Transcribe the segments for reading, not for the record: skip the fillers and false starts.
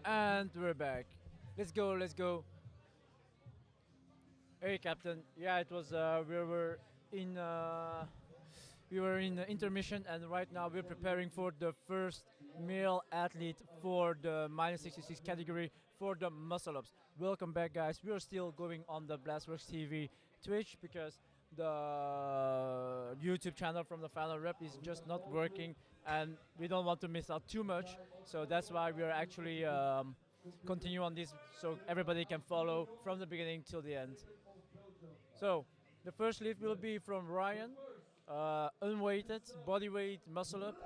And we're back. Let's go, let's go. Hey, Captain. Yeah, it was. In. We were in intermission, and right now we're preparing for the first male athlete for the minus 66 category for the muscle ups. Welcome back, guys. We are still going on the Blastworks TV Twitch because the YouTube channel from the FinalRep is just not working, and we don't want to miss out too much. So that's why we are actually continue on this, so everybody can follow from the beginning till the end. So the first lift will be from Ryan, unweighted, body weight, muscle up.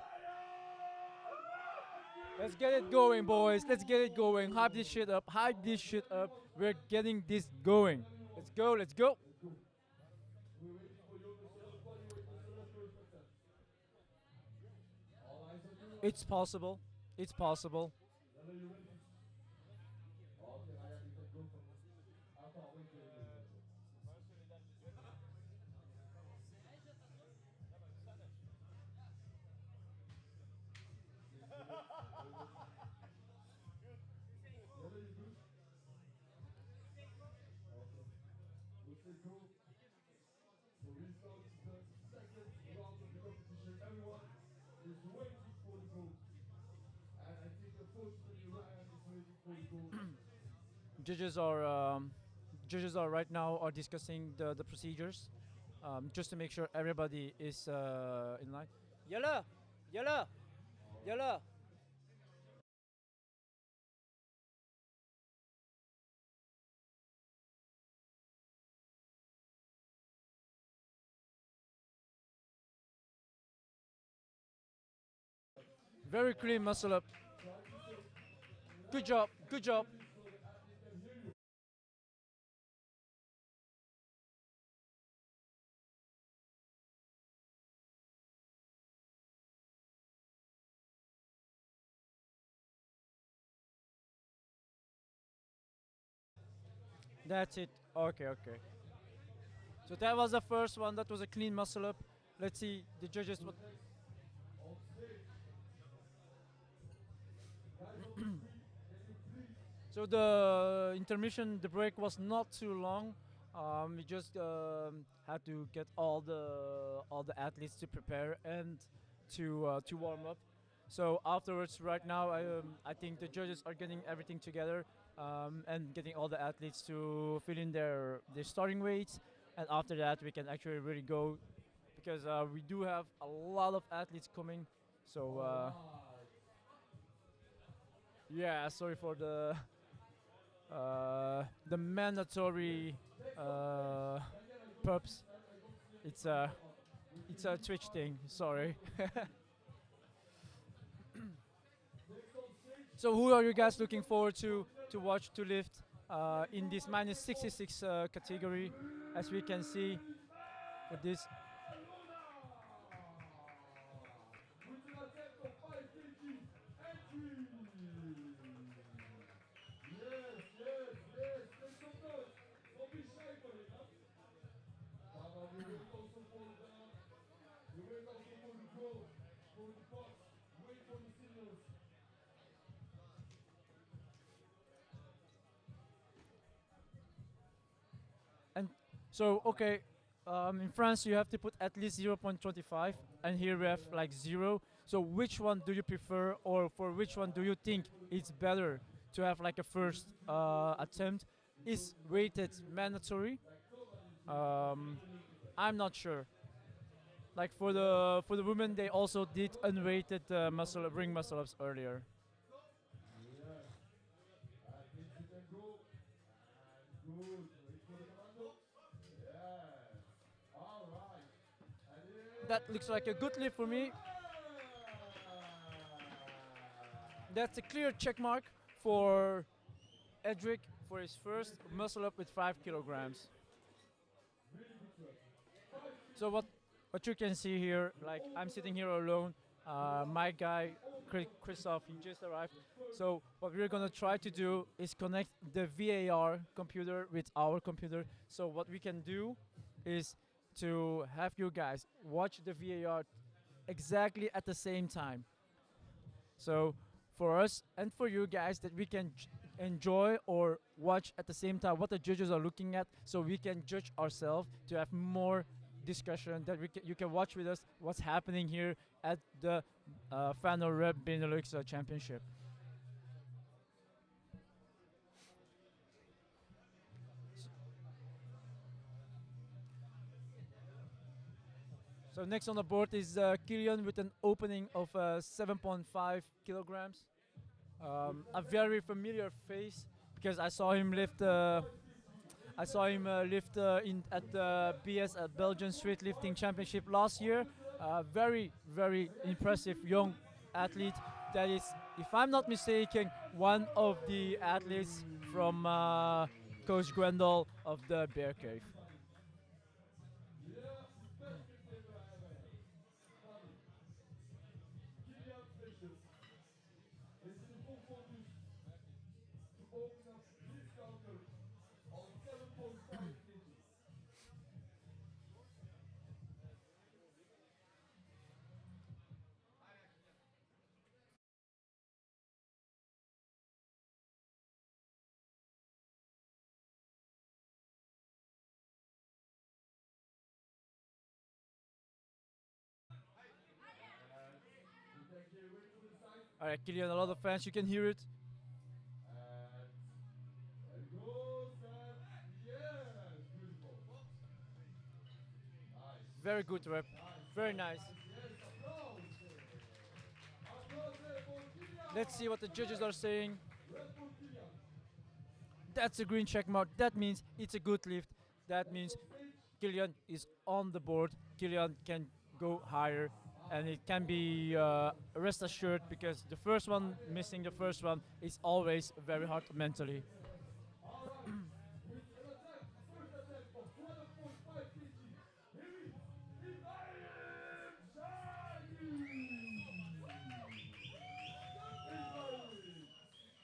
Let's get it going, boys. Let's get it going. Hype this shit up. Hype this shit up. We're getting this going. Let's go. Let's go. It's possible. It's possible. Judges are judges are right now are discussing the procedures, just to make sure everybody is in line. Yalla, yalla, yalla. Very clean muscle up. Good job. Good job. That's it. Okay, okay. So that was the first one. That was a clean muscle up. Let's see the judges. What So the intermission, the break was not too long. We just had to get all the athletes to prepare and to warm up. So afterwards, right now, I think the judges are getting everything together, and getting all the athletes to fill in their starting weights. And after that, we can actually really go because we do have a lot of athletes coming. So yeah, sorry for the mandatory uh, pubs. It's a it's a Twitch thing. Sorry. So who are you guys looking forward to watch to lift in this minus 66 category? As we can see for this. And so okay, in France you have to put at least 0.25, and here we have like zero. So which one do you prefer, or for which one do you think it's better to have like a first attempt? Is weighted mandatory? Um, I'm not sure. Like for the women, they also did unweighted muscle ring muscle ups earlier. That looks like a good lift for me. That's a clear check mark for Edric for his first muscle up with 5 kilograms. So what you can see here, like I'm sitting here alone. My guy Christoph, he just arrived. So what we're gonna try to do is connect the VAR computer with our computer. So what we can do is to have you guys watch the VAR exactly at the same time. So for us and for you guys that we can enjoy or watch at the same time what the judges are looking at, so we can judge ourselves to have more discussion that you can watch with us what's happening here at the FinalRep BeNeLux Championship. So next on the board is Kilian with an opening of 7.5 kilograms. A very familiar face because I saw him lift. Lift in at the BS Belgian Street Lifting Championship last year. Very very impressive young athlete. That is, if I'm not mistaken, one of the athletes from Coach Gwendol of the Bear Cave. All right, Kilian, a lot of fans, you can hear it. Very good rep. Very nice. Let's see what the judges are saying. That's a green check mark. That means it's a good lift. That means Kilian is on the board. Kilian can go higher, and it can be rest assured because the first one, missing the first one, is always very hard mentally.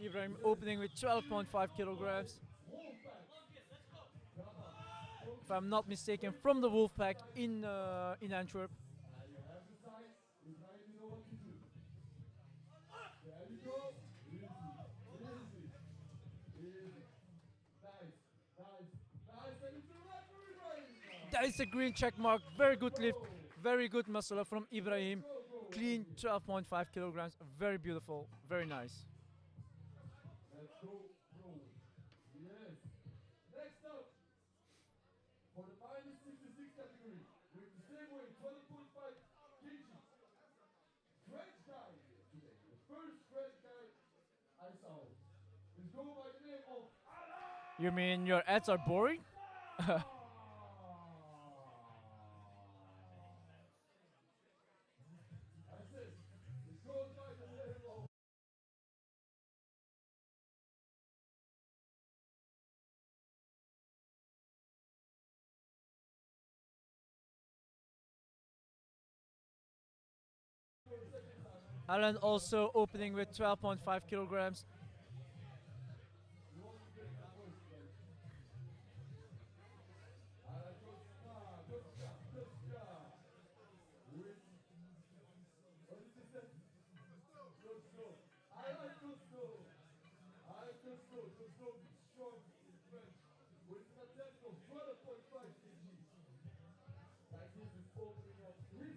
Ibrahim opening with 12.5 kilograms. If I'm not mistaken, from the Wolfpack in Antwerp. That is a green check mark. Very good lift. Very good muscle up from Ibrahim. Clean 12.5 kilograms. Very beautiful. Very nice. You mean your ads are boring? Alan also opening with 12.5 kilograms.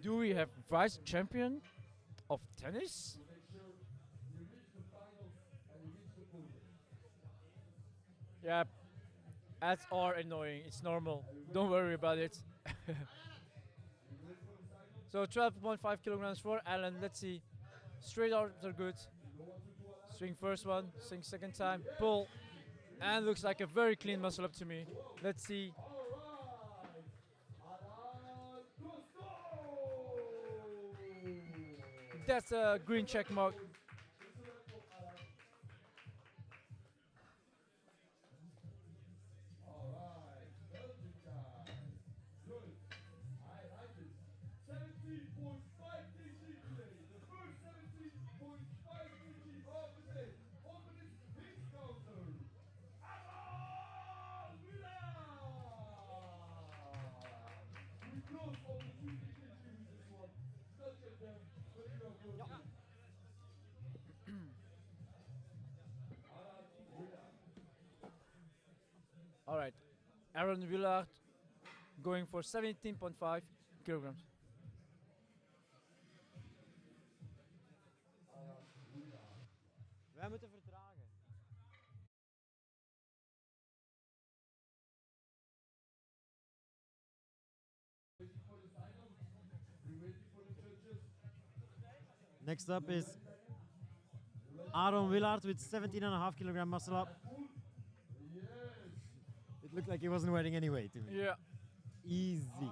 Do we have vice champion of tennis? Yeah, ads are annoying. It's normal. Don't worry about it. So 12.5 kilograms for Alan. Let's see. Straight arms are good. Swing first one, swing second time, pull, and looks like a very clean muscle up to me. Let's see. That's a green check mark. Aaron Willard going for 17.5 kilograms. Wij moeten vertragen. Next up is Aaron Willard with 17.5 kilogram muscle up. It looked like he wasn't wearing any weight to me. Yeah, Easy.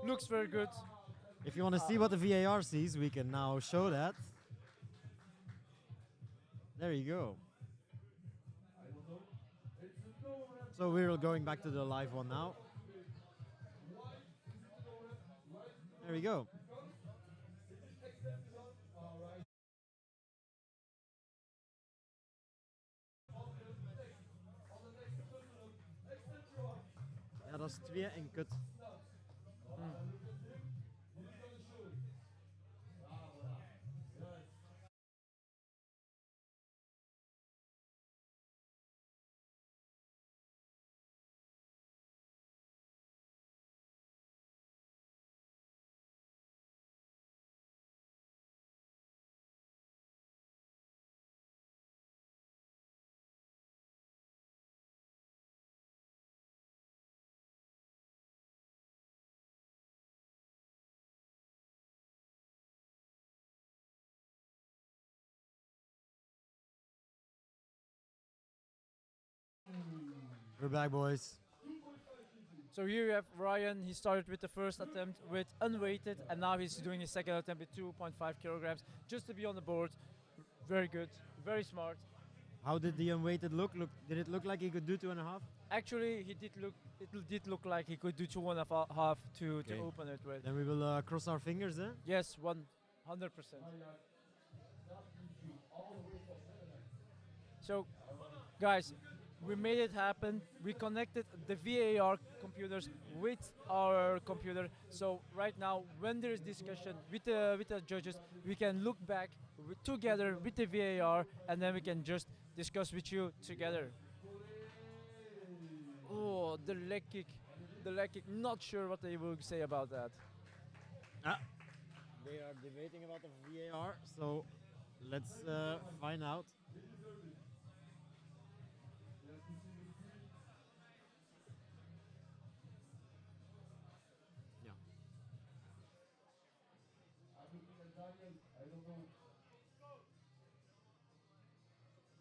looks very good. If you want to see what the VAR sees, we can now show that. There you go. So we're going back to the live one now. There we go. Ja, dat is 2 en kut. We're back, boys. So here you have Ryan. He started with the first attempt with unweighted, and now he's doing his second attempt with 2.5 kilograms just to be on the board. Very good, very smart. How did the unweighted look? Did it look like he could do 2.5? Actually, it did look like he could do 2.5 to Okay. open it with. Then we will cross our fingers then. Yes, 100%. So, guys, we made it happen. We connected the VAR computers with our computer. So right now, when there is discussion with the judges, we can look back together with the VAR, and then we can just discuss with you together. Oh, the leg kick. The leg kick. Not sure what they will say about that. They are debating about the VAR, so let's find out.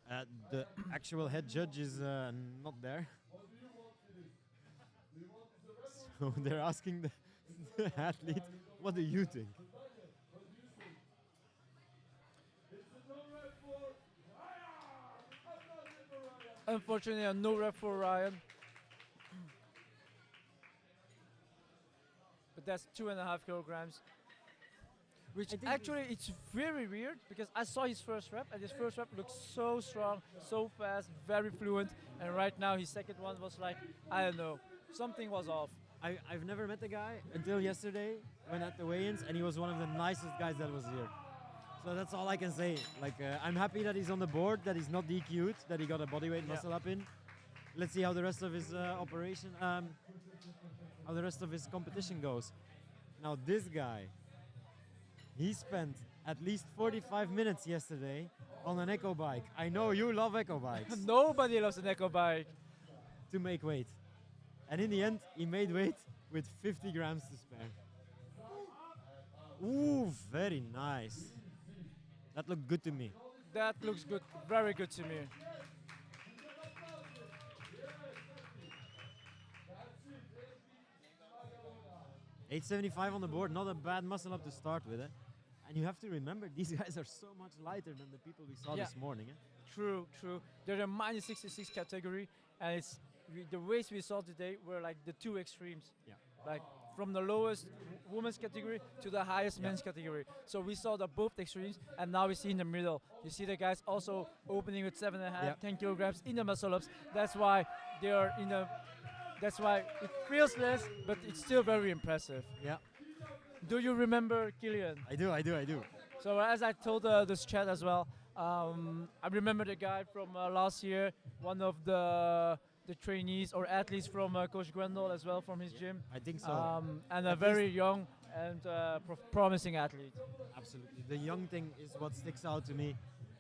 Yeah. The actual head judge is not there. So they're asking the athlete, what do you think? Unfortunately, no rep for Ryan. But that's 2.5 kilograms. Which actually, it's very weird because I saw his first rep, and his first rep looked so strong, so fast, very fluent. And right now, his second one was like, I don't know, something was off. I've never met the guy until yesterday when at the weigh-ins, and he was one of the nicest guys that was here. So that's all I can say. Like, I'm happy that he's on the board, that he's not DQ'd, that he got a bodyweight muscle up in. Let's see how the rest of his how the rest of his competition goes. Now this guy, he spent at least 45 minutes yesterday on an echo bike. I know you love echo bikes. Nobody loves an echo bike. To make weight. And in the end, he made weight with 50 grams to spare. Ooh, very nice. That looked good to me. That looks good, very good to me. $875 on the board, not a bad muscle up to start with. And you have to remember, these guys are so much lighter than the people we saw this morning. True, true. They're a minus 66 category, and the weights we saw today were like the two extremes. Yeah. Like from the lowest women's category to the highest men's category. So we saw the both extremes, and now we see in the middle. You see the guys also opening with 7.5, 10 kilograms in the muscle ups. That's why they are in the. That's why it feels less, but it's still very impressive. Yeah. Do you remember Killian? I do. So as I told this chat as well, I remember the guy from last year, one of the the trainees or athletes from Coach Gwendol as well from his gym. I think so. And a At very young and promising athlete. Absolutely. The young thing is what sticks out to me.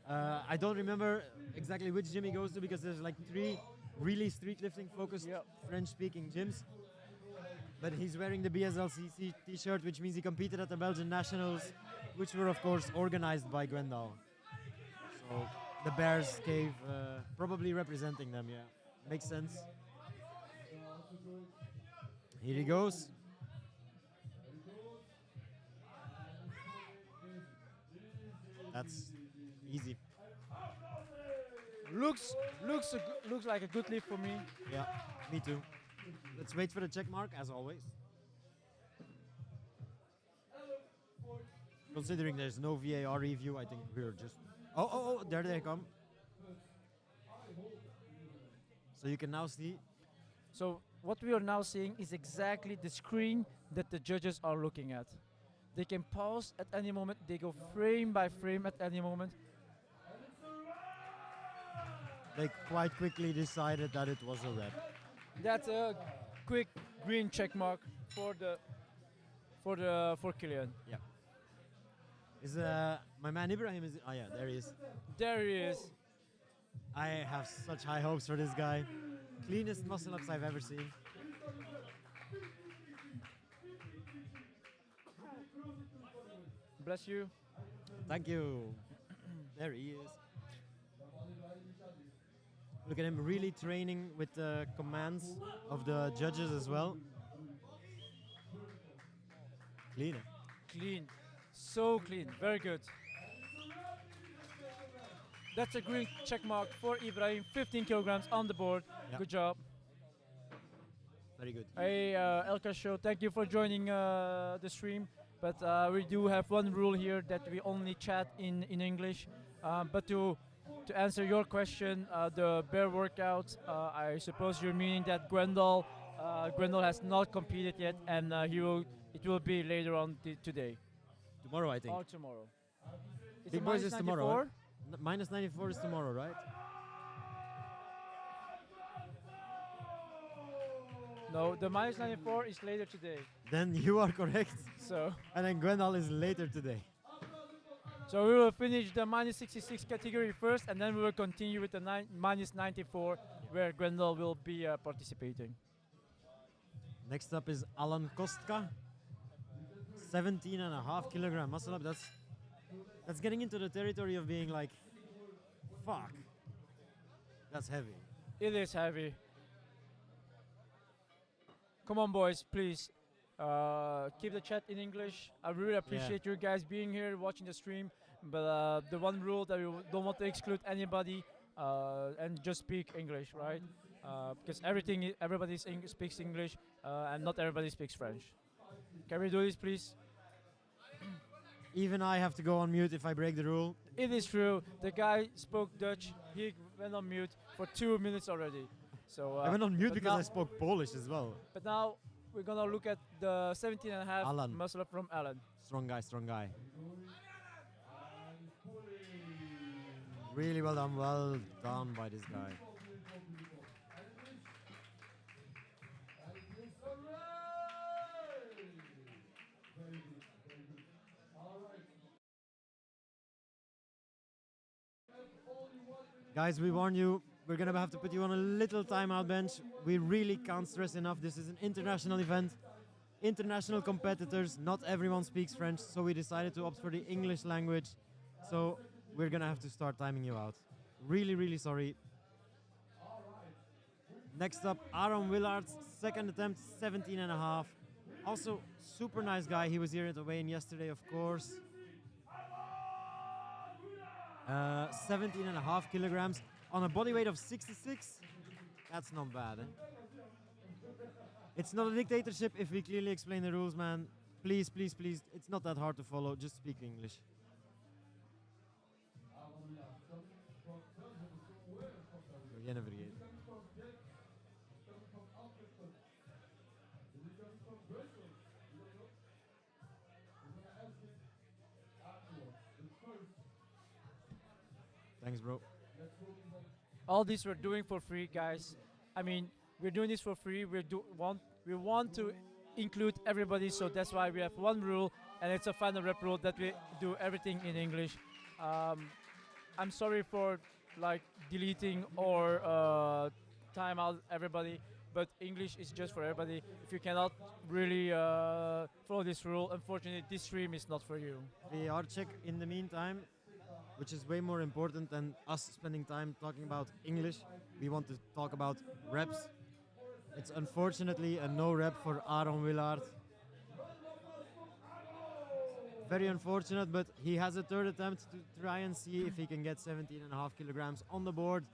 I don't remember exactly which gym he goes to because there's like 3 really street lifting focused Yep. French speaking gyms. But he's wearing the BSLCC t-shirt, which means he competed at the Belgian Nationals, which were of course organized by Gwendal. So the Bears Cave probably representing them, yeah. Makes sense. Here he goes. That's easy. Looks like a good lift for me. Yeah, me too. Let's wait for the check mark, as always. Considering there's no VAR review, I think we're just... Oh, there they come. So you can now see... So what we are now seeing is exactly the screen that the judges are looking at. They can pause at any moment. They go frame by frame at any moment. They quite quickly decided that it was a rep. That's a quick green check mark for Killian. Yeah. Is my man Ibrahim is? Oh yeah, there he is. There he is. I have such high hopes for this guy. Cleanest muscle ups I've ever seen. Bless you. Thank you. There he is. Look at him really training with the commands of the judges as well. Clean. Clean. So clean. Very good. That's a green check mark for Ibrahim. 15 kilograms on the board. Yeah. Good job. Very good. Hey, Elka Show, thank you for joining the stream. But we do have one rule here that we only chat in English. But to answer your question, the bear workout, I suppose you're meaning that Gwendol has not competed yet, and it will be later on today. Tomorrow, I think. Or tomorrow. Is Big it Boys is tomorrow. -94? Right? Minus 94 is tomorrow, right? No, the -94 is later today. Then you are correct. So And then Gwendal is later today. we will finish the -66 category first, and then we will continue with the -94, where Gwendol will be participating. Next up is Alan Kostka. 17.5 kilogram muscle up. That's getting into the territory of being like, fuck. That's heavy. It is heavy. Come on, boys, please. Keep the chat in English. I really appreciate you guys being here, watching the stream. But the one rule that we don't want to exclude anybody and just speak English, right? Because everybody speaks English, and not everybody speaks French. Can we do this, please? Even I have to go on mute if I break the rule. It is true. The guy spoke Dutch. He went on mute for 2 minutes already. So I went on mute but because now- I spoke Polish as well. But now we're gonna look at the 17.5 Alan. muscle up from Alan. Strong guy, strong guy. Really well done by this guy. Guys, we warn you, we're gonna have to put you on a little timeout bench. We really can't stress enough, this is an international event. International competitors, not everyone speaks French, so we decided to opt for the English language. So we're gonna have to start timing you out. Really, really sorry. Next up, Aaron Willard's second attempt, 17.5. Also, super nice guy. He was here at the weigh-in yesterday, of course. 17.5 kilograms on a body weight of 66. That's not bad, eh? It's not a dictatorship if we clearly explain the rules, man. Please, please, please. It's not that hard to follow. Just speak English. Beginnen vergeten. Thanks, bro. All these we're doing for free, guys. I mean, we're doing this for free. We want to include everybody, so that's why we have one rule, and it's a FinalRep rule that we do everything in English. I'm sorry for like deleting or time out everybody, but English is just for everybody. If you cannot really follow this rule, unfortunately, this stream is not for you. VAR check in the meantime, which is way more important than us spending time talking about English. We want to talk about reps. It's unfortunately a no rep for Aaron Willard. Very unfortunate, but he has a third attempt to try and see if he can get 17.5 kilograms on the board.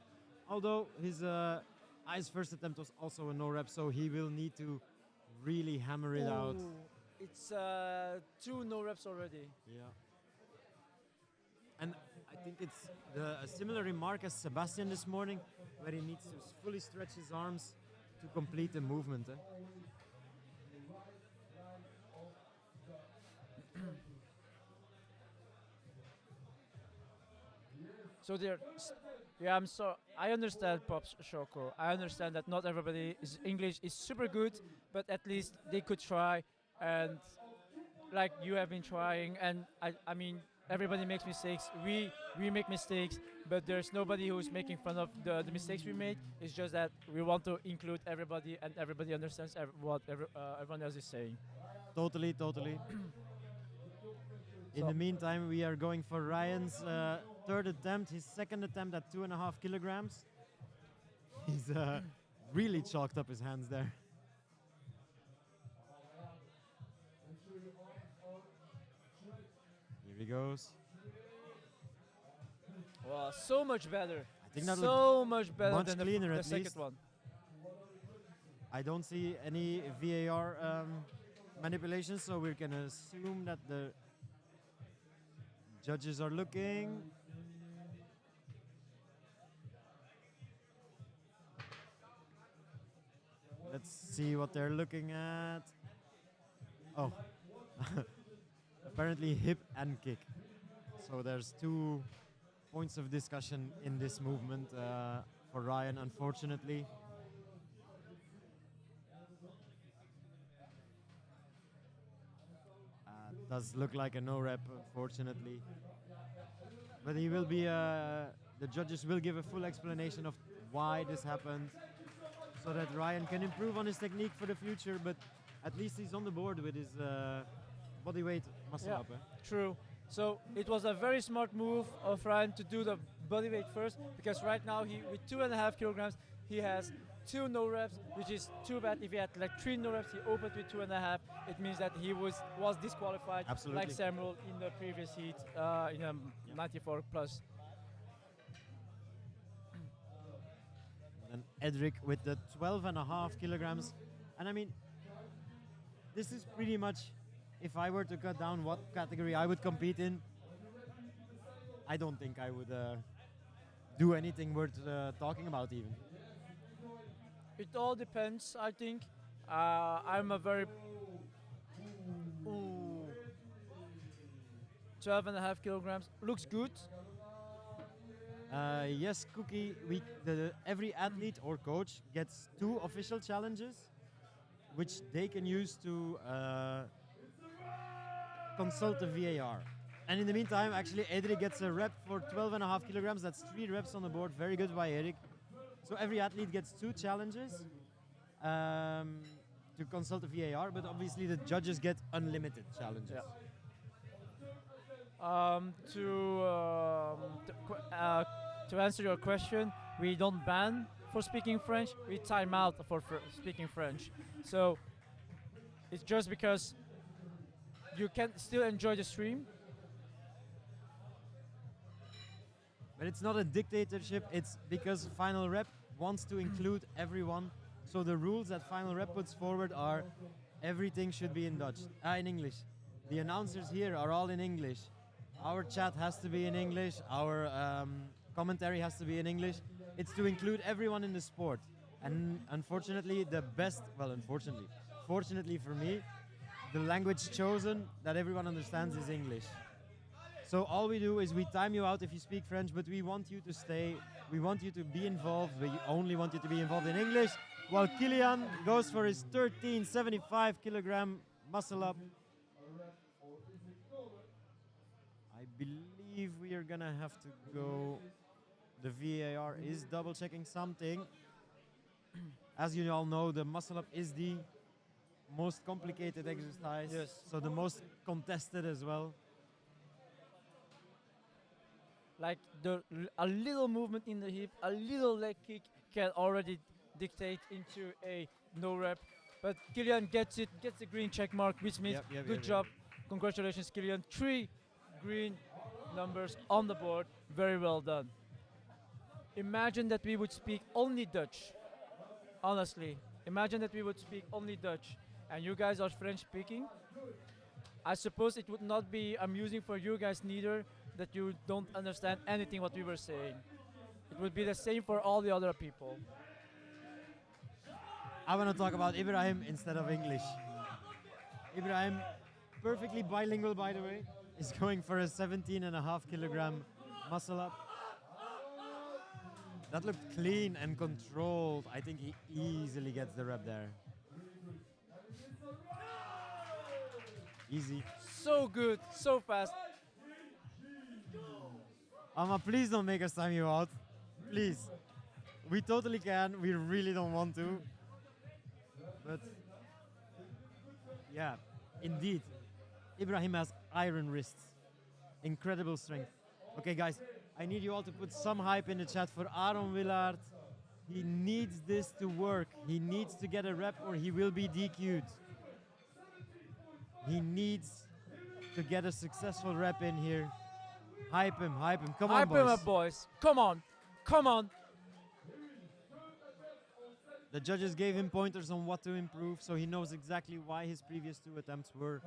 Although his first attempt was also a no rep, so he will need to really hammer it out. It's 2 no reps already. Yeah. And I think it's a similar remark as Sebastian this morning, where he needs to fully stretch his arms to complete the movement. So yeah, I understand Pop's Shoko. I understand that not everybody is English is super good, but at least they could try, and like you have been trying, and I mean everybody makes mistakes. We make mistakes, but there's nobody who's making fun of the mistakes we made. It's just that we want to include everybody, and everybody understands what everyone else is saying. Totally. In the meantime, we are going for Ryan's third attempt, his second attempt at 2.5 kilograms. He's really chalked up his hands there. Here he goes. Wow, so much better. I think that so much better much than cleaner the at second least. one. I don't see any VAR manipulations, so we're gonna assume that the judges are looking. Let's see what they're looking at. Oh, apparently hip and kick. So there's 2 points of discussion in this movement for Ryan, unfortunately. Does look like a no rep, unfortunately. But he will be, the judges will give a full explanation of why this happened, so that Ryan can improve on his technique for the future, but at least he's on the board with his body weight muscle up. True. So it was a very smart move of Ryan to do the body weight first, because right now with 2.5 kilograms, he has 2 no reps, which is too bad. If he had like 3 no reps, he opened with 2.5. It means that he was disqualified, Absolutely. like Samuel in the previous heat in 94 plus. And Edric with the 12.5 kilograms. And I mean, this is pretty much, if I were to cut down what category I would compete in, I don't think I would do anything worth talking about even. It all depends, I think. I'm a very 12.5 kilograms looks good. Yes, Cookie. Every athlete or coach gets 2 official challenges, which they can use to consult the VAR. And in the meantime, actually, Edric gets a rep for 12.5 kilograms. That's 3 reps on the board. Very good by Eric. So every athlete gets 2 challenges to consult the VAR, but obviously the judges get unlimited challenges. Yeah. To answer your question, we don't ban for speaking French. We time out for speaking French. So it's just because you can still enjoy the stream. But it's not a dictatorship, it's because FinalRep wants to include everyone. So the rules that FinalRep puts forward are everything should be in English. The announcers here are all in English. Our chat has to be in English, our commentary has to be in English. It's to include everyone in the sport. And unfortunately, fortunately for me, the language chosen that everyone understands is English. So all we do is we time you out if you speak French, but we want you to stay We want you to be involved. We only want you to be involved in English. While Kilian goes for his 1375 kilogram muscle up. I believe we are gonna have to go. The VAR is double checking something. As you all know, the muscle up is the most complicated exercise. Yes. So the most contested as well. Like a little movement in the hip, a little leg kick can already dictate into a no rep. But Kilian gets it, gets the green check mark, which means good job. Congratulations, Kilian. 3 green numbers on the board. Very well done. Imagine that we would speak only Dutch. Honestly, imagine that we would speak only Dutch and you guys are French speaking. I suppose it would not be amusing for you guys neither, that you don't understand anything what we were saying. It would be the same for all the other people. I want to talk about Ibrahim instead of English. Ibrahim, perfectly bilingual by the way, is going for a 17.5 kilogram muscle up. That looked clean and controlled. I think he easily gets the rep there. Easy. So good, so fast. Amma, please don't make us time you out. Please. We totally can. We really don't want to. But yeah, indeed. Ibrahim has iron wrists. Incredible strength. Okay, guys, I need you all to put some hype in the chat for Aaron Willard. He needs this to work. He needs to get a rep or he will be DQ'd. He needs to get a successful rep in here. Hype him, hype him. Come on, boys. Hype him up, boys. Come on, come on. The judges gave him pointers on what to improve, so he knows exactly why his previous 2 attempts were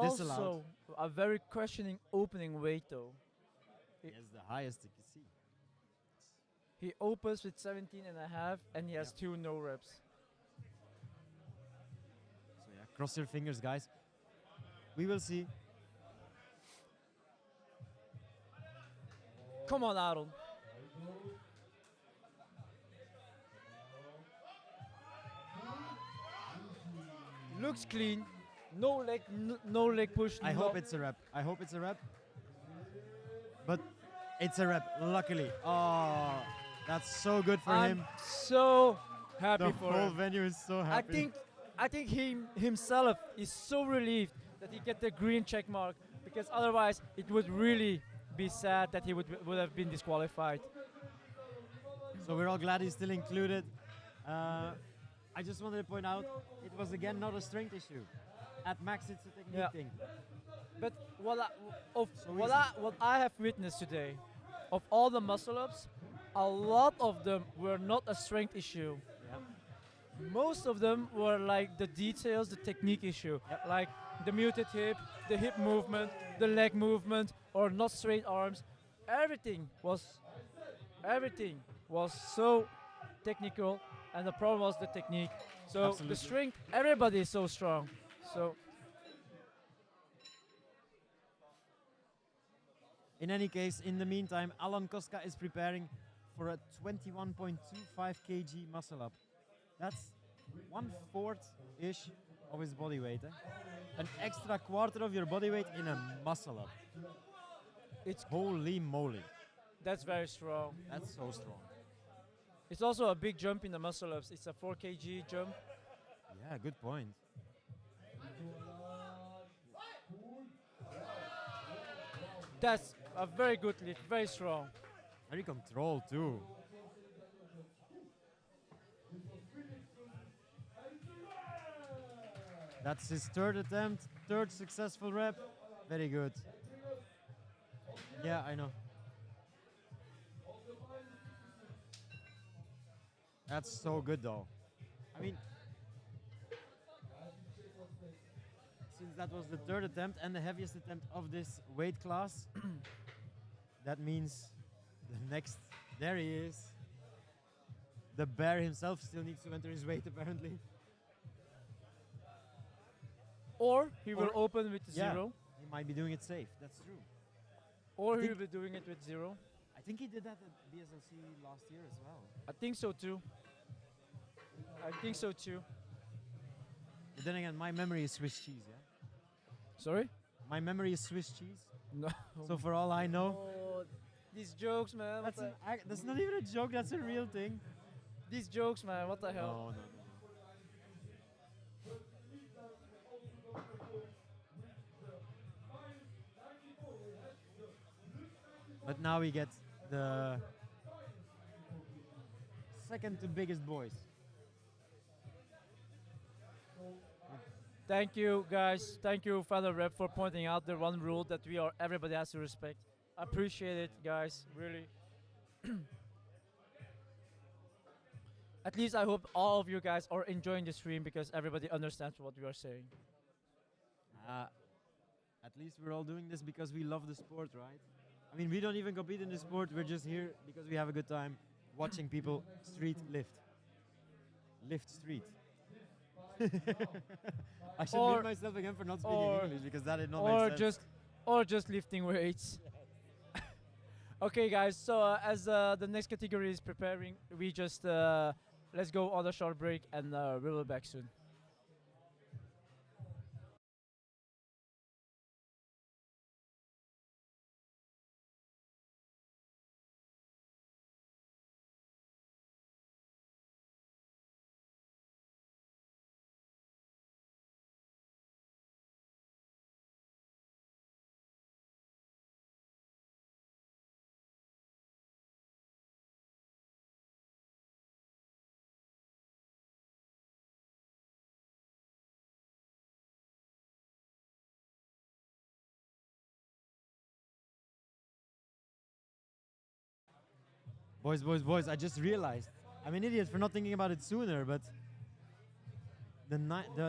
disallowed. Also, a very questioning opening weight though. He has the highest you can see. He opens with 17.5 and he has 2 no reps. So yeah, cross your fingers, guys. We will see. Come on, Aaron. Looks clean. No leg, no leg push. I hope it's a rep. I hope it's a rep. But it's a rep, luckily. Oh, that's so good for him. So happy The for whole him. venue is so happy. I think he himself is so relieved that he get the green check mark, because otherwise it would really be sad that he would have been disqualified. So we're all glad he's still included. I just wanted to point out, it was again not a strength issue. At max, it's a technique thing. But what I have witnessed today, of all the muscle ups, a lot of them were not a strength issue. Yeah. Most of them were like the details, the technique issue, like the muted hip, the hip movement, the leg movement, or not straight arms. Everything was so technical, and the problem was the technique. So Absolutely. the strength, everybody is so strong. So In any case, in the meantime, Alan Koska is preparing for a 21.25 kg muscle up. That's 1/4-ish of his body weight. An extra quarter of your body weight in a muscle up. it's Holy moly. that's very strong. That's so strong. It's also a big jump in the muscle ups. It's a 4 kg jump. Yeah, good point. That's a very good lift, very strong. Very controlled too. That's his 3rd attempt, 3rd successful rep. Very good. Yeah, I know. That's so good though. I mean, since that was the 3rd attempt and the heaviest attempt of this weight class, that means the next, there he is. The bear himself still needs to enter his weight apparently. Or he will Or- open with Yeah, 0. he might be doing it safe, that's true. Or he think- will be doing it with 0. I I think he did that at BSLC last year as well. I think so too. I think so too. But then again, my memory is Swiss cheese, yeah? Sorry? My memory is Swiss cheese. No. So for all I know, Oh, these jokes, man. What that's not even a joke, that's a real thing. these jokes, man. What the hell? No, no, no. But now we get the second to biggest boys. Thank you, guys. Thank you, FinalRep, for pointing out the one rule that everybody has to respect. Appreciate it, guys. Really. At least I hope all of you guys are enjoying the stream because everybody understands what we are saying. At least we're all doing this because we love the sport, right? I mean, we don't even compete in the sport. We're just here because we have a good time watching people street lift. Lift street. I should mute myself again for not speaking English because that did not make sense. Or just lifting weights. Okay, guys. So as the next category is preparing, we just let's go on a short break and we'll be back soon. Boys, I just realized. I'm an idiot for not thinking about it sooner, but the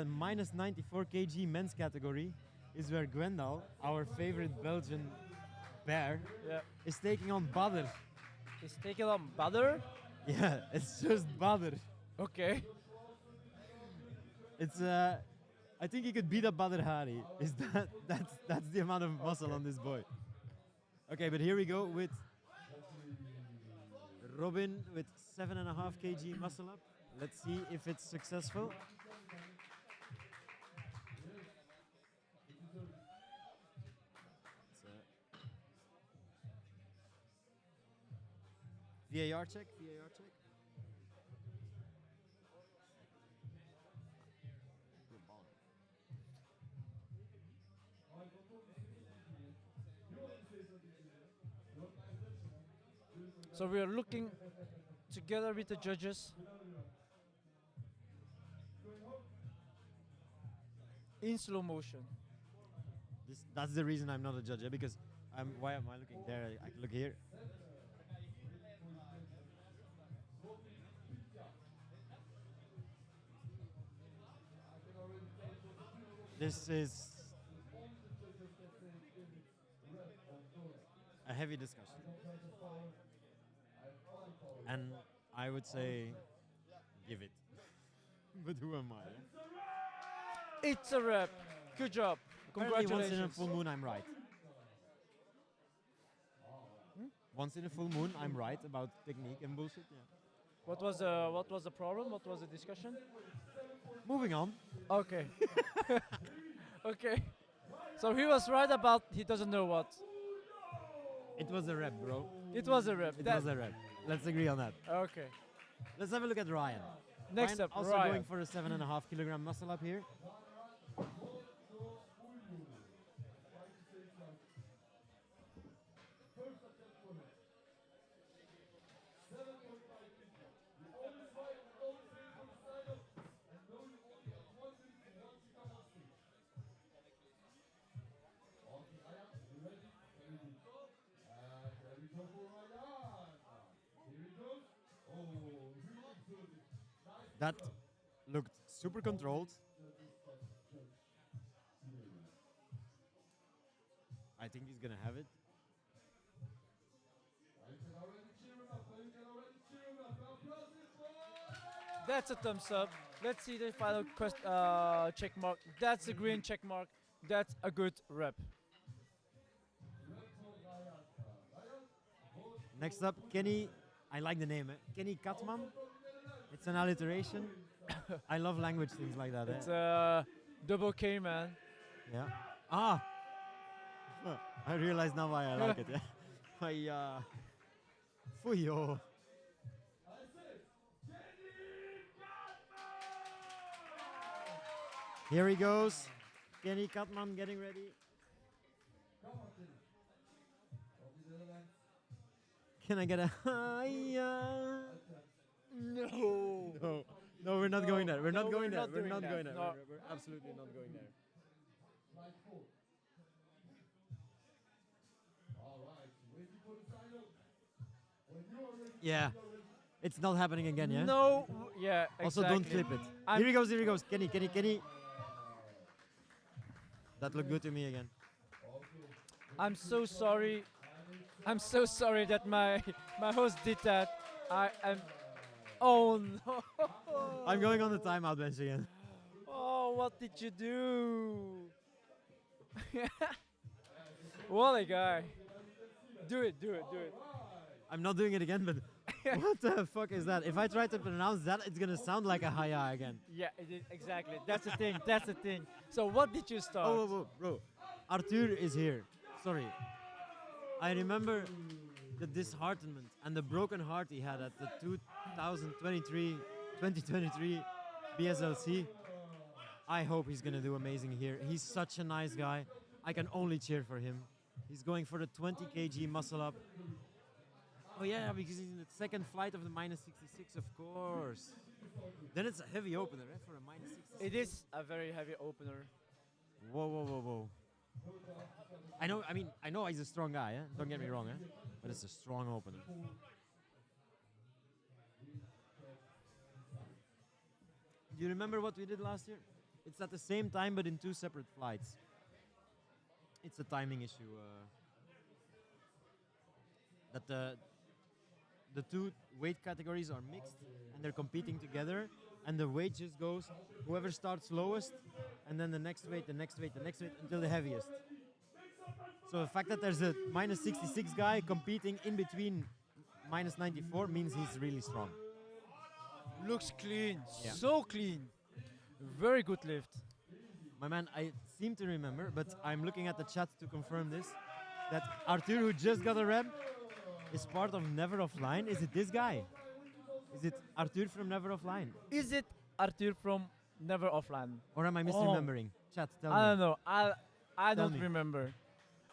minus 94 kg men's category is where Gwendal, our favorite Belgian bear, is taking on Badr. Is taking on Badr? Yeah, it's just Badr. Okay. It's I think he could beat up Badr Hari. Is that's the amount of muscle on this boy. Okay, but here we go with Robin with 7.5 kg muscle up. Let's see if it's successful. VAR check, VAR check. So we are looking together with the judges in slow motion. That's the reason I'm not a judge, because why am I looking there? I can look here. This is a heavy discussion. And I would say, give it. But who am I? It's a wrap. Good job. Apparently Congratulations. once in a full moon, I'm right. Once in a full moon, I'm right about technique and bullshit. Yeah. What was the problem? What was the discussion? Moving on. Okay. Okay. So he was right about he doesn't know what. It was a rep, bro. It was a rep. It was a rep. Let's agree on that. Okay. Let's have a look at Ryan. Next Ryan up, also Ryan. going for a 7.5 kilogram muscle up here. That looked super controlled. I think he's gonna have it. That's a thumbs up. Let's see the final check mark. That's a green check mark. That's a good rep. Next up, Kenny. I like the name. Kenny Katman. It's an alliteration. I love language things like that. It's double K, man. Yeah. Ah. I realize now why I like it. Yeah. Fuyo. Here he goes. Kenny Katman getting ready. Can I get a hiya? No. No, we're not going there. We're not No, going we're there. not We're doing not that. going there. No. We're absolutely not going there. Yeah. It's not happening again, yeah? No. Yeah. Also, Exactly. don't clip it. I'm- Here he goes. Kenny. That looked good to me again. I'm so sorry. I'm so sorry that my host did that. I am. Oh no. I'm going on the timeout bench again. Oh, what did you do? What a guy. Do it. I'm not doing it again, but what the fuck is that? If I try to pronounce that, it's gonna sound like a hiya again. Yeah, exactly. That's the thing. So what did you start? Oh, bro. Arthur is here. Sorry. I remember the disheartenment and the broken heart he had at the 2023 BSLC. I hope he's gonna do amazing here. He's such a nice guy. I can only cheer for him. He's going for the 20 kg muscle up. Oh yeah, because he's in the second flight of the -66, of course. Then it's a heavy opener, for a -66. It is a very heavy opener. Whoa. I know he's a strong guy, don't get me wrong, but it's a strong opener. Do you remember what we did last year? It's at the same time, but in 2 separate flights. It's a timing issue. That the 2 weight categories are mixed and they're competing together, and the weight just goes whoever starts lowest, and then the next weight until the heaviest. So the fact that there's a -66 guy competing in between -94 means he's really strong. Looks clean. Yeah. So clean. Very good lift. My man, I seem to remember, but I'm looking at the chat to confirm this, that Arthur, who just got a rep, is part of Never Offline. Is it this guy? Is it Arthur from Never Offline? Is it Arthur from Never Offline? Or am I misremembering? Chat, tell me. I don't know. I Tell don't me. remember.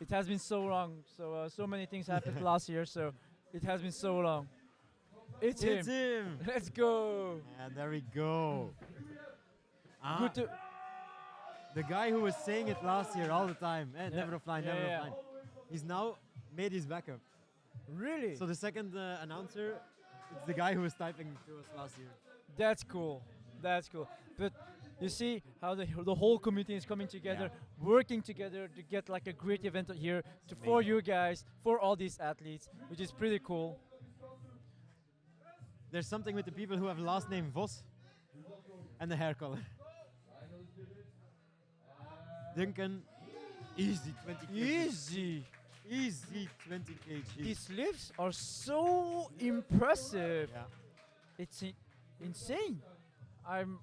It has been so long. So many things happened last year. So it has been so long. It's It's him. him! Let's go. And there we go. Good to. The guy who was saying it last year all the time, Never Offline, Yeah, Never yeah. Offline. He's now made his backup. Really? So the second announcer, it's the guy who was typing to us last year. That's cool. But you see how the whole community is coming together, working together to get like a great event here for you guys, for all these athletes, which is pretty cool. There's something with the people who have last name Vos and the hair color. Duncan, easy 20 kg. Easy 20 kg. These lifts are so impressive. Yeah. It's insane. I'm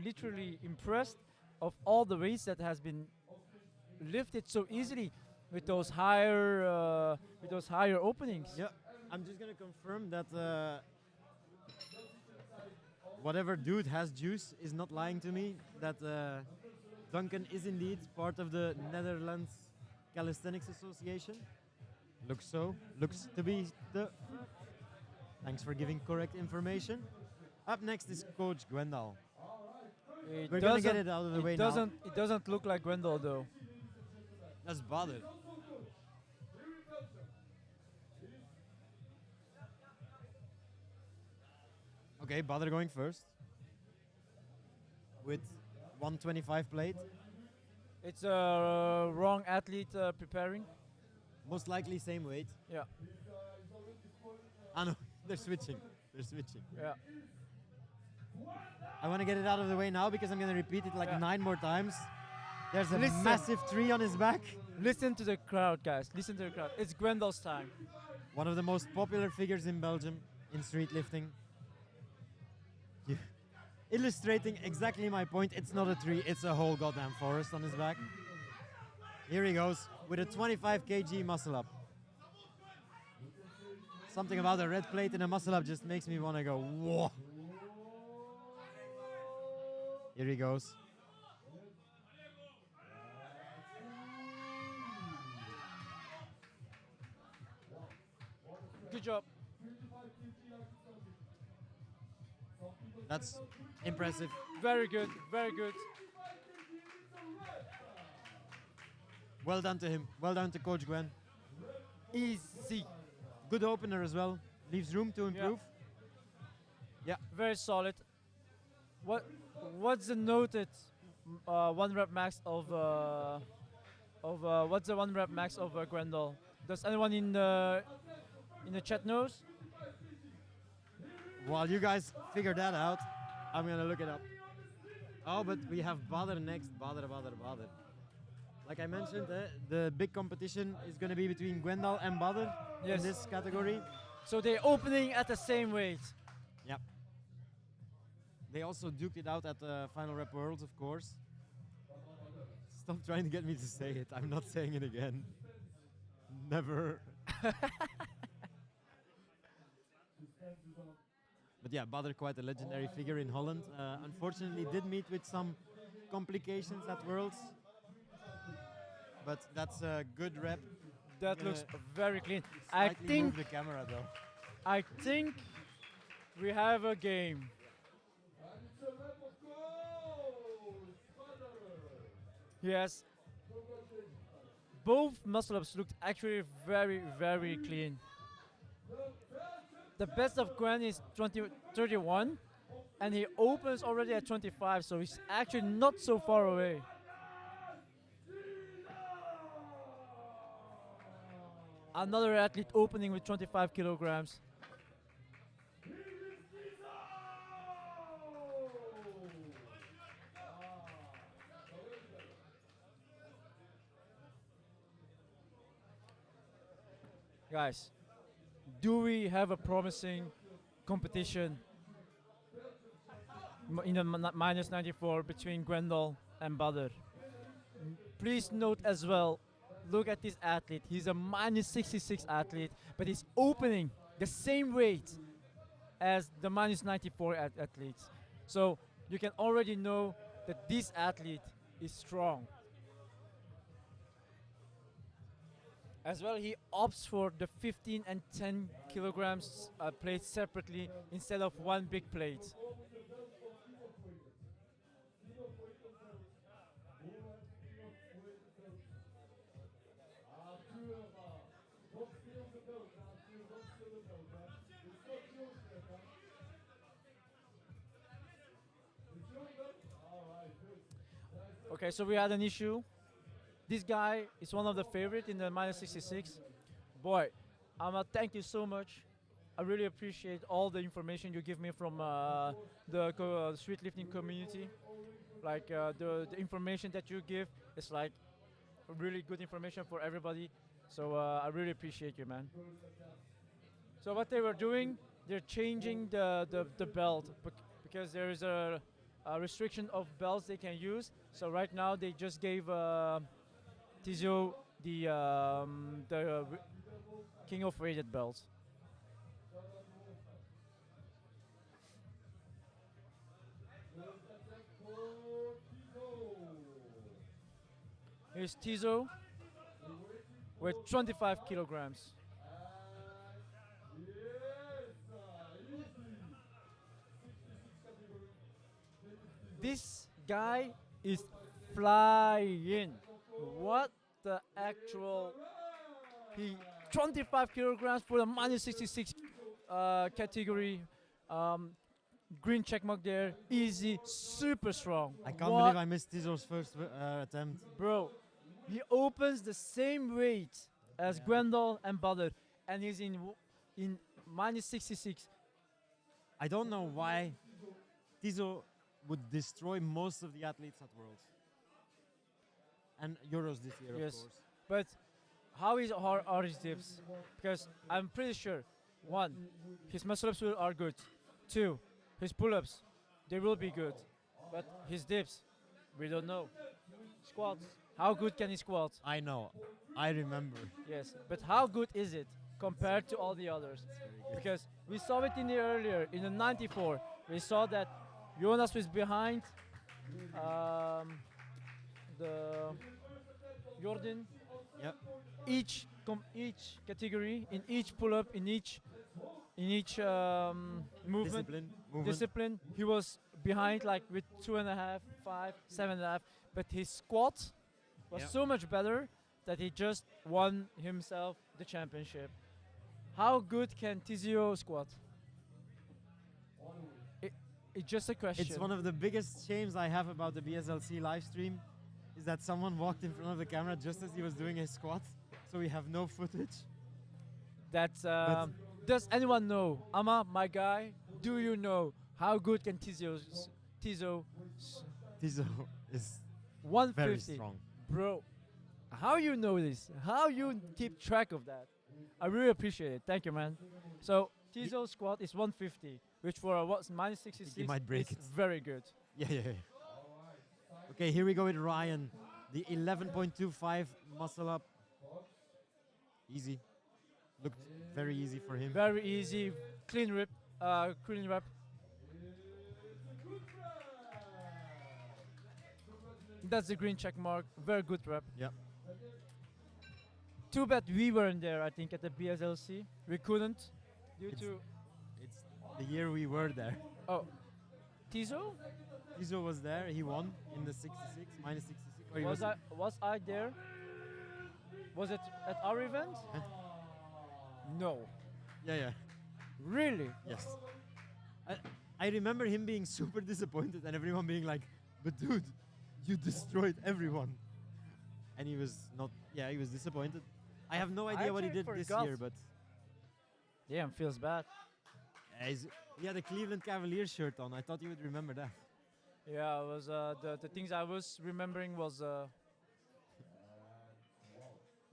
literally impressed of all the weights that has been lifted so easily with those higher openings. Yeah, I'm just gonna confirm that whatever dude has juice is not lying to me. That Duncan is indeed part of the Netherlands Calisthenics Association. Looks to be the. Thanks for giving correct information. Up next is Coach Gwendal. We're gonna get it out of the way now. It doesn't look like Gwendal though. That's bothered. Okay, Badr going first. With 125 plate. It's a wrong athlete preparing. Most likely same weight. Yeah. Ah no, they're switching. Yeah. I want to get it out of the way now because I'm going to repeat it like 9 more times. There's a Listen. massive tree on his back. Listen to the crowd, guys. Listen to the crowd. It's Gwendal's time. One of the most popular figures in Belgium in street lifting. Illustrating exactly my point, it's not a tree, it's a whole goddamn forest on his back. Here he goes with a 25 kg muscle up. Something about a red plate in a muscle up just makes me want to go, whoa. Here he goes. Good job. That's impressive. Very good, very good. Well done to him. Well done to Coach Gwen. Easy. Good opener as well. Leaves room to improve. Yeah. Very solid. What's the noted one rep max of what's the one rep max of Grendel? Does anyone in the chat knows? While you guys figure that out, I'm gonna look it up. Oh, but we have Bader next. Bader. Like I mentioned, the big competition is gonna be between Gwendal and Bader in this category. So they're opening at the same weight. Yep. They also duked it out at the FinalRep Worlds, of course. Stop trying to get me to say it. I'm not saying it again. Never. But yeah, Bader, quite a legendary figure in Holland. Unfortunately, did meet with some complications at Worlds. But that's a good rep. That looks very clean. Slightly move the camera though. I think we have a game. Yes. Both muscle ups looked actually very, very clean. The best of Gwen is 31, and he opens already at 25, so he's actually not so far away. Another athlete opening with 25 kilograms. Guys, do we have a promising competition in the minus 94 between Gwendal and Bader? Please note as well, look at this athlete. He's a minus 66 athlete, but he's opening the same weight as the minus 94 athletes. So you can already know that this athlete is strong. As well, he opts for the 15 and 10 kilograms plates separately instead of one big plate. Okay, so we had an issue. This guy is one of the favorite in the minus 66. Boy, thank you so much. I really appreciate all the information you give me from the street lifting community. Like the information that you give is like really good information for everybody. So I really appreciate you, man. So what they were doing, they're changing the belt because there is a restriction of belts they can use. So right now they just gave Tizio the king of weighted belts. Here's Tizo with 25 kilograms. This guy is flying. What the actual? 25 kilograms for the minus 66 category. Green check mark there. Easy, super strong. I can't believe I missed Tizo's first attempt. Bro, he opens the same weight as Gwendal and Bader, and he's in minus 66. I don't know why Tizo would destroy most of the athletes at Worlds. And Euros this year, of course. But are his dips? Because I'm pretty sure, one, his muscle ups are good. Two, his pull ups, they will be good. But his dips, we don't know. Squats, how good can he squat? I know. I remember. Yes, but how good is it compared to all the others? Because we saw it in the earlier, in the 94, we saw that Jonas was behind the Jordan. Yep. Each category, in each pull-up, in each movement, discipline, he was behind like with 2.5, 5, 7.5. But his squat was Yep. so much better that he just won himself the championship. How good can Tizio squat? It's just a question. It's one of the biggest shames I have about the BSLC live stream is that someone walked in front of the camera just as he was doing his squat, so we have no footage. That's does anyone know? Ama, my guy, do you know how good can Tizo Tizo is 150? very strong. Bro, how you know this? How you keep track of that? I really appreciate it. Thank you, man. So Tizo squat is 150, which for a minus 66 might break is it. very good. Yeah. Okay, here we go with Ryan. The 11.25 muscle up. Easy. Looked very easy for him. Very easy, clean rep. That's the green check mark. Very good rep. Yep. Too bad we weren't there, I think, at the BSLC. We couldn't due to... It's the year we were there. Oh. Tizo? Tizo was there. He won in the 66, minus 66. Or he Was I there? Was it at our event? No. Yeah. Really? Yes. I remember him being super disappointed and everyone being like, but dude, you destroyed everyone. And he was not, he was disappointed. I have no idea what he did this year, but... Damn, feels bad. He had a Cleveland Cavaliers shirt on. I thought you would remember that. Yeah, it was the things I was remembering was...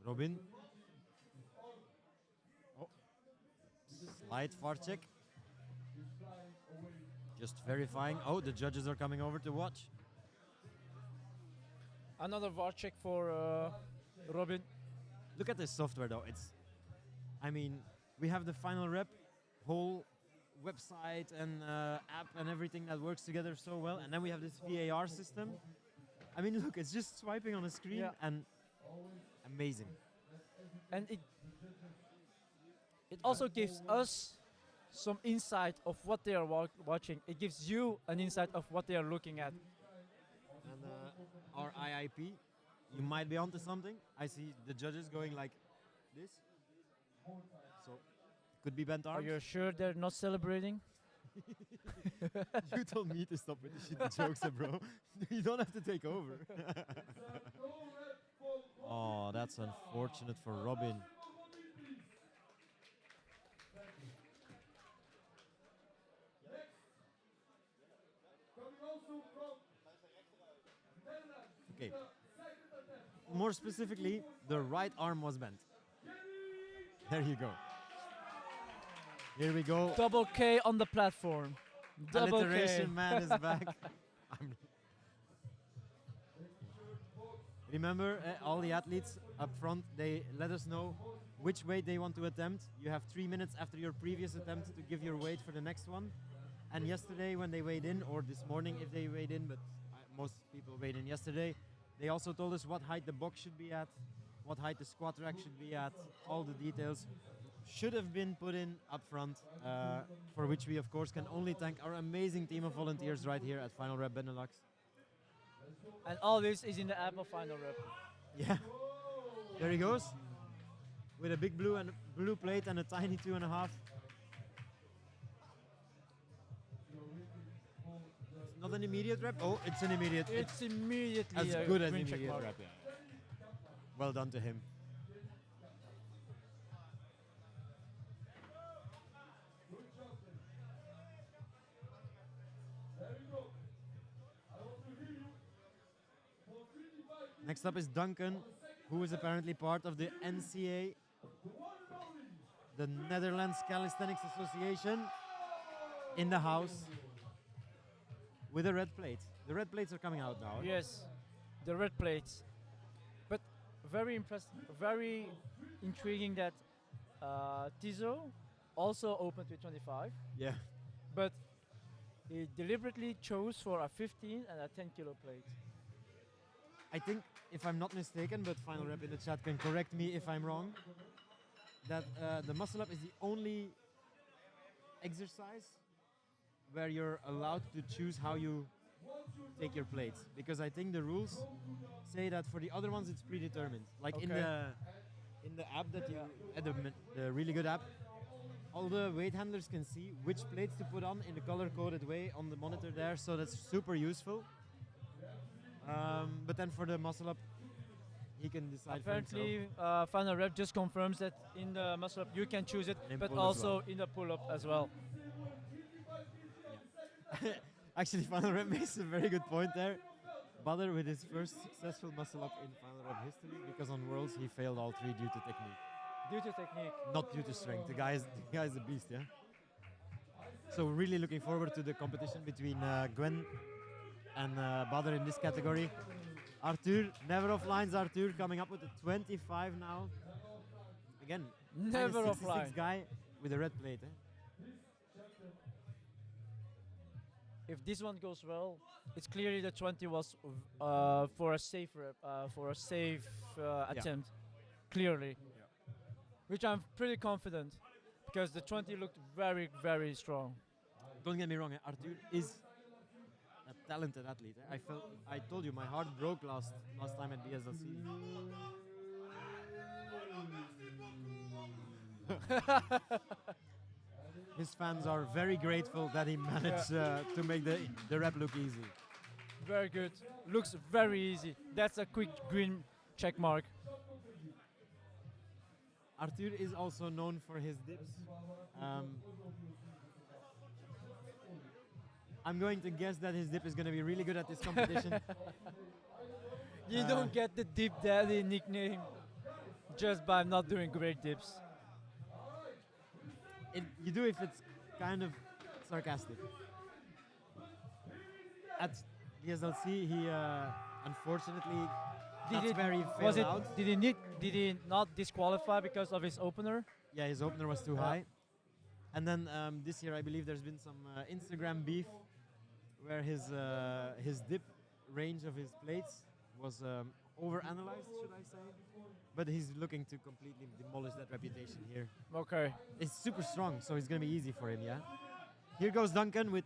Robin. Oh. Slight far check. Just verifying. Oh, the judges are coming over to watch. Another VAR check for Robin. Look at this software though. I mean, we have the FinalRep whole website and app and everything that works together so well. And then we have this VAR system. I mean, look, it's just swiping on a screen and amazing. And it also gives us some insight of what they are watching. It gives you an insight of what they are looking at. And our IIP, you might be onto something. I see the judges going like this. So, could be bent arms. Are you sure they're not celebrating? You told me to stop with the shitty jokes, bro. You don't have to take over. Oh, that's unfortunate for Robin. Okay. More specifically, the right arm was bent. There you go. Here we go. Double K on the platform. Double K. Alliteration man is back. Remember, all the athletes up front, they let us know which weight they want to attempt. You have 3 minutes after your previous attempt to give your weight for the next one. And yesterday when they weighed in, or this morning if they weighed in, but most people weighed in yesterday, they also told us what height the box should be at, what height the squat rack should be at, all the details should have been put in up front, for which we of course can only thank our amazing team of volunteers right here at FinalRep BeNeLux. And all this is in the app of FinalRep. Yeah, there he goes, with a big blue plate and a tiny 2.5. It's not an immediate rep. Oh, it's an immediate. It's immediately as a good as green check immediate mark. rep. Yeah. Well done to him. Next up is Duncan. who is apparently part of the NCA, the Netherlands Calisthenics Association, in the house with a red plate. The red plates are coming out now. Yes, the red plates. But very impressive, very intriguing that Tizo also opened with 25, Yeah. but he deliberately chose for a 15 and a 10 kilo plate. I think, if I'm not mistaken, but FinalRep in the chat can correct me if I'm wrong, that the muscle up is the only exercise where you're allowed to choose how you take your plates. Because I think the rules say that for the other ones it's predetermined. Like in the app that you, the really good app, all the weight handlers can see which plates to put on in the color-coded way on the monitor there, so that's super useful. But then for the muscle up, he can decide for himself. Apparently, FinalRep just confirms that in the muscle up you can choose it, And but pull as also well. in the pull up as well. Actually, FinalRep makes a very good point there. Badr with his first successful muscle up in FinalRep history, because on Worlds he failed all three due to technique. Due to technique. Not due to strength. The guy is a beast, yeah? So really looking forward to the competition between Gwen and Badr in this category. Arthur, never off lines. Arthur coming up with a 25 now. Again, Never minus off 66 line. guy with a red plate. Eh? If this one goes well, it's clearly the 20 was for a safe attempt. Clearly. Which I'm pretty confident, because the 20 looked very, very strong. Don't get me wrong, Arthur is a talented athlete. I told you, my heart broke last time at BSLC. His fans are very grateful that he managed to make the rep look easy. Very good. Looks very easy. That's a quick green check mark. Arthur is also known for his dips. I'm going to guess that his dip is going to be really good at this competition. You don't get the Dip Daddy nickname just by not doing great dips. You do if it's kind of sarcastic. At BSLC, he unfortunately that's where he failed out. Did he not disqualify because of his opener? Yeah, his opener was too high. And then this year, I believe there's been some Instagram beef where his dip range of his plates was over-analyzed, should I say. But he's looking to completely demolish that reputation here. Okay. It's super strong, so it's going to be easy for him, yeah? Here goes Duncan with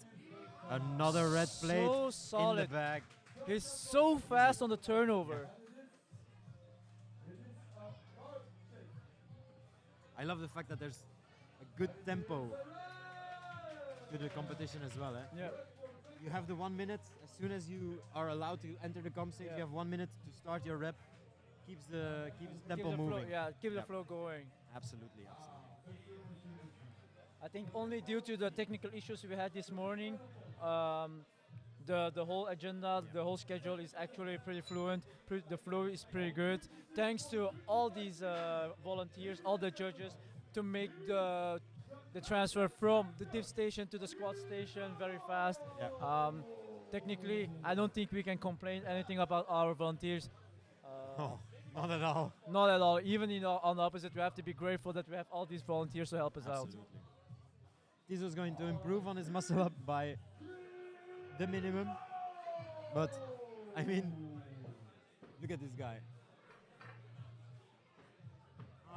another red plate So solid. in the bag. He's so fast on the turnover. I love the fact that there's a good tempo to the competition as well. Eh? Yeah. You have the 1 minute. As soon as you are allowed to enter the comp stage, you have 1 minute to start your rep. Keeps the tempo moving. Keep the flow going. Absolutely. I think only due to the technical issues we had this morning, the whole agenda, the whole schedule is actually pretty fluent. The flow is pretty good. Thanks to all these volunteers, all the judges, to make the transfer from the dip station to the squat station very fast. Yeah. Technically, I don't think we can complain anything about our volunteers. Not at all. Not at all. Even on the opposite, we have to be grateful that we have all these volunteers to help us out. Tizo's going to improve on his muscle up by the minimum. But, I mean, look at this guy.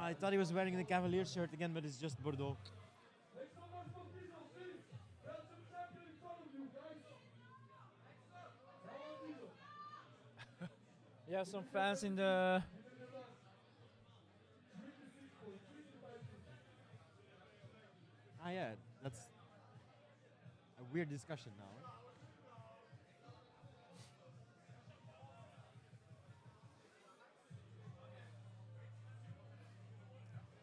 I thought he was wearing the Cavalier shirt again, but it's just Bordeaux. Yeah, some fans in the... Yeah, that's a weird discussion now.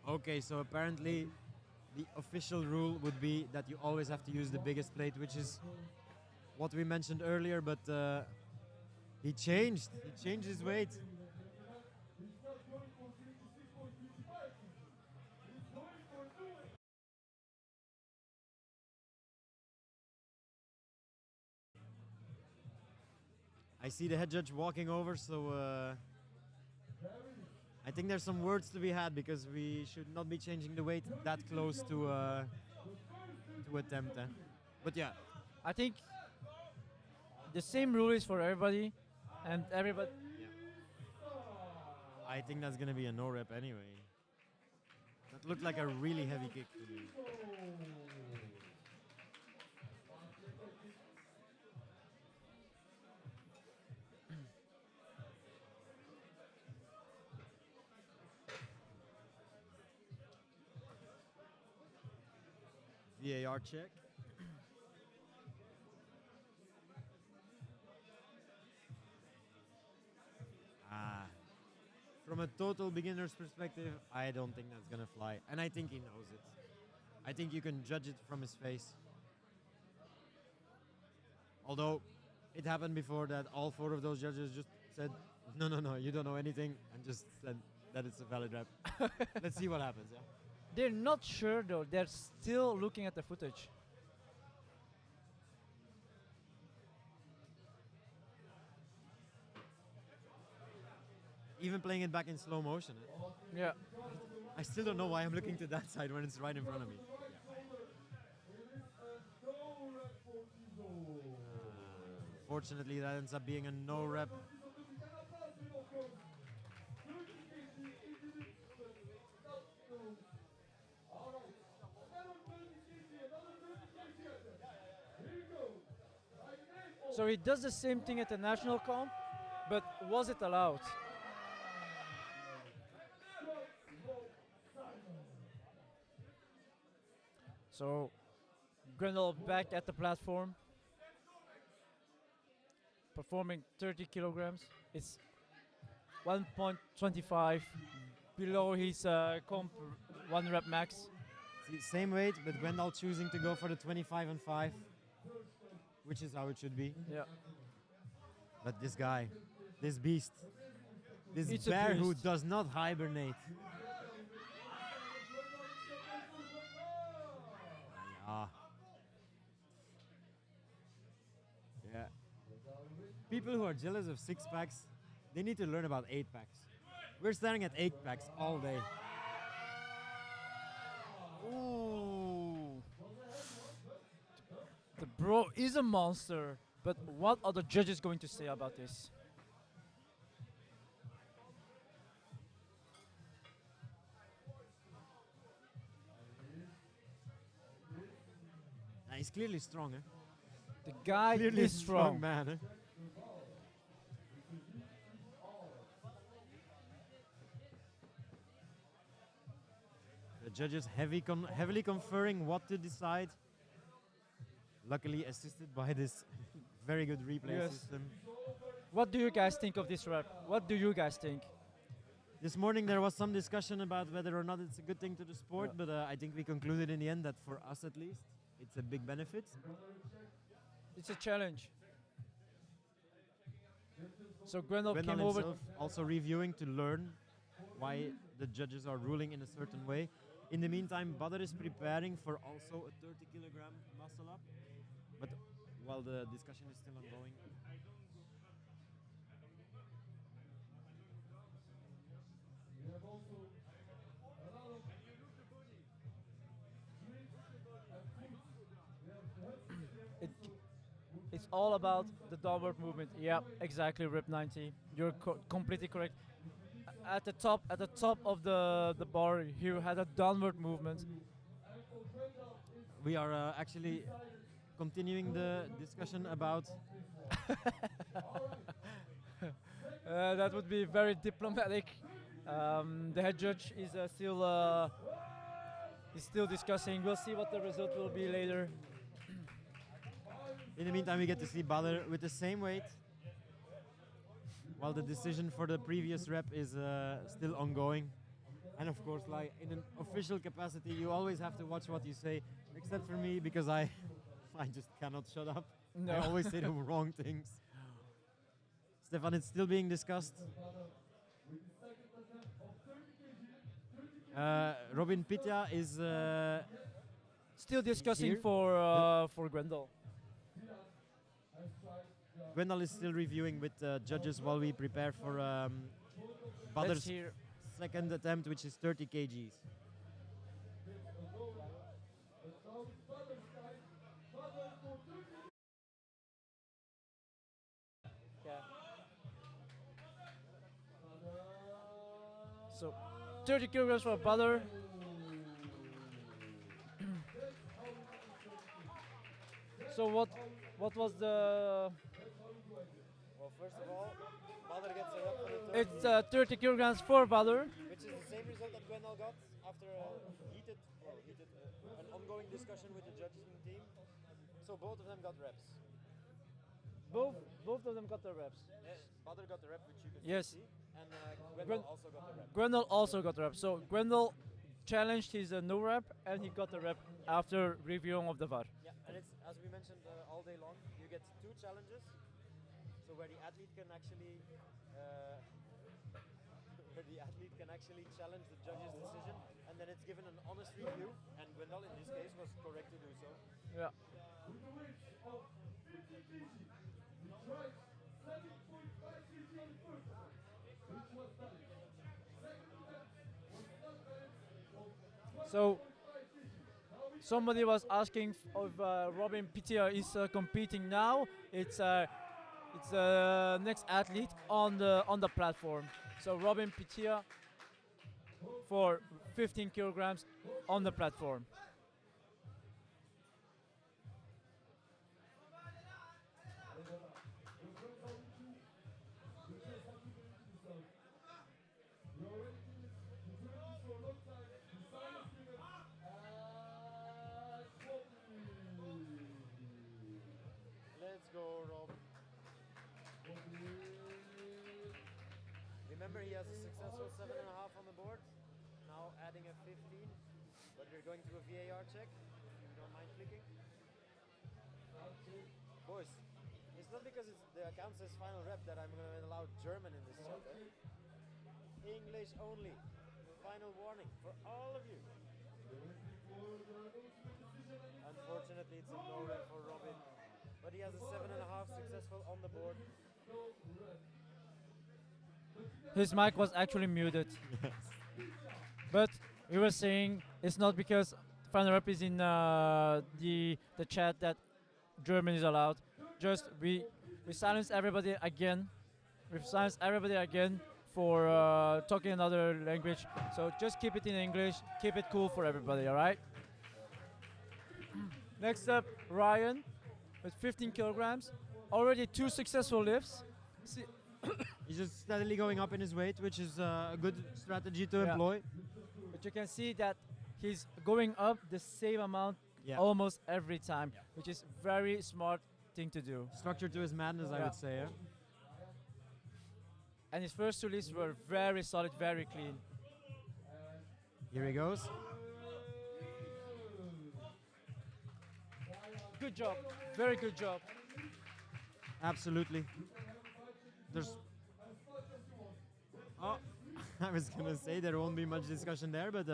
Okay, so apparently the official rule would be that you always have to use the biggest plate, which is what we mentioned earlier, but he changed his weight. I see the head judge walking over, so I think there's some words to be had because we should not be changing the weight that close to attempt. But yeah, I think the same rule is for everybody, and everybody. I think that's gonna be a no rep anyway. That looked like a really heavy kick to me. VAR check. From a total beginner's perspective, I don't think that's gonna fly. And I think he knows it. I think you can judge it from his face. Although, it happened before that all 4 of those judges just said, no, you don't know anything, and just said that it's a valid rep. Let's see what happens, yeah? They're not sure though. They're still looking at the footage. Even playing it back in slow motion. Yeah. I still don't know why I'm looking to that side when it's right in front of me. Fortunately, that ends up being a no rep. So he does the same thing at the national comp, but was it allowed? So Grendel back at the platform, performing 30 kilograms. It's 1.25 below his comp 1 rep max. See, same weight, but Gwendal choosing to go for the 25 and 5, which is how it should be. Yeah. But this guy, this beast, this It's a bear who beast. does not hibernate. Yeah. People who are jealous of 6-packs, they need to learn about 8-packs. We're staring at 8-packs all day. Ooh. The bro is a monster, but what are the judges going to say about this? He's clearly strong, The guy Clearly is strong. man, The judges heavily conferring what to decide. Luckily assisted by this very good replay Yes. system. What do you guys think of this rep? What do you guys think? This morning there was some discussion about whether or not it's a good thing to the sport, Yeah. but I think we concluded in the end that for us at least, it's a big benefit. It's a challenge. So Grendel Gwendal came over. himself also reviewing to learn why the judges are ruling in a certain way. In the meantime, Badr is preparing for also a 30-kilogram muscle up, but while the discussion is still ongoing. It's all about the downward movement. Yeah, exactly. Rep 90. You're completely correct. At the top of the bar, he had a downward movement. We are actually continuing the discussion about That would be very diplomatic. The head judge is still discussing. We'll see what the result will be later. In the meantime, we get to see Badr with the same weight, while the decision for the previous rep is still ongoing. And of course, like in an official capacity, you always have to watch what you say, except for me, because I just cannot shut up. No. I always say the wrong things. Stefan, it's still being discussed. Robin Pitya is Still discussing Here? for Grendel. Gwendal is still reviewing with judges while we prepare for Let's Badr's hear. second attempt, which is 30 kgs. Yeah. So 30 kilograms for Badr. So what was the? Well, first of all, Badr gets a rep for the It's 30 kilograms for Badr. which is the same result that Gwendal got after an ongoing discussion with the judging team. So both of them got reps. Both of them got their reps. Badr got the rep, which you can Yes. see, and Gwendal Gwen- also got the rep. Gwendal also got the rep. So Gwendal challenged his no rep, and he got the rep after reviewing of the VAR. Yeah, and it's as we mentioned all day long. You get two challenges, so where the athlete can actually challenge the judge's decision, and then it's given an honest review. And Gwendal in this case was correct to do so. Yeah. So somebody was asking if Robin Pitia is competing now. It's next athlete on the platform. So Robin Pitia for 15 kilograms on the platform. Let's go, Rob. Remember, he has a successful 7.5 on the board. Now adding a 15, but we're going through a VAR check. If you don't mind clicking. Boys, it's not because the account says final rep that I'm going to allow German in this chat. English only. Final warning for all of you. Unfortunately, it's a no rep for Robin, but he has a 7.5 successful on the board. His mic was actually muted. But we were saying it's not because FinalRep is in the chat that German is allowed. Just we silence everybody again. We've silenced everybody again for talking another language. So just keep it in English. Keep it cool for everybody. All right. Next up, Ryan with 15 kilograms. Already 2 successful lifts. See, He's just steadily going up in his weight, which is a good strategy to Yeah. employ. but you can see that he's going up the same amount Yeah. almost every time, which is very smart thing to do. Structure to his madness, I Yeah. would say. And his first 2 lifts were very solid, very clean. Here he goes. Good job, very good job. Absolutely. There's. Oh, I was gonna say there won't be much discussion there, but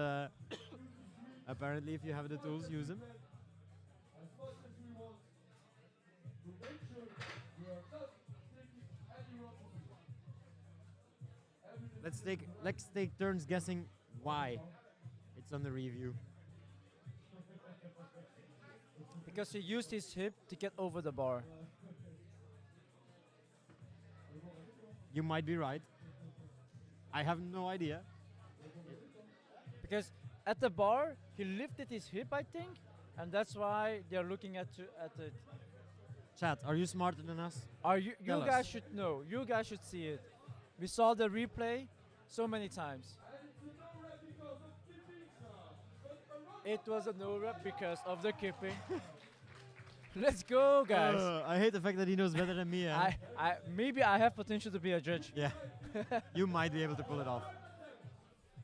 apparently, if you have the tools, use them. Let's take turns guessing why it's on the review. Because he used his hip to get over the bar. You might be right. I have no idea. Because at the bar, he lifted his hip, I think, and that's why they're looking at it. Chat, are you smarter than us? Are you Tell us. guys should know. You guys should see it. We saw the replay so many times. It was a no rep because of the kipping. Let's go, guys. I hate the fact that he knows better than me. Maybe I have potential to be a judge. Yeah. You might be able to pull it off.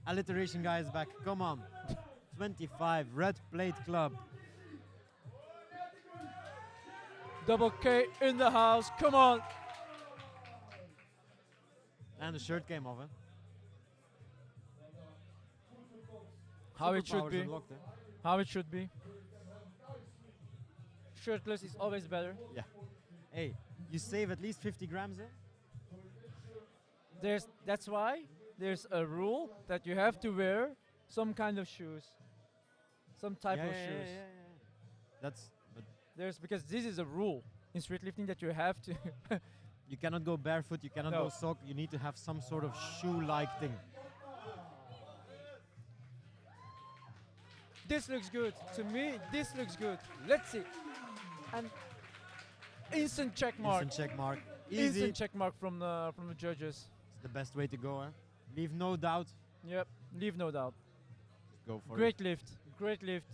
Alliteration guy is back. Come on. 25, Red Plate Club. Double K in the house. Come on. And the shirt came off, huh? How it should Superpowers be. unlocked, eh? How it should be. Shirtless is always better. Yeah. Hey, you save at least 50 grams, eh? That's why there's a rule that you have to wear some kind of shoes, some type of shoes. That's, but Because this is a rule in street lifting that you have to. you cannot go barefoot, you cannot No. go sock, you need to have some sort of shoe-like thing. This looks good to me. This looks good. Let's see. And instant check mark. Instant check mark. Easy. Instant check mark from the judges. It's the best way to go, eh? Leave no doubt. Yep. Leave no doubt. Just go for Great lift. Great lift.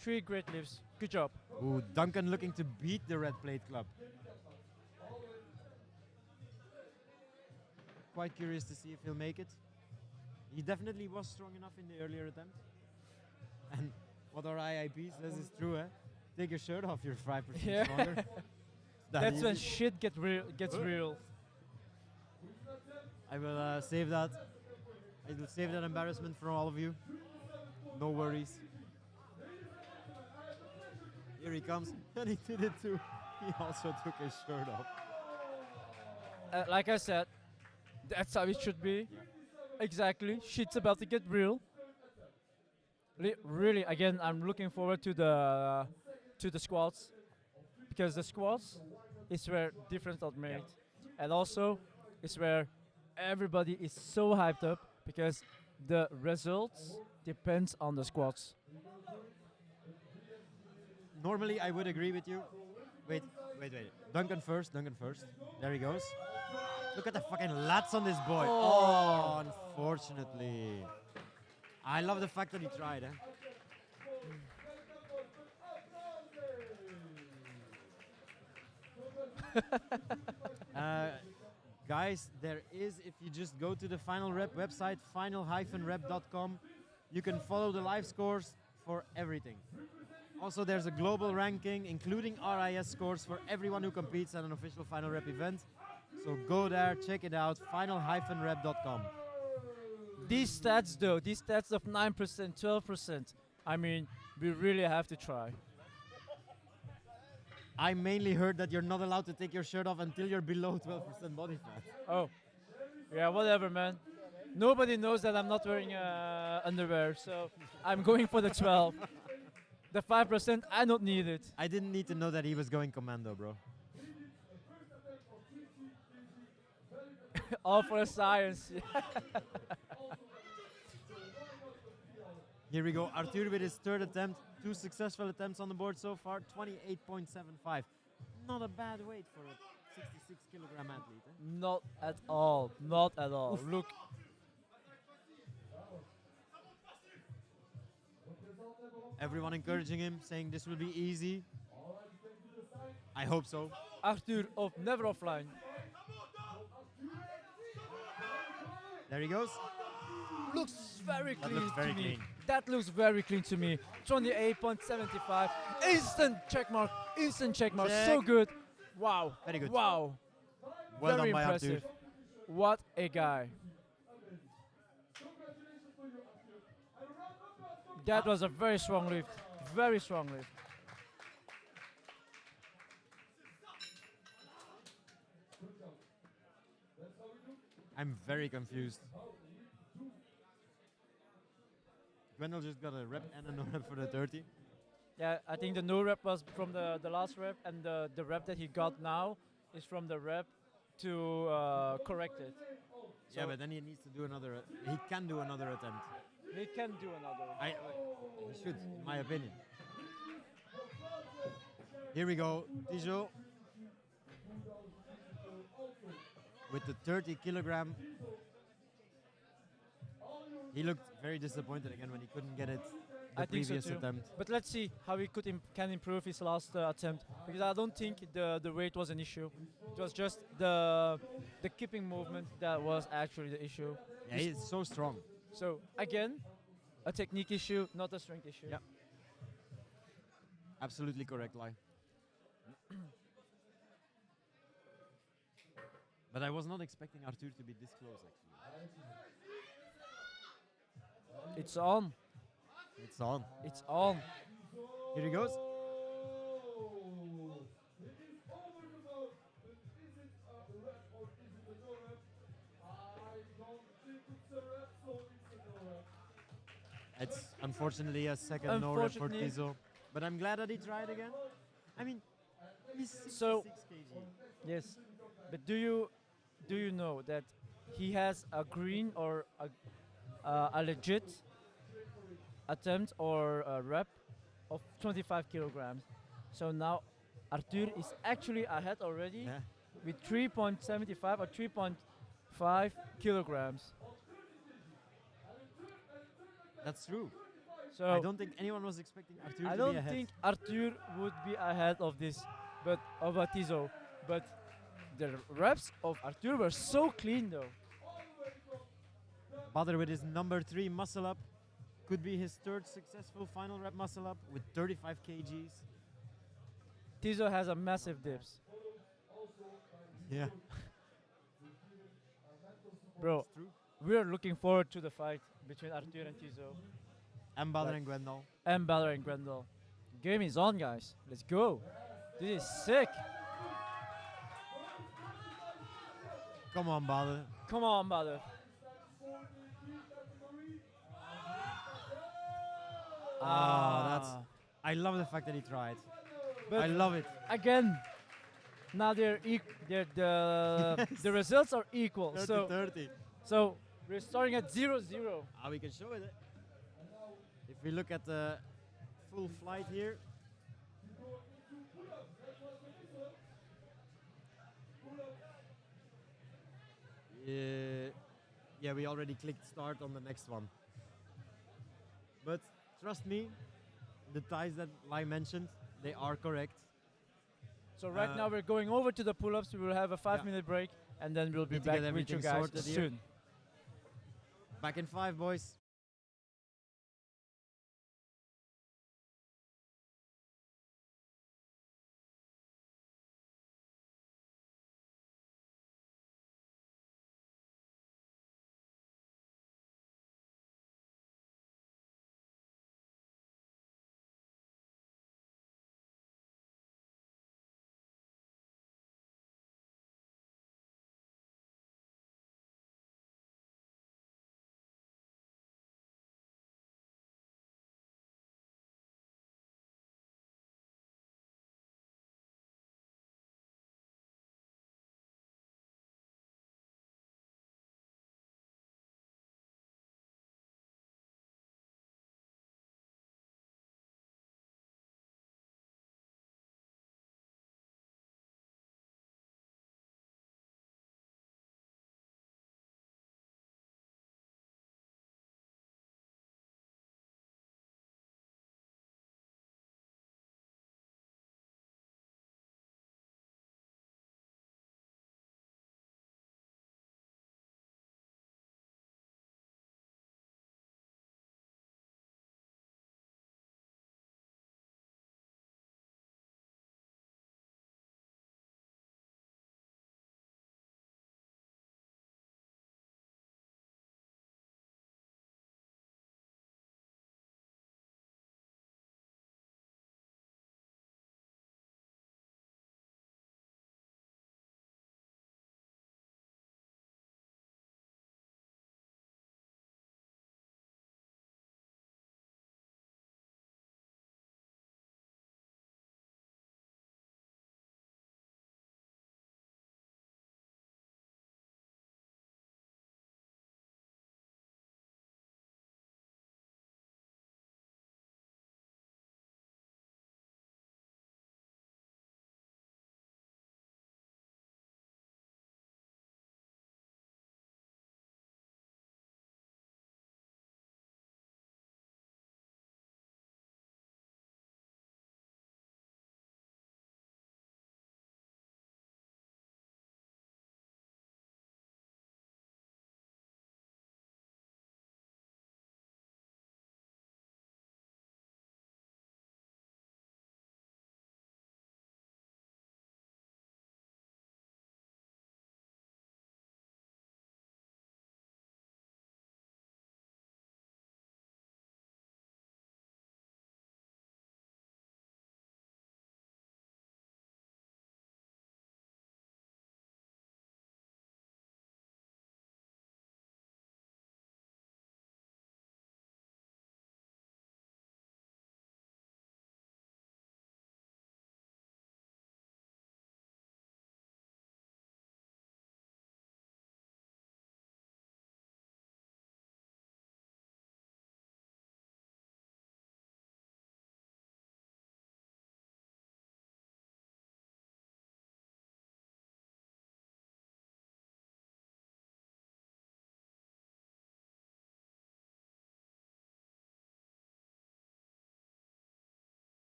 3 great lifts. Good job. it. Ooh, Duncan looking to beat the Red Plate Club. Quite curious to see if he'll make it. He definitely was strong enough in the earlier attempt. And what our IIP says is true, eh? Take your shirt off, you're 5% Yeah. stronger. That's when easy. shit gets real. I will save that. I will save that embarrassment for all of you. No worries. Here he comes, and he did it too. He also took his shirt off. Like I said, that's how it should be. Exactly. Shit's about to get real. Really, again, I'm looking forward to the squats, because the squats is where difference are made, and also it's where everybody is so hyped up because the results depends on the squats. Normally, I would agree with you. Wait. Duncan first. There he goes. Look at the fucking lats on this boy. Oh, unfortunately. I love the fact that he tried, eh? Guys, there is, if you just go to the FinalRep website, final-rep.com, you can follow the live scores for everything. Also, there's a global ranking, including RIS scores for everyone who competes at an official FinalRep event. So go there, check it out, final-rep.com. These stats though, these stats of 9%, 12%, I mean, we really have to try. I mainly heard that you're not allowed to take your shirt off until you're below 12% body fat. Oh, yeah, whatever, man. Nobody knows that I'm not wearing underwear, so I'm going for the 12. The 5%, I don't need it. I didn't need to know that he was going commando, bro. All for the science. Here we go, Arthur with his third attempt. 2 successful attempts on the board so far, 28.75. Not a bad weight for a 66 kilogram athlete. Eh? Not at all. Not at all. Oof. Look. Everyone encouraging him, saying this will be easy. I hope so. Arthur never offline. There he goes. Looks very That clean looks very to me. clean. That looks very clean to me. 28.75. Instant check mark. Instant check mark. So Check. good. Wow. Very good. Wow. Well Very done by impressive. Arthur. What a guy. That was a very strong lift. Very strong lift. I'm very confused. Gwendal just got a rep and a no rep for the 30. Yeah, I think the no rep was from the last rep, and the rep that he got now is from the rep to correct it. Yeah, So but then he needs to do another. He can do another attempt. he can do another. He should, in my opinion. Here we go, Tijo. With the 30 kilogram. He looked very disappointed again when he couldn't get it the I think so previous too. attempt. But let's see how he can improve his last attempt, because I don't think the weight was an issue. It was just the keeping movement that was actually the issue. Yeah, he is so strong. So again, a technique issue, not a strength issue. Yeah. Absolutely correct, Lai. But I was not expecting Arthur to be this close, actually. It's on. It's on. It's on. Here he goes. It's unfortunately a second no rep for Unfortunately. Tizo. But I'm glad that he tried again. I mean, he's 66 So- kg. Yes, but do you know that he has a green or a legit attempt or a rep of 25 kilograms? So now Arthur is actually ahead already Yeah, with 3.75 or 3.5 kilograms. that's true. So I don't think anyone was expecting Arthur I to be don't ahead. think Arthur would be ahead of this, but of Tizo. But the reps of Arthur were so clean though. Badr with his number 3 muscle up. Could be his third successful final rep muscle up with 35 kgs. Tizo has a massive dips, Yeah, bro. it's true. We're looking forward to the fight between Arthur and Tizo And Badr Like- and Gwendal. and Balor and Grendel. Game is on, guys. Let's go. This is sick. Come on, Badr. Come on, Balor. That's. I love the fact that he tried. But I love it. again, now the results are equal. 30-30. So we're starting at 0-0. We can show it. If we look at the full flight here. Yeah, we already clicked start on the next one. But trust me, the ties that I mentioned, they are correct. So right now we're going over to the pull-ups. We will have a 5-minute break, and then we'll be Need to get back with you everything guys sorted here. soon. Back in 5, boys.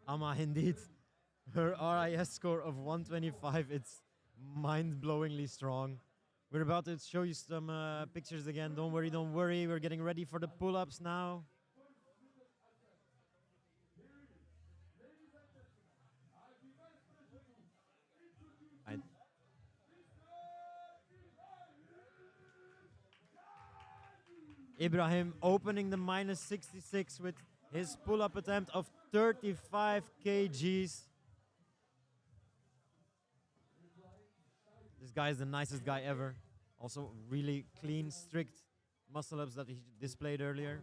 Ama, indeed. Her RIS score of 125, it's mind-blowingly strong. We're about to show you some pictures again. Don't worry, don't worry. We're getting ready for the pull-ups now. Ibrahim opening the minus 66 with his pull-up attempt of 35 kgs. This guy is the nicest guy ever. Also really clean, strict muscle-ups that he displayed earlier.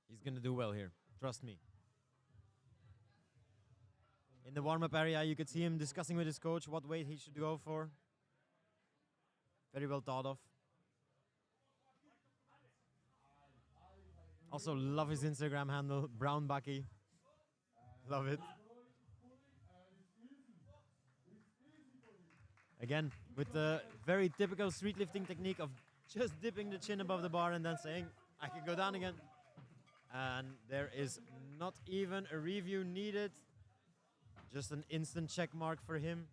He's gonna do well here, trust me. In the warm-up area, you could see him discussing with his coach what weight he should go for. Very well thought of. Also love his Instagram handle, Brown Bucky. Love it. Again, with the very typical street lifting technique of just dipping the chin above the bar and then saying, I can go down again. And there is not even a review needed. Just an instant check mark for him.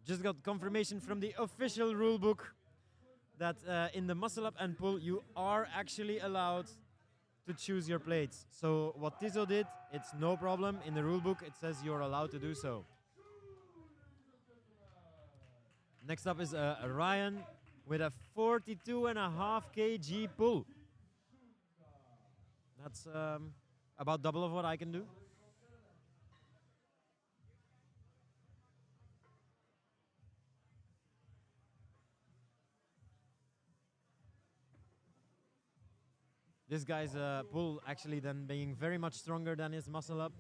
Just got confirmation from the official rulebook that in the muscle up and pull, you are actually allowed to choose your plates. So what Tizo did, it's no problem. In the rulebook, it says you're allowed to do so. Next up is Ryan with a 42.5 kg pull. That's about double of what I can do. This guy's pull actually then being very much stronger than his muscle up.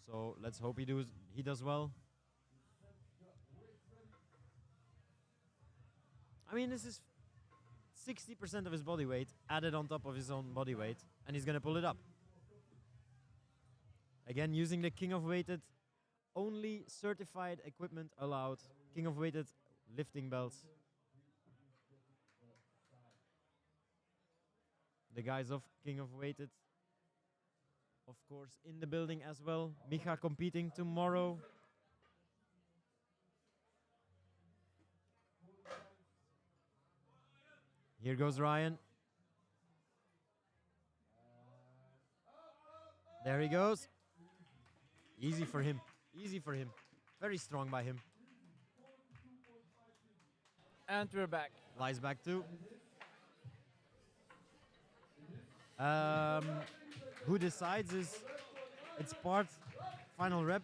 So let's hope he does well. I mean, this is 60% of his body weight added on top of his own body weight, and he's gonna pull it up. Again, using the King of Weighted, only certified equipment allowed. King of Weighted lifting belts. The guys of King of Weighted, of course, in the building as well. Micha competing tomorrow. Here goes Ryan. There he goes. Easy for him. Easy for him. Very strong by him. And we're back. Lies back too. Who decides is, it's part FinalRep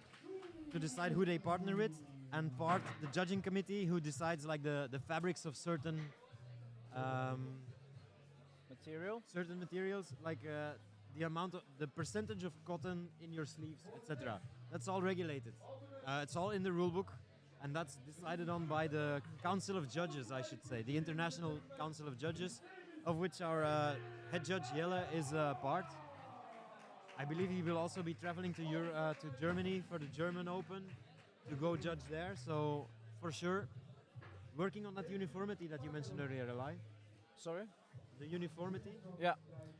to decide who they partner with, and part the judging committee who decides like the fabrics of certain certain materials, like the amount of the percentage of cotton in your sleeves, etc. That's all regulated. It's all in the rule book, and that's decided on by the Council of Judges, I should say, the International Council of Judges, of which our head judge Jelle is part. I believe he will also be traveling to Germany for the German Open to go judge there. So for sure, working on that uniformity that you mentioned earlier, Eli. Sorry? The uniformity. Yeah,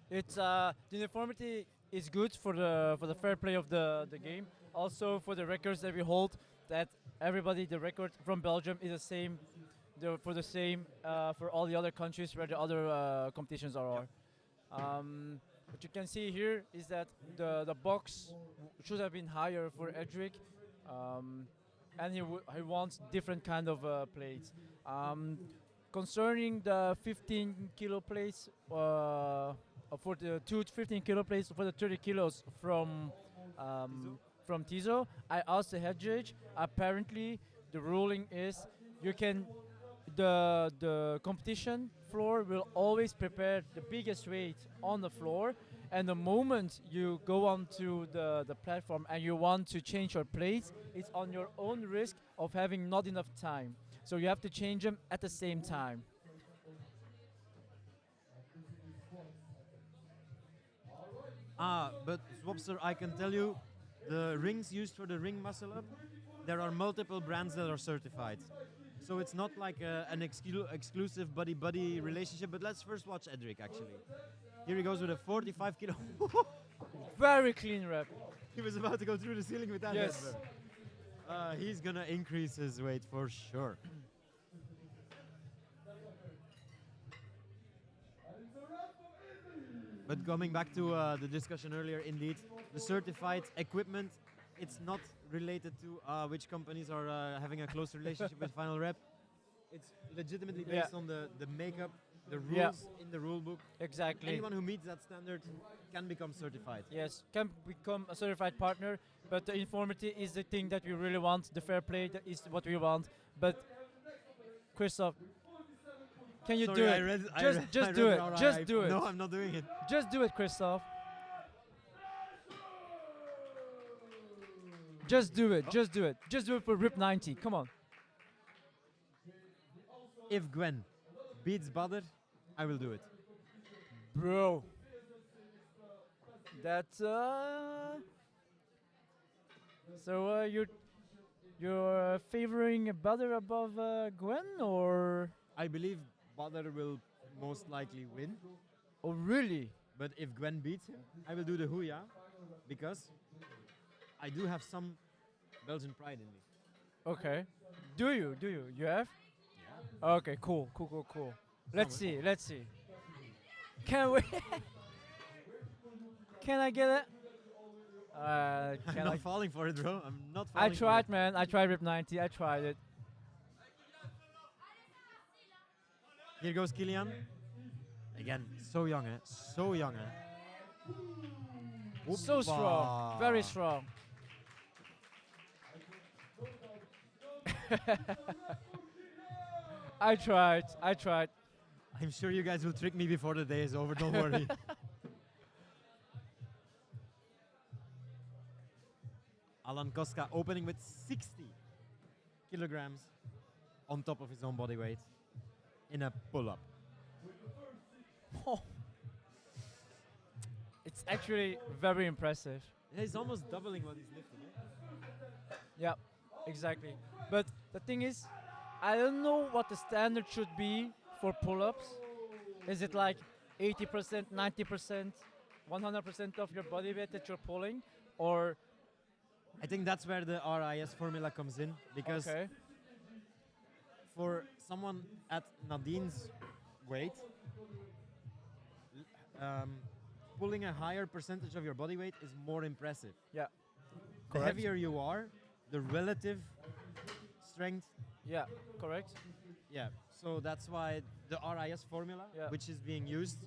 it's the uniformity is good for the fair play of the game. Also for the records that we hold, that everybody, the record from Belgium is the same. For all the other countries where the other competitions are. What you can see here is that the box should have been higher for Edric, and he wants different kind of plates. Concerning the 15 kilo plates, for the 15 kilo plates for the 30 kilos from Tizo, I asked the head judge. Apparently, the ruling is you can. The competition floor will always prepare the biggest weight on the floor, and the moment you go onto the platform and you want to change your plates, it's on your own risk of having not enough time. So you have to change them at the same time. But Swapster, I can tell you, the rings used for the ring muscle up there are multiple brands that are certified. So it's not like an exclusive buddy-buddy relationship, but let's first watch Edric, actually. Here he goes with a 45 kilo. Very clean rep. He was about to go through the ceiling with that. Yes. He's gonna increase his weight for sure. But coming back to the discussion earlier, indeed, the certified equipment, it's not related to which companies are having a close relationship with FinalRep. It's legitimately based on the makeup, the rules in the rule book. Exactly. Anyone who meets that standard can become certified. Yes, can become a certified partner, but the informity is the thing that we really want. The fair play that is what we want. But Christoph, can you do it? Just do it. Just do it. No, I'm not doing it. Just do it, Christoph. Just do it. Just do it. Just do it for RIP 90. Come on. If Gwen beats Badr, I will do it. Bro. That's so you're favoring Badr above Gwen, or? I believe Badr will most likely win. Oh really? But if Gwen beats him, I will do the Huya, because I do have some Belgian pride in me. Okay. Do you? Do you? You have? Yeah. Okay. Cool. Cool. Cool. Cool. Let's see. Let's see. Can we? Can I get it? I'm not falling for it, bro. I'm not falling I tried, man. I tried RIP 90. I tried it. Here goes Kilian. Again, so young, eh? So young, eh? So strong. Very strong. I tried. I tried. I'm sure you guys will trick me before the day is over. Don't worry. Alan Koska opening with 60 kilograms on top of his own body weight in a pull-up. Oh. It's actually very impressive. He's almost doubling what he's lifting. Eh? Yeah, exactly. But the thing is, I don't know what the standard should be for pull-ups. Is it like 80%, 90%, 100% of your body weight that you're pulling? Or I think that's where the RIS formula comes in, because for someone at Nadine's weight, pulling a higher percentage of your body weight is more impressive. Yeah. The Correct. heavier you are, the relative strength. Yeah, correct. Yeah, so that's why the RIS formula, which is being used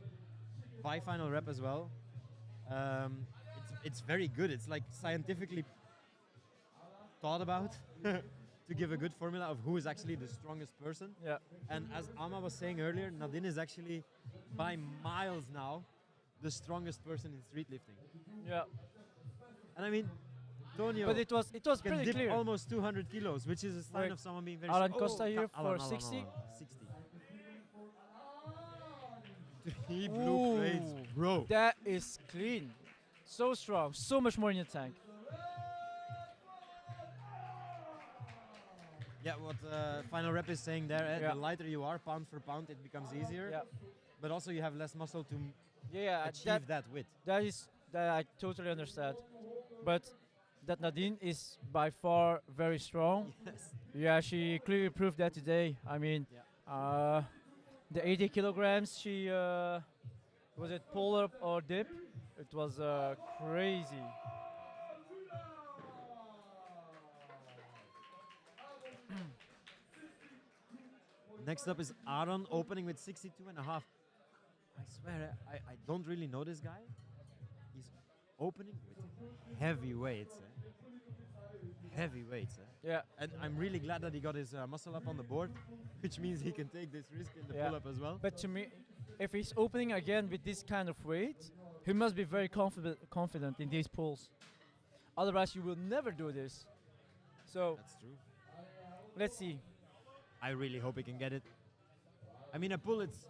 by FinalRep as well, it's very good. It's like scientifically thought about to give a good formula of who is actually the strongest person. Yeah. And as Ama was saying earlier, Nadine is actually by miles now the strongest person in street lifting. Yeah. And I mean, Tonio But it was can pretty dip clear. almost 200 kilos, which is a sign Right. of someone being very Alan strong. Costa here for Alan, 60? 60. He blew plates, bro. That is clean. So strong. So much more in your tank. Yeah, what FinalRep is saying there, Yeah. the lighter you are, pound for pound, it becomes easier. Yeah. But also you have less muscle to Yeah, achieve that width. that I totally understand. But that Nadine is by far very strong. Yes. Yeah, she clearly proved that today. I mean, the 80 kilograms she was it pull up or dip? It was crazy. Next up is Aaron opening with 62 and a half. I swear, I don't really know this guy. He's opening with heavy weights. Heavy weights. Yeah. And I'm really glad that he got his muscle up on the board, which means he can take this risk in the Yeah. pull-up as well. But to me, if he's opening again with this kind of weight, he must be very confident in these pulls. Otherwise, you will never do this. So That's true. let's see. I really hope he can get it. I mean, a pull, it's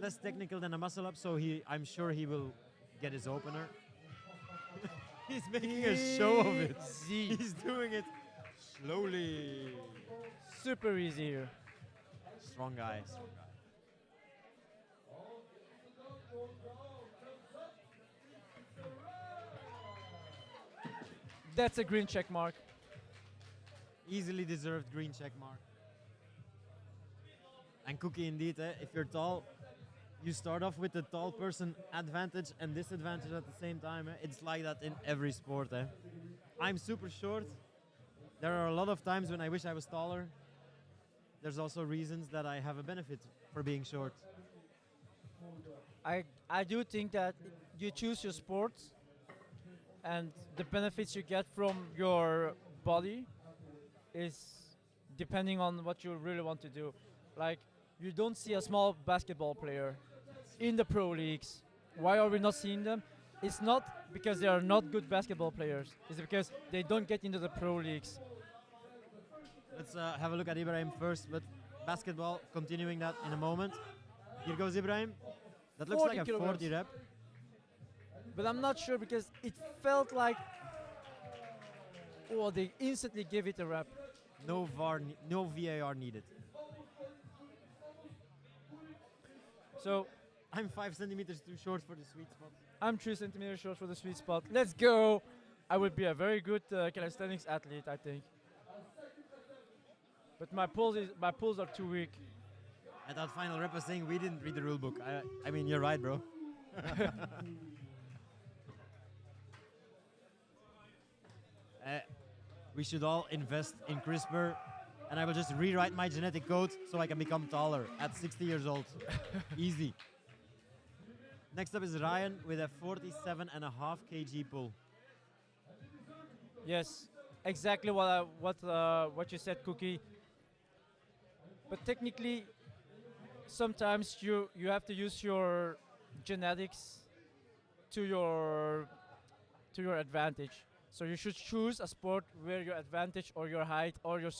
less technical than a muscle up, so I'm sure he will get his opener. He's making a show of it. Easy. He's doing it Slowly. Super easy here. Strong guy, strong guy. That's a green check mark. Easily deserved green check mark. And Cookie, indeed, if you're tall, you start off with the tall person advantage and disadvantage at the same time. It's like that in every sport. I'm super short. There are a lot of times when I wish I was taller. There's also reasons that I have a benefit for being short. I do think that you choose your sports and the benefits you get from your body is depending on what you really want to do. Like, you don't see a small basketball player in the pro leagues. Why are we not seeing them? It's not because they are not good basketball players. It's because they don't get into the pro leagues. Let's have a look at Ibrahim first, but basketball, continuing that in a moment. Here goes Ibrahim. That looks 40 like a kilograms. 40 rep. But I'm not sure because it felt like, oh, they instantly gave it a rep. No VAR, no VAR needed. So I'm 5 centimeters too short for the sweet spot. I'm 3 centimeters short for the sweet spot. Let's go. I would be a very good calisthenics athlete, I think. But my pulls are too weak. I thought FinalRep was saying we didn't read the rule book. I mean, you're right, bro. We should all invest in CRISPR, and I will just rewrite my genetic code so I can become taller at 60 years old. Easy. Next up is Ryan with a 47.5 kg pull. Yes, exactly what you said, Cookie. But technically, sometimes you have to use your genetics to your advantage. So you should choose a sport where your advantage or your height or your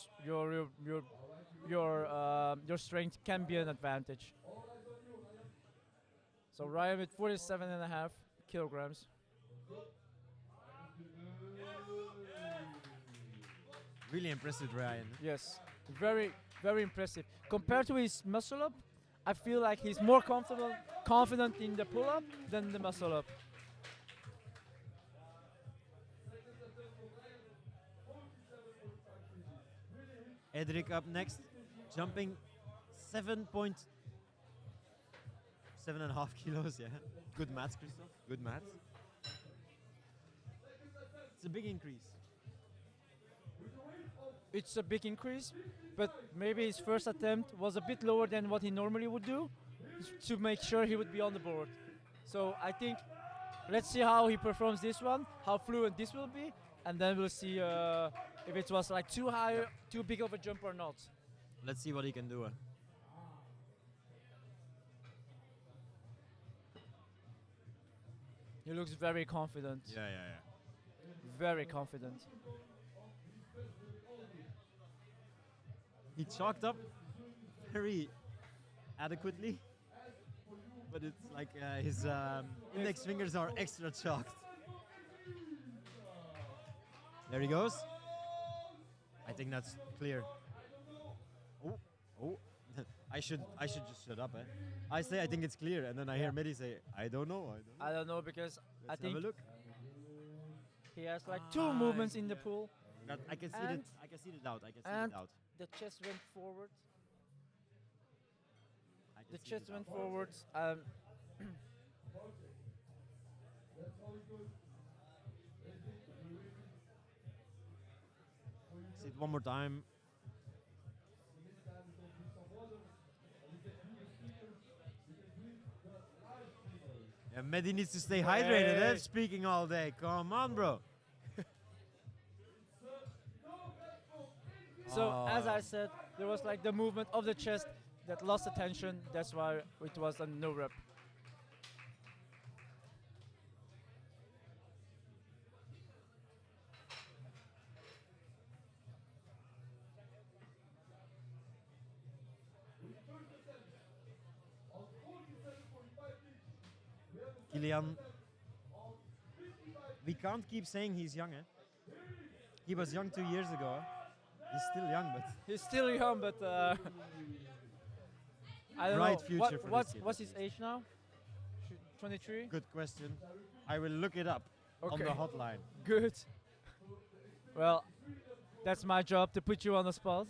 strength can be an advantage. So Ryan with 47.5 kilograms. Really impressive, Ryan. Yes, very impressive. Compared to his muscle up, I feel like he's more confident in the pull up than the muscle up. Edric up next, jumping 7.7.5 kilos. Yeah, good maths, Christoph. Good maths. It's a big increase. It's a big increase, but maybe his first attempt was a bit lower than what he normally would do to make sure he would be on the board. So I think let's see how he performs this one, how fluent this will be, and then we'll see if it was like too high, too big of a jump or not. Let's see what he can do. He looks very confident. Yeah. Very confident. He chalked up very adequately, but it's like his index fingers are extra chalked. There he goes. I think that's clear. Oh! I should just shut up. I say I think it's clear, and then I hear Mehdi say I don't know. I don't know because Let's I think have a look. he has like two movements in the pool. I can see And- it. I can see it out. I can see and it out. The chest went forward. I can The see chest it went out. forwards. See it one more time. Yeah, Mehdi needs to stay hydrated. Hey. Speaking all day. Come on, bro. So as Oh. I said, there was like the movement of the chest that lost attention. That's why it was a no rep. Kilian. We can't keep saying he's young, eh? He was young 2 years ago. He's still young, but He's still young, but I don't bright know. future for this kid, What's at his least. age now? 23. Good question. I will look it up on the Okay. hotline. Good. Well, that's my job to put you on the spot.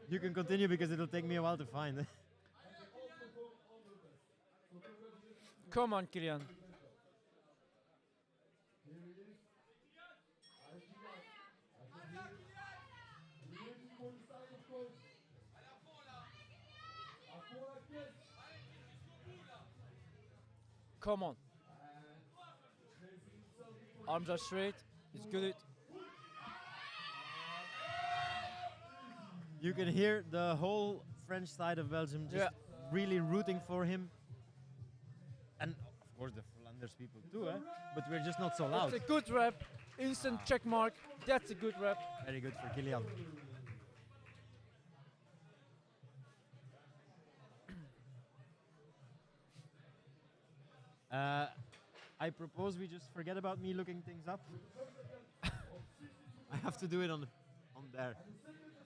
You can continue because it'll take me a while to find. Come on, Kylian. Come on. Arms are straight. He's good. You can hear the whole French side of Belgium just Yeah. really rooting for him. And of course the Flanders people too, eh? But we're just not so loud. It's a good rep. Instant check mark. That's a good rep. Very good for Kylian. I propose we just forget about me looking things up. I have to do it on there.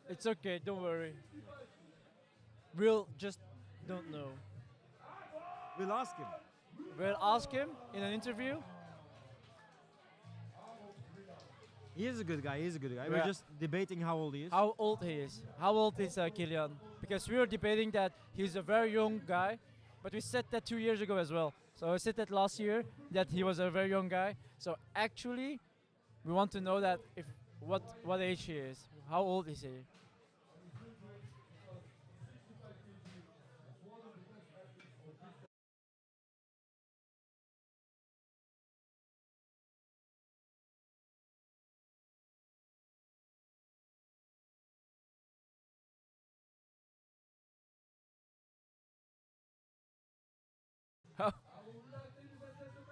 It's okay. Don't worry. We'll just don't know. We'll ask him. We'll ask him in an interview. He is a good guy. He's a good guy. Yeah. We're just debating how old he is. How old he is. How old is Kylian? Because we were debating that he's a very young guy, but we said that 2 years ago as well. So I said that last year that he was a very young guy. So actually, we want to know that if what age he is. How old is he?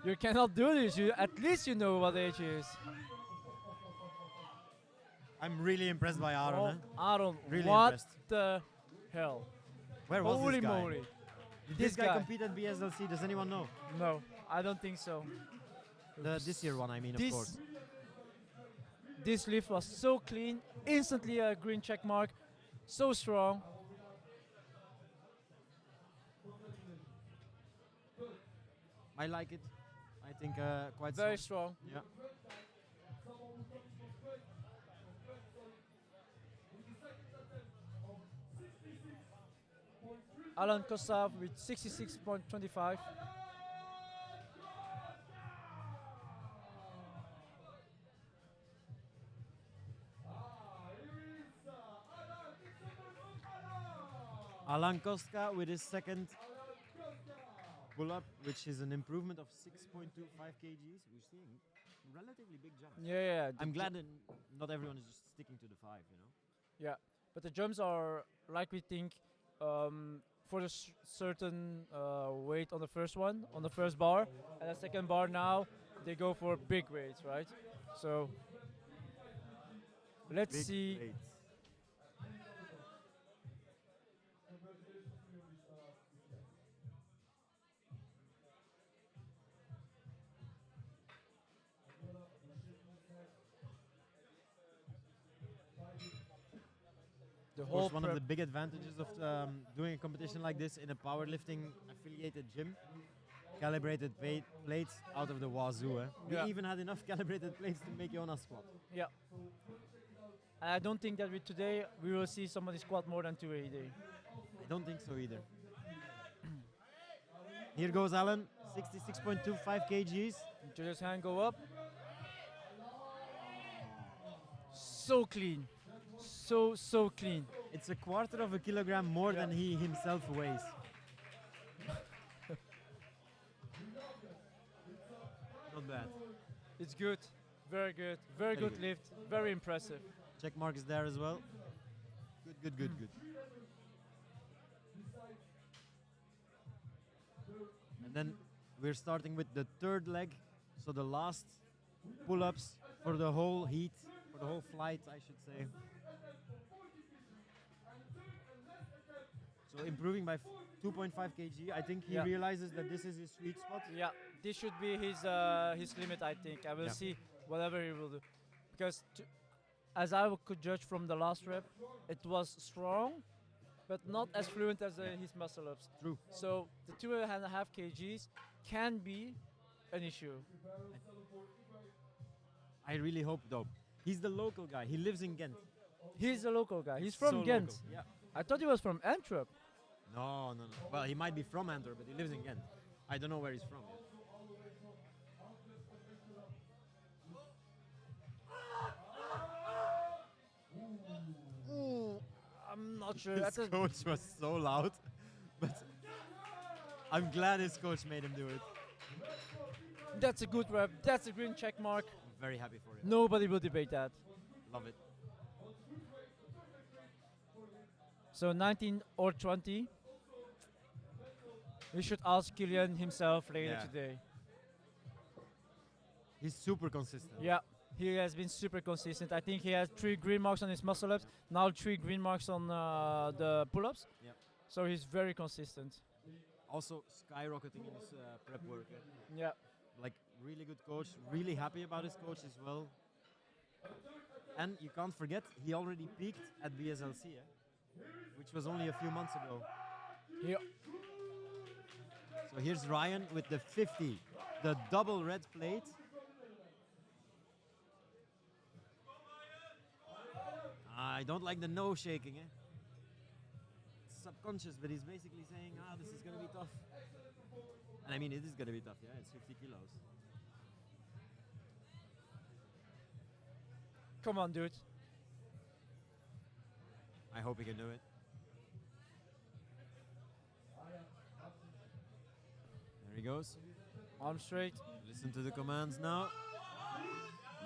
You cannot do this. You at least you know what age he is. I'm really impressed by Aaron. Oh, eh? Aaron, Really what impressed. the hell? Where was Holy this guy? moly! Did This this guy guy. compete at BSLC? Does anyone know? No, I don't think so. This year one, I mean, of This course. this lift was so clean, instantly a green check mark, so strong. I like it. I think quite Very strong. strong. Yeah. Alan Kosav with 66.25. Alan Koska with his second pull-up, which is an improvement of 6.25 kgs. We're seeing relatively big jumps. Yeah. I'm glad that not everyone is just sticking to the 5, you know? Yeah, but the jumps are like we think for a certain weight on the first one, on the first bar, and the second bar now they go for big weights, right? So let's Big see. weights. The Of whole course, one of prep- the big advantages of doing a competition like this in a powerlifting affiliated gym, calibrated plates out of the wazoo. Eh? Yeah. We even had enough calibrated plates to make Jonas squat. Yeah. And I don't think that today we will see somebody squat more than 280. I don't think so either. Here goes Alan, 66.25 kgs. Judge's hand go up. So clean. So clean. It's a quarter of a kilogram more Yeah. than he himself weighs. Not bad. It's good. Very good. Very good good. lift. Very impressive. Check mark is there as well. Good. And then we're starting with the third leg, so the last pull-ups for the whole heat, for the whole flight, I should say. So So improving by 2.5 kg. I think he Yeah. realizes that this is his sweet spot. Yeah, this should be his limit. I think I will Yeah. see whatever he will do, because as I could judge from the last rep, it was strong, but not as fluent as his muscle ups. True. So the 2.5 kgs can be an issue. I really hope though. He's the local guy. He lives in Ghent. He's a local guy. He's So from Ghent. local. Yeah. I thought he was from Antwerp. No. Well, he might be from Antwerp, but he lives in Ghent. I don't know where he's from. Yet. Ooh, I'm not sure. His That's a, coach was so loud, but I'm glad his coach made him do it. that's a good rep. That's a green check mark. I'm very happy for him. Nobody will debate that. Love it. So 19 or 20. We should ask Kylian himself later Yeah. today. He's super consistent. Yeah, he has been super consistent. I think he has 3 green marks on his muscle ups, now 3 green marks on the pull-ups. Yeah. So he's very consistent. Also skyrocketing in his prep work. Yeah. Like really good coach. Really happy about his coach as well. And you can't forget, he already peaked at BSLC, which was only a few months ago. He, So here's Ryan with the 50, the double red plate. I don't like the nose shaking. It's subconscious, but he's basically saying, this is going to be tough. And I mean, it is going to be tough, yeah, it's 50 kilos. come on, dude. I hope he can do it. There he goes. Arm straight. Listen to the commands now.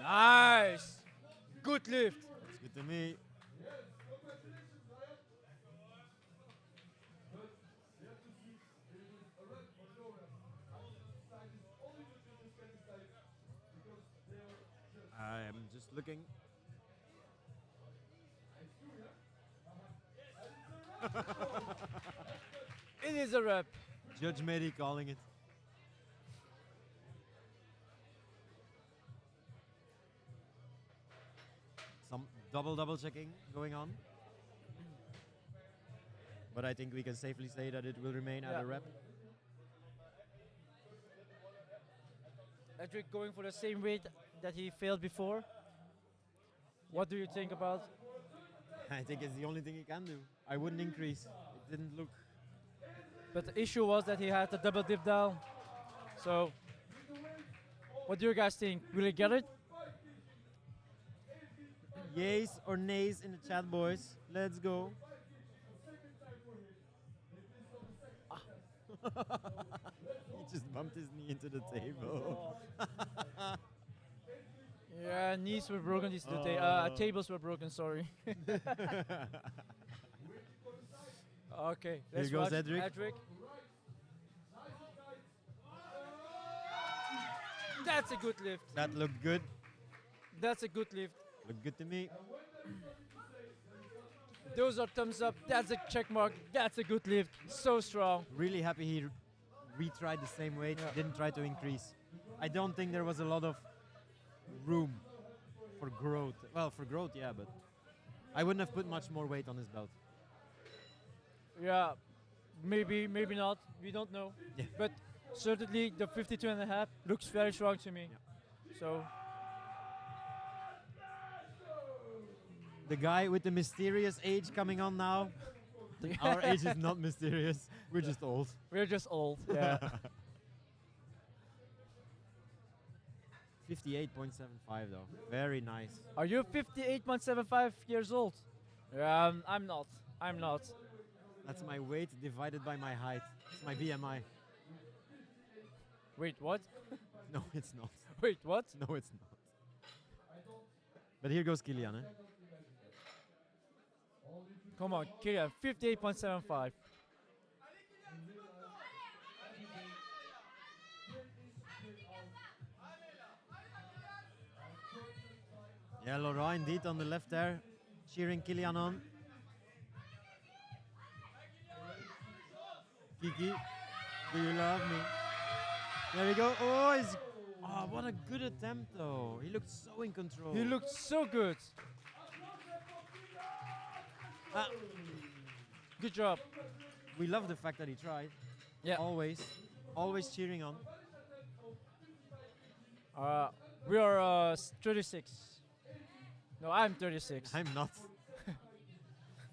Nice. Good lift. It's good to me. I am just looking. It is a rep. Judge Mehdi calling it. Some double checking going on. But I think we can safely say that it will remain at Yeah. a rep. Edric going for the same weight that he failed before. What do you think about? I think it's the only thing he can do. I wouldn't increase. It didn't look. But the issue was that he had the double dip down. So, what do you guys think? Will he get it? Yays or nays in the chat, boys. Let's go. He just bumped his knee into the table. Yeah, knees were broken. Tables were broken. Sorry. Okay, let's Here goes watch Edric. That's a good lift. That looked good. That's a good lift. Looked good to me. Those are thumbs up. That's a check mark. That's a good lift. So strong. Really happy he retried the same weight. Yeah. Didn't try to increase. I don't think there was a lot of room for growth. Well, for growth, yeah, but I wouldn't have put much more weight on his belt. Yeah, maybe not. We don't know. Yeah. But certainly the 52.5 looks very strong to me. Yeah. So The guy with the mysterious age coming on now. Our age is not mysterious. We're just old. we're just old. Yeah. 58.75 though. Very nice. Are you 58.75 years old? Yeah, I'm not. I'm not. That's my weight divided by my height. It's my BMI. Wait, what? No, it's not. Wait, what? No, it's not. But here goes Kylian. Eh? Come on, Kylian, 58.75. Yeah, Laura indeed on the left there, cheering Kylian on. Kiki, do you love me? There we go. Oh, what a good attempt though. He looked so in control. He looked so good. Ah, Good job. we love the fact that he tried. Yeah. Always cheering on. We are 36. No, I'm 36. I'm not.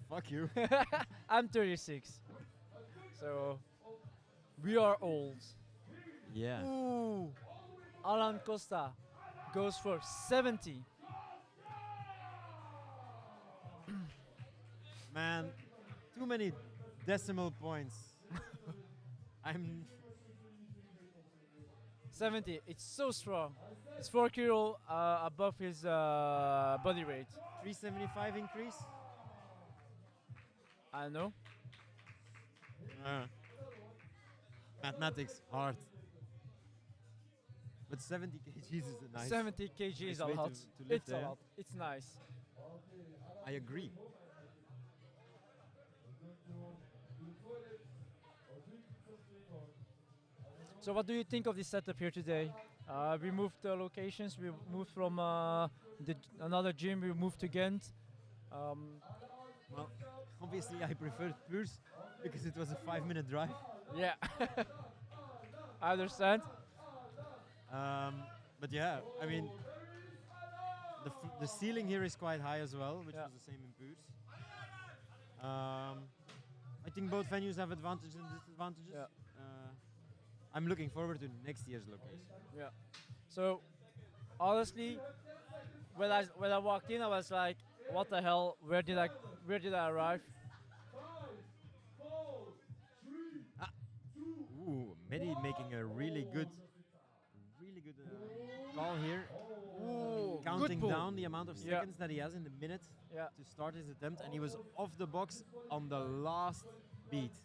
Fuck you. I'm 36. So we are old. Yeah. Ooh. Alan Costa goes for 70. Man, too many decimal points. I'm 70. It's so strong. It's 4 kilo above his body weight. 375 increase. I know. Mathematics hard. But 70 kgs is a nice. 70 kg is nice a way lot. to lift It's a there. lot. It's nice. I agree. So what do you think of this setup here today? We moved locations. We moved from another gym. We moved to Ghent. Well, obviously I preferred Purs because it was a 5-minute drive. Yeah. I understand. But yeah, I mean, the ceiling here is quite high as well, which Yeah. was the same in Purs. I think both venues have advantages and disadvantages. Yeah. I'm looking forward to next year's location. Yeah. So, honestly, when I walked in, I was like, "What the hell? Where did I arrive?" Ooh, Mehdi making a really good call here, Ooh, counting good pull. down the amount of Yeah. seconds that he has in the minute Yeah. to start his attempt, and he was off the box on the last beat.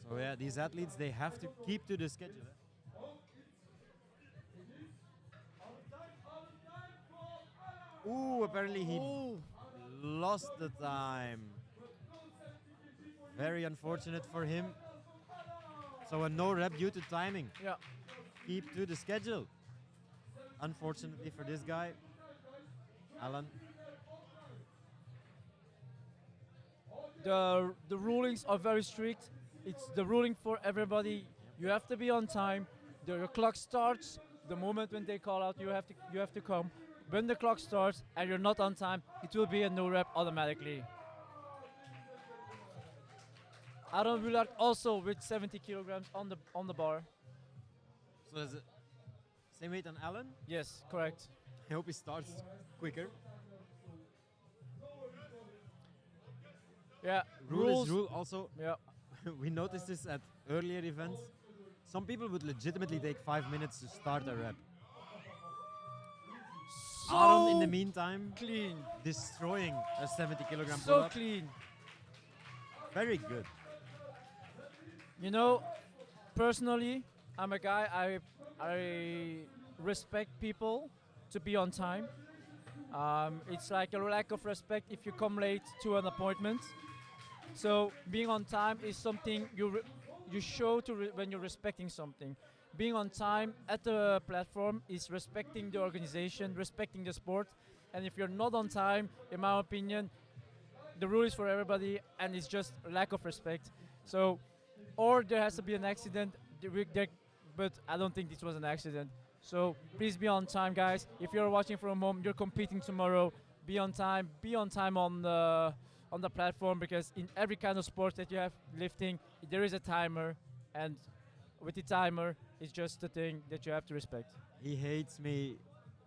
So yeah, these athletes, they have to keep to the schedule. Ooh, apparently he Ooh. lost the time. Very unfortunate for him. So a no rep due to timing. Yeah. Keep to the schedule. Unfortunately for this guy, Alan. The rulings are very strict. It's the ruling for everybody. You have to be on time. Your clock starts the moment when they call out. You have to come. When the clock starts and you're not on time, it will be a no rep automatically. Aaron Willard also with 70 kilograms on the bar. So is it same weight on Alan? Yes, correct. I hope he starts quicker. Yeah, Rule is rule. Also, Yeah, we noticed this at earlier events. Some people would legitimately take 5 minutes to start a rep. so Aaron, in the meantime, clean, destroying a 70 kilogram so pull-up. clean. Very good. You know, personally, I'm a guy. I respect people to be on time. It's like a lack of respect if you come late to an appointment. So being on time is something you show when you're respecting something. Being on time at the platform is respecting the organization, respecting the sport. And if you're not on time, in my opinion, the rule is for everybody, and it's just lack of respect. So, or there has to be an accident, but I don't think this was an accident. So please be on time, guys. If you're watching from home, you're competing tomorrow. Be on time. Be on time on the platform, because in every kind of sport that you have lifting, there is a timer, and with the timer, it's just the thing that you have to respect. He hates me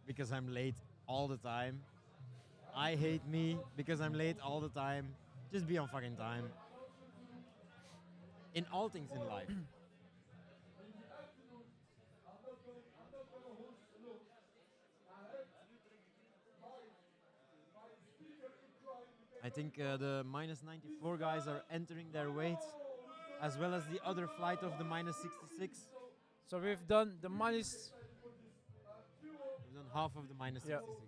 because I'm late all the time. I hate me because I'm late all the time. Just be on fucking time. In all things in life. I think the minus 94 guys are entering their weights, as well as the other flight of the minus 66. So we've done the minus. We've done half of the minus Yeah. 66.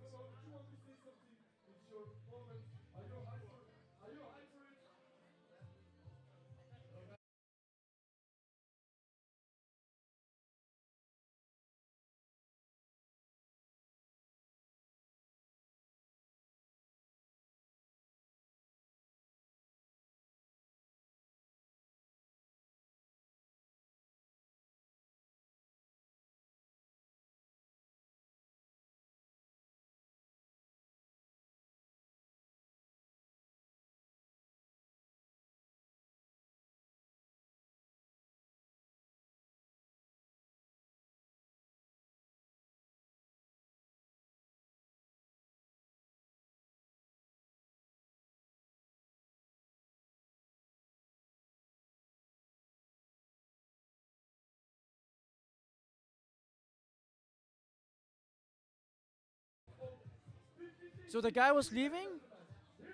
So the guy was leaving,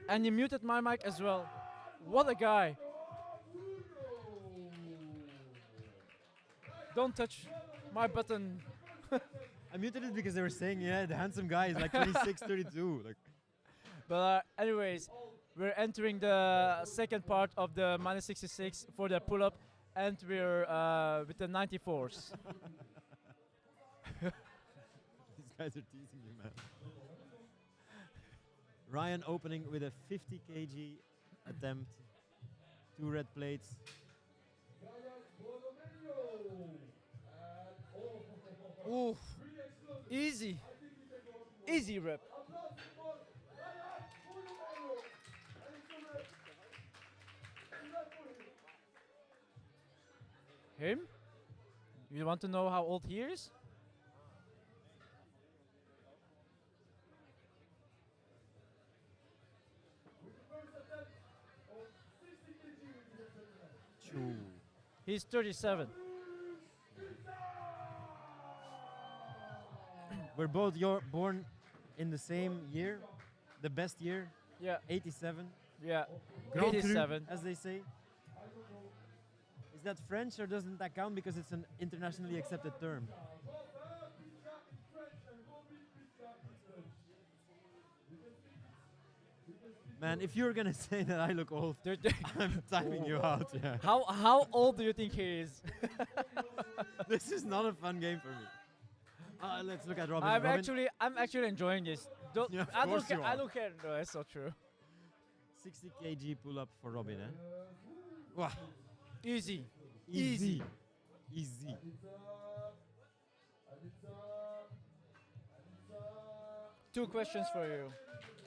and he muted my mic as well. What a guy! Don't touch my button. I muted it because they were saying, yeah, the handsome guy is like 26, 32. Like, But anyways, we're entering the second part of the minus 66 for the pull-up, and we're with the 94s. these guys are teasing you, man. Ryan opening with a 50 kg attempt. 2 red plates. Ooh, easy, easy rep. Him? You want to know how old he is? Choo. He's 37. We're both born in the same year, the best year, Yeah, 87. yeah. Grand Cru, 87. as they say. Is that French or doesn't that count because it's an internationally accepted term? Man, if you're gonna say that I look old, I'm timing you out. Yeah. How old do you think he is? This is not a fun game for me. Let's look at Robin. I'm Robin, actually enjoying this. Don't, Yeah, of I don't course care. you I are. don't care. No, that's not true. 60 kg pull up for Robin, eh? Wah, Easy. easy. Easy. Two questions for you.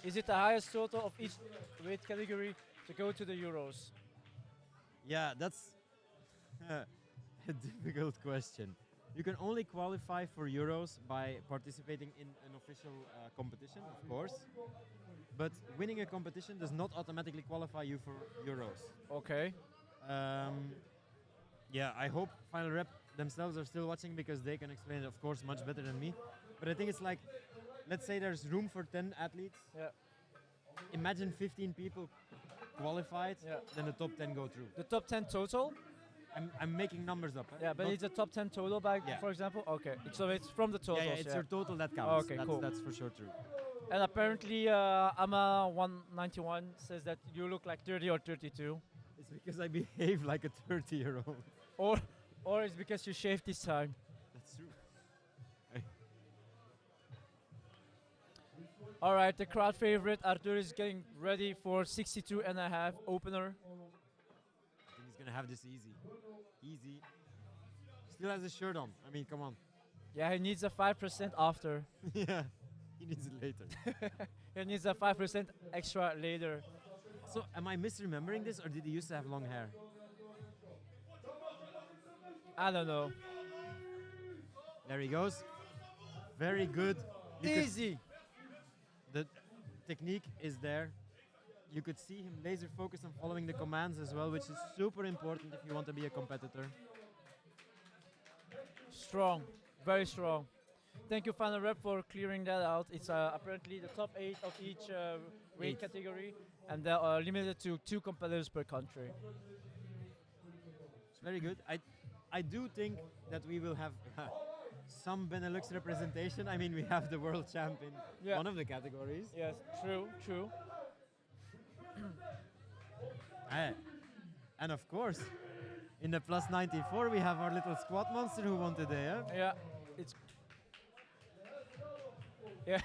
Is it the highest total of each weight category to go to the Euros? Yeah, that's a difficult question. You can only qualify for Euros by participating in an official competition, of course. But winning a competition does not automatically qualify you for Euros. Okay. Yeah, I hope FinalRep themselves are still watching because they can explain it, of course, much better than me. But I think it's like, let's say there's room for 10 athletes. Yeah. Imagine 15 people qualified, Yeah. then the top 10 go through. The top 10 total? I'm making numbers up. Yeah, but Not- it's a top 10 total bag, Yeah. for example? Okay. So it's from the totals. yeah, it's your total that counts. Oh, okay, that's, cool. that's for sure true. And apparently, Ama191 says that you look like 30 or 32. It's because I behave like a 30-year-old. Or it's because you shaved this time. That's true. All right, the crowd favorite Arthur is getting ready for 62.5 opener. I think he's gonna have this easy. Easy. Still has his shirt on. I mean, come on. Yeah, he needs a 5% after. Yeah, he needs it later. He needs a 5% extra later. So, am I misremembering this, or did he used to have long hair? I don't know. There he goes. Very good. You could- Easy. the technique is there. You could see him laser focused on following the commands as well, which is super important if you want to be a competitor. Strong. Very strong. Thank you, FinalRep, for clearing that out. It's apparently the top 8 of each weight Eight. category, and they are limited to 2 competitors per country. It's very good. I do think that we will have some Benelux representation. I mean, we have the world champ in Yeah. one of the categories. Yes, true, true. And of course, in the plus 94, we have our little squat monster who won today. Eh? Yeah, it's. Yeah.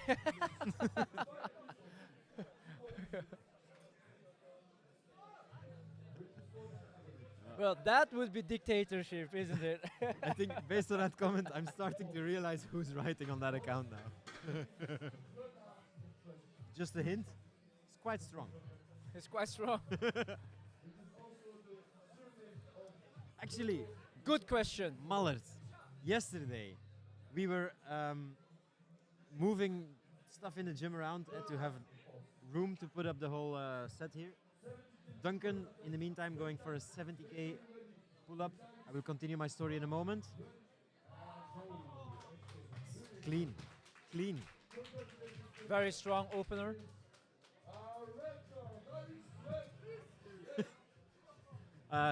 Well, that would be dictatorship, isn't it? I think based on that comment, I'm starting to realize who's writing on that account now. Just a hint, it's quite strong. It's quite strong. Actually, Good question. Mullert, yesterday we were moving stuff in the gym around to have room to put up the whole set here. Duncan, in the meantime, going for a 70k pull-up. I will continue my story in a moment. Clean, clean. Very strong opener.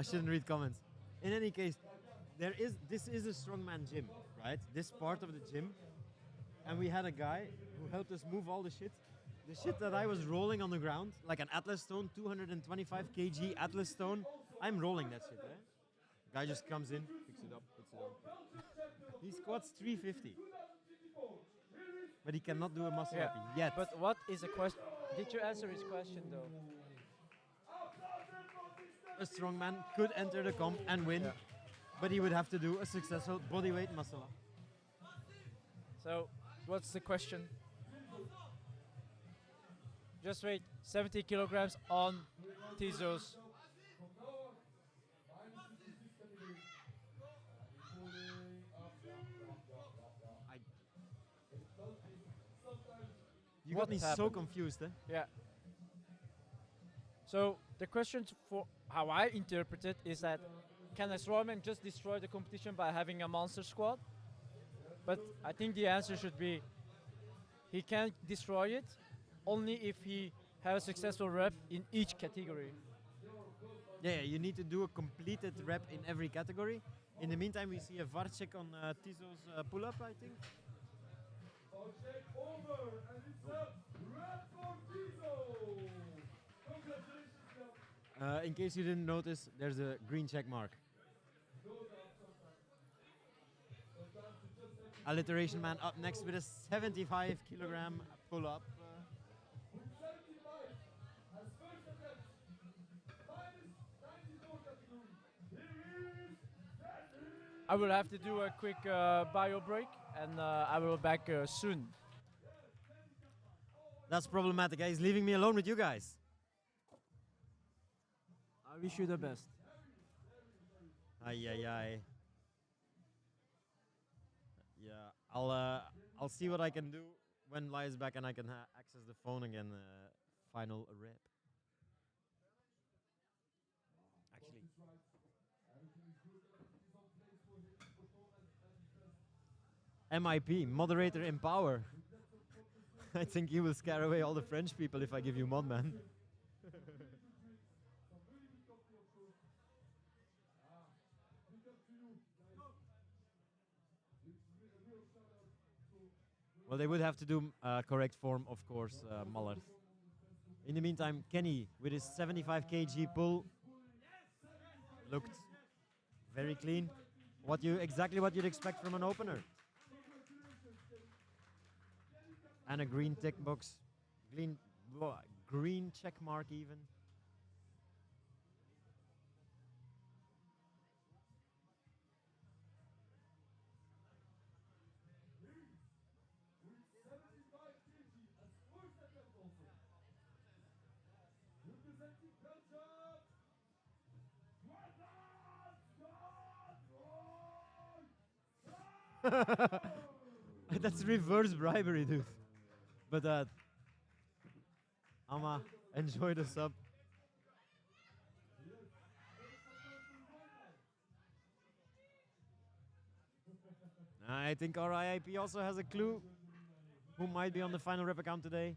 Shouldn't read comments. In any case, this is a strongman gym, right? This part of the gym, and we had a guy who helped us move all the shit. The shit that I was rolling on the ground, like an Atlas stone, 225 kg Atlas stone. I'm rolling that shit. Eh? Guy just comes in, picks it up, puts it on. He squats 350, but he cannot do a muscle Yeah. up yet. But what is the question? Did you answer his question though? A strongman could enter the comp and win, Yeah. but he would have to do a successful bodyweight muscle up. So, what's the question? Just wait, 70 kilograms on Tizos. You What got me so happened? confused, eh? Yeah. So the question for how I interpret it is that can a strawman just destroy the competition by having a monster squad? But I think the answer should be he can destroy it only if he has a successful rep in each category. Yeah, you need to do a completed rep in every category. In the meantime, we see a VAR check on Tizo's pull-up, I think. In case you didn't notice, there's a green check mark. Alliteration man up next with a 75 kilogram pull-up. I will have to do a quick bio break and I will be back soon. That's problematic. He's leaving me alone with you guys. I wish you the best. Ay, ay, ay. Yeah, I'll see what I can do when Lai is back and I can access the phone again. Final rep. Actually, MIP, moderator in power. I think you will scare away all the French people if I give you mod, man. Well, they would have to do correct form, of course, Muller. In the meantime, Kenny, with his 75 kg pull, looked very clean. Exactly what you'd expect from an opener. And a green tick box, green check mark even. That's reverse bribery, dude. But Ama, enjoy the sub. I think our IIP also has a clue who might be on the final rep account today.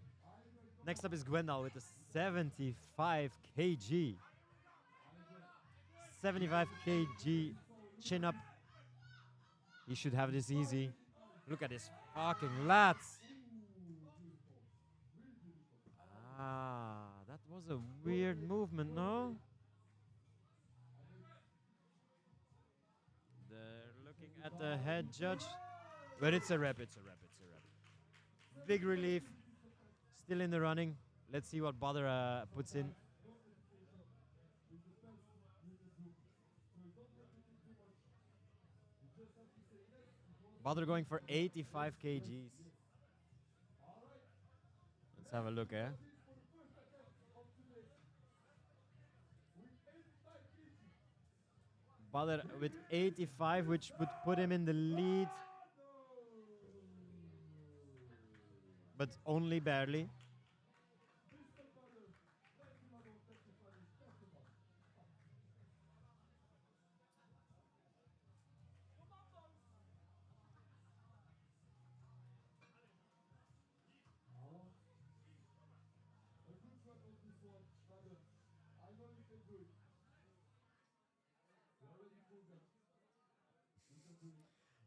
Next up is Gwendal with a 75 kg. 75 kg chin up. He should have this easy. Look at this fucking lats. Ah, that was a weird movement, no? They're looking at the head judge. But it's a rep, it's a rep, it's a rep. Big relief. Still in the running. Let's see what Badr puts in. Badr going for 85 kgs. Let's have a look, eh? Badr with 85, which would put him in the lead. But only barely.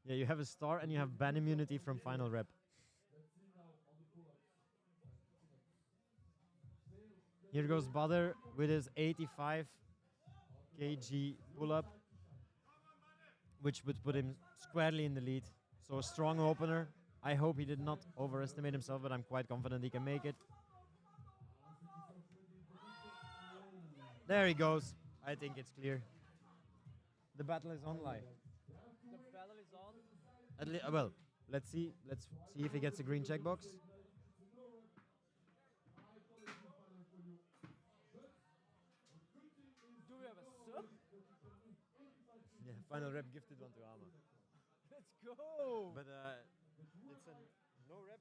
Yeah, you have a star and you have ban immunity from FinalRep. Here goes Badr with his 85 kg pull-up, which would put him squarely in the lead. So a strong opener. I hope he did not overestimate himself, but I'm quite confident he can make it. There he goes. I think it's clear. The battle is on live. The battle is on. Well, let's see. Let's see if he gets a green checkbox. Do we have a sub? Yeah, FinalRep gifted one to Ama. Let's go. But it's a no rep.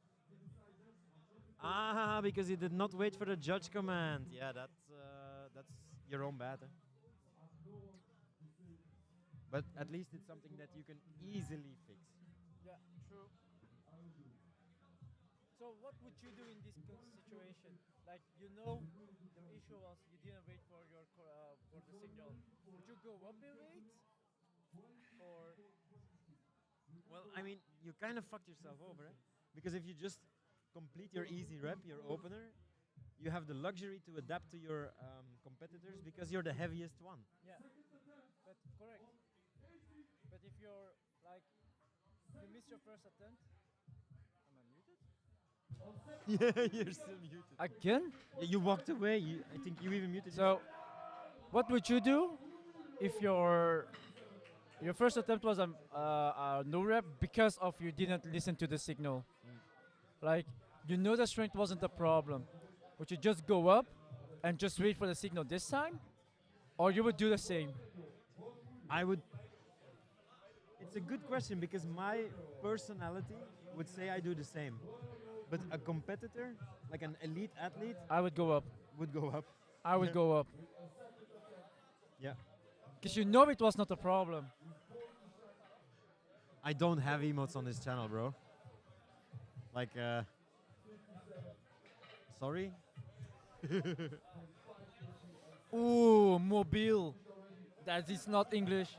Ah, because he did not wait for the judge command. Yeah, that's your own bad. But at least it's something that you can easily fix. Yeah, true. So what would you do in this situation? Like, you know, the issue was you didn't wait for your for the signal. Would you go up and wait, or Well, I mean, you kind of fucked yourself over, eh? Because if you just complete your easy rep, your opener, you have the luxury to adapt to your competitors because you're the heaviest one. yeah? But correct. But if you're like you miss your first attempt, am I muted? Yeah, you're still muted. Again? Yeah, you walked away. I think you even muted. So, what would you do if your first attempt was a no rep because of you didn't listen to the signal? Like, you know the strength wasn't a problem. Would you just go up and just wait for the signal this time? Or you would do the same? I would. It's a good question because my personality would say I do the same. But a competitor, like an elite athlete, I would go up. would go up. I would go up. Yeah. Because you know it was not a problem. I don't have emotes on this channel, bro. Like, sorry? Ooh, mobile. That is not English.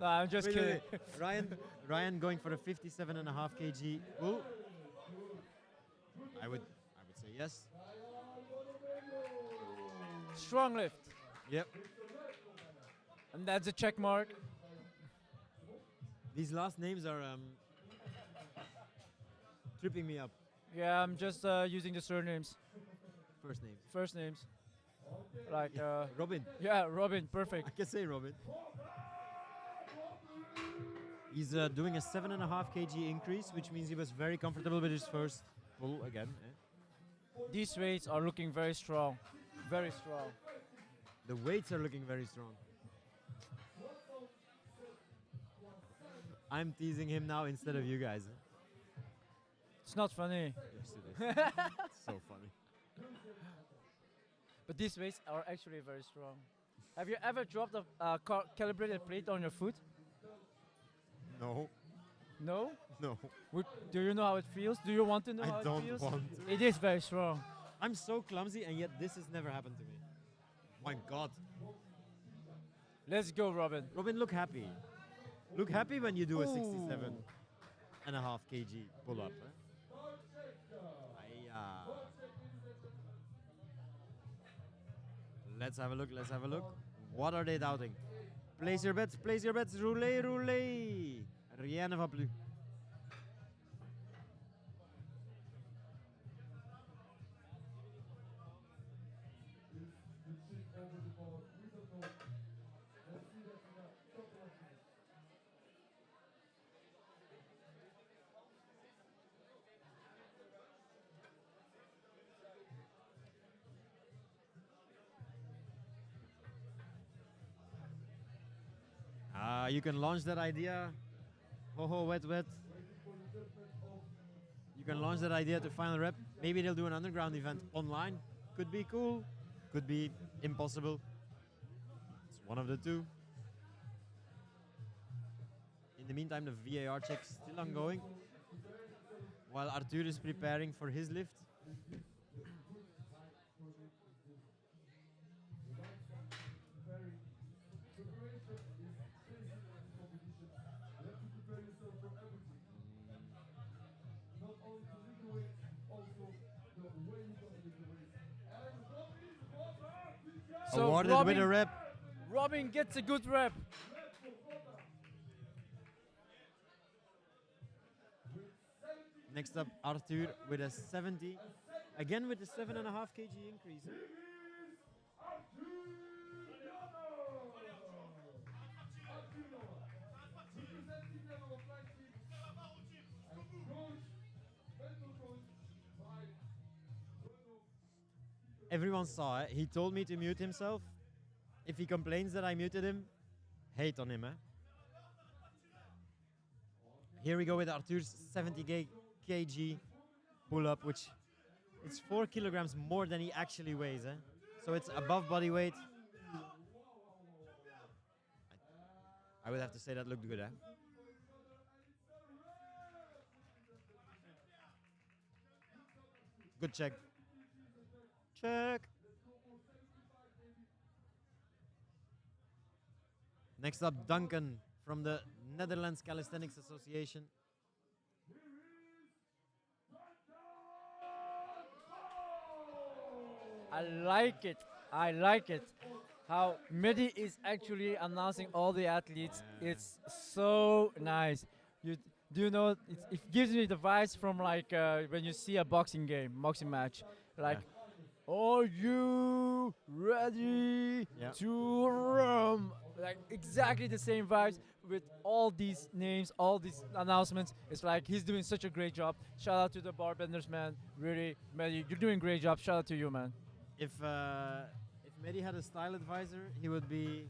No, I'm just Wait, kidding. wait, wait. Ryan going for a 57.5 kg pull. I would say yes. Strong lift. Yep. And that's a check mark. These last names are tripping me up. Yeah, I'm just using the surnames. First names. First names. Like, Robin. yeah, Robin, perfect. I can say Robin. He's doing a 7.5 kg increase, which means he was very comfortable with his first pull again. These weights are looking very strong. Very strong. The weights are looking very strong. I'm teasing him now instead of you guys. It's not funny. Yes, it is. It's so funny. But these weights are actually very strong. Have you ever dropped a calibrated plate on your foot? No. No? No. Do you know how it feels? Do you want to know how I it don't feels? want to. It is very strong. I'm so clumsy and yet this has never happened to me. My God. Let's go, Robin. Robin, look happy. Look happy when you do a Ooh. 67.5 kg pull-up. Let's have a look, let's have a look. What are they doubting? Place your bets, roulez, roulez. Rien ne va plus. You can launch that idea. Ho ho, wet, wet. You can launch that idea to FinalRep. Maybe they'll do an underground event online. Could be cool. Could be impossible. It's one of the two. In the meantime, the VAR check's still ongoing. While Arthur is preparing for his lift. So Awarded with a rep. Robin gets a good rep. Next up, Arthur with a 70. Again with the 7.5 kg increase. Everyone saw it. He told me to mute himself. If he complains that I muted him, hate on him. Here we go with Arthur's 70 kg pull-up, which it's 4 kilograms more than he actually weighs. So it's above body weight. I would have to say that looked good. Good check. Check. Next up, Duncan from the Netherlands Calisthenics Association. I like it. I like it. How Mehdi is actually announcing all the athletes. It's so nice. Do you know? It gives me the vibes from like when you see a boxing match. Like, are you ready to run? Like exactly the same vibes with all these names, all these announcements. It's like he's doing such a great job. Shout out to the barbenders, man. Really, Mehdi, you're doing a great job. Shout out to you, man. If Mehdi had a style advisor, he would be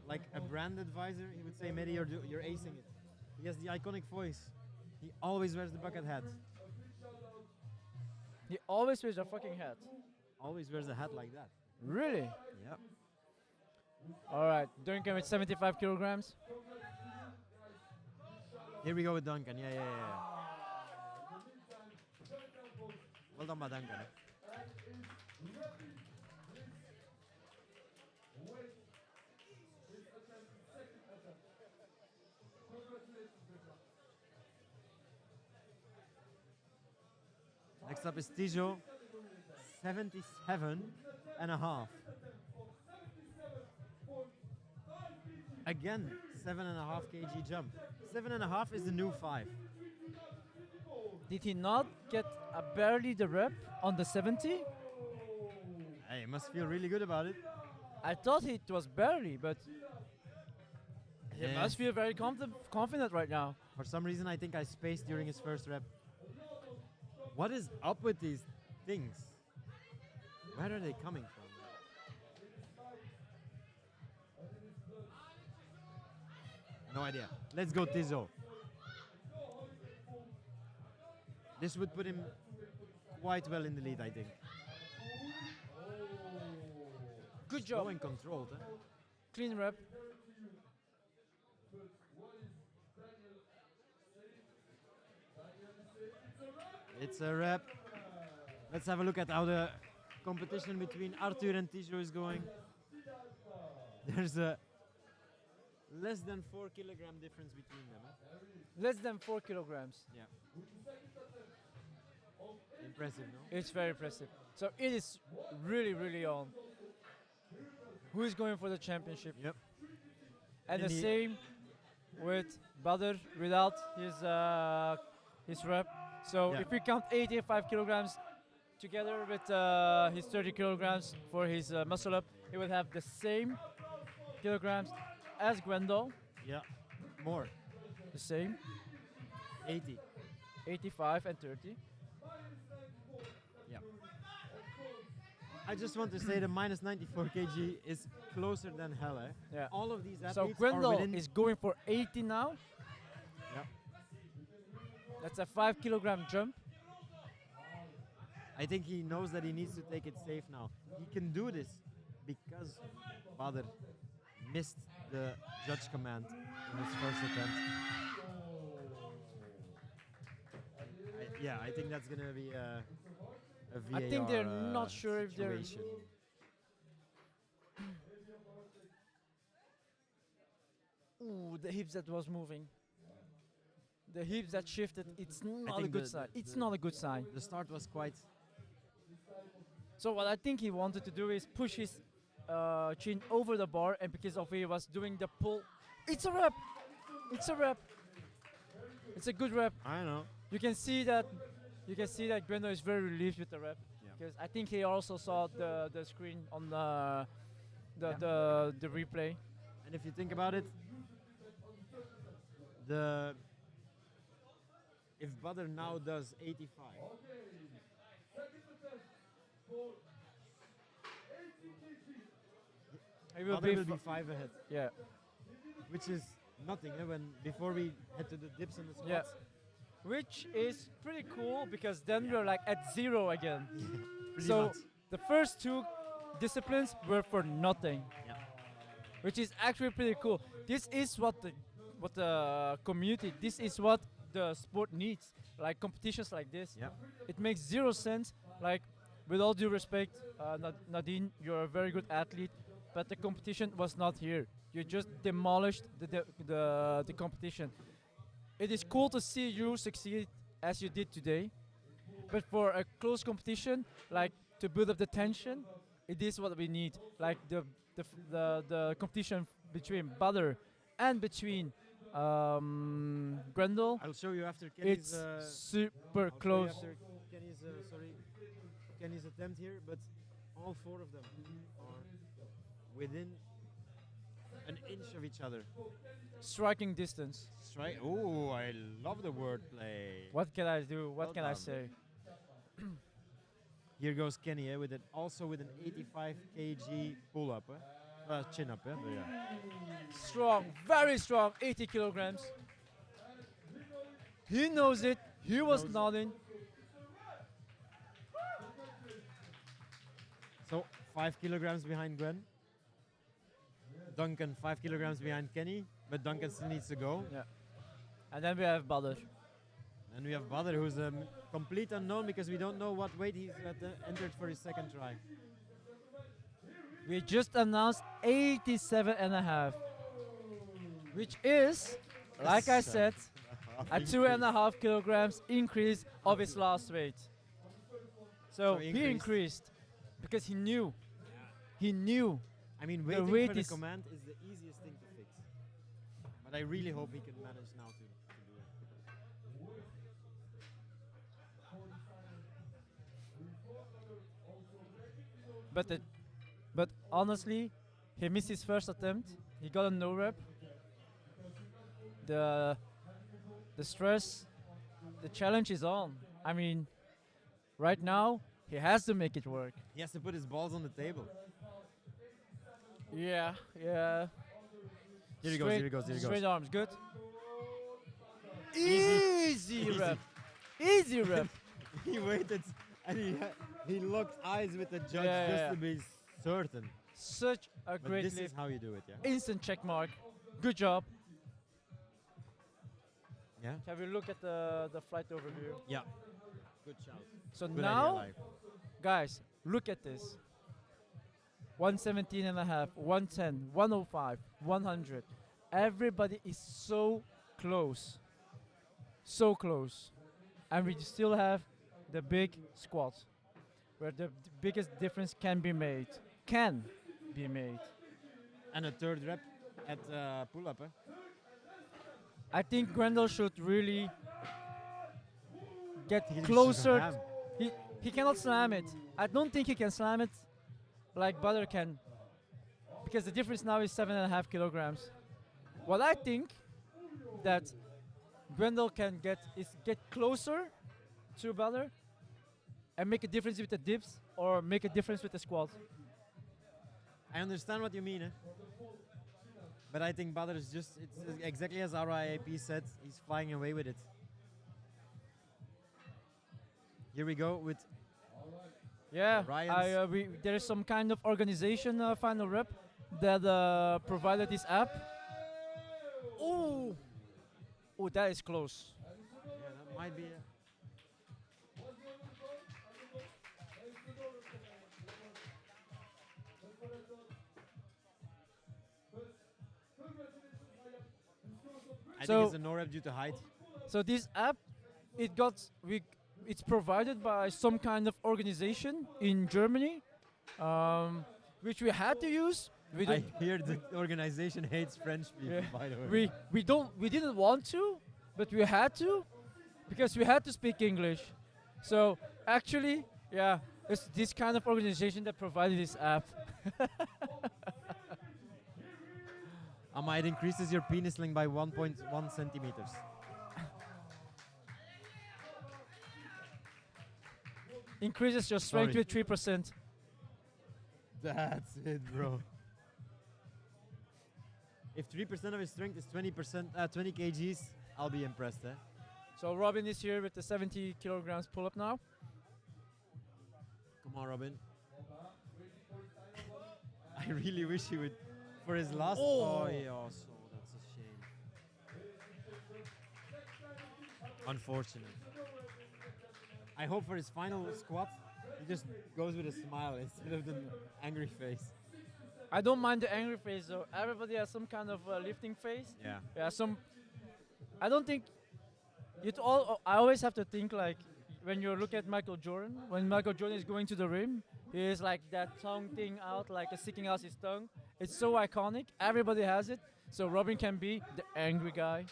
like a brand advisor. He would say, Mehdi, you're acing it. He has the iconic voice. He always wears the bucket hat. He always wears a fucking hat. Always wears a hat like that. Really? Yep. All right, Duncan with 75 kilograms. Here we go with Duncan. Yeah. Well done by Duncan. Next up is Tijo, 77.5. Again, 7.5 kg jump. 7.5 is the new 5. Did he not get barely the rep on the 70? Hey, must feel really good about it. I thought it was barely, but he must feel very confident right now. For some reason, I think I spaced during his first rep. What is up with these things? Where are they coming from? No idea. Let's go Tizo. This would put him quite well in the lead, I think. Good job. Going controlled. Clean rep. It's a rep. Let's have a look at how the competition between Arthur and Tijo is going. There's a less than 4 kilogram difference between them. Less than 4 kilograms. Yeah. Impressive, no? It's very impressive. So it is really, really on. Who is going for the championship? Yep. And the same with Badr without his rep. So if we count 85 kilograms together with his 30 kilograms for his muscle up, he would have the same kilograms as Gwendol. Yeah. More. The same. 80. 85 and 30. Yeah. I just want to say the minus 94 kg is closer than hell. Yeah. All of these athletes So are Gwendol within is going for 80 now. Yeah. That's a 5 kilogram jump. I think he knows that he needs to take it safe now. He can do this because Badr missed the judge command in his first attempt. I think that's gonna be a VAR I think they're not sure if they're. situation. Ooh, the hips that was moving. The hips that shifted. It's not a good sign. It's not a good sign. The start was quite. So what I think he wanted to do is push his chin over the bar, and because of he was doing the pull, it's a rep. It's a rep. It's a good rep. I know. You can see that. You can see that Gwendo is very relieved with the rep, Yeah. because I think he also saw the screen on Yeah. the replay. And if you think about it, the if Badr now does 85, He will Badr be will be 5 ahead, yeah. which is nothing. When before we head to the dips and the squats, Yeah. Which is pretty cool, because then we're like at 0 again. pretty So much. the first 2 disciplines were for nothing, Yeah. which is actually pretty cool. This is what the community, this is what the sport needs. Like competitions like this, Yeah. it makes 0 sense. Like, with all due respect, Nadine, you're a very good athlete, but the competition was not here. You just demolished the competition. It is cool to see you succeed as you did today, but for a close competition, like to build up the tension, it is what we need. Like the competition between Badr and between Grendel, I'll show you after Kenny's. it's super I'll show you close. after Kenny's. Kenny's attempt here, but all 4 of them are within an inch of each other. Striking distance. Strike. Oh, I love the wordplay. What can I do? What Well can I done. say? Here goes Kenny with it, also with an 85 kg pull up, chin up, but yeah. Strong, very strong, 80 kilograms. He knows it. He was Knows it. nodding. So 5 kilograms behind Gwen. Duncan 5 kilograms behind Kenny, but Duncan still needs to go. Yeah. And then we have Badr. And we have Badr, who's a complete unknown because we don't know what weight he's entered for his second try. We just announced 87 and a half, which is, like I said, a 2.5 kilograms increase of his last weight. So he increased. increased because he knew. He knew. I mean, The waiting weight for the is- command is the easiest thing to fix. But I really hope he can manage now to do it. But honestly, he missed his first attempt. He got a no rep. The stress, the challenge is on. I mean, right now he has to make it work. He has to put his balls on the table. Yeah, yeah. Here he goes, here he goes, here he Straight goes. arms, good. Easy. Easy rep. Easy rep. He waited and he locked eyes with the judge Yeah, just yeah, to be certain. Such a But great this is lift. how you do it, yeah? Instant check mark. Good job. Yeah? Have we look at the flight overview? Yeah. Good shout. So Good now, idea, live. guys, look at this. 117 and a half, 110, 105, 100. Everybody is so close. So close. And we still have the big squat, where the biggest difference can be made. Can be made. And a third rep at pull-up, eh? I think Grendel should really get He should closer. have. He cannot slam it. I don't think he can slam it like Badr can, because the difference now is 7.5 kilograms. What I think that Grendel can get is get closer to Badr and make a difference with the dips or make a difference with the squat. I understand what you mean, eh? But I think Badr is just, it's exactly as our IAP said, he's flying away with it. Here we go with Yeah, Ryan's- there is some kind of organization, FinalRep, that provided this app. Oh, that is close. yeah, that might be. I So- think it's a no rep due to height. So this app, it's provided by some kind of organization in Germany, which we had to use. We I don't. hear the organization hates French people, Yeah. by the way. We didn't want to, but we had to, because we had to speak English. So actually, yeah, it's this kind of organization that provided this app. It increases your penis length by 1.1 centimeters. Increases your strength Sorry. with 3%. That's it, bro. If 3% of his strength is 20 kgs, I'll be impressed, eh? So Robin is here with the 70 kilograms pull-up now. Come on, Robin. I really wish he would, for his last. Oh. Oh, yeah, so that's a shame. Unfortunate. I hope for his final squat, he just goes with a smile instead of the angry face. I don't mind the angry face though. Everybody has some kind of lifting face. Yeah. Yeah, some. I don't think. I always have to think like when you look at Michael Jordan. When Michael Jordan is going to the rim, he is like that tongue thing out, like sticking out his tongue. It's so iconic. Everybody has it. So Robin can be the angry guy.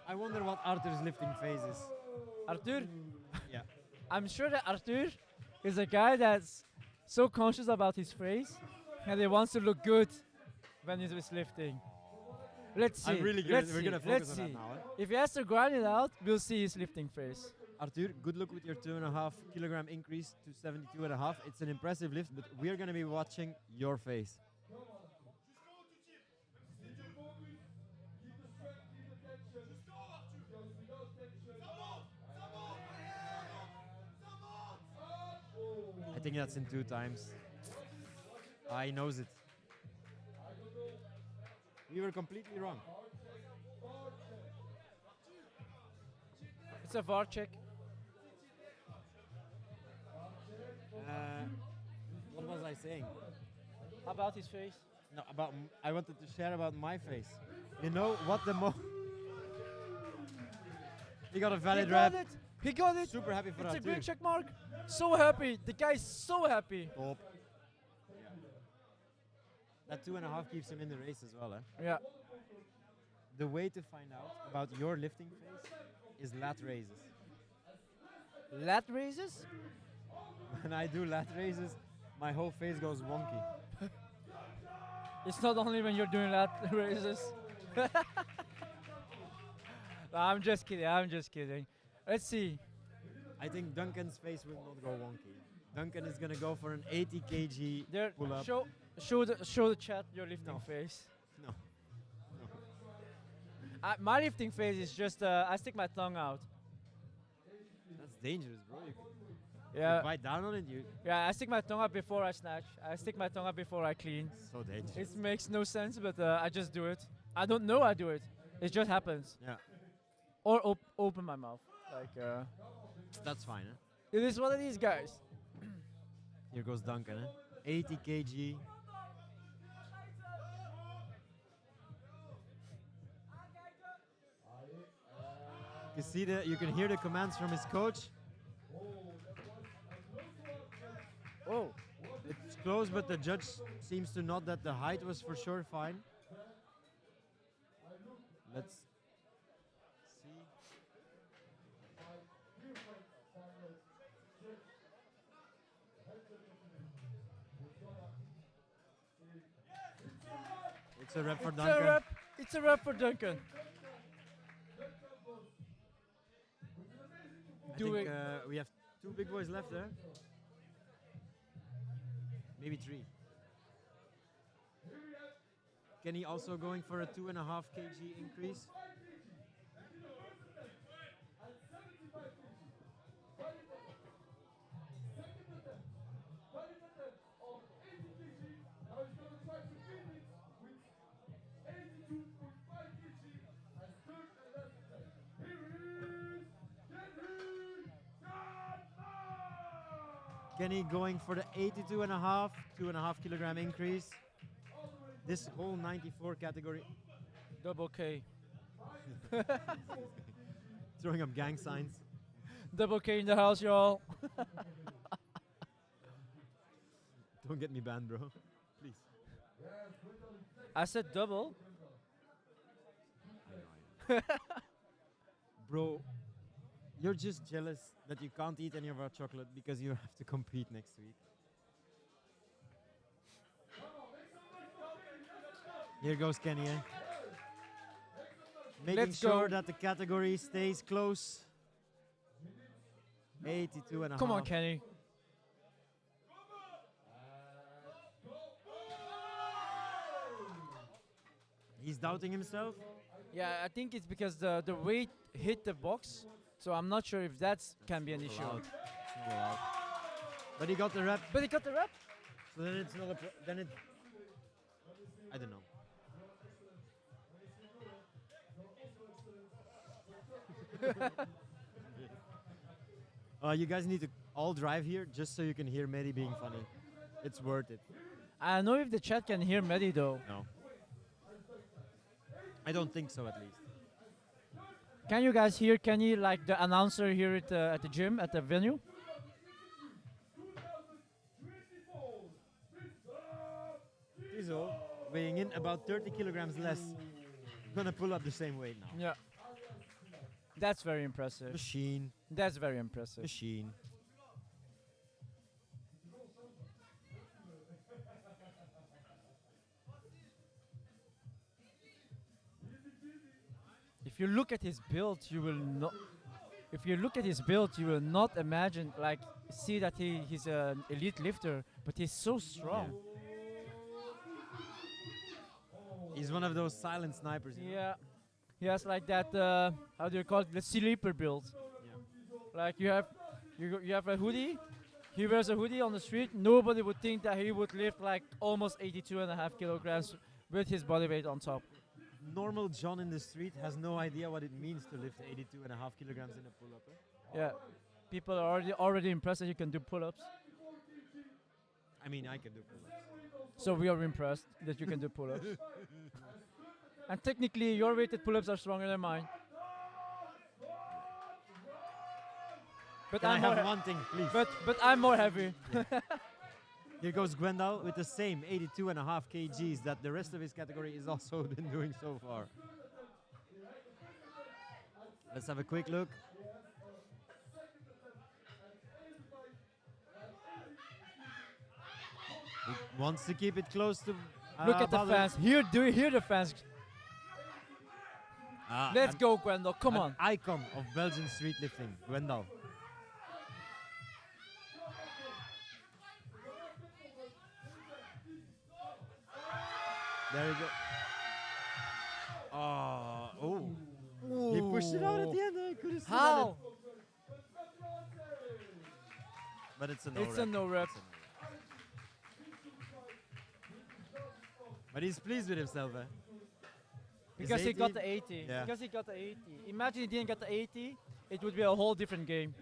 I wonder what Arthur's lifting phase is. Arthur, Yeah. I'm sure that Arthur is a guy that's so conscious about his face and he wants to look good when he's lifting. Let's see. I'm really good. Let's We're see. gonna focus Let's on see. that now. Eh? If he has to grind it out, we'll see his lifting face. Arthur, good luck with your 2.5 kilogram increase to 72.5. It's an impressive lift, but we are going to be watching your face. I think that's in 2 times. He knows it. We were completely wrong. It's a VAR check. What was I saying? About his face. No, I wanted to share about my face. You know what the He got a valid He got rep. it. He got it. Super happy for It's a that green too. check mark. So happy. The guy is so happy. Top. That 2.5 keeps him in the race as well. Eh? Yeah. The way to find out about your lifting phase is lat raises. Lat raises? When I do lat raises, my whole face goes wonky. It's not only when you're doing lat raises. No, I'm just kidding. I'm just kidding. Let's see. I think Duncan's face will not go wonky. Duncan is gonna go for an 80 kg There. pull up. Show the chat your lifting No. face. No. My lifting face is just I stick my tongue out. That's dangerous, bro. You Yeah. bite down on it, you. Yeah. I stick my tongue out before I snatch. I stick my tongue out before I clean. So dangerous. It makes no sense, but I just do it. I don't know I do it. It just happens. Yeah, Or open my mouth. Like that's fine. Eh? it is what it is, guys. Here goes Duncan. Eh? 80 kg. You can hear the commands from his coach. Oh. It's close, but the judge seems to nod that the height was for sure fine. Let's see. It's a rep for Duncan. It's a wrap for Duncan. I Doing- think we have 2 big boys left there. Maybe 3. Kenny also going for a 2.5 kg increase. Kenny going for the 82.5, 2.5 kilogram increase. This whole 94 category, Double K. throwing up gang signs. Double K in the house, y'all. Don't get me banned, bro. Please. I said double. Bro, you're just jealous that you can't eat any of our chocolate because you have to compete next week. Here goes Kenny, eh? Making Let's sure go. that the category stays close. 82 and a Come on, half. Kenny. He's doubting himself. Yeah, I think it's because the weight hit the box, so I'm not sure if that can be an issue. Allowed. It's not allowed. But he got the rep, But he got the rep. so then it's not a then it. I don't know. You guys need to all drive here just so you can hear Mehdi being funny. It's worth it. I don't know if the chat can hear Mehdi though. No. I don't think so, at least. Can you guys hear Kenny like the announcer here at the gym, at the venue? Tizo, weighing in about 30 kilograms less, gonna pull up the same weight now. Yeah. That's very impressive. Machine. That's very impressive. Machine. If you look at his build, you will not. If you look at his build, you will not imagine see that he's an elite lifter, but he's so strong. He's one of those silent snipers. You know? Yeah. He has like that. How do you call it? The sleeper build. Yeah. Like you have a hoodie. He wears a hoodie on the street. Nobody would think that he would lift like almost 82.5 kilograms with his body weight on top. Normal John in the street has no idea what it means to lift 82.5 kilograms in a pull-up. Eh? Yeah. People are already impressed that you can do pull-ups. I mean, I can do pull-ups. So we are impressed that you can do pull-ups. And technically, your weighted pull-ups are stronger than mine. But Can I I'm more have one thing, please? but I'm more heavy. Here goes Gwendal with the same 82.5 kgs that the rest of his category is also been doing so far. Let's have a quick look. He wants to keep it close to. Look at the Badr. fans. Do you hear the fans? Let's go, Gwendal. Come An on. icon of Belgian street lifting, Gwendal. There we go. Oh. He pushed it out at the end. I could have seen How? it. But it's a no It's a no rep. But he's pleased with himself, eh? Because Is he got 80? the 80. Yeah. Because he got the 80. Imagine he didn't get the 80, it would be a whole different game.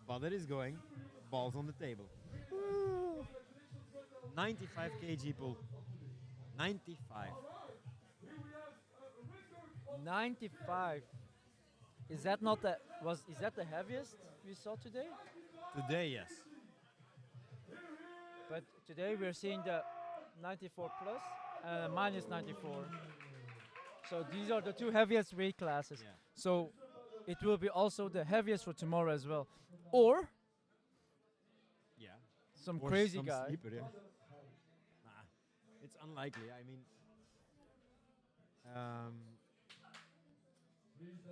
Badr is going. Balls on the table. 95 kg pull. 95. 95. Is that not the is that the heaviest we saw today? Today, yes. But today we're seeing the 94 plus and minus 94. So these are the two heaviest weight classes. Yeah. So it will be also the heaviest for tomorrow as well. Or Yeah. some Or crazy some guy. sleeper, yeah. Nah, it's unlikely. I mean,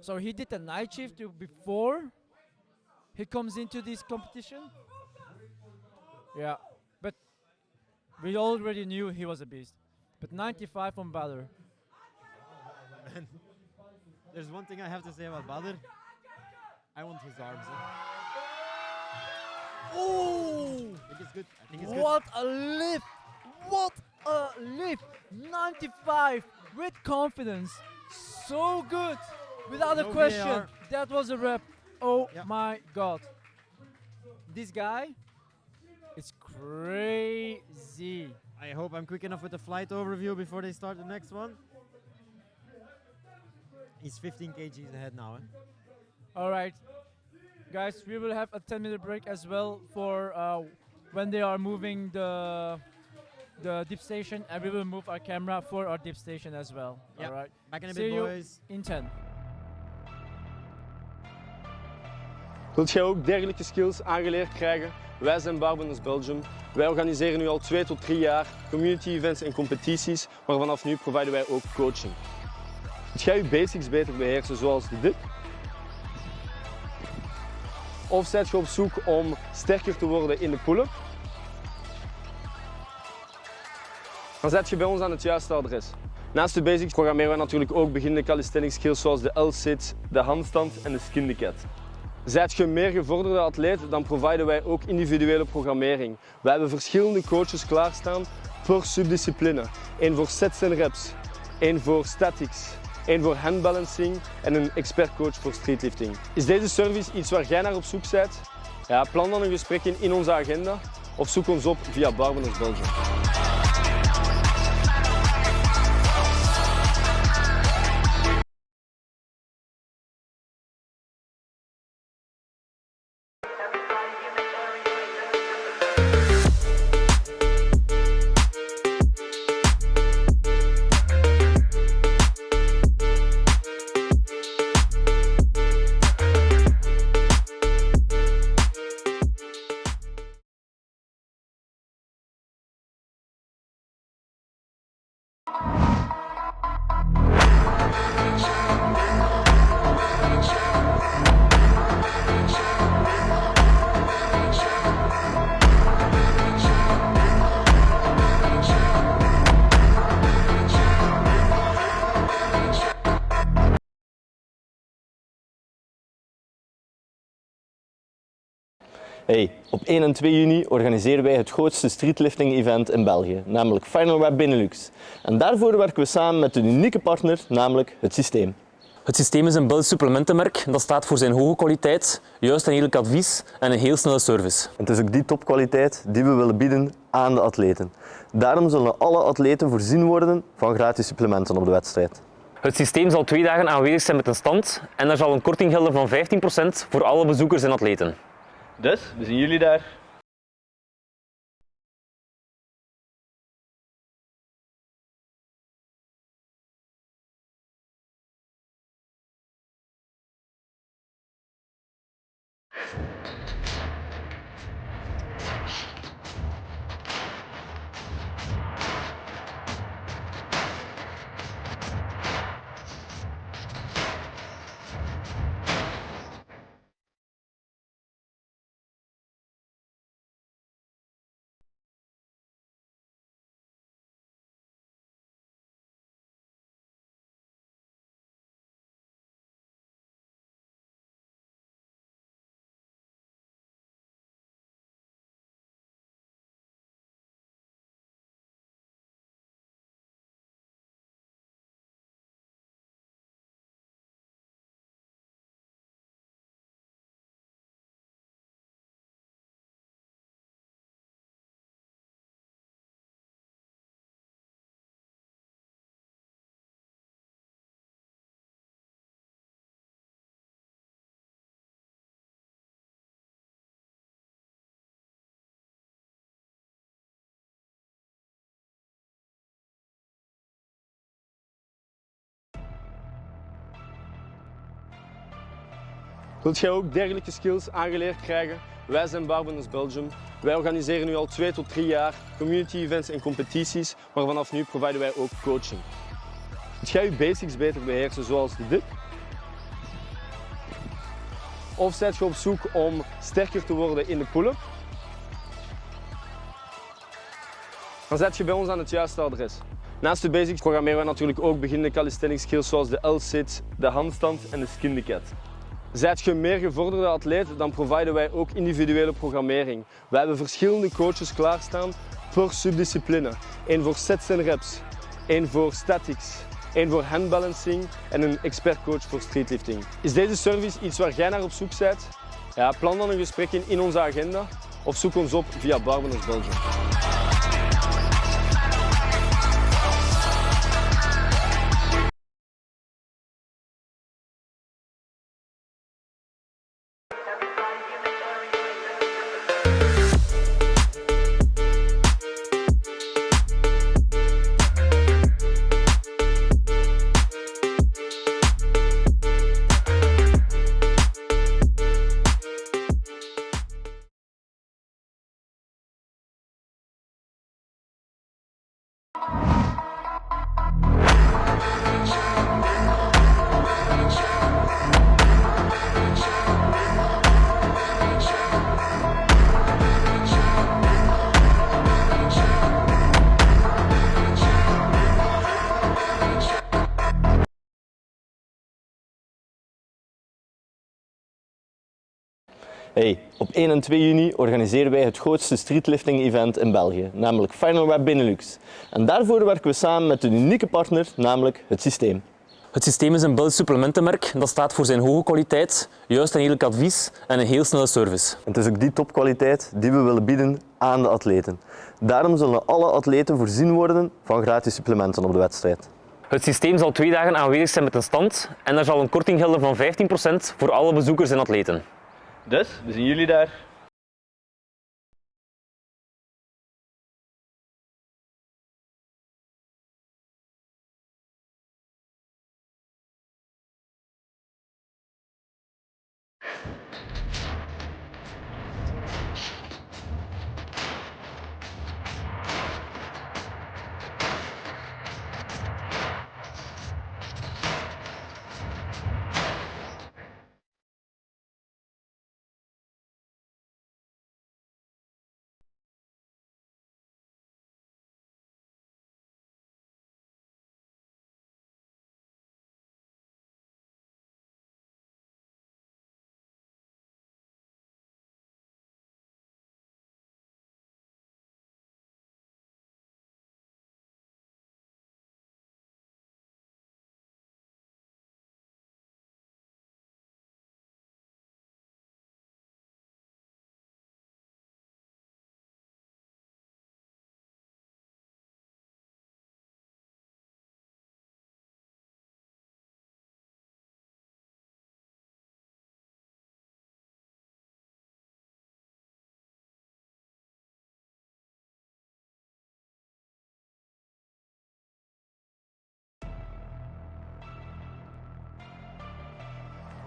So he did the night shift before he comes into this competition. Yeah, but we already knew he was a beast. But 95 from Badr. man, there's one thing I have to say about Badr. I want his arms. Ooh! I think it's good. I think it's good. What a lift! What a lift! 95 with confidence. So good. Without a No question. VAR. That was a rep. Oh Yeah. my god. This guy is crazy. I hope I'm quick enough with the flight overview before they start the next one. He's 15 kgs ahead now. Eh? All right. Guys, we will have a 10-minute break as well for when they are moving the dip station, and we will move our camera for our dip station as well. Yeah. All right. Back in a See bit, you boys. in 10. Wilt jij ook dergelijke skills aangeleerd krijgen? Wij zijn LIVESTREAM Belgium. Wij organiseren nu al 2 tot 3 jaar community events en competities, maar vanaf nu providen wij ook coaching. Wilt jij je basics beter beheersen, zoals de dip? Of zet je op zoek om sterker te worden in de pull-up? Dan zet je bij ons aan het juiste adres. Naast de basics programmeren we natuurlijk ook beginnende calisthenics skills zoals de L-sit, de handstand en de skin cat. Zijt je een meer gevorderde atleet, dan providen wij ook individuele programmering. Wij hebben verschillende coaches klaarstaan per subdiscipline. 1 voor sets en reps, 1 voor statics, 1 voor handbalancing en een expertcoach voor streetlifting. Is deze service iets waar jij naar op zoek bent? Ja, plan dan een gesprek in onze agenda of zoek ons op via LIVESTREAM Belgium. Hey, op 1 en 2 juni organiseren wij het grootste streetlifting event in België, namelijk FinalRep BeNeLux. En daarvoor werken we samen met een unieke partner, namelijk het Systeem. Het Systeem is een Belgisch supplementenmerk dat staat voor zijn hoge kwaliteit, juist en eerlijk advies en een heel snelle service. Het is ook die topkwaliteit die we willen bieden aan de atleten. Daarom zullen alle atleten voorzien worden van gratis supplementen op de wedstrijd. Het Systeem zal 2 dagen aanwezig zijn met een stand en er zal een korting gelden van 15% voor alle bezoekers en atleten. Dus, we zien jullie daar. Wilt jij ook dergelijke skills aangeleerd krijgen? Wij zijn LIVESTREAM Belgium. Wij organiseren nu al 2 tot 3 jaar community events en competities, maar vanaf nu providen wij ook coaching. Wilt jij je basics beter beheersen, zoals de dip? Of zet je op zoek om sterker te worden in de pull-up? Dan zet je bij ons aan het juiste adres. Naast de basics programmeren we natuurlijk ook beginnende calisthenics skills zoals de L-sit, de handstand en de skin cat. Zijt je een meer gevorderde atleet, dan providen wij ook individuele programmering. Wij hebben verschillende coaches klaarstaan per subdiscipline. 1 voor sets en reps, 1 voor statics, 1 voor handbalancing en een expertcoach voor streetlifting. Is deze service iets waar jij naar op zoek bent? Ja, plan dan een gesprek in onze agenda of zoek ons op via LIVESTREAM Belgium. Hey, op 1 en 2 juni organiseren wij het grootste streetlifting-event in België, namelijk FinalRep BeNeLux. En daarvoor werken we samen met een unieke partner, namelijk het systeem. Het systeem is een Belgisch supplementenmerk dat staat voor zijn hoge kwaliteit, juist en eerlijk advies en een heel snelle service. Het is ook die topkwaliteit die we willen bieden aan de atleten. Daarom zullen alle atleten voorzien worden van gratis supplementen op de wedstrijd. Het systeem zal 2 dagen aanwezig zijn met een stand en er zal een korting gelden van 15% voor alle bezoekers en atleten. Dus, we zien jullie daar.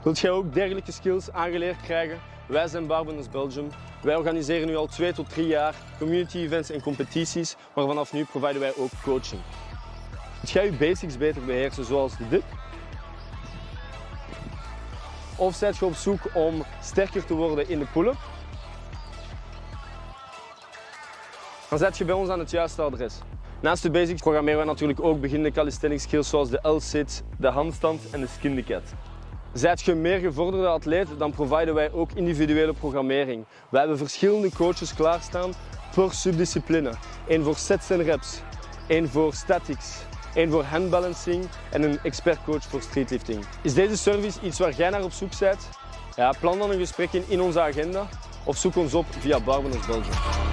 Wilt jij ook dergelijke skills aangeleerd krijgen? Wij zijn Barbenders Belgium. Wij organiseren nu al 2 tot 3 jaar community events en competities, maar vanaf nu providen wij ook coaching. Wilt jij je basics beter beheersen zoals de dip? Of zit je op zoek om sterker te worden in de pull-up? Dan zet je bij ons aan het juiste adres. Naast de basics programmeren wij natuurlijk ook beginnende calisthenics skills zoals de L-sit, de handstand en de skin cat. Zijt je een meer gevorderde atleet, dan providen wij ook individuele programmering. Wij hebben verschillende coaches klaarstaan per subdiscipline. 1 voor sets en reps, 1 voor statics, 1 voor handbalancing en een expertcoach voor streetlifting. Is deze service iets waar jij naar op zoek bent? Ja, plan dan een gesprek in onze agenda of zoek ons op via Barbenders Belgium.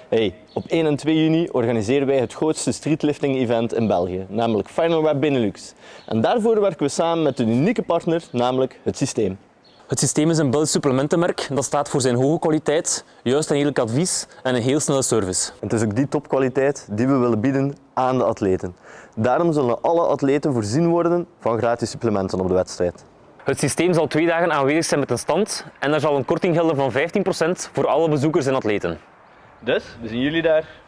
Hey, op 1 en 2 juni organiseren wij het grootste streetlifting-event in België, namelijk FinalRep BeNeLux. En daarvoor werken we samen met een unieke partner, namelijk het systeem. Het systeem is een Belgisch supplementenmerk dat staat voor zijn hoge kwaliteit, juist en eerlijk advies en een heel snelle service. Het is ook die topkwaliteit die we willen bieden aan de atleten. Daarom zullen alle atleten voorzien worden van gratis supplementen op de wedstrijd. Het systeem zal 2 dagen aanwezig zijn met een stand en er zal een korting gelden van 15% voor alle bezoekers en atleten. Dus, we zien jullie daar.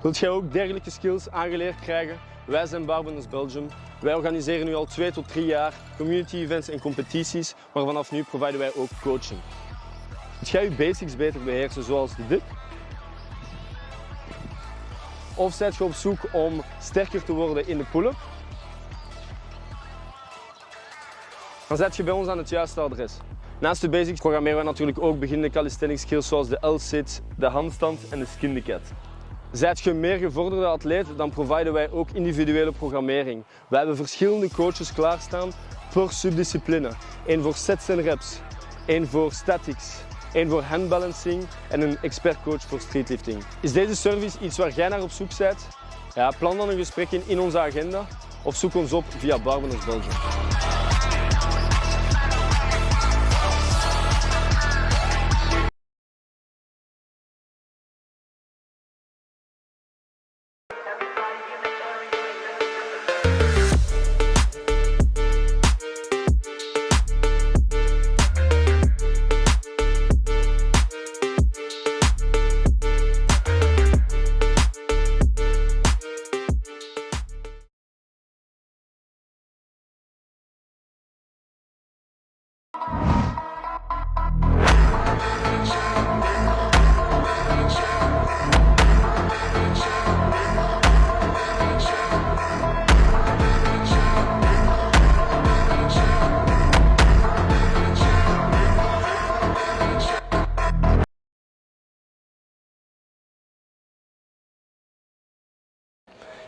Wilt jij ook dergelijke skills aangeleerd krijgen? Wij zijn Barbenders Belgium. Wij organiseren nu al 2 tot 3 jaar community events en competities, maar vanaf nu providen wij ook coaching. Wilt jij je basics beter beheersen, zoals de dip? Of zet je op zoek om sterker te worden in de pull-up? Dan zet je bij ons aan het juiste adres. Naast de basics programmeren we natuurlijk ook beginnende calisthenics skills zoals de L-sit, de handstand en de skin cat. Zijt je meer gevorderde atleet, dan providen wij ook individuele programmering. Wij hebben verschillende coaches klaarstaan per subdiscipline. Eén voor sets en reps, één voor statics, één voor handbalancing en een expertcoach voor streetlifting. Is deze service iets waar jij naar op zoek bent? Ja, plan dan een gesprek in onze agenda of zoek ons op via Barbenders Belgium.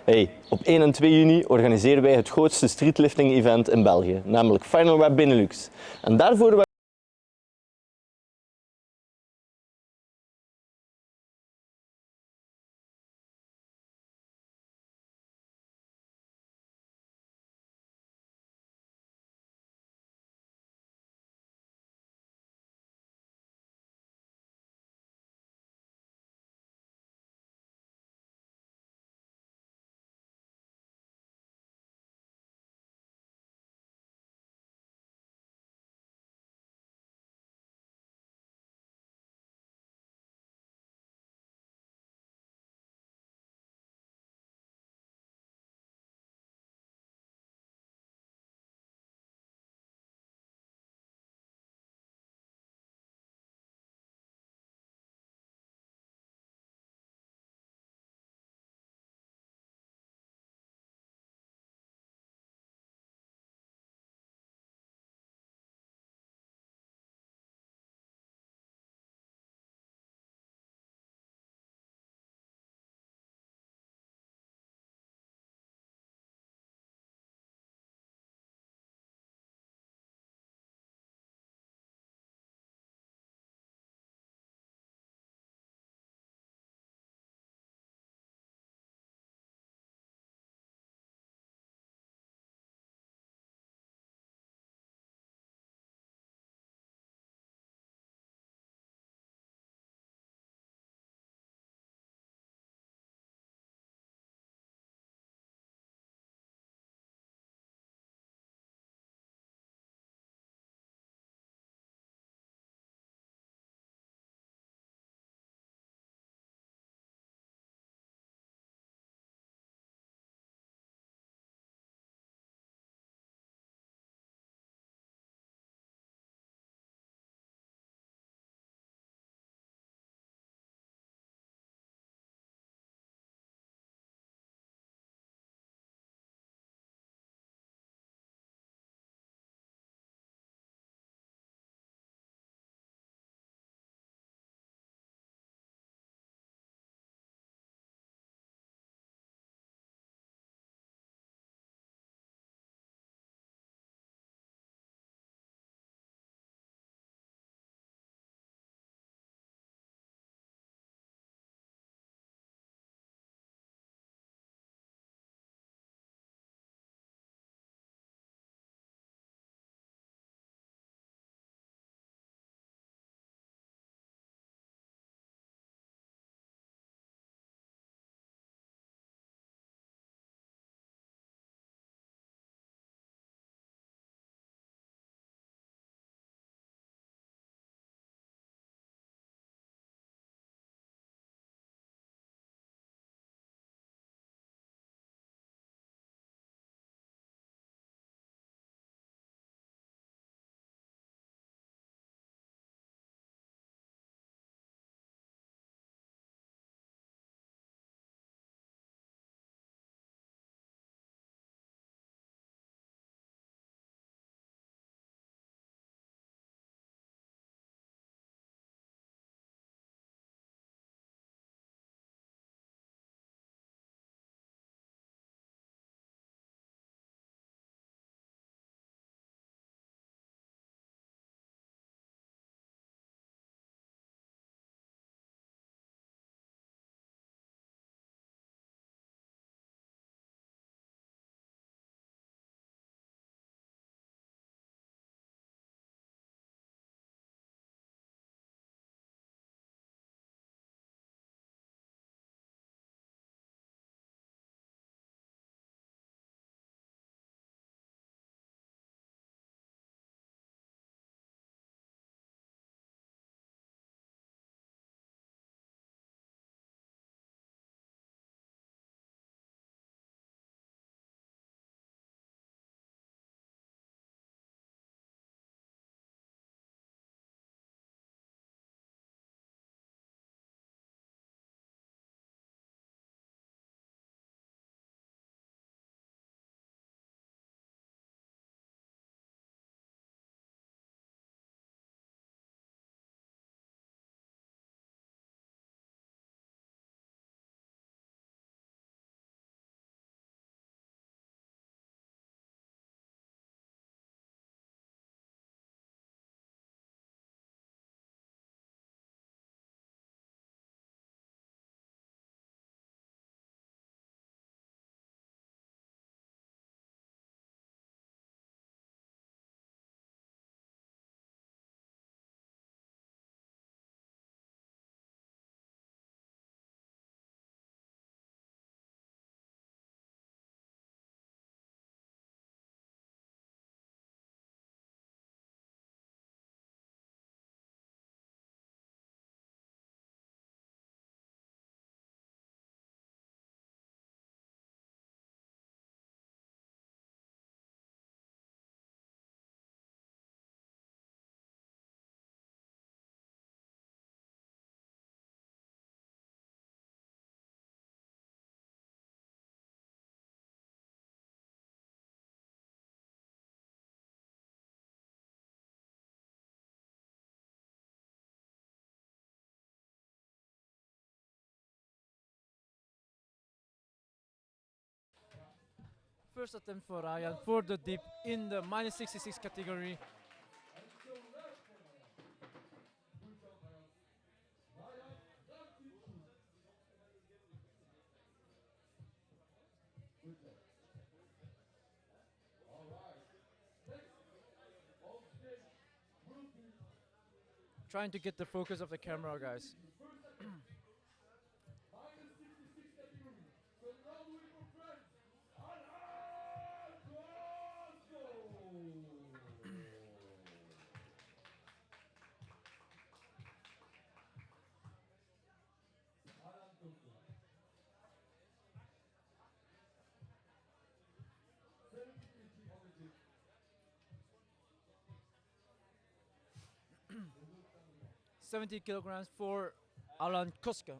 Hey, op 1 en 2 juni organiseren wij het grootste streetlifting event in België, namelijk FinalRep BeNeLux. En daarvoor first attempt for Ryan for the dip in the minus 66 category. Trying to get the focus of the camera, guys. 70 kilograms for Alan Koska.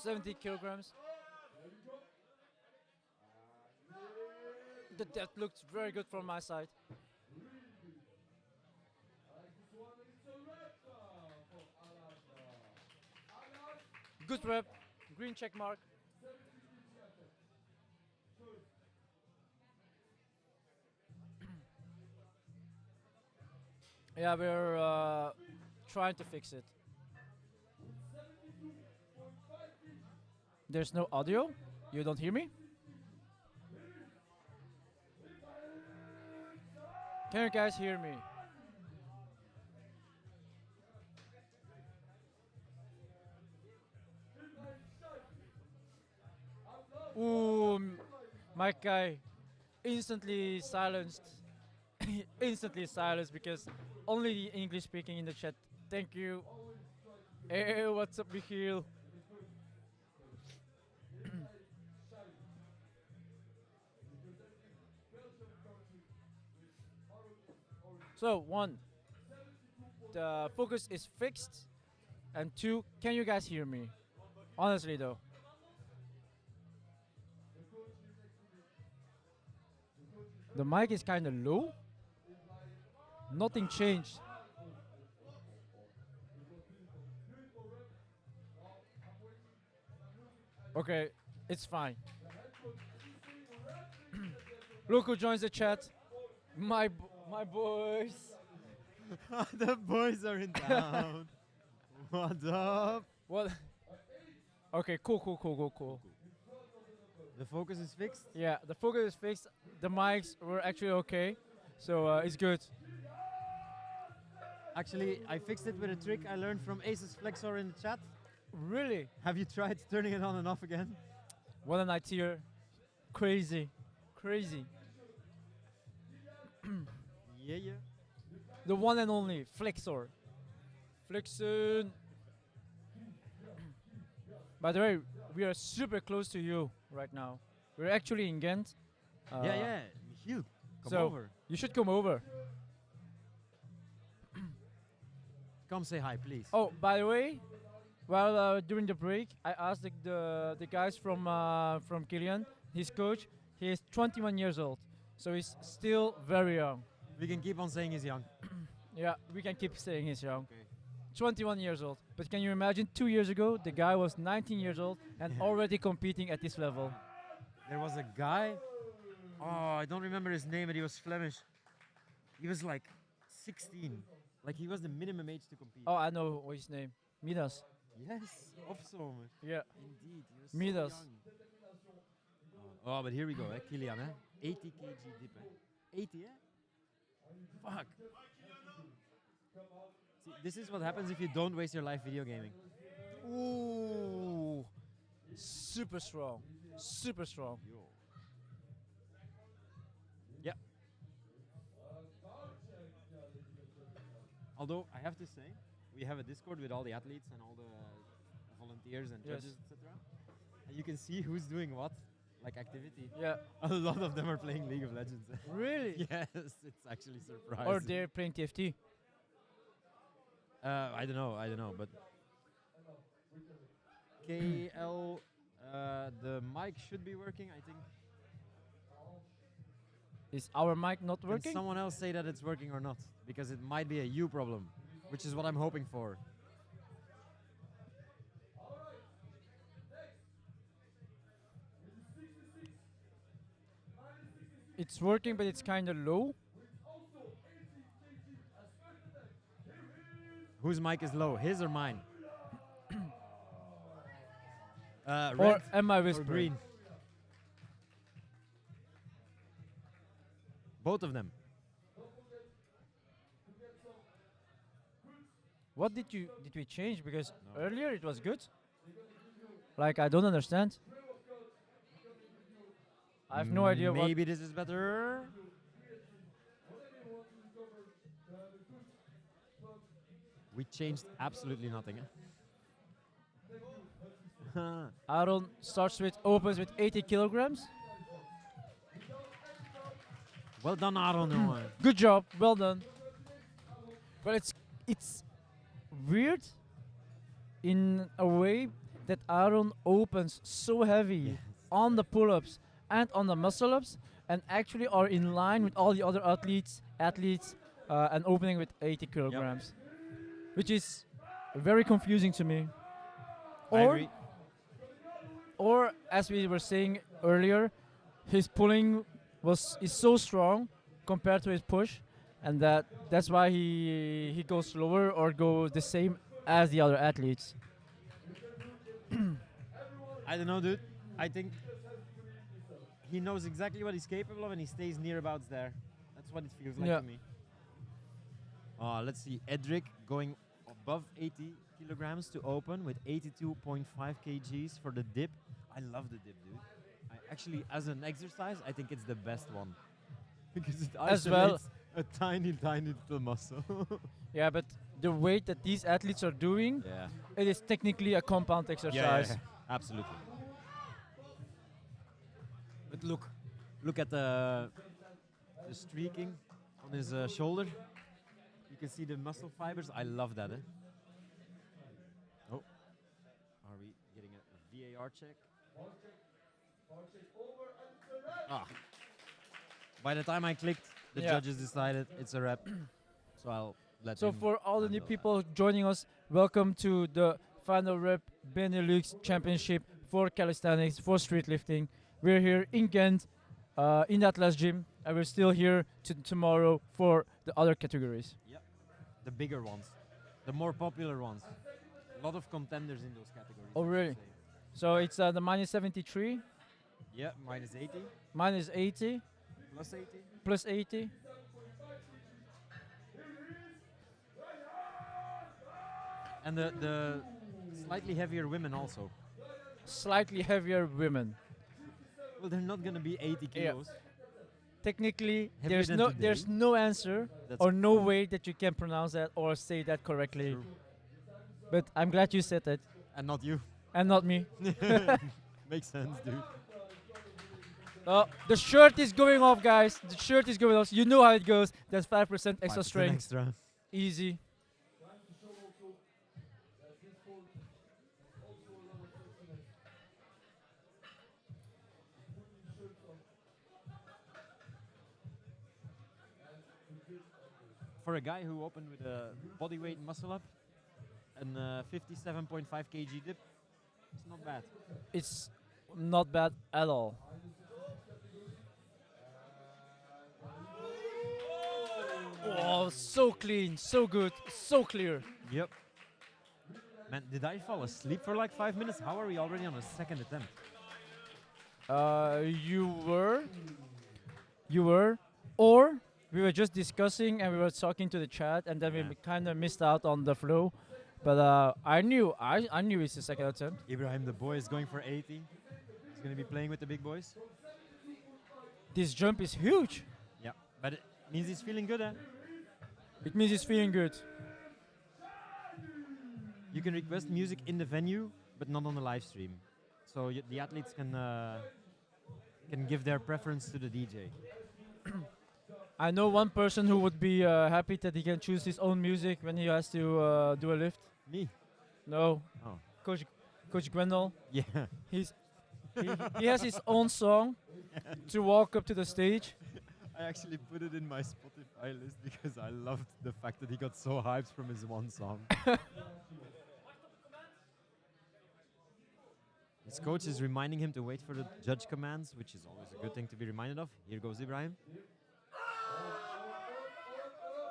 $70 kilograms. That looks very good from my side. Good rep, green check mark. Yeah, we're trying to fix it. There's no audio? You don't hear me? Can you guys hear me? Ooh, my guy instantly silenced. Instantly silenced because only the English speaking in the chat. Thank you. Hey, what's up, Michiel? So, one, the focus is fixed, and two, can you guys hear me? Honestly though. The mic is kind of low. Nothing changed. Okay, it's fine. Look who joins the chat. My boys. The boys are in town. What up? What? Okay, cool. The focus is fixed? Yeah, the focus is fixed. The mics were actually okay, so it's good. Actually, I fixed it with a trick I learned from Aces Flexor in the chat. Really? Have you tried turning it on and off again? What an idea. Crazy. Yeah. The one and only Flexor. Flexon. By the way, we are super close to you right now. We're actually in Ghent. Yeah. Michiel, come so over. You should come over. Come say hi, please. Oh, by the way, while during the break, I asked the guys from Kilian, his coach. He is 21 years old, so he's still very young. We can keep on saying he's young. Yeah, we can keep saying he's young. Okay. 21 years old. But can you imagine 2 years ago, the guy was 19 years old and already competing at this level? There was a guy, I don't remember his name, but he was Flemish. He was like 16. Like he was the minimum age to compete. Oh, I know what his name. Midas. Yes, Opzomer. Yeah. Indeed, he was Midas. so young. Oh, but here we go, Kilian, 80 kg dip, 80, Fuck. See, this is what happens if you don't waste your life video gaming. Ooh. Super strong. Yeah. Although, I have to say, we have a Discord with all the athletes and all the volunteers and Yes. judges, etc. And you can see who's doing what, like activity. Yeah. A lot of them are playing League of Legends. Really? Yes, it's actually surprising. Or they're playing TFT. I don't know, but KL The mic should be working, I think. Is our mic not Can working? someone else say that it's working or not? Because it might be a you problem, which is what I'm hoping for. It's working, but it's kind of low. Whose mic is low, his or mine? Or Red am I or whispering? green? Both of them. What did we change? Because earlier it was good. Like, I don't understand. I have no idea what. Maybe this is better. We changed absolutely nothing. Aaron opens with 80 kilograms. Well done, Aaron. Good job, well done. Well, it's weird in a way that Aaron opens so heavy on the pull-ups and on the muscle-ups, and actually are in line with all the other athletes, and opening with 80 kilograms, which is very confusing to me. I agree. Or as we were saying earlier, his pulling is so strong compared to his push, and that's why he goes slower or goes the same as the other athletes. I don't know, dude. I think he knows exactly what he's capable of, and he stays nearabouts there. That's what it feels like to me. Let's see. Edric going above 80 kilograms to open with 82.5 kgs for the dip. I love the dip, dude. Actually, as an exercise, I think it's the best one. Because it As well, isolates a tiny, tiny little muscle. yeah, but the weight that these athletes are doing, it is technically a compound exercise. Absolutely. But look at the streaking on his shoulder. You can see the muscle fibers. I love that. Oh, are we getting a VAR check? By the time I clicked, the judges decided it's a rep. So I'll let So him for all the new handle people joining us, welcome to the FinalRep BeNeLux Championship for calisthenics, for street lifting. We're here in Ghent, in that last gym, and we're still here tomorrow for the other categories. that. The bigger ones, the more popular ones. A lot of contenders in those categories. Oh, I should really? say. So it's the minus 73, Yeah, minus 80, minus 80, plus 80. plus 80. And the slightly heavier women also. Slightly heavier women. Well, they're not going to be 80 kilos. Technically, Heavier there's than no today. there's no answer That's or no way that you can pronounce that or say that correctly. True. But I'm glad you said it, And not you. and not me. Makes sense, dude. Oh, the shirt is going off, guys. The shirt is going off. You know how it goes. That's 5% extra 5% strength. Extra. Easy. For a guy who opened with a bodyweight muscle up and 57.5 kg dip, it's not bad. It's not bad at all. Oh, so clean, so good, so clear. Yep. Man, did I fall asleep for like 5 minutes? How are we already on a second attempt? You were, or we were just discussing and we were talking to the chat, and then Yeah. we kind of missed out on the flow. But I knew it's the second attempt. Ibrahim, the boy, is going for 80. He's going to be playing with the big boys. This jump is huge. Yeah. But it means he's feeling good, eh? It means he's feeling good. You can request music in the venue, but not on the live stream. So the athletes can give their preference to the DJ. I know one person who would be happy that he can choose his own music when he has to do a lift. Me? No, Oh. Coach Gwendol. Yeah. He's he has his own song to walk up to the stage. I actually put it in my Spotify list because I loved the fact that he got so hyped from his one song. His coach is reminding him to wait for the judge commands, which is always a good thing to be reminded of. Here goes Ibrahim.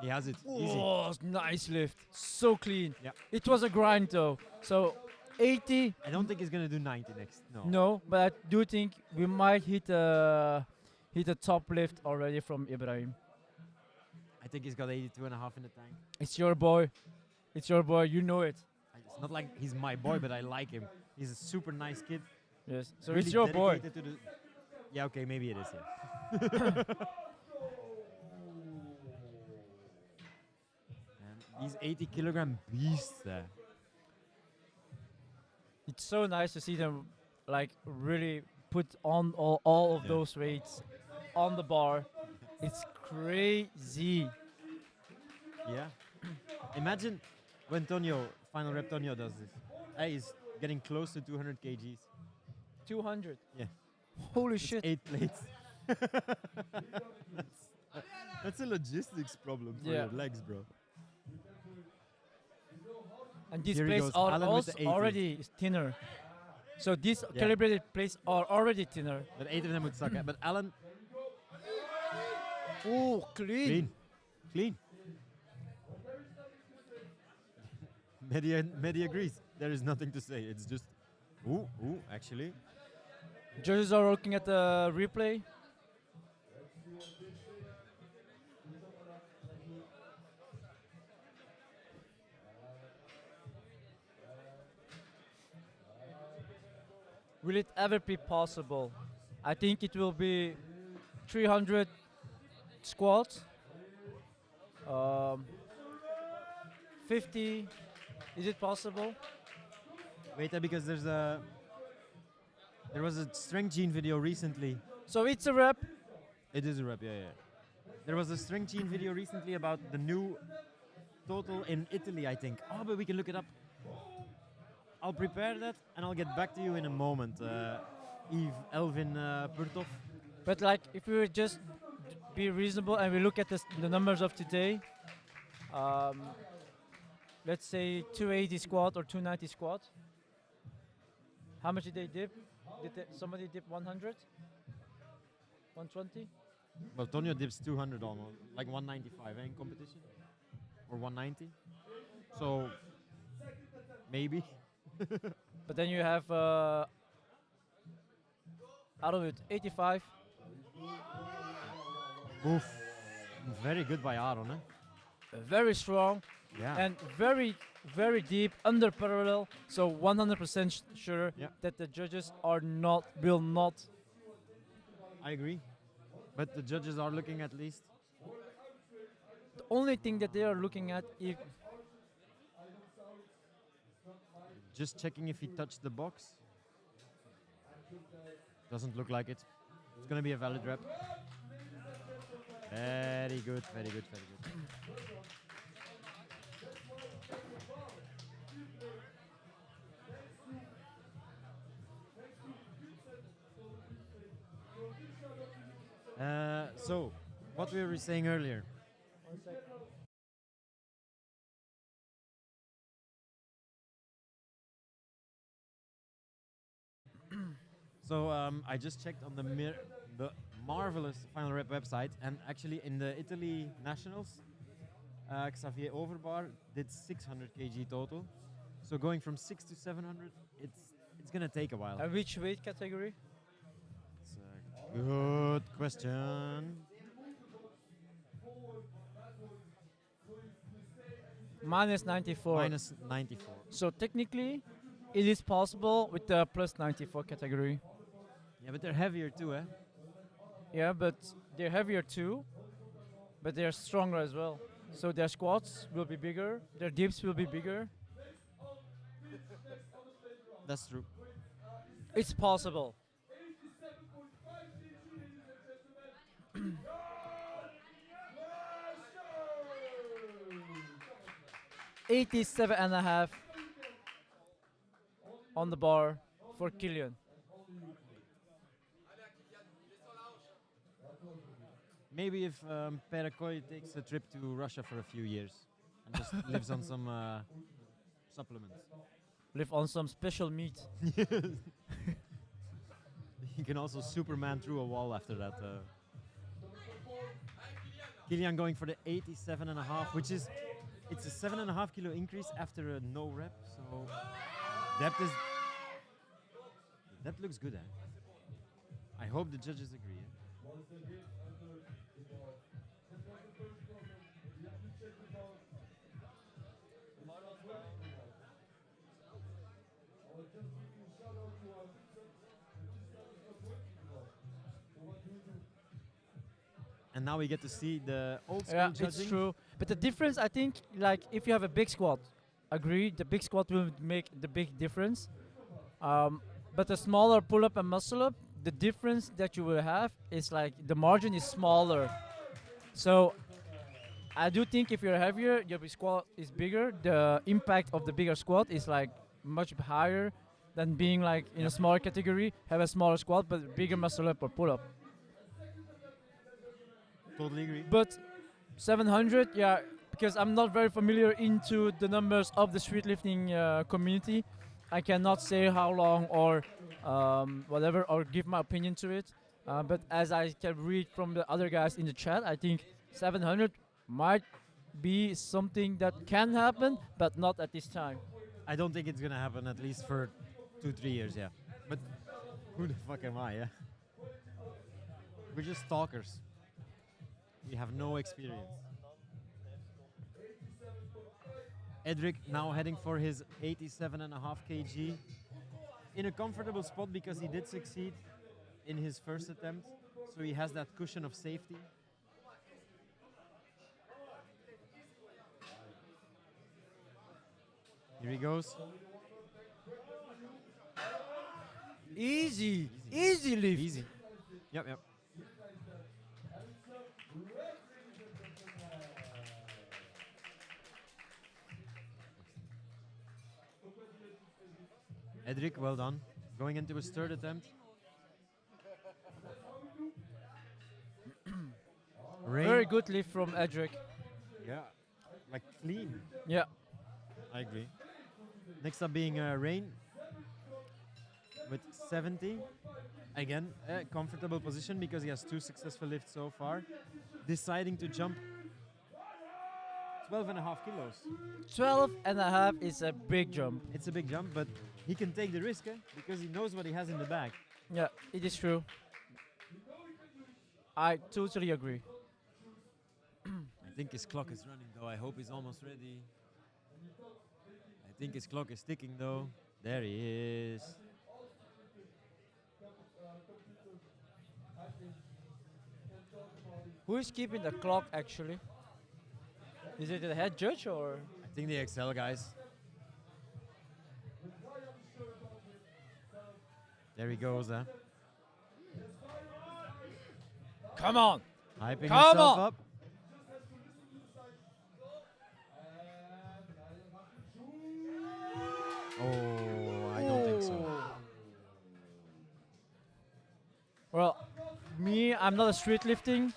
He has it. Easy. Oh, nice lift. So clean. Yeah. It was a grind though. So 80, I don't think he's going to do 90 next. No. no, but I do think we might hit a top lift already from Ibrahim. I think he's got 82 and a half in the tank. It's your boy. It's your boy. You know it. It's not like he's my boy, but I like him. He's a super nice kid. Yes. So really it's your boy. dedicated to the yeah, okay, maybe it is, yeah. And these 80 kilogram beasts there. It's so nice to see them like really put on all of those weights on the bar. It's crazy. Yeah. Imagine when FinalRep Tonio does this. He's getting close to 200 kgs. 200. Yeah. Holy That's shit. 8 plates. that's a logistics problem for Yeah. your legs, bro. And these Here he plates goes, are Alan with also the 80. already thinner. So these Yeah. calibrated plates are already thinner. But 8 of them would suck. But Alan, Oh, clean. clean. Mehdi agrees. There is nothing to say. It's just, actually. Judges are looking at the replay. Will it ever be possible? I think it will be 300 squats. 50. Is it possible? Wait, because there was a strength gene video recently. So it's a rep. It is a rep, yeah. There was a strength gene video recently about the new total in Italy, I think. Oh, but we can look it up. I'll prepare that and I'll get back to you in a moment. Elvin Purtov. But like, if we would just be reasonable and we look at the numbers of today, let's say 280 squat or 290 squat. How much did they dip? Somebody dip 100? 120? Well, Tonio dips 200 almost, like 195 in competition, or 190. So maybe. But then you have, out of it, 85. Oof. Very good by Aaron, eh? Very strong Yeah. and very, very deep under parallel. So 100% sure Yeah. that the judges will not. I agree. But the judges are looking at least. The only thing that they are looking at if Just checking if he touched the box. Doesn't look like it. It's gonna be a valid rep. Very good, very good, very good. So, what we were saying earlier. So I just checked on the marvelous FinalRep website, and actually in the Italy Nationals, Xavier Overbar did 600 kg total. So going from 6 to 700, it's gonna take a while. and which weight category? It's a good question. Minus 94. Minus 94. So technically, it is possible with the plus 94 category. Yeah, but they're heavier too, eh? Yeah, but they're heavier too, but they're stronger as well. So their squats will be bigger, their dips will be bigger. That's true. It's possible. 87.5 on the bar for Killian. Maybe if Perekoy takes a trip to Russia for a few years and just lives on some supplements. Live on some special meat. He can also Superman through a wall after that. Kilian going for the 87.5, which is it's a 7.5 kilo increase after a no rep. So depth looks good. I hope the judges agree. And now we get to see the old school Yeah, judging. it's true. But the difference, I think, like if you have a big squat, agree, the big squat will make the big difference. But a smaller pull-up and muscle-up, the difference that you will have is like the margin is smaller. So I do think if you're heavier, your squat is bigger. The impact of the bigger squat is like much higher than being like in a smaller category, have a smaller squat but bigger muscle-up or pull-up. Totally agree. But 700, yeah, because I'm not very familiar into the numbers of the street lifting community, I cannot say how long or whatever or give my opinion to it. But as I can read from the other guys in the chat, I think 700 might be something that can happen, but not at this time. I don't think it's gonna happen at least for 2-3 years, yeah. But who the fuck am I, yeah? We're just stalkers. We have no experience. Edric now heading for his 87.5 kg in a comfortable spot because he did succeed in his first attempt, so he has that cushion of safety. Here he goes. Easy lift. Easy. Yep. Edric, well done. Going into his third attempt. Very good lift from Edric. Yeah, like clean. Yeah. I agree. Next up being Rain with 70. Again, a comfortable position because he has 2 successful lifts so far. Deciding to jump 12.5 kilos. 12.5 is a big jump. It's a big jump, but he can take the risk because he knows what he has in the bag. Yeah, it is true. I totally agree. I think his clock is running though. I hope he's almost ready. I think his clock is ticking though. There he is. Who is keeping the clock actually? Is it the head judge or? I think the Excel guys. There he goes, Come on! Hyping Come himself on! up. Oh, I don't think so. Well, me, I'm not a street lifting.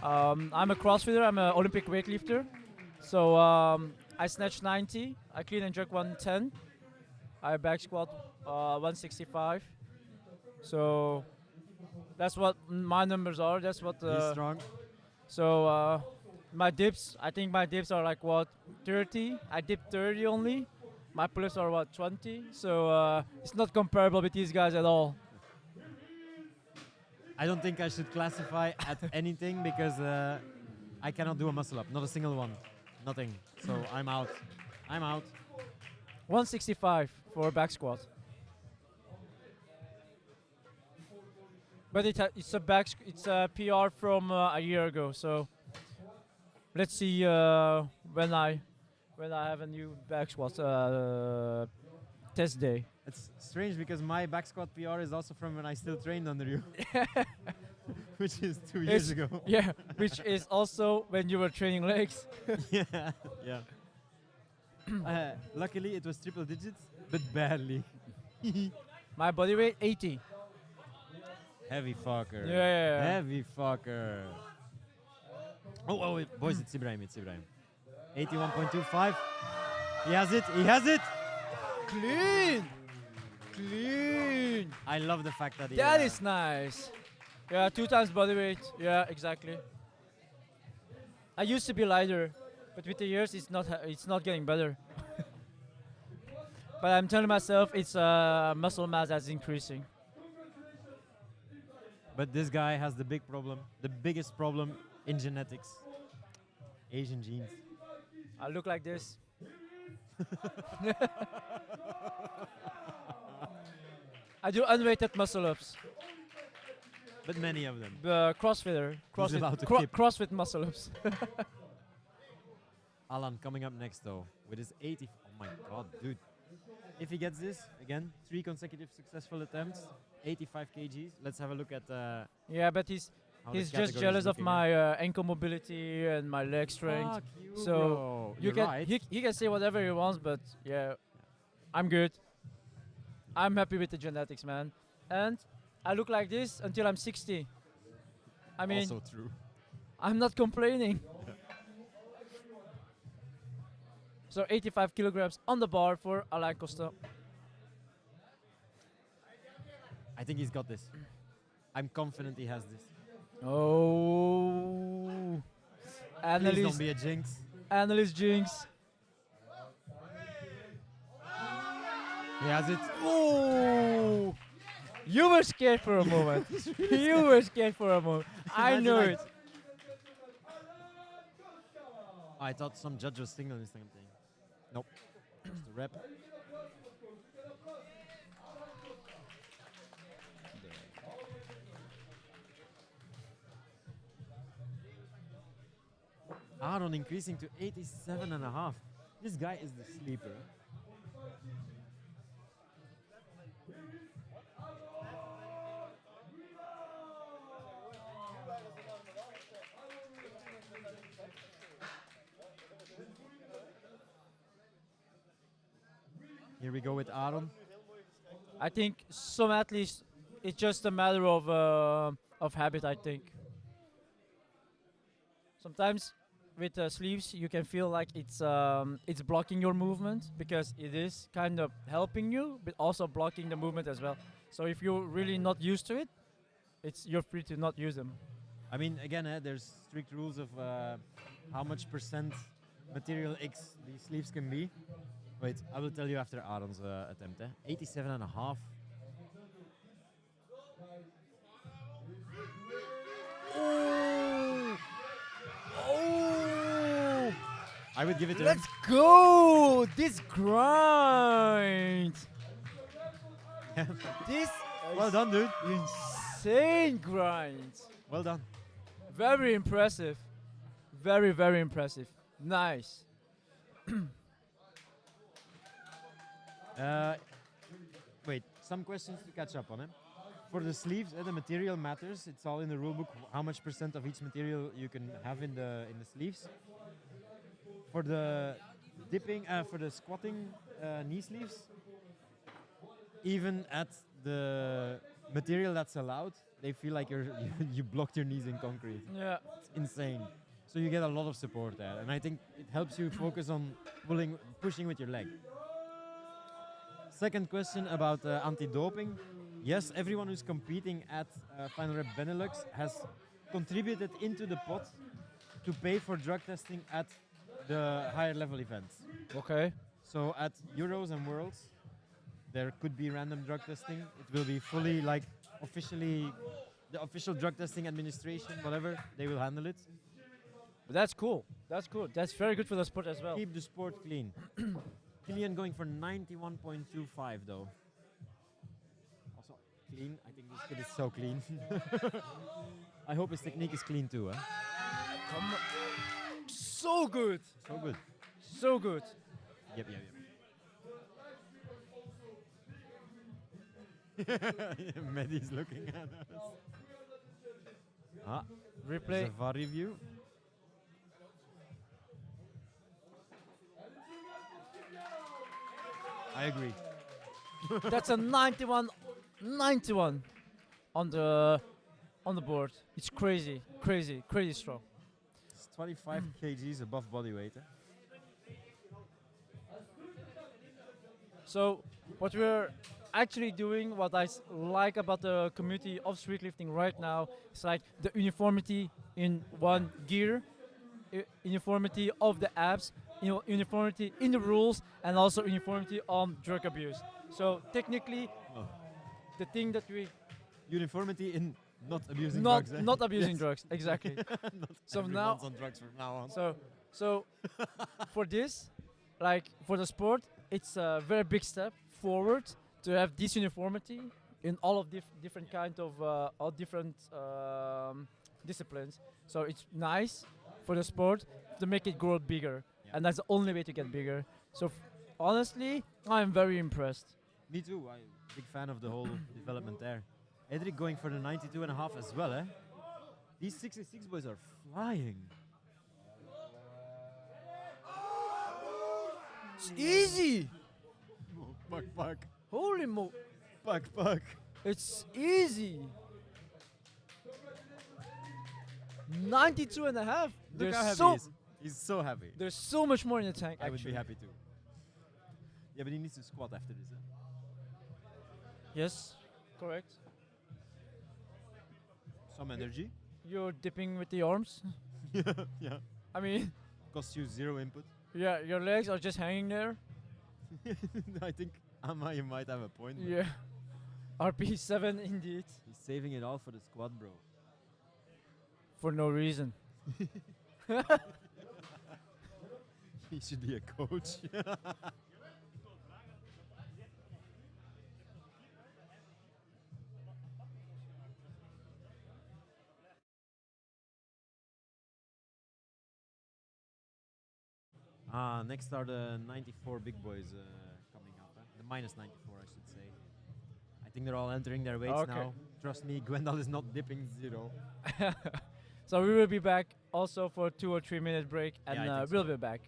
I'm a CrossFitter. I'm an Olympic weightlifter. So I snatch 90. I clean and jerk 110. I back squat 165. So that's what my numbers are. That's what. He's strong. So my dips, I think my dips are like what 30. I dip 30 only. My pull-ups are what 20. So it's not comparable with these guys at all. I don't think I should classify at anything because I cannot do a muscle up. Not a single one. Nothing. So I'm out. I'm out. 165 for back squat. But it's a PR from a year ago. So let's see when I have a new back squat test day. It's strange because my back squat PR is also from when I still trained under you. Which is 2 years ago. Yeah, which is also when you were training legs. yeah. Luckily it was triple digits, but barely. My body weight 80. Heavy fucker. Yeah. Heavy fucker. Oh, wait, boys, it's Ibrahim. 81.25. He has it. He has it. Clean. Clean. I love the fact that he. That is nice. Yeah, 2 times body weight. Yeah, exactly. I used to be lighter, but with the years, it's not getting better. But I'm telling myself it's muscle mass that's increasing. But this guy has the big problem, the biggest problem in genetics. Asian genes. I look like this. I do unweighted muscle ups. But many of them. CrossFitter. about to kip. CrossFit muscle ups. Alan coming up next though with his 80. Oh my god, dude. If he gets this, again, 3 consecutive successful attempts, 85 kgs. Let's have a look at Yeah, but he's how the just category jealous is of looking, my ankle mobility and my leg strength. Fuck you, So bro. you You're can right. he can say whatever he wants, but yeah, I'm good. I'm happy with the genetics, man. And I look like this until I'm 60. I mean, Also true. I'm not complaining. So 85 kilograms on the bar for Alain Costa. I think he's got this. I'm confident he has this. Oh, Please don't analyst, be a jinx. analyst jinx. He has it. Oh, you were scared for a moment. You were scared for a moment. I Imagine knew like- it. I thought some judge was signaling something. Nope. Just a rep. Aaron increasing to 87.5. This guy is the sleeper. Here we go with Aaron. I think some athletes, it's just a matter of habit. I think sometimes with sleeves you can feel like it's blocking your movement because it is kind of helping you, but also blocking the movement as well. So if you're really not used to it, you're free to not use them. I mean, again, there's strict rules of how much percent material X these sleeves can be. Wait, I will tell you after Aaron's attempt. 87.5. Oh, oh! I would give it to him. Let's go! This grind. This Well done, dude. insane grind. Well done. Very impressive. Very, very impressive. Nice. Wait, some questions to catch up on. For the sleeves, the material matters. It's all in the rulebook. How much percent of each material you can have in the sleeves. For the dipping, for the squatting knee sleeves, even at the material that's allowed, they feel like you blocked your knees in concrete. Yeah. It's insane. So you get a lot of support there, and I think it helps you focus on pushing with your leg. Second question about anti-doping. Yes, everyone who's competing at FinalRep BeNeLux has contributed into the pot to pay for drug testing at the higher level events. Okay. So at Euros and Worlds, there could be random drug testing. It will be fully officially, the official drug testing administration, whatever, they will handle it. But that's cool. That's cool. That's very good for the sport as well. Keep the sport clean. Killian going for 91.25 though. Also clean. I think this kid is so clean. I hope his technique is clean too. Come on. So good. So good. So good. Yep. Mehdi's looking at us. Replay. There's a VAR review. I agree. That's a 91 on the board. It's crazy strong. 25 kgs above body weight. Eh? So what we're actually doing, what I like about the community of street lifting right now, is like the uniformity in one gear, uniformity of the apps, uniformity in the rules, and also uniformity on drug abuse. So technically, Oh. the thing that we Uniformity in not abusing not drugs. Eh? not abusing Yes. drugs, exactly. Not So now- everyone's on drugs from now on. So for this, like for the sport, it's a very big step forward to have this uniformity in all of different kind of all different disciplines. So it's nice for the sport to make it grow bigger, Yeah. and that's the only way to get bigger. So honestly, I'm very impressed. Me too. I'm a big fan of the whole development there. Edric going for the 92.5 as well, eh? These 66 boys are flying. It's easy. Puck. Holy mo! Puck. It's easy. 92 and a half. Look how There's happy he is. He's so happy. There's so much more in the tank. I would actually. be happy too. Yeah, but he needs to squat after this. Eh? Yes, correct. Some energy. You're dipping with the arms. Yeah. I mean, Costs you 0 input. yeah, your legs are just hanging there. I think Amma, you might have a point. but Yeah. RP7 indeed. He's saving it all for the squad, bro. For no reason. He should be a coach. Next are the 94 big boys coming up. The minus 94, I should say. I think they're all entering their weights Okay. now. Trust me, Gwendal is not dipping 0. So we will be back also for a 2 or 3 minute break, and I think we'll so. be back.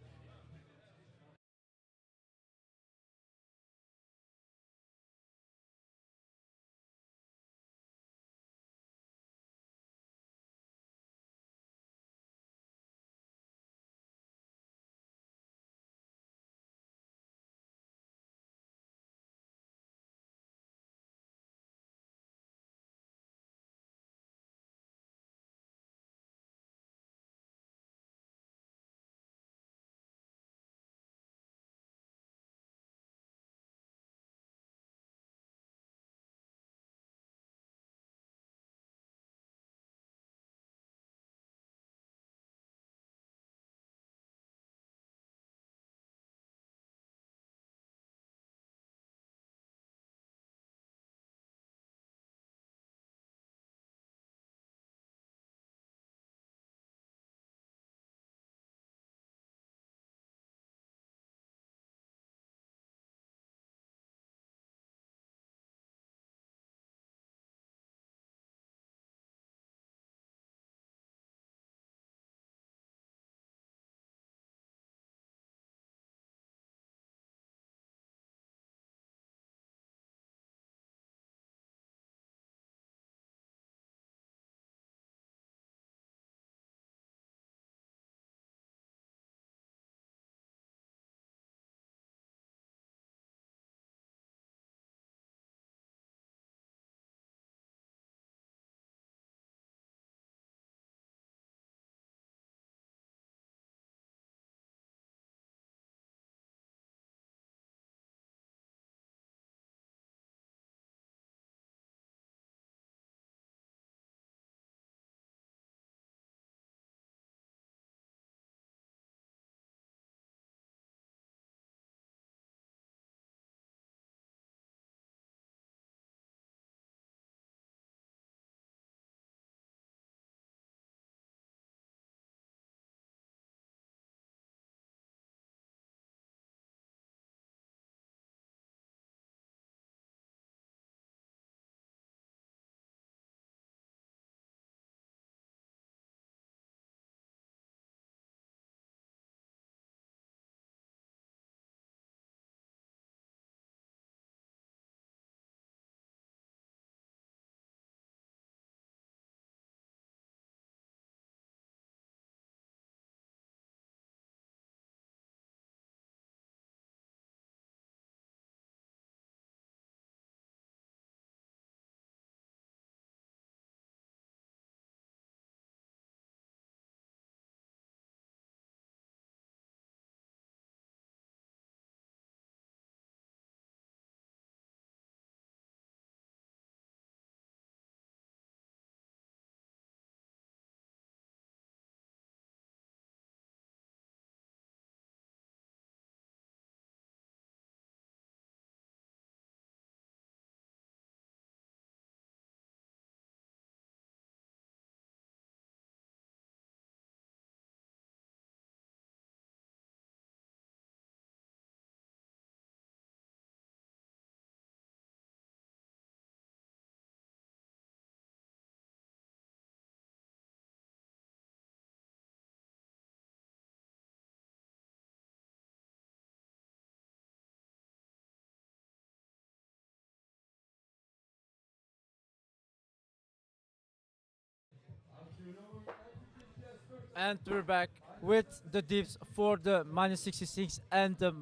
And we're back with the dips for the -66 and the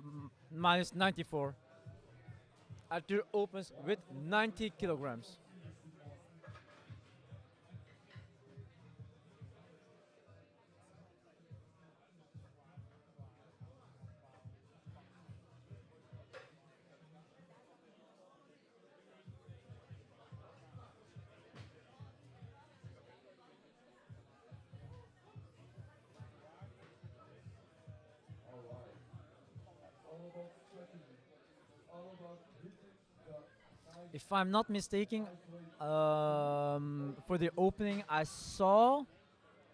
-94. Arthur opens with 90 kilograms. If I'm not mistaken, for the opening, I saw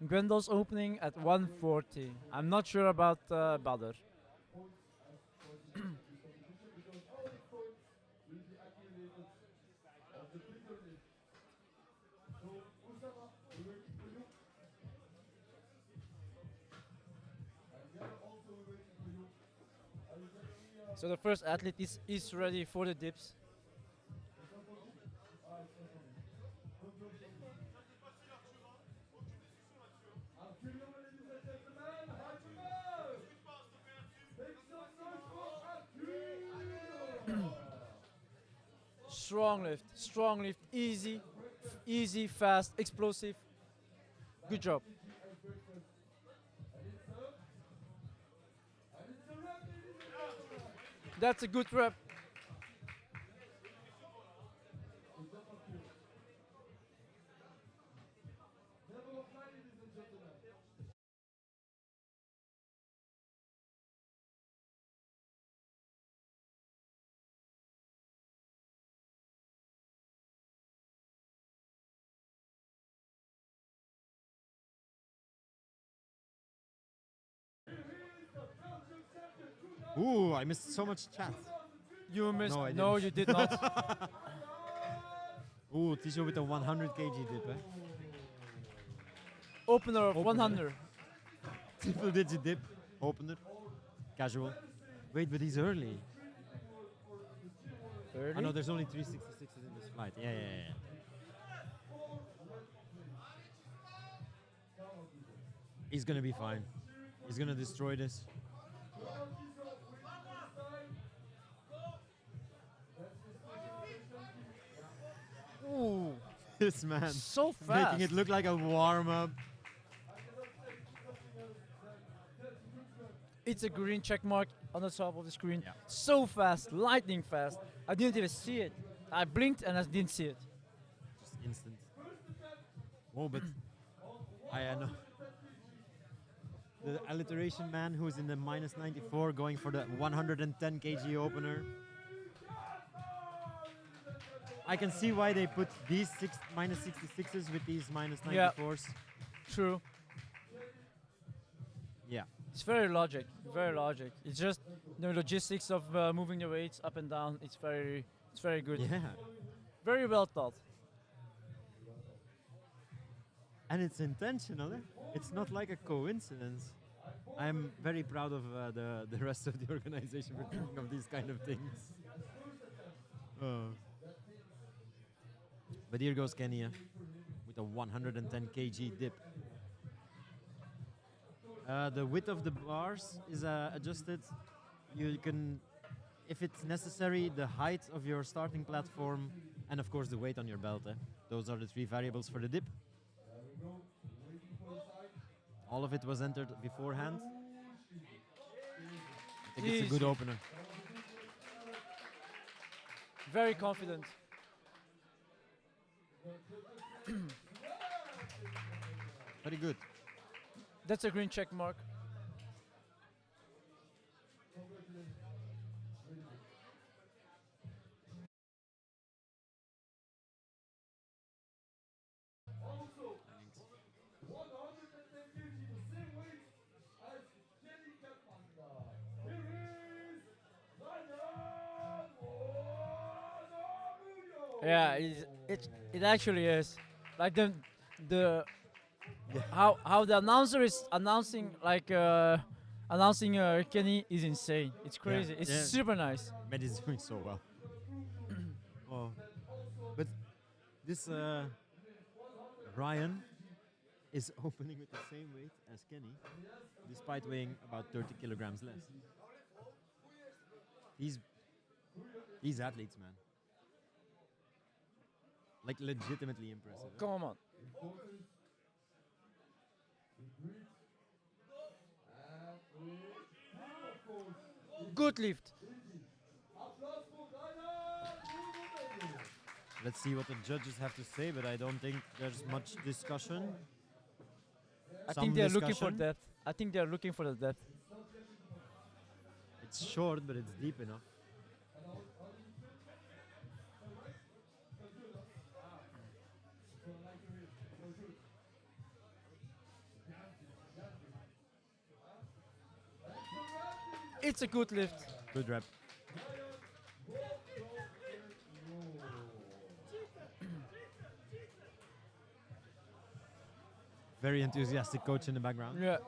Gwendo's opening at 140. I'm not sure about Badr. So the first athlete is ready for the dips. Strong lift, easy, fast, explosive. Good job. That's a good rep. Ooh, I missed so much chat. You missed. No, I No, didn't. you did not. Ooh, Tisho with a 100 kg dip, eh? Opener of Opener. 100. Triple digit dip, opener, casual. Wait, but he's early. I know there's only 366s in this flight. Yeah. He's gonna be fine. He's gonna destroy this. Ooh, This man so fast. making it look like a warm up. It's a green check mark on the top of the screen. Yeah. So fast, lightning fast. I didn't even see it. I blinked and I didn't see it. Just instant. Oh, but I know. The alliteration man who's in the -94 going for the 110 kg opener. I can see why they put these -66s with these -94s. True. Yeah. It's very logic. It's just the logistics of moving the weights up and down. It's very good. Yeah. Very well thought. And it's intentional. Eh? It's not like a coincidence. I'm very proud of the rest of the organization for thinking of these kind of things. But here goes Kenya with a 110 kg dip. The width of the bars is adjusted. You can, if it's necessary, the height of your starting platform and of course the weight on your belt. Those are the three variables for the dip. All of it was entered beforehand. I think it's a good opener. Very confident. Very good. That's a green check mark. Yeah, it actually is. Like the how the announcer is announcing Kenny is insane. It's crazy. It's Yeah. super nice. Med is doing so well. Oh, but this Ryan is opening with the same weight as Kenny, despite weighing about 30 kilograms less. These athletes, man. Like legitimately impressive. Eh? Come on. Good lift. Let's see what the judges have to say, but I don't think there's much discussion. I Some think they're looking for discussion. depth. I think they're looking for the depth. It's short, but it's deep enough. It's a good lift. Good rep. Very enthusiastic coach in the background. Yeah.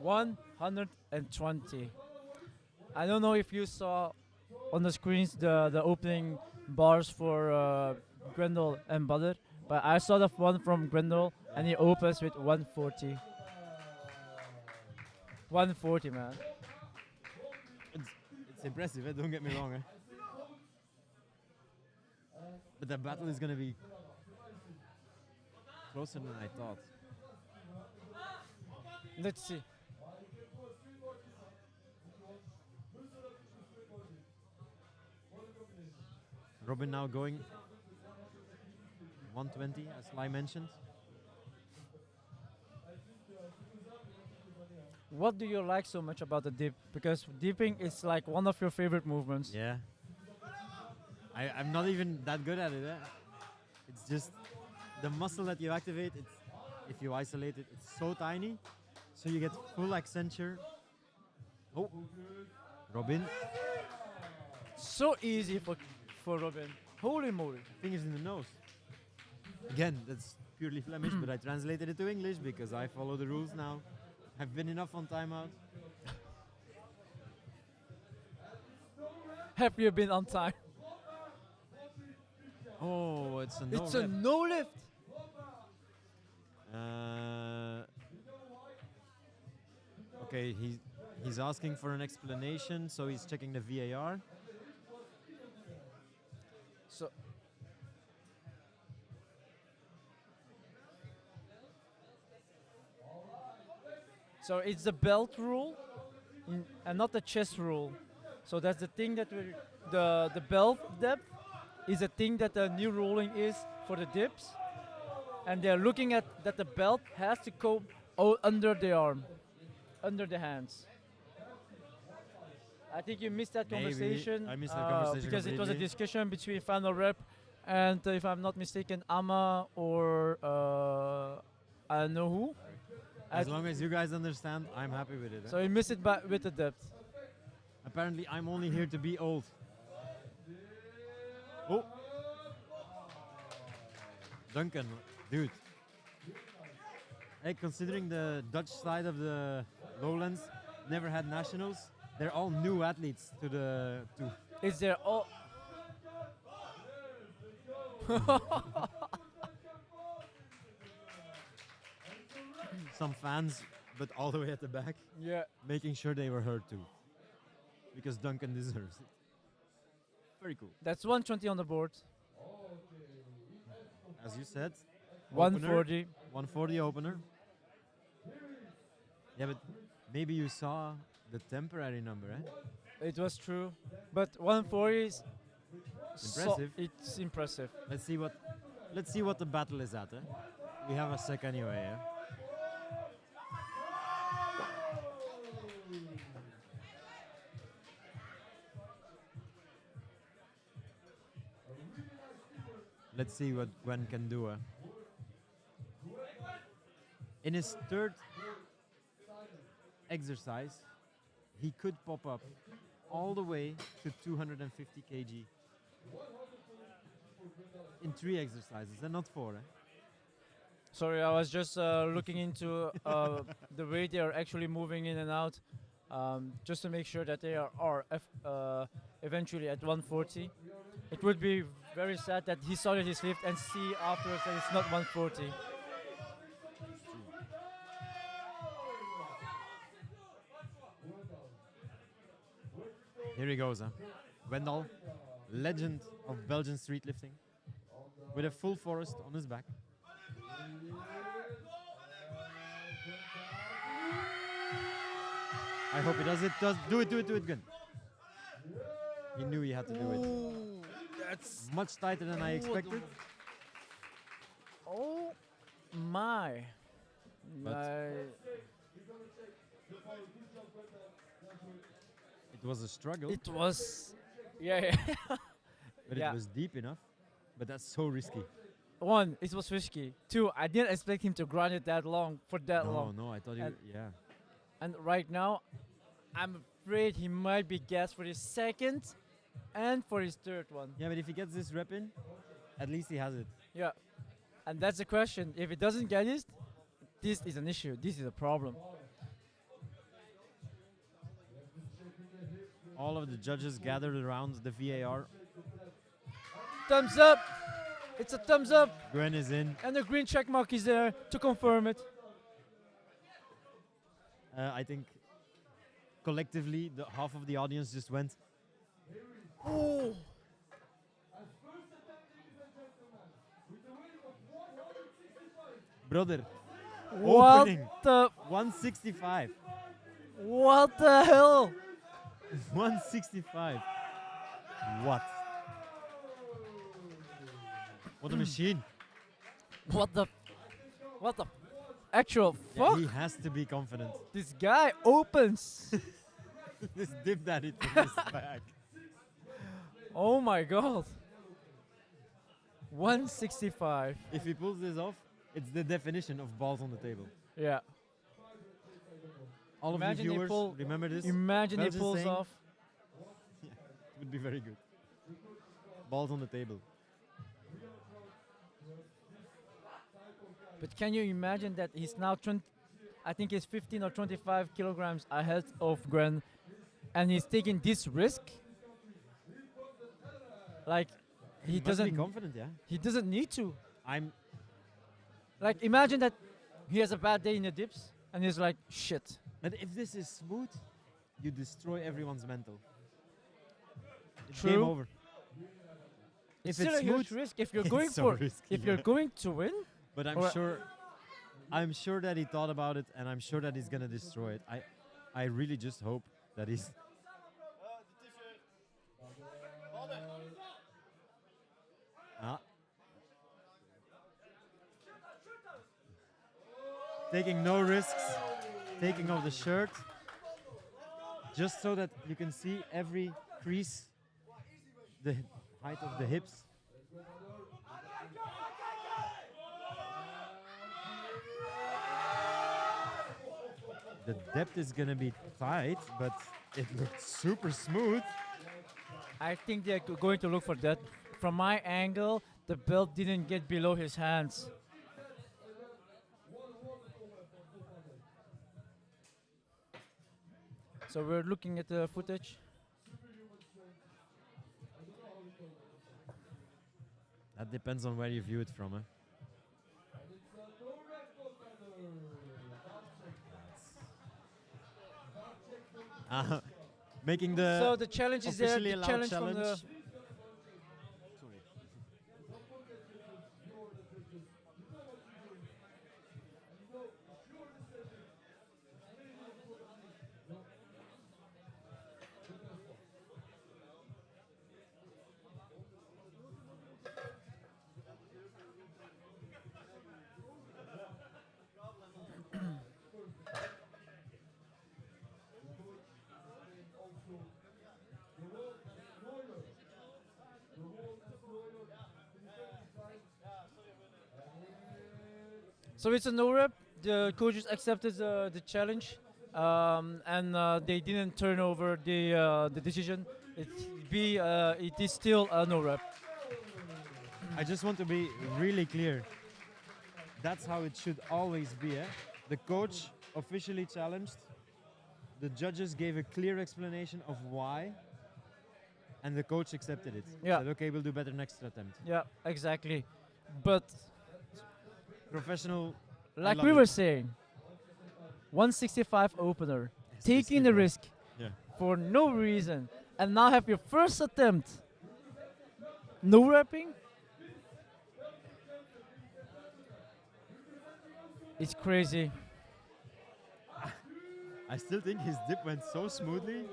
120. I don't know if you saw on the screens the opening bars for Grendel and Butter, but I saw the one from Grendel and he opens with 140. 140, man. It's impressive, eh? Don't get me wrong. Eh? But the battle is going to be closer than I thought. Let's see. Robin now going 120, as Lai mentioned. What do you like so much about the dip? Because dipping is like one of your favorite movements. Yeah. I'm not even that good at it. Eh? It's just the muscle that you activate, if you isolate it, it's so tiny. So you get full accenture. Oh, Robin. So easy for Robin. Holy moly. Fingers in the nose. Again, that's purely Flemish, but I translated it to English because I follow the rules now. I've been enough on timeout. Have you been on time? Oh, it's a no. It's a no lift. Okay, he's asking for an explanation, so he's checking the VAR. So it's the belt rule and not the chest rule. So that's the thing that the belt depth is a thing that the new ruling is for the dips. And they're looking at that the belt has to go under the arm, under the hands. I think you missed that Maybe. conversation. I missed that conversation because it was a completely. discussion between FinalRep and, if I'm not mistaken, Ama or I don't know who. As long as you guys understand, I'm happy with it. Eh? So you missed it with the depth. Apparently, I'm only here to be old. Oh. Duncan, dude. Hey, considering the Dutch side of the lowlands never had nationals, they're all new athletes to the Is there all? some fans, but all the way at the back, Yeah. making sure they were heard too, because Duncan deserves it. Very cool. That's 120 on the board. As you said, 140. 140 opener. Yeah, but maybe you saw the temporary number, eh? It was true, but 140 is Impressive. it's impressive. Let's see what the battle is at, eh? We have a sec anyway, eh? Let's see what Gwen can do. In his third exercise, he could pop up all the way to 250 kg in 3 exercises, and not 4. Eh? Sorry, I was just looking into the way they are actually moving in and out, just to make sure that they are eventually at 140. It would be very sad that he saw that his lift and see afterwards that it's not 140. Here he goes, huh? Wendell, legend of Belgian street lifting, with a full forest on his back. I hope he does it. Do it again. He knew he had to do it. That's Much tighter than I expected. oh my. But- It was a struggle, It was, yeah. but yeah. it was deep enough. But that's so risky. One, it was risky. Two, I didn't expect him to grind it that long for that long. No, I thought he. And- Yeah. And right now, I'm afraid he might be gassed for his second and for his third one. Yeah, but if he gets this rep in, at least he has it. Yeah. And that's the question. If he doesn't get it, this is an issue. This is a problem. All of the judges gathered around the VAR. Thumbs up. It's a thumbs up. Gwen is in. And the green check mark is there to confirm it. I think collectively, the half of the audience just went. Oh. Brother, What opening the 165. what the hell? 165. What? What a machine. What the actual Yeah, fuck? he has to be confident. This guy opens. Just dip that into his back. Oh my god. 165. If he pulls this off, it's the definition of balls on the table. Yeah. All of Imagine you he viewers, pull- remember this? Imagine he Belgian pulls saying? off. It would be very good. Balls on the table. But can you imagine that he's now 20, I think he's 15 or 25 kilograms ahead of Gren, and he's taking this risk? Like he Must doesn't be confident, yeah. he doesn't need to. I'm Like imagine that he has a bad day in the dips and he's like shit. But if this is smooth, you destroy everyone's mental. It's True. game over. It's If still it's a huge smooth, risk if you're it's going so for risky, if yeah. you're going to win. But Or- I'm sure that he thought about it, and I'm sure that he's gonna destroy it. I really just hope that he's. Ah. Taking no risks, taking off the shirt, just so that you can see every crease, the height of the hips. The depth is gonna be tight, but it looked super smooth. I think they're going to look for that. From my angle, the belt didn't get below his hands. So we're looking at the footage. That depends on where you view it from. Making the So the challenge is there. officially The allowed challenge from the challenge. So it's a no rep. The coaches accepted the challenge, and they didn't turn over the decision. It is still a no rep. I just want to be really clear. That's how it should always be. The coach officially challenged. The judges gave a clear explanation of why. and the coach accepted it. Yeah. Said, okay, we'll do better next attempt. Yeah, exactly. But Professional. I like love we it. were saying, 165 opener, It's taking the risky, risk Yeah. for no reason, and now have your first attempt. No wrapping. It's crazy. I still think his dip went so smoothly.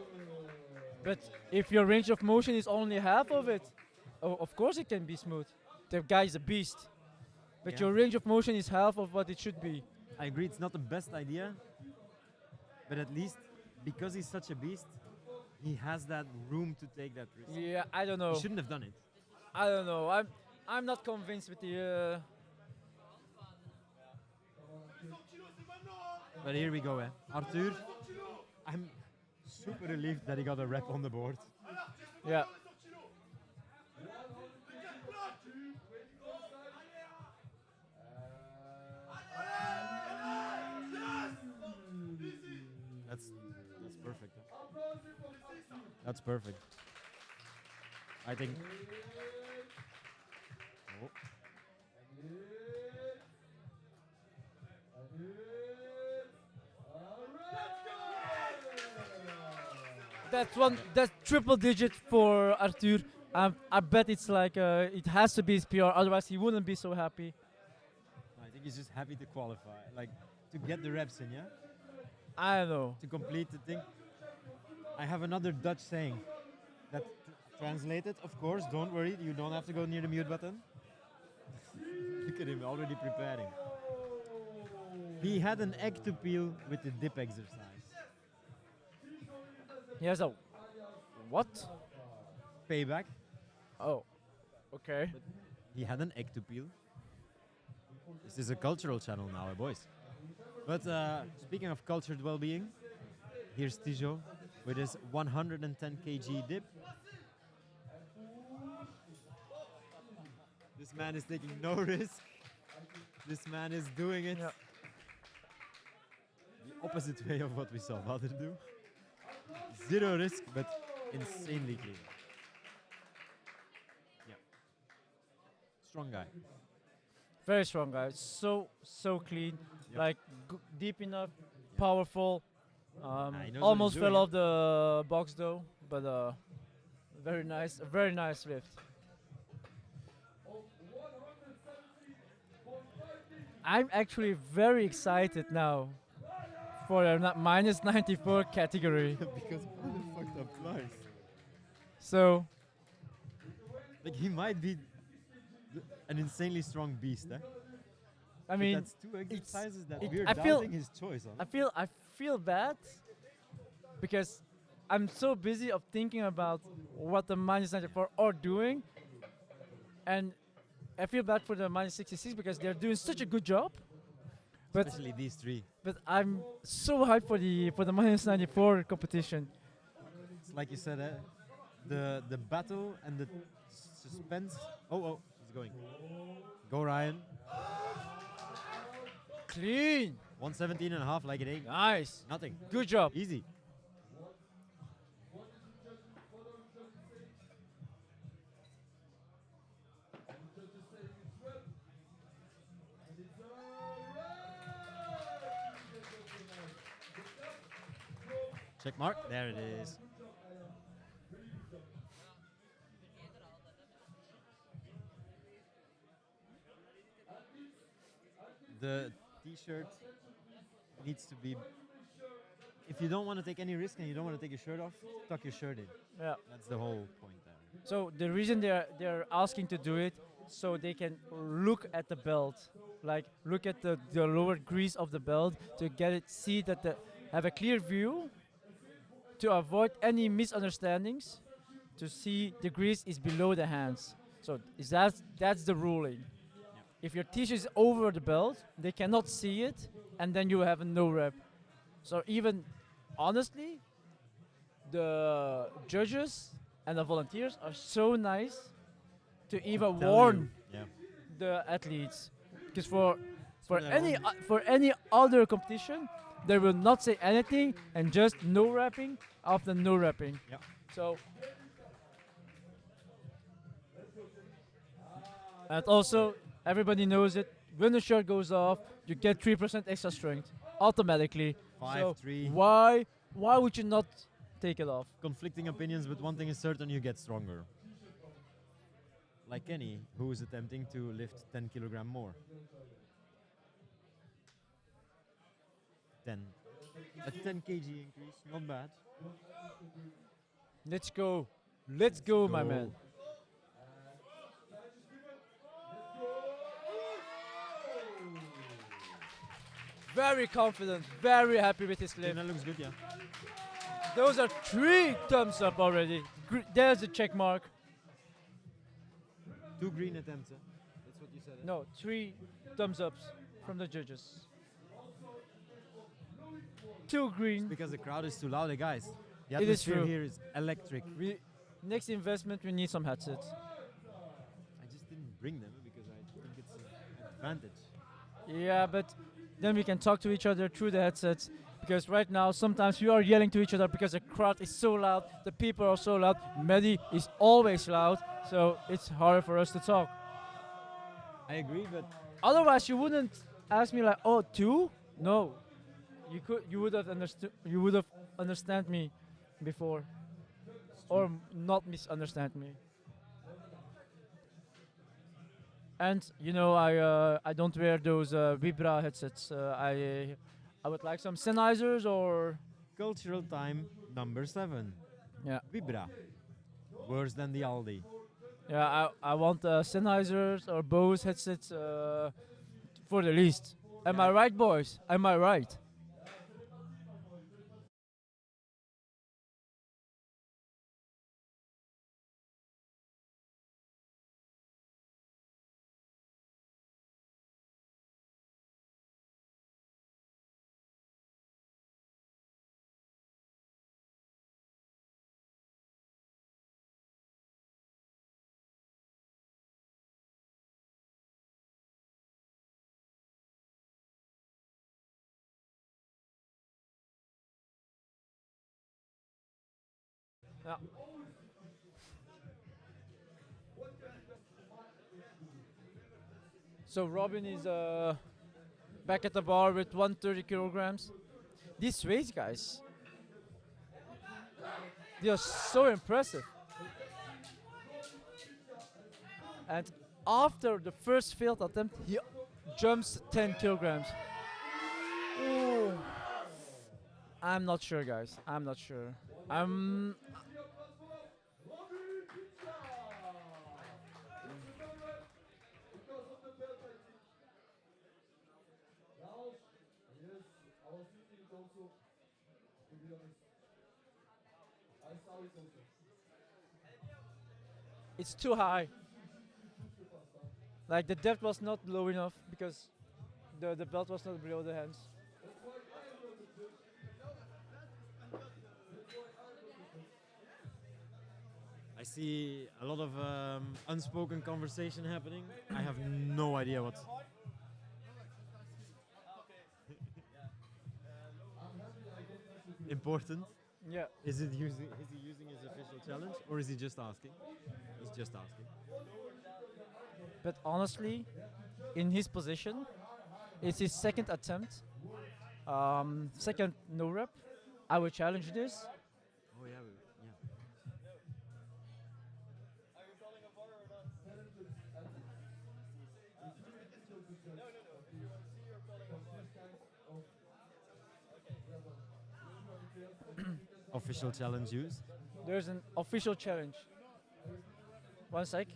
But if your range of motion is only half of it, of course it can be smooth. The guy is a beast. But Yeah. your range of motion is half of what it should be. I agree, it's not the best idea, but at least because he's such a beast, he has that room to take that risk. Yeah, I don't He know. shouldn't have done it. I don't know. I'm not convinced with the. But here we go, Arthur. I'm super relieved that he got a rep on the board. Yeah. That's perfect. That's perfect. I think. Oh. That's triple digit for Arthur. I bet it's like it has to be his PR, otherwise he wouldn't be so happy. I think he's just happy to qualify, like to get the reps in, yeah, I don't know. to complete the thing. I have another Dutch saying that translated, of course. Don't worry, you don't have to go near the mute button. Look at him already preparing. He had an egg to peel with the dip exercise. He has a what? Payback. Oh, okay. He had an egg to peel. This is a cultural channel now, boys. But speaking of cultured well-being, here's Tijo with his 110 kg dip. This man is taking no risk. This man is doing it Yeah. the opposite way of what we saw Vader do. Zero risk, but insanely clean. Yeah. Strong guy. Very strong guy. So clean. Yep. Like deep enough, powerful. he knows what he's Almost doing, fell off the box though, but very nice. A very nice lift. I'm actually very excited now for a minus 94 category. because Vader fucked up twice. So Like he might be an insanely strong beast, eh? I But mean, that's two exercises that it- we're I feel- doubting his choice on. I feel bad because I'm so busy of thinking about what the minus 94 are doing, and I feel bad for the minus 66 because they're doing such a good job. But Especially these three. but I'm so hyped for the minus 94 competition. It's like you said, the battle and the suspense. Oh, he's going. Go Ryan. Clean, 117 and a half like it ain't. nice, Nothing. good job. Easy. Check mark. There it is. The t-shirt needs to be. If you don't want to take any risk and you don't want to take your shirt off, tuck your shirt in. Yeah. That's the whole point there. So the reason they're asking to do it so they can look at the belt, like look at the lower grease of the belt to get it, see that have a clear view, to avoid any misunderstandings, to see the grease is below the hands. So that's the ruling. If your t-shirt is over the belt, they cannot see it, and then you have a no rep. So even honestly, the judges and the volunteers are so nice to even Tell warn you. Yeah. the athletes, because for their any own- for any other competition, they will not say anything and just no wrapping after no wrapping. Yep. So And also, everybody knows it. When the shirt goes off, you get 3% extra strength automatically. So 5-3. why would you not take it off? Conflicting opinions, but one thing is certain: you get stronger. Like Kenny, who is attempting to lift 10 kilogram more. 10. A 10 kg increase, not bad. Let's go. Let's go, my go. man. Very confident, very happy with his Okay, lift. that looks good, yeah. Those are 3 thumbs up already. There's the check mark. 2 green attempts, huh? That's what you said. eh? No, 3 thumbs ups from the judges. 2 green. Because the crowd is too loud, eh, guys. The It is atmosphere true. here is electric. Next investment, we need some headsets. I just didn't bring them because I think it's an advantage. Yeah, but then we can talk to each other through the headsets. Because right now, sometimes we are yelling to each other because the crowd is so loud, the people are so loud. Mehdi is always loud, so it's harder for us to talk. I agree, but Otherwise, you wouldn't ask me like, "Oh, 2?" No, you would have understand me before, or not misunderstand me. And you know, I don't wear those Vibra headsets. I would like some Sennheisers or cultural time number 7. yeah. Vibra. Worse than the Aldi. Yeah, I want Sennheisers or Bose headsets for the least. Am I right, boys? Am I right? Yeah. So Robin is back at the bar with 130 kilograms. These weights, guys, they are so impressive. And after the first failed attempt, he jumps 10 kilograms. Ooh. I'm not sure, guys. I'm not sure. I'm. It's too high. Like the depth was not low enough because the belt was not below the hands. I see a lot of unspoken conversation happening. I have no idea what. Important. Yeah. Is he using his official challenge or is he just asking? He's just asking. But honestly, in his position, it's his second attempt, second no rep. I would challenge this. Oh yeah, yeah. Official challenge used. There's an official challenge. One sec.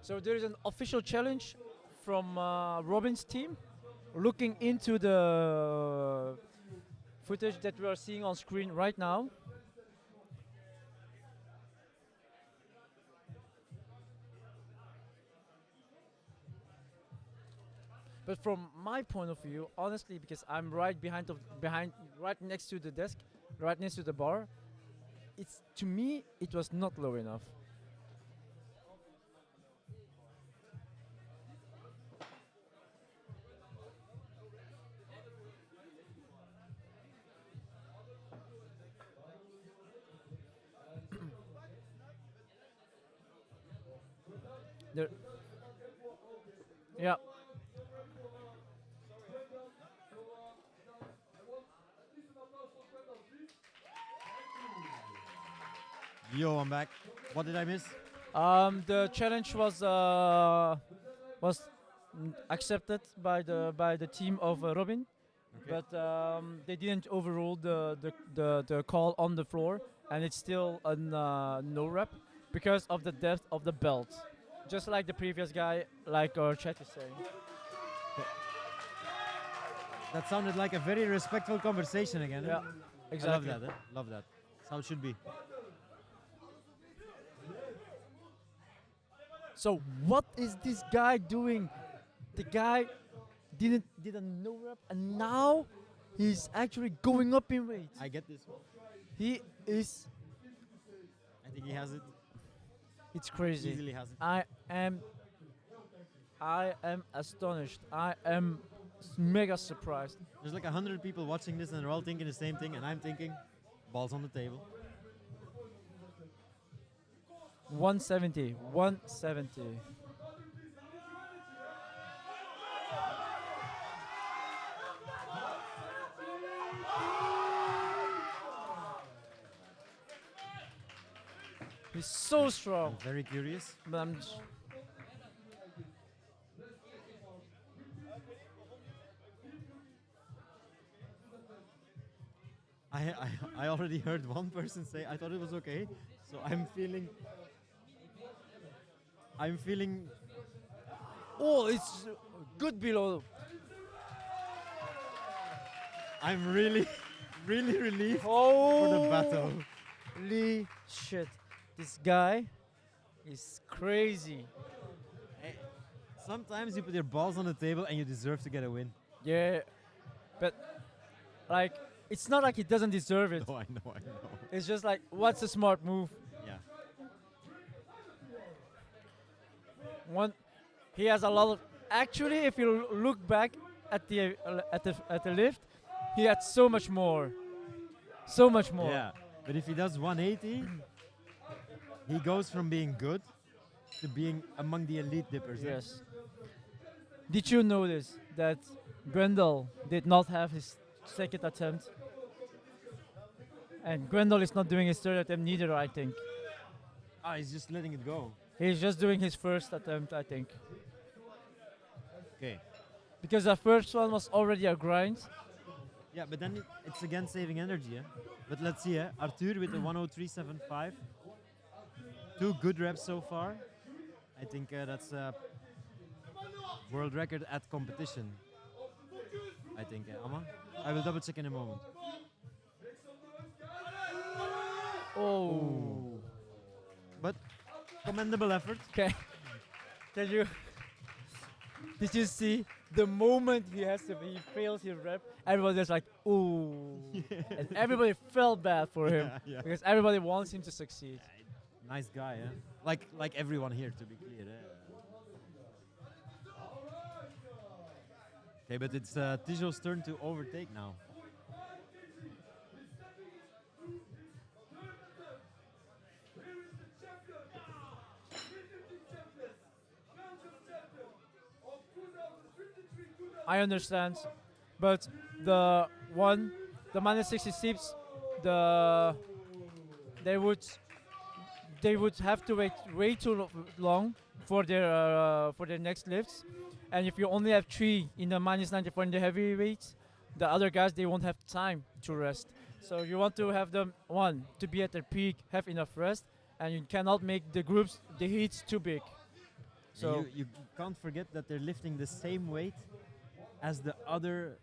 So there is an official challenge from Robin's team, looking into the footage that we are seeing on screen right now. But from my point of view, honestly, because I'm right behind, right next to the desk, right next to the bar, it's to me it was not low enough. There. Yeah. Yo, I'm back. What did I miss? The challenge was accepted by the team of Robin, but they didn't overrule the call on the floor, and it's still a no rep because of the depth of the belt, just like the previous guy, like our chat is saying. That sounded like a very respectful conversation again. Yeah, exactly. I love that. Love that. That's how it should be. So what is this guy doing? The guy did a no rep, and now he's actually going up in weight. I get this one. He is. I think he has it. It's crazy. Easily has it. I am astonished. I am mega surprised. There's like 100 people watching this and they're all thinking the same thing, and I'm thinking, balls on the table. 170. 170. He's so strong. I'm very curious. But I already heard one person say I thought it was okay, so I'm feeling. oh, it's good below. I'm really, really relieved Oh, for the battle. Holy shit. This guy is crazy. Sometimes you put your balls on the table and you deserve to get a win. Yeah. But, like, it's not like he doesn't deserve it. No, I know. It's just like, what's a smart move? Yeah. He has a lot of. Actually, if you look back at the lift, he had so much more. So much more. Yeah. But if he does 180, he goes from being good to being among the elite dippers. eh? Yes. Did you notice that Grendel did not have his second attempt? And Grendel is not doing his third attempt neither, I think. Ah, he's just letting it go. He's just doing his first attempt, I think. Okay. Because the first one was already a grind. Yeah, but then it's again saving energy. Eh? But let's see. Arthur with the 103.75. 2 good reps so far. I think that's a world record at competition. I think, Amma. I will double check in a moment. Oh. But commendable effort. Okay. Can you? Did you see the moment he fails his rep? Everybody was like, ooh, and everybody felt bad for him Yeah. because everybody wants him to succeed. Nice guy, like everyone here, to be clear. Okay, but it's Tijo's turn to overtake now. I understand, but the minus 66, they would have to wait way too long for their next lifts, and if you only have 3 in the minus 94 in the heavyweights, the other guys they won't have time to rest. So you want to have them to be at their peak, have enough rest, and you cannot make the heats too big. So you can't forget that they're lifting the same weight as the other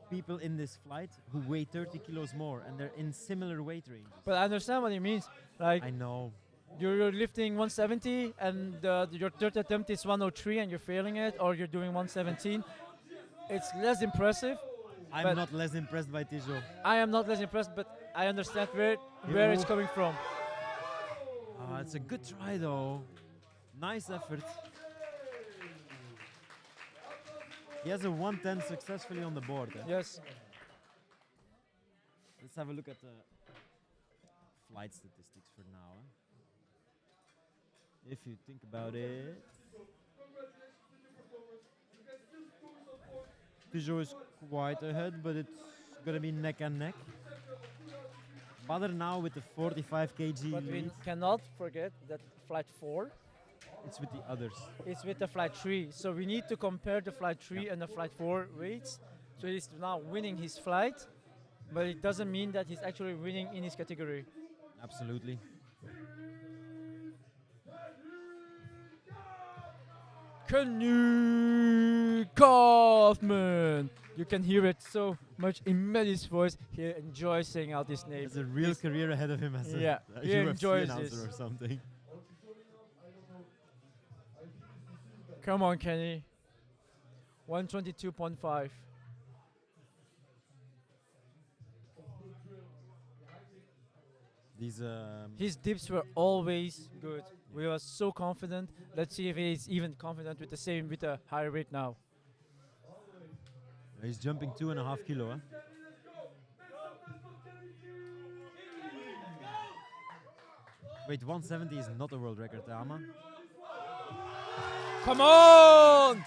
people in this flight who weigh 30 kilos more, and they're in similar weight ranges. but I understand what he means. Like I know. you're lifting 170 and your third attempt is 103 and you're failing it, or you're doing 117. It's less impressive. I'm but not less impressed by Tijo. I am not less impressed, but I understand where it's coming from. It's a good try though. Nice effort. He has a 110 successfully on the board. Yes. Let's have a look at the flight statistics for now. if you think about it. Peugeot is quite ahead, but it's gonna be neck and neck. Badr now with the 45 kg But we lead. cannot forget that flight 4 It's with the others. is with the flight 3. So we need to compare the flight 3 and the flight 4 weights. So he's now winning his flight, but it doesn't mean that he's actually winning in his category. Absolutely. Kenny Kaufman. You can hear it so much in Maddie's voice. He enjoys saying out this name. There's a real He's- career ahead of him as a, Yeah, a he UFC enjoys announcer this. or something. Come on, Kenny. 122.5. These His dips were always good. We were so confident. Let's see if he's even confident with the same with a higher rate now. he's jumping 2.5 kilo. Huh? Wait, 170 is not a world record, Ama. Come on!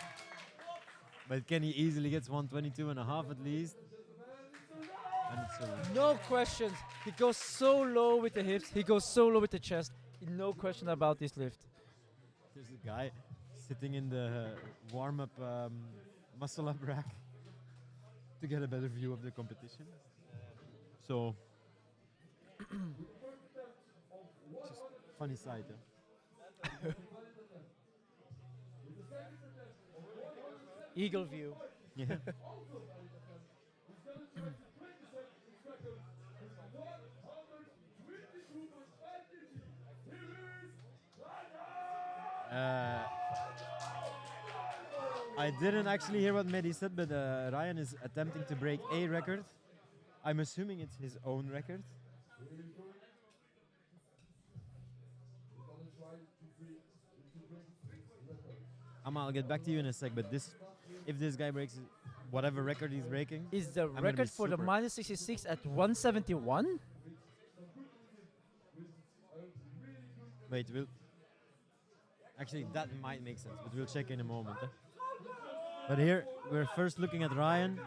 But Kenny easily gets 122.5 at least. And it's a No questions. He goes so low with the hips. He goes so low with the chest. No question about this lift. There's a guy sitting in the warm-up muscle-up rack to get a better view of the competition. So, just funny sight. Huh? Eagle view. Yeah. I didn't actually hear what Mehdi said, but Ryan is attempting to break a record. I'm assuming it's his own record. I'll get back to you in a sec, but if this guy breaks whatever record he's breaking, Is the gonna be record for the super. minus 66 at 171? wait, actually that might make sense, but we'll check in a moment. Eh? But here we're first looking at Ryan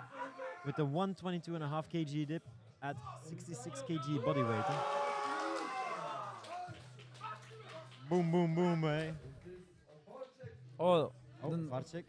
with the 122.5 kg dip at 66 kg body weight. Eh? Boom, boom, boom, eh? Oh, Oh, then- Varcek.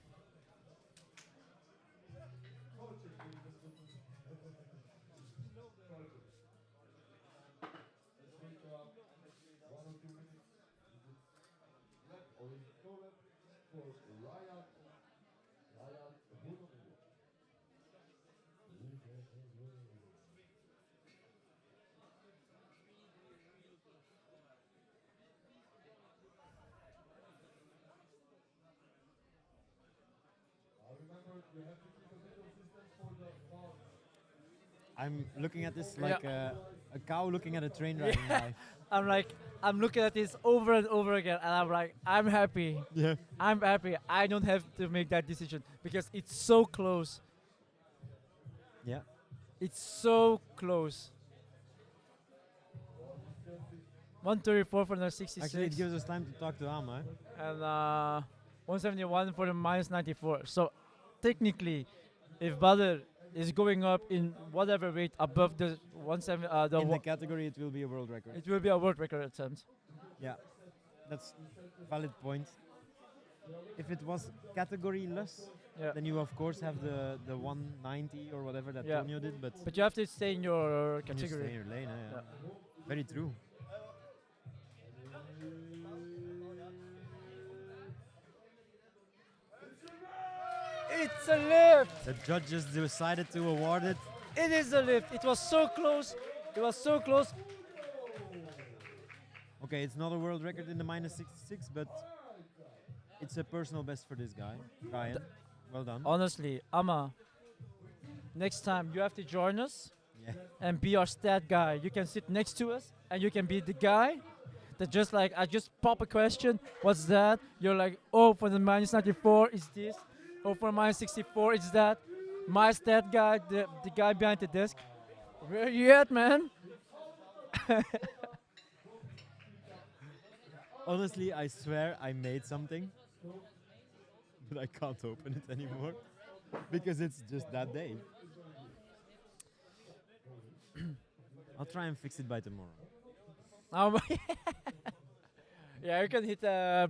I'm looking at this like a cow looking at a train riding by. I'm looking at this over and over again, and I'm like, I'm happy. Yeah. I'm happy. I don't have to make that decision because it's so close. Yeah. It's so close. 134 for the 66. Actually, it gives us time to talk to Amma. Eh? And 171 for the minus 94. So technically, if Badr is going up in whatever weight above the 17, In the category, it will be a world record. it will be a world record attempt. Yeah, that's valid point. If it was category-less, Yeah. then you of course have the 190 or whatever that Yeah. Tonio did, but But you have to stay in your can you stay in category. your lane. Eh? Yeah. Very true. It's a lift. The judges decided to award it. It is a lift. It was so close. It was so close. Okay, it's not a world record in the minus 66, but it's a personal best for this guy, Ryan. Well done. Honestly, Amma, next time you have to join us Yeah. and be our stat guy. You can sit next to us and you can be the guy that just like, I just pop a question. What's that? You're like, oh, for the minus 94, it's this. Oh, for minus 64, it's that. My stat guy, the guy behind the desk. Where you at, man? Honestly, I swear I made something, but I can't open it anymore because it's just that day. I'll try and fix it by tomorrow. Yeah, you can hit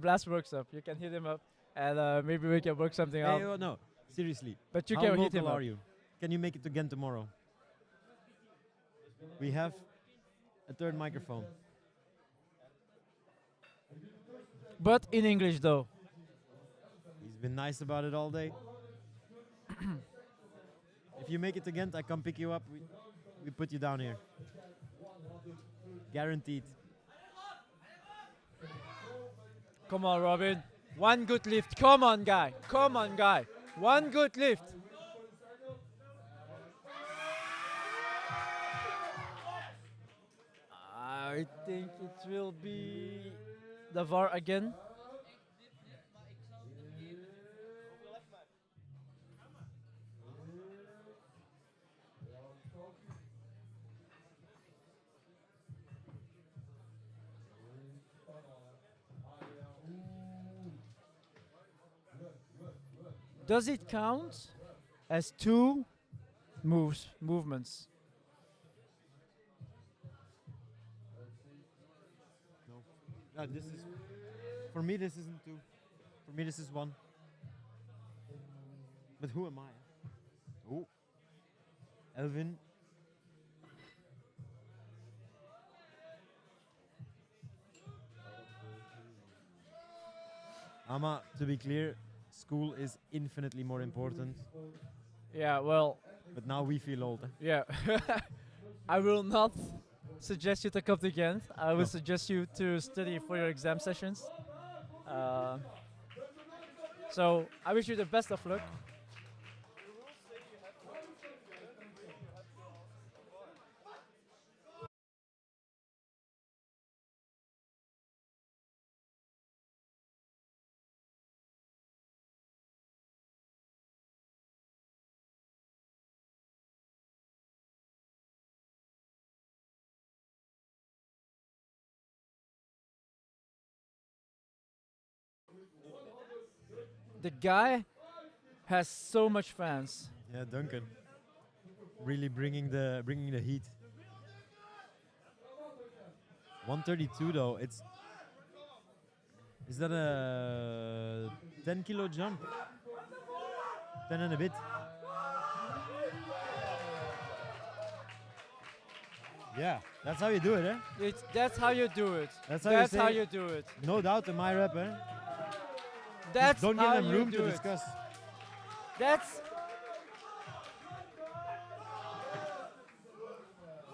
Blast Workshop. You can hit him up, and maybe we can work something out. Hey, oh, no, seriously. But you How can hit him local up. are you? Can you make it again tomorrow? We have a third microphone. But in English though. He's been nice about it all day. If you make it again, I come pick you up. We put you down here. Guaranteed. Come on, Robin. One good lift. Come on, guy. Come on, guy. One good lift. I think it will be the VAR again. Does it count as two movements? No. This is for me. This isn't two. For me, this is one. But who am I? Oh, Elvin. Ama, to be clear, school is infinitely more important. Yeah, well, But now we feel old. yeah. I will not suggest you to come to Ghent. I will No. suggest you to study for your exam sessions. So I wish you the best of luck. The guy has so much fans. Yeah, Duncan. Really bringing the heat. 132 though. Is that a 10 kilo jump? 10 and a bit. Yeah, that's how you do it, eh? That's how you do it. That's how you say how it. you do it. No doubt in my rep, eh? That's Don't how give them you room do to it. discuss. That's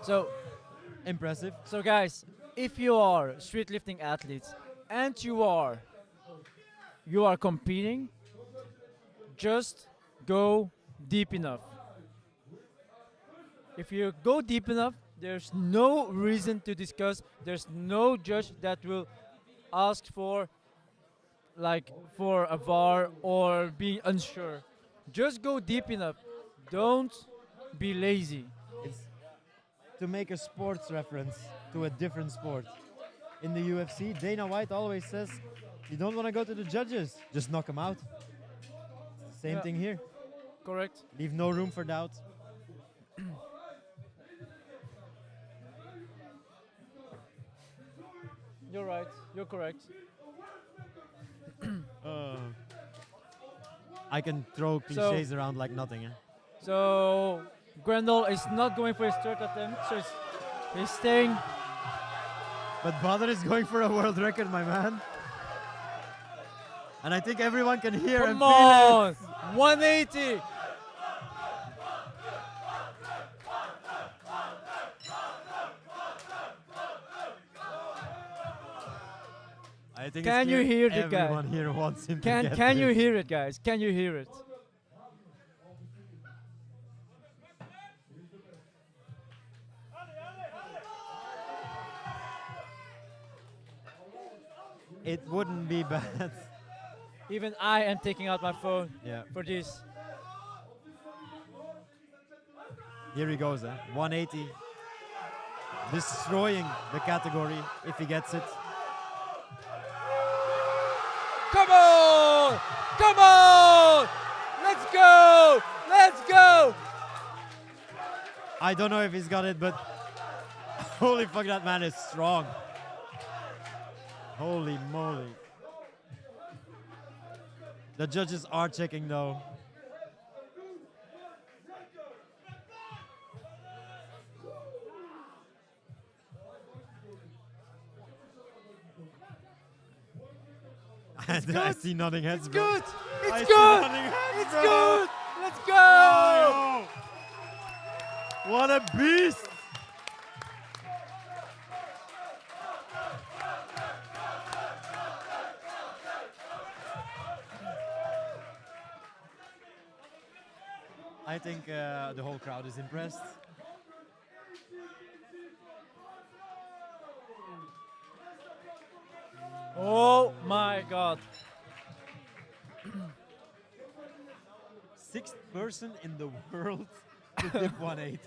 so. Impressive. So guys, if you are street lifting athletes and you are competing, just go deep enough. If you go deep enough, there's no reason to discuss. There's no judge that will ask for a VAR or being unsure. Just go deep enough. Don't be lazy. It's to make a sports reference to a different sport. In the UFC, Dana White always says, you don't want to go to the judges, just knock them out. It's the same Yeah. thing here. Correct? Leave no room for doubt. You're right. You're correct. I can throw cliches around like nothing. Eh? So Grendel is not going for his third attempt, so he's staying. But Badr is going for a world record, my man. And I think everyone can hear and Come on! feel 180! I think Can it's you clear hear the guy? everyone here wants him to get Can you this. hear it, guys? Can you hear it? It wouldn't be bad. Even I am taking out my phone Yeah. for this. Here he goes, 180. Destroying the category if he gets it. Come on! Come on! Let's go! Let's go! I don't know if he's got it, but holy fuck, that man is strong. Holy moly. The judges are checking though. I see nodding heads, It's bro. good! I It's see good! nodding heads, It's bro. good! Let's go! Oh, yo. What a beast! I think the whole crowd is impressed. Oh my god. Sixth person in the world to dip 180.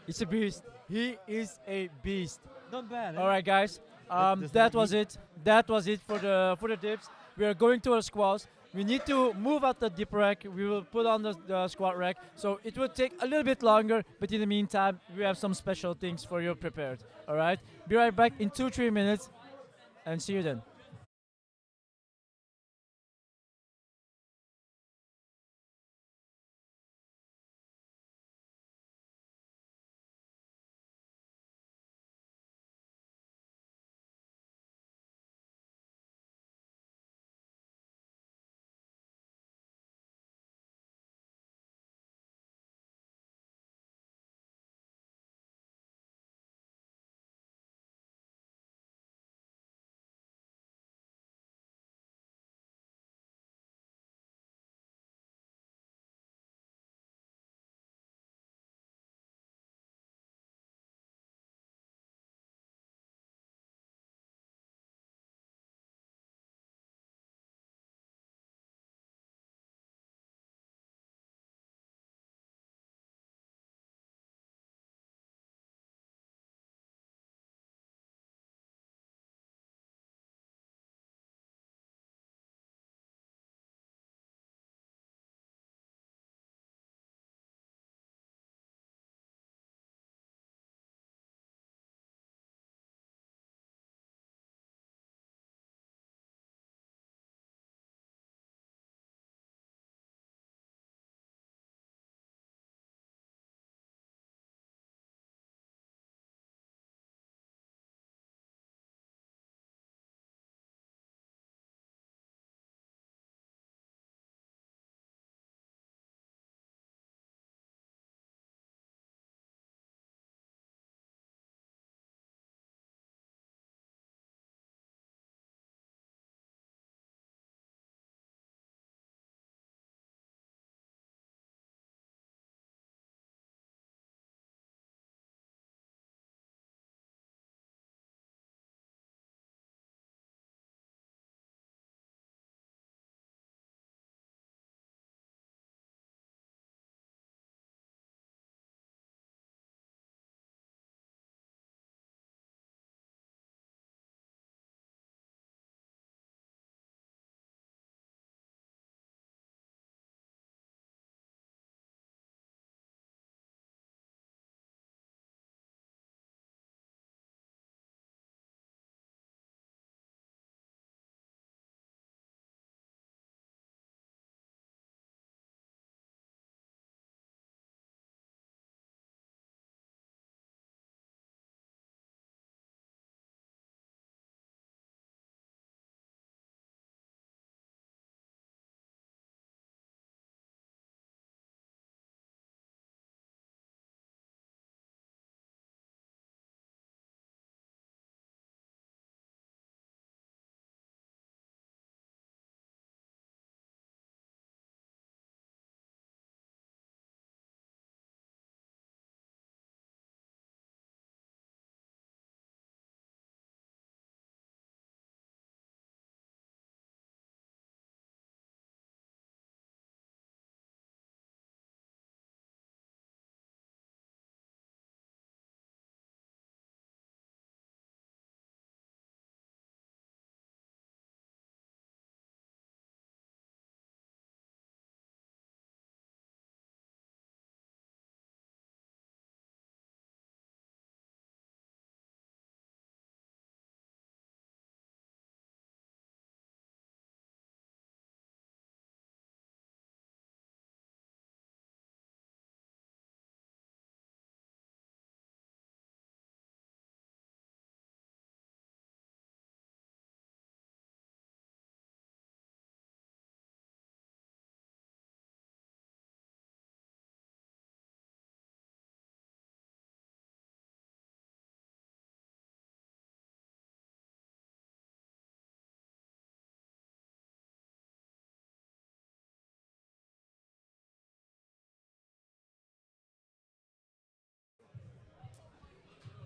It's a beast. He is a beast. Not bad. All right, guys. does That that was mean- it. That was it for the dips. We are going to our squats. We need to move out the dip rack. We will put on the squat rack. So it will take a little bit longer, but in the meantime, we have some special things for you prepared. All right. Be right back in 2-3 minutes, and see you then.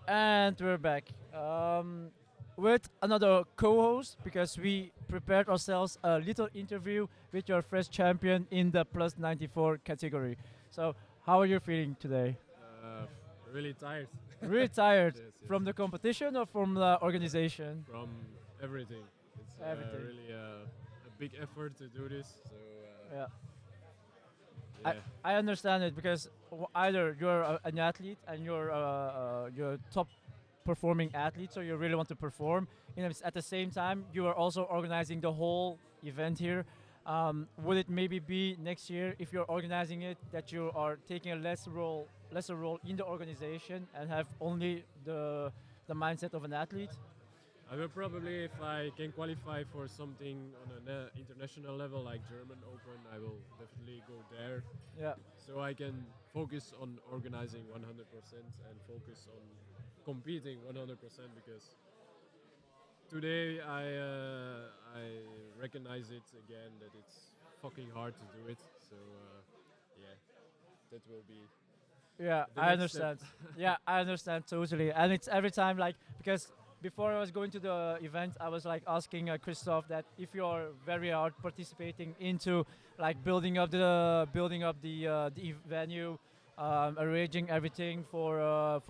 And we're back with another co-host because we prepared ourselves a little interview with your fresh champion in the plus 94 category. So, how are you feeling today? Uh, really tired Really tired Yes, yes, from the yes. competition or from the organization? from everything. It's Everything. really a big effort to do this. So Yeah. yeah, I understand it because either you're an athlete and you're top performing athlete, so you really want to perform. At the same time, you are also organizing the whole event here. Would it maybe be next year if you're organizing it that you are taking a lesser role in the organization and have only the mindset of an athlete? I will probably, if I can qualify for something on an international level like German Open, I will definitely go there. Yeah. So I can focus on organizing 100% and focus on competing 100% because today I recognize it again that it's fucking hard to do it. So yeah, that will be Yeah, the I next step. understand. Yeah, I understand totally. And it's every time like because before I was going to the event, I was like asking Christoph that if you're very hard participating into like building up the venue, arranging everything for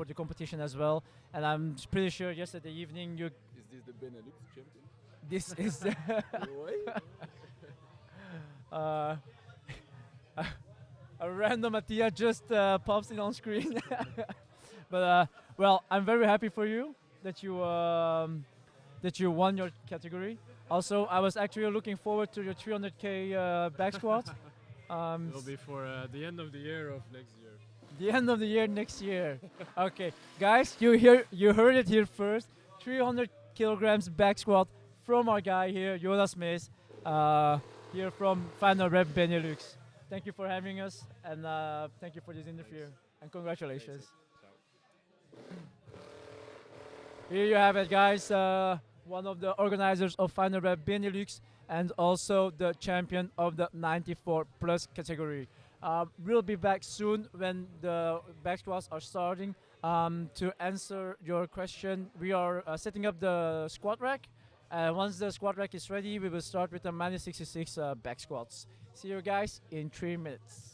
the competition as well. And I'm pretty sure yesterday evening you Is this the Benelux champion? this is Why? uh, a random Mattia just pops in on screen. But well, I'm very happy for you that you won your category. Also, I was actually looking forward to your 300k back squat. Will be for the end of the year of next year. The end of the year next year. Okay, guys, you heard it here first. 300 kilograms back squat from our guy here, Jonas Smith, here from FinalRep BeNeLux. Thank you for having us, and thank you for this interview, and congratulations. Here you have it, guys. One of the organizers of FinalRep BeNeLux and also the champion of the 94 plus category. We'll be back soon when the back squats are starting. To answer your question, we are setting up the squat rack. Once the squat rack is ready, we will start with the minus 66 back squats. See you guys in 3 minutes.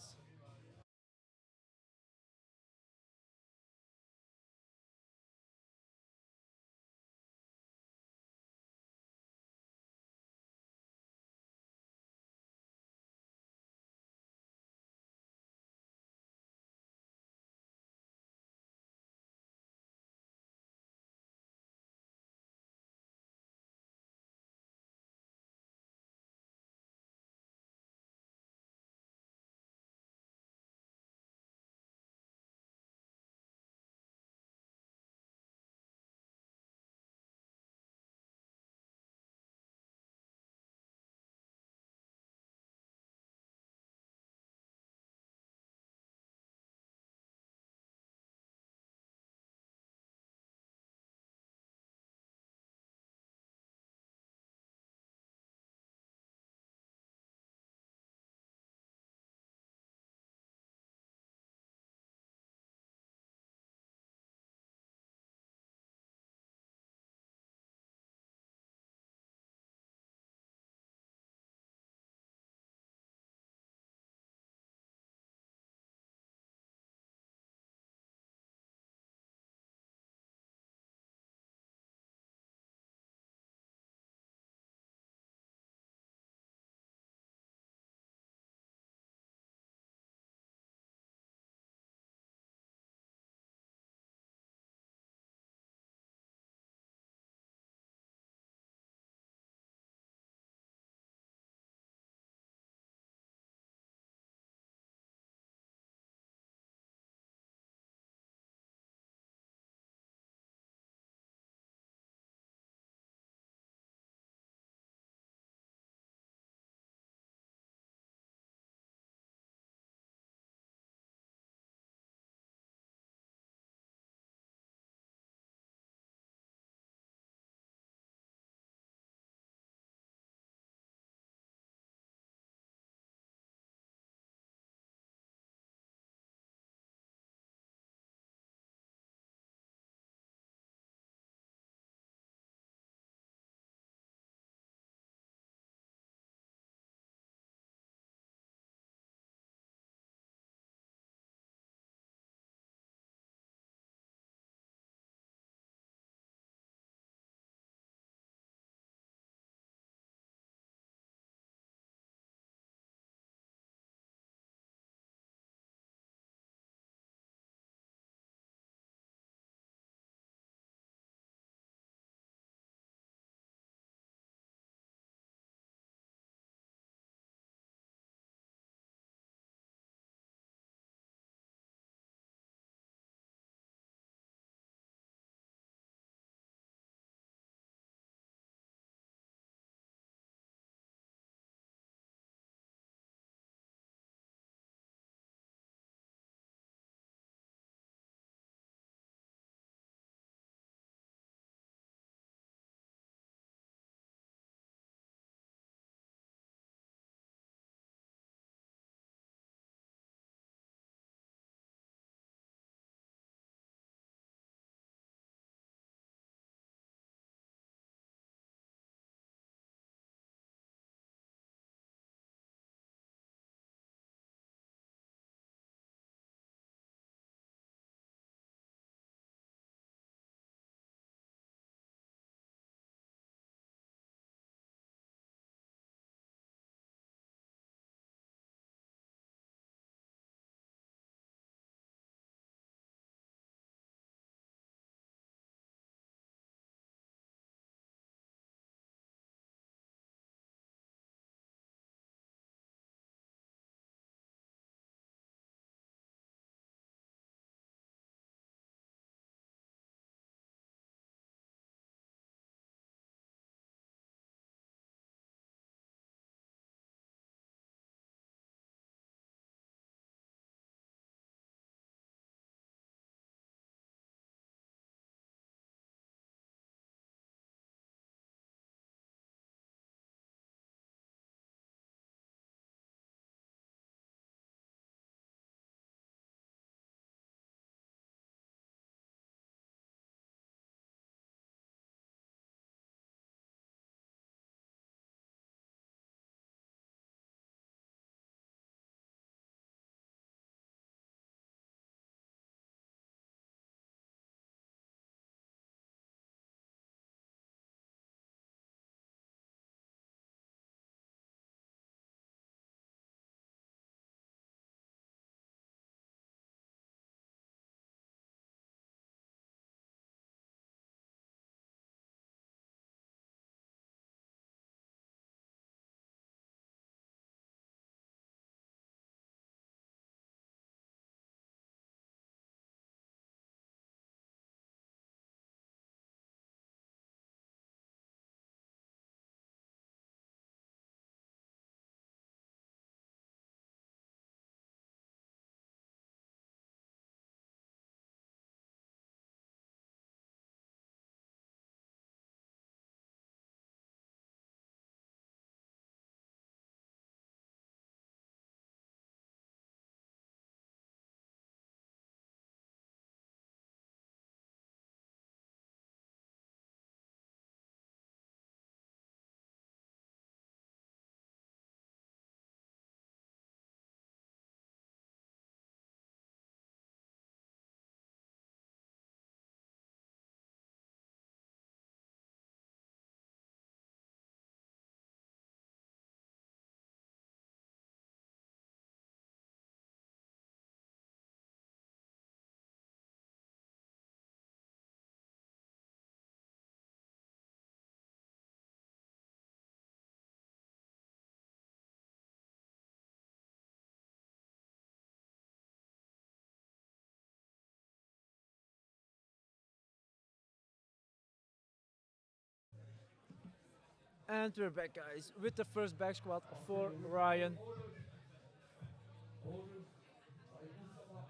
And we're back, guys, with the first back squat for Ryan.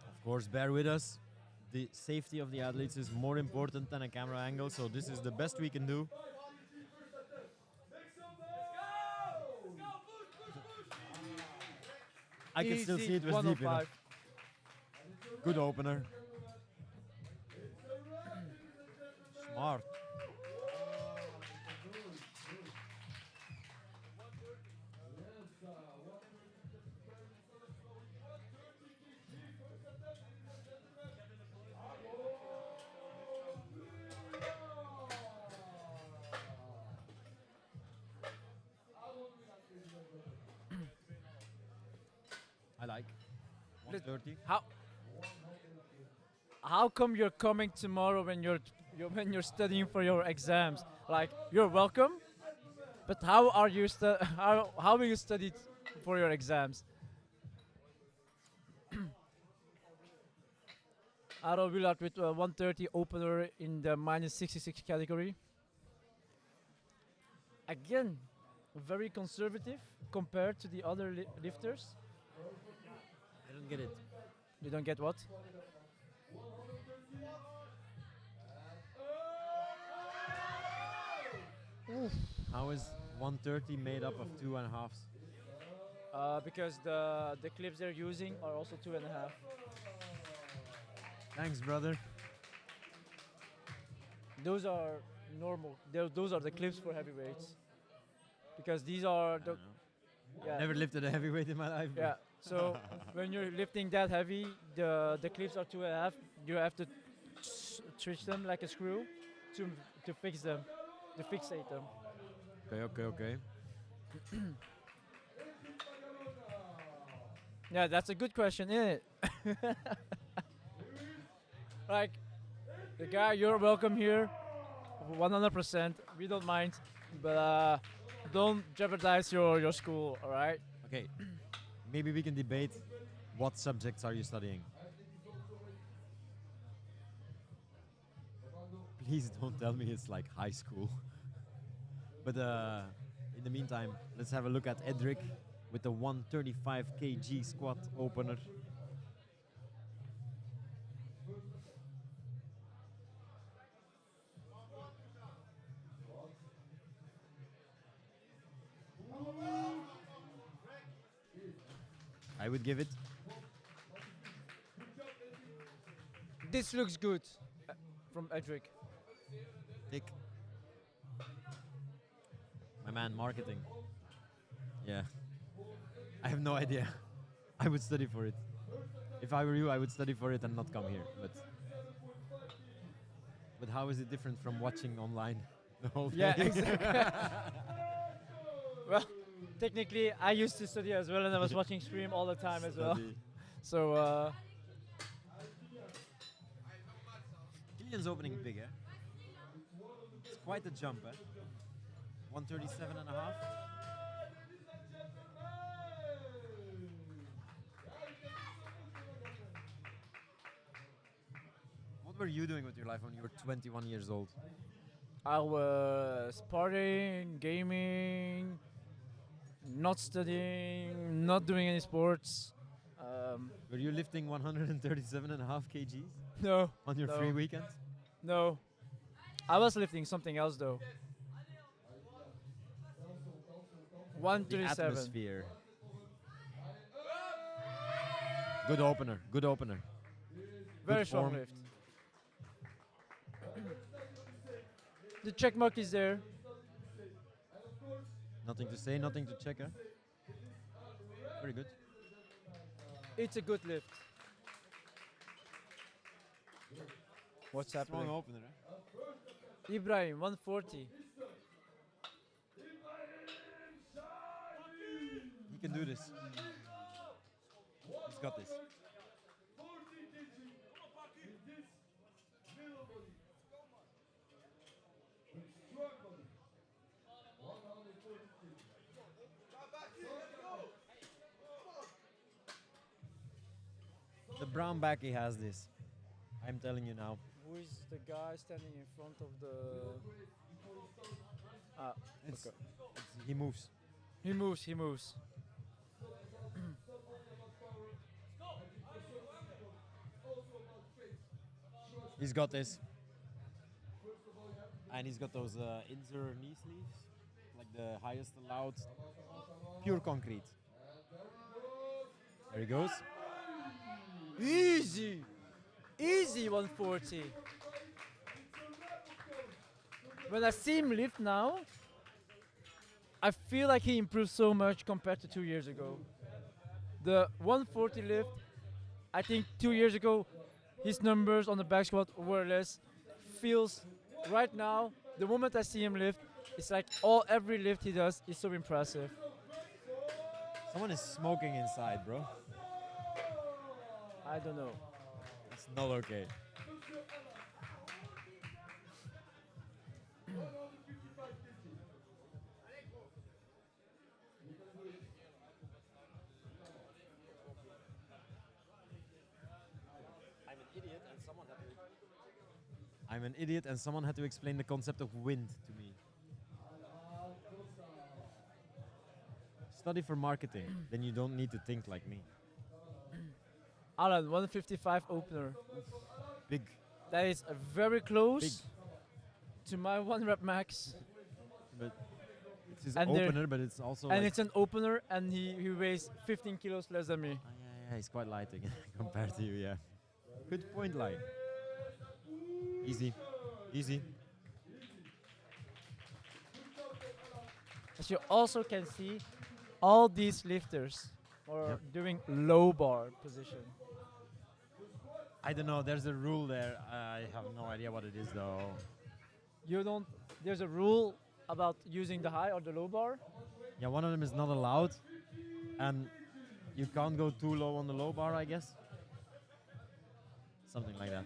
Of course, bear with us. The safety of the athletes is more important than a camera angle, so this is the best we can do. I can still Easy see it was deep enough. 105. Good opener. Smart. I like. 130. How come you're coming tomorrow when you're studying for your exams? Like, you're welcome, but how are you how will you study for your exams? Aro Willard with 130 opener in the -66 category. Again, very conservative compared to the other lifters. I don't get it. You don't get what? How is 130 made up of 2.5s? Because the clips they're using are also 2.5. Thanks, brother. Those are normal. Those are the clips for heavyweights. Because these are the yeah. Never lifted a heavyweight in my life. Yeah. So when you're lifting that heavy, the clips are 2.5. You have to twist them like a screw to fix them, to fixate them. Okay. Yeah, that's a good question, isn't it? Like, the guy, you're welcome here, 100%. We don't mind, but don't jeopardize your school, all right? Okay. Maybe we can debate what subjects are you studying. Please don't tell me it's like high school. But in the meantime, let's have a look at Edric with the 135 kg squat opener. I would give it. This looks good from Edric. Thick. My man, marketing. Yeah. I have no idea. I would study for it. If I were you, I would study for it and not come here. But how is it different from watching online the whole day? Yeah, exactly. Well, technically, I used to study as well, and I was watching stream all the time as well. So, Killian's opening big, eh? It's quite a jump, eh? 137 and a half. What were you doing with your life when you were 21 years old? I was partying, gaming, not studying, not doing any sports. Were you lifting 137 and a half kgs No. on your no, free weekend? No. I was lifting something else though. The 137. atmosphere. Good opener, good opener. Very Good strong form. lift. The check mark is there. Nothing to say, nothing to check, eh? Very good. It's a good lift. What's happening? Strong opener, eh? Ibrahim, 140. He can do this. He's got this. The brown backy has this. I'm telling you now. Who is the guy standing in front of the It's, Okay. he moves. He moves, he moves. He's got this. And he's got those inser knee sleeves, like the highest allowed pure concrete. There he goes. Easy! Easy 140. When I see him lift now, I feel like he improved so much compared to 2 years ago. The 140 lift, I think 2 years ago, his numbers on the back squat were less. Feels right now, the moment I see him lift, it's like every lift he does is so impressive. Someone is smoking inside, bro. I don't know. It's not okay. I'm an idiot and someone had to explain the concept of wind to me. Study for marketing, then you don't need to think like me. Alan, 155 opener. Big. That is very close to my 1 rep max. But it's his And there- opener, but it's also And like it's an opener, and he weighs 15 kilos less than me. yeah, he's quite light again compared to you, yeah. Good point, line. Easy. Easy. As you also can see, all these lifters are doing low bar position. I don't know, there's a rule there. I have no idea what it is though. You don't. There's a rule about using the high or the low bar. Yeah, one of them is not allowed. And you can't go too low on the low bar, I guess. Something like that.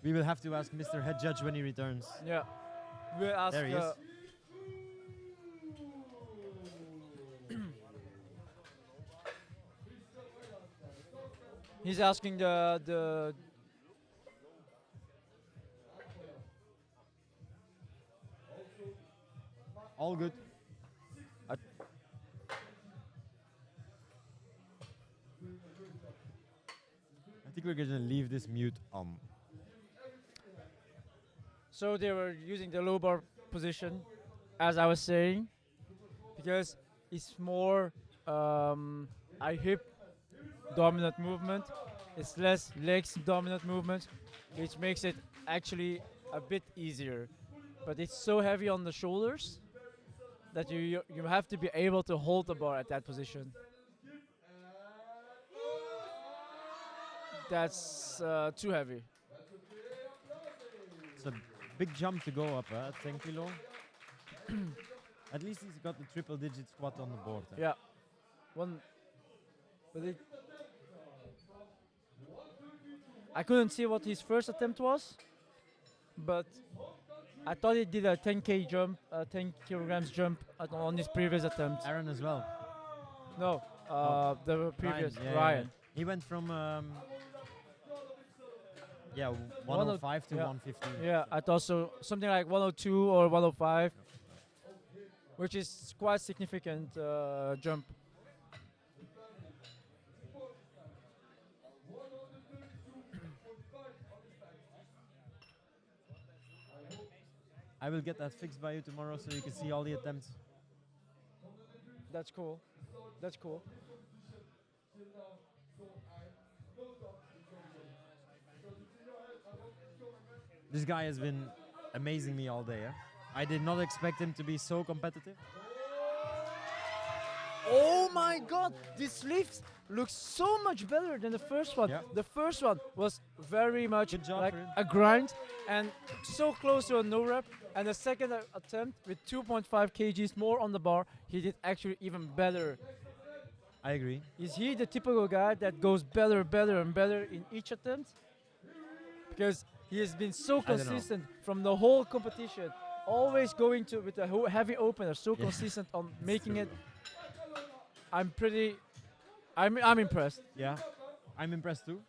We will have to ask Mr. Head Judge when he returns. Yeah. We ask. There he is. He's asking the. All good. I think we're gonna leave this mute on. So they were using the low bar position, as I was saying, because it's more a hip dominant movement. It's less legs dominant movement, which makes it actually a bit easier. But it's so heavy on the shoulders that you have to be able to hold the bar at that position. That's too heavy. It's a big jump to go up, 10 kilo. At least he's got the triple digit squat on the board. Yeah. One. But I couldn't see what his first attempt was, but I thought he did a 10k jump, 10 kilograms jump on his previous attempt. Aaron as well. No, the previous Ryan. Ryan. He went from 105 to yeah. 115. Yeah, I thought so. Something like 102 or 105, which is quite significant jump. I will get that fixed by you tomorrow so you can see all the attempts. That's cool. That's cool. This guy has been amazing me all day. I did not expect him to be so competitive. Oh my god, this lift looks so much better than the first one. Yeah. The first one was very much Good job like for him. a grind and so close to a no rep. And the second attempt with 2.5 kgs more on the bar, he did actually even better. I agree. Is he the typical guy that goes better, better, and better in each attempt? Because he has been so don't know. consistent from the whole competition, always going to with a heavy opener, so consistent on making it. I'm impressed. Yeah, I'm impressed too.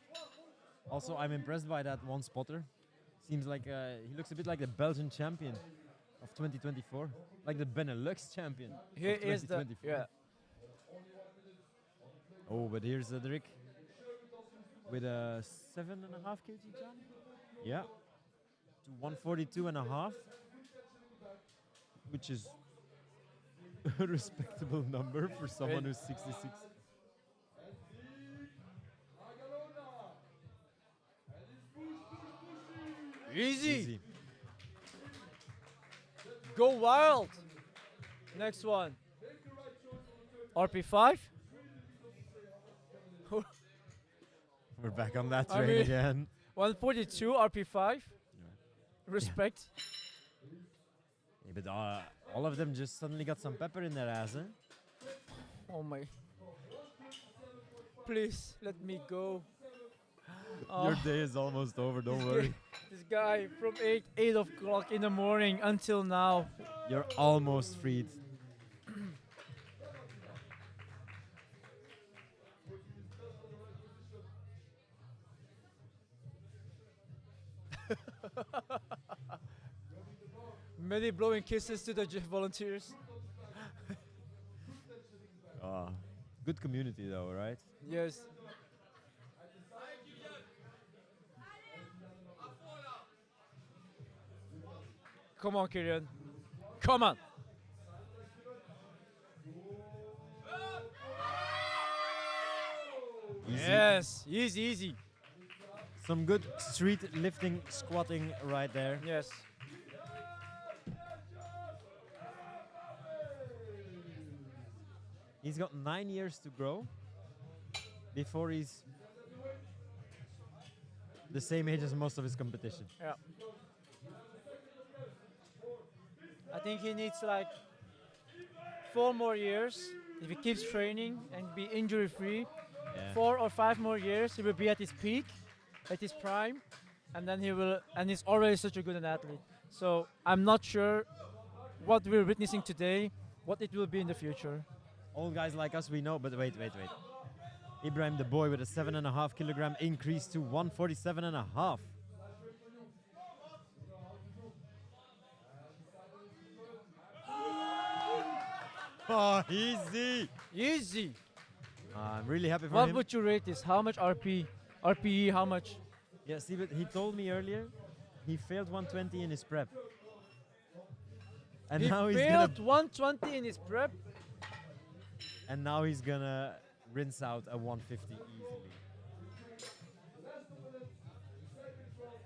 Also, I'm impressed by that one spotter. Seems like he looks a bit like the Belgian champion of 2024, like the Benelux champion. He of is the 2024. yeah. Oh, but here's Cedric with a 7.5 kg jump. Yeah, to 142.5, which is a respectable number for someone who's 66. Easy. Go wild. Next one. RP5. We're back on that I train mean- again. 142 RP5. Respect. Yeah, but all of them just suddenly got some pepper in their ass, eh? Oh my. Please let me go. Your Oh, day is almost over, don't this worry. guy- This guy from 8 o'clock in the morning until now. You're almost freed. Many blowing kisses to the volunteers. Good community though, right? Yes. Come on, Kyrian. Come on. Easy. Yes. Easy, easy. Some good street lifting, squatting right there. Yes. He's got 9 years to grow before he's the same age as most of his competition. Yeah. I think he needs like 4 more years if he keeps training and be injury free. Yeah. 4 or 5 more years, he will be at his peak, at his prime, and then he will. And he's already such a good an athlete. So I'm not sure what we're witnessing today, what it will be in the future. All guys like us, we know, but wait. Ibrahim the boy with a 7.5 kilogram increase to 147.5. Oh, easy. Easy. I'm really happy for What him. would you rate this? How much RP? RPE, how much? Yeah, see, but he told me earlier he failed 120 in his prep. And He now he's failed 120 in his prep. and now he's gonna rinse out a 150 easily.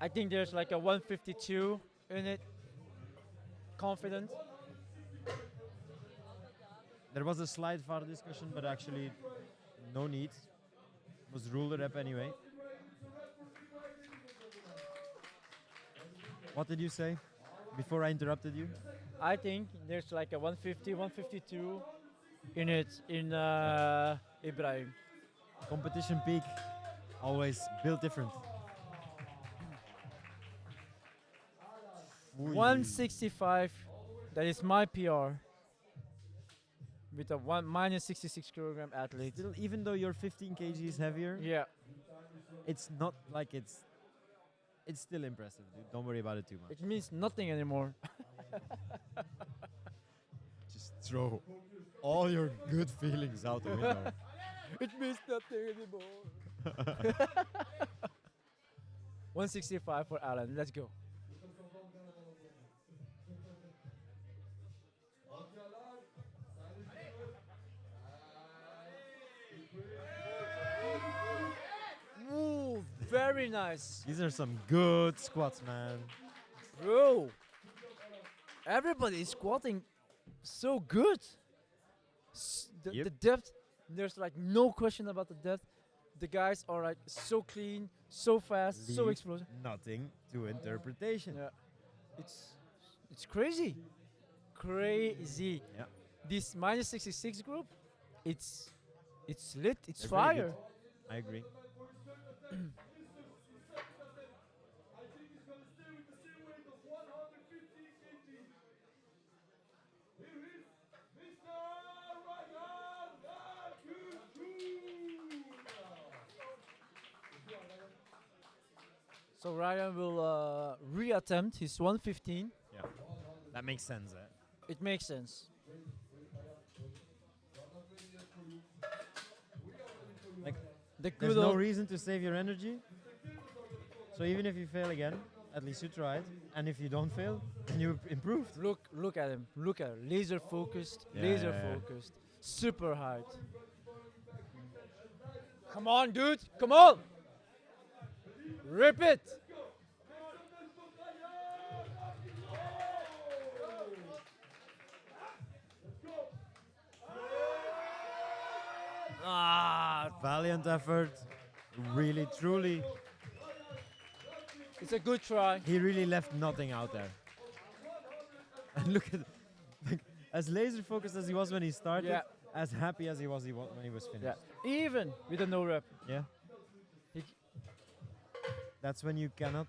I think there's like a 152 in it. Confident. There was a slide VAR discussion, but actually no need. It was rule the rep anyway. What did you say before I interrupted you? I think there's like a 150, 152 in it in Ibrahim. Competition peak, always built different. Oei. 165, that is my PR. With a minus 66 kilogram athlete. Still, even though you're 15 kgs heavier, Yeah. it's not like it's still impressive, dude. Don't worry about it too much. It means nothing anymore. Just throw all your good feelings out the window. It means nothing anymore. 165 for Alan. Let's go. Ooh, very nice. These are some good squats, man. Bro, everybody is squatting so good. Yep. The depth, there's like no question about the depth. The guys are like so clean, so fast, so Leave explosive. Nothing to interpretation. Yeah, it's crazy, crazy. Yeah. This minus 66 group, it's lit, it's They're really fire. good. I agree. So Ryan will reattempt his 115. Yeah. That makes sense. It makes sense. Like, The there's good no old reason to save your energy. So even if you fail again, at least you tried. And if you don't fail, then you improved. look at him. Look at him. Laser focused. Yeah, Laser yeah, yeah. focused. Super hard. Come on, dude. Come on. Rip it. Ah, Valiant effort. Really, truly. it's a good try. He really left nothing out there. And look at, like, as laser focused as he was when he started, Yeah. as happy as he was when he was Yeah. finished. Even with a no rep. Yeah. He- That's when you cannot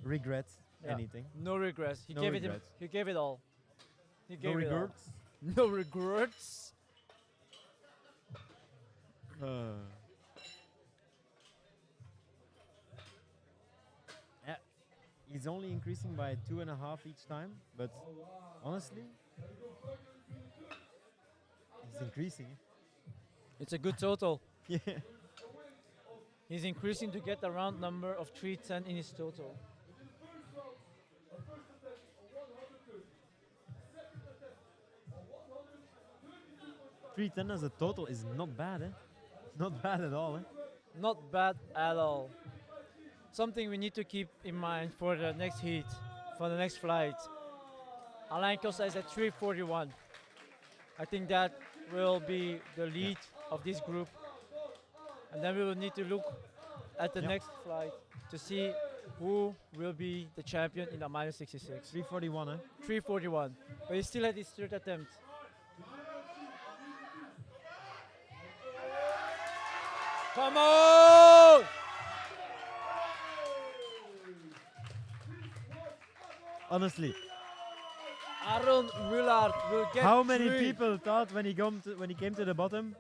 regret Yeah. anything. No regrets. He No gave regrets. it. He gave it all. He No gave it all. regrets. No regrets. Yeah, he's only increasing by 2.5 each time, but honestly, he's increasing. It's a good total. Yeah. He's increasing to get a round number of 310 in his total. $310 as a total is not bad, eh? Not bad at all, eh? Not bad at all. Something we need to keep in mind for the next heat, for the next flight. Alain Costa is at 341. I think that will be the lead of this group. And then we will need to look at the Yep. next flight to see who will be the champion in the minus 66. 341, eh? 341. But he still had his third attempt. Come on! Honestly, Aaron Willard will get how many three. people thought when he came to the bottom,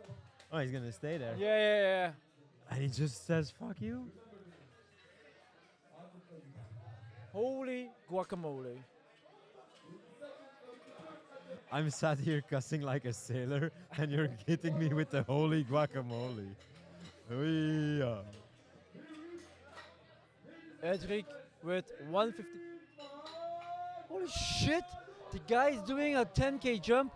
oh, he's gonna stay there, Yeah. and he just says, "Fuck you." Holy guacamole. I'm sat here cussing like a sailor, and you're hitting me with the holy guacamole. Ooh-yeah. Edric with 150. Holy shit! The guy is doing a 10k jump.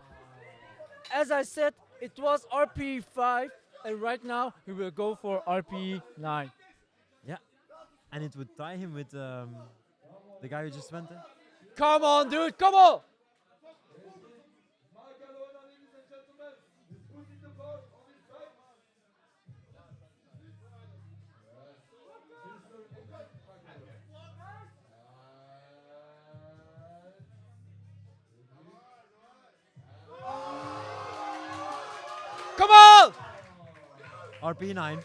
As I said, it was RPE 5, and right now he will go for RPE 9. Yeah, and it would tie him with the guy who just went there. Come on, dude! Come on! Come on! RP 9.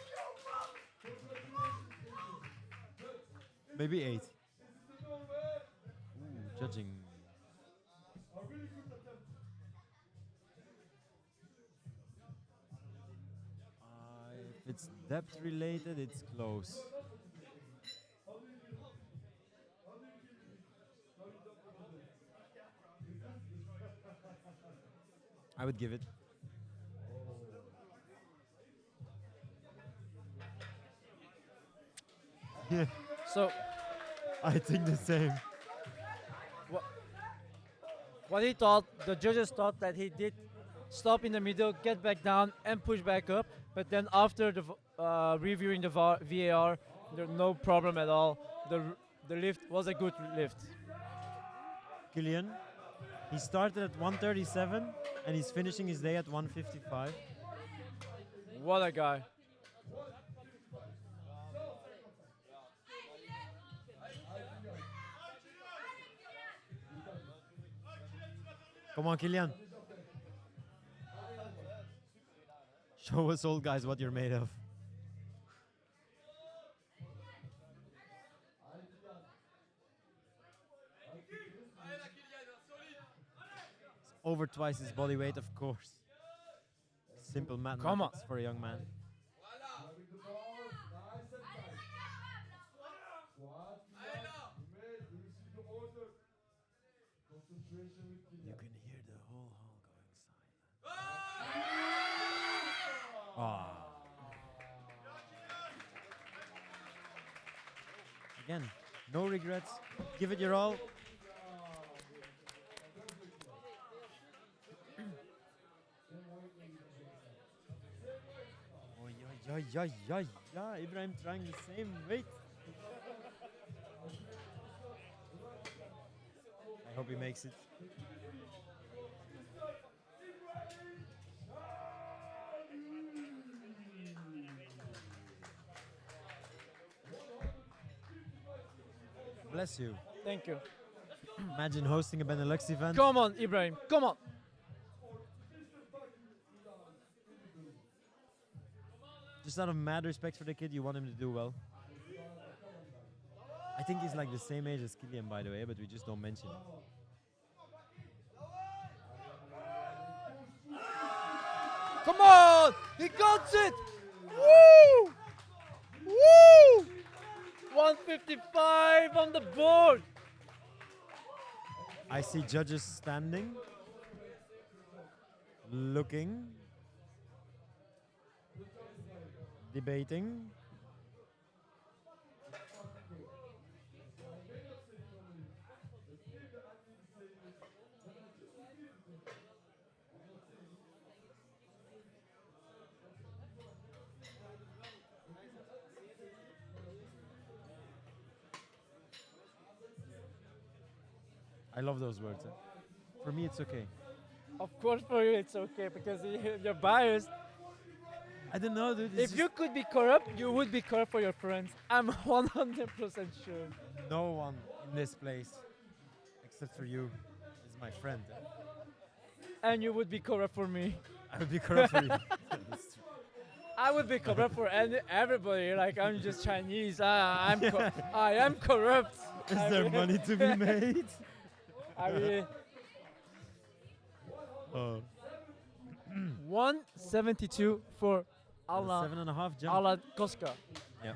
Maybe 8. Ooh, judging. If it's depth related, it's close. I would give it. Yeah, So, I think the same. what he thought, the judges thought that he did stop in the middle, get back down, and push back up. But then after the reviewing the VAR, there's no problem at all. The lift was a good lift. Kylian, he started at 137 and he's finishing his day at 155. What a guy. Come on, Kylian. Show us old guys what you're made of. It's over twice his body weight, of course. Simple mathematics for a young man. again. No regrets. Give it your all. Oh, yeah. Ibrahim trying the same weight. I hope he makes it. Bless you. Thank you. Imagine hosting a BeNeLux event. Come on, Ibrahim. Come on. Just out of mad respect for the kid, you want him to do well. I think he's like the same age as Kylian, by the way, but we just don't mention it. Come on. He got it. Woo! Woo! 155 on the board. I see judges standing, looking, debating. I love those words. For me, it's okay. Of course, for you it's okay because you're biased. I don't know, dude. If you could be corrupt, you would be corrupt for your friends. I'm 100% sure. No one in this place, except for you, is my friend. And you would be corrupt for me. I would be corrupt for you. That's true. I would be corrupt for everybody. Like I'm just Chinese. I am corrupt. Is there money to be made? I mean, Oh. 172 for Alan 7.5 jump. Alan Koska. Yeah.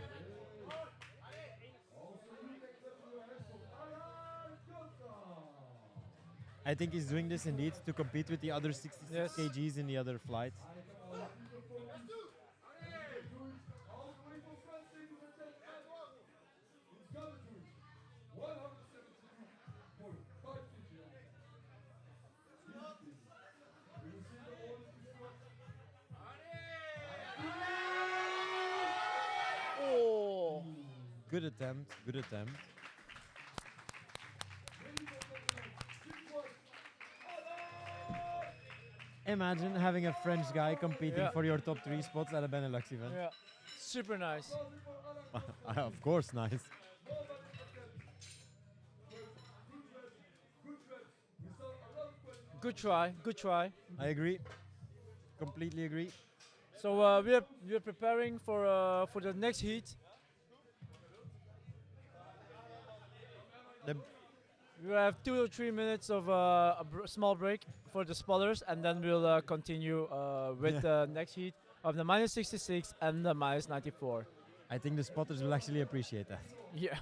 I think he's doing this indeed to compete with the other 66 Yes. kgs in the other flight. Oh, Good attempt, good attempt. Imagine having a French guy competing Yeah. for your top 3 spots at a BeNeLux event. yeah, super nice. Of course, nice. Good try, good try. I agree. Completely agree. So we're preparing for the next heat. The We have 2 or 3 minutes of a small break for the spotters, and then we'll continue with the next heat of the -66 and the -94. I think the spotters will actually appreciate that. Yeah.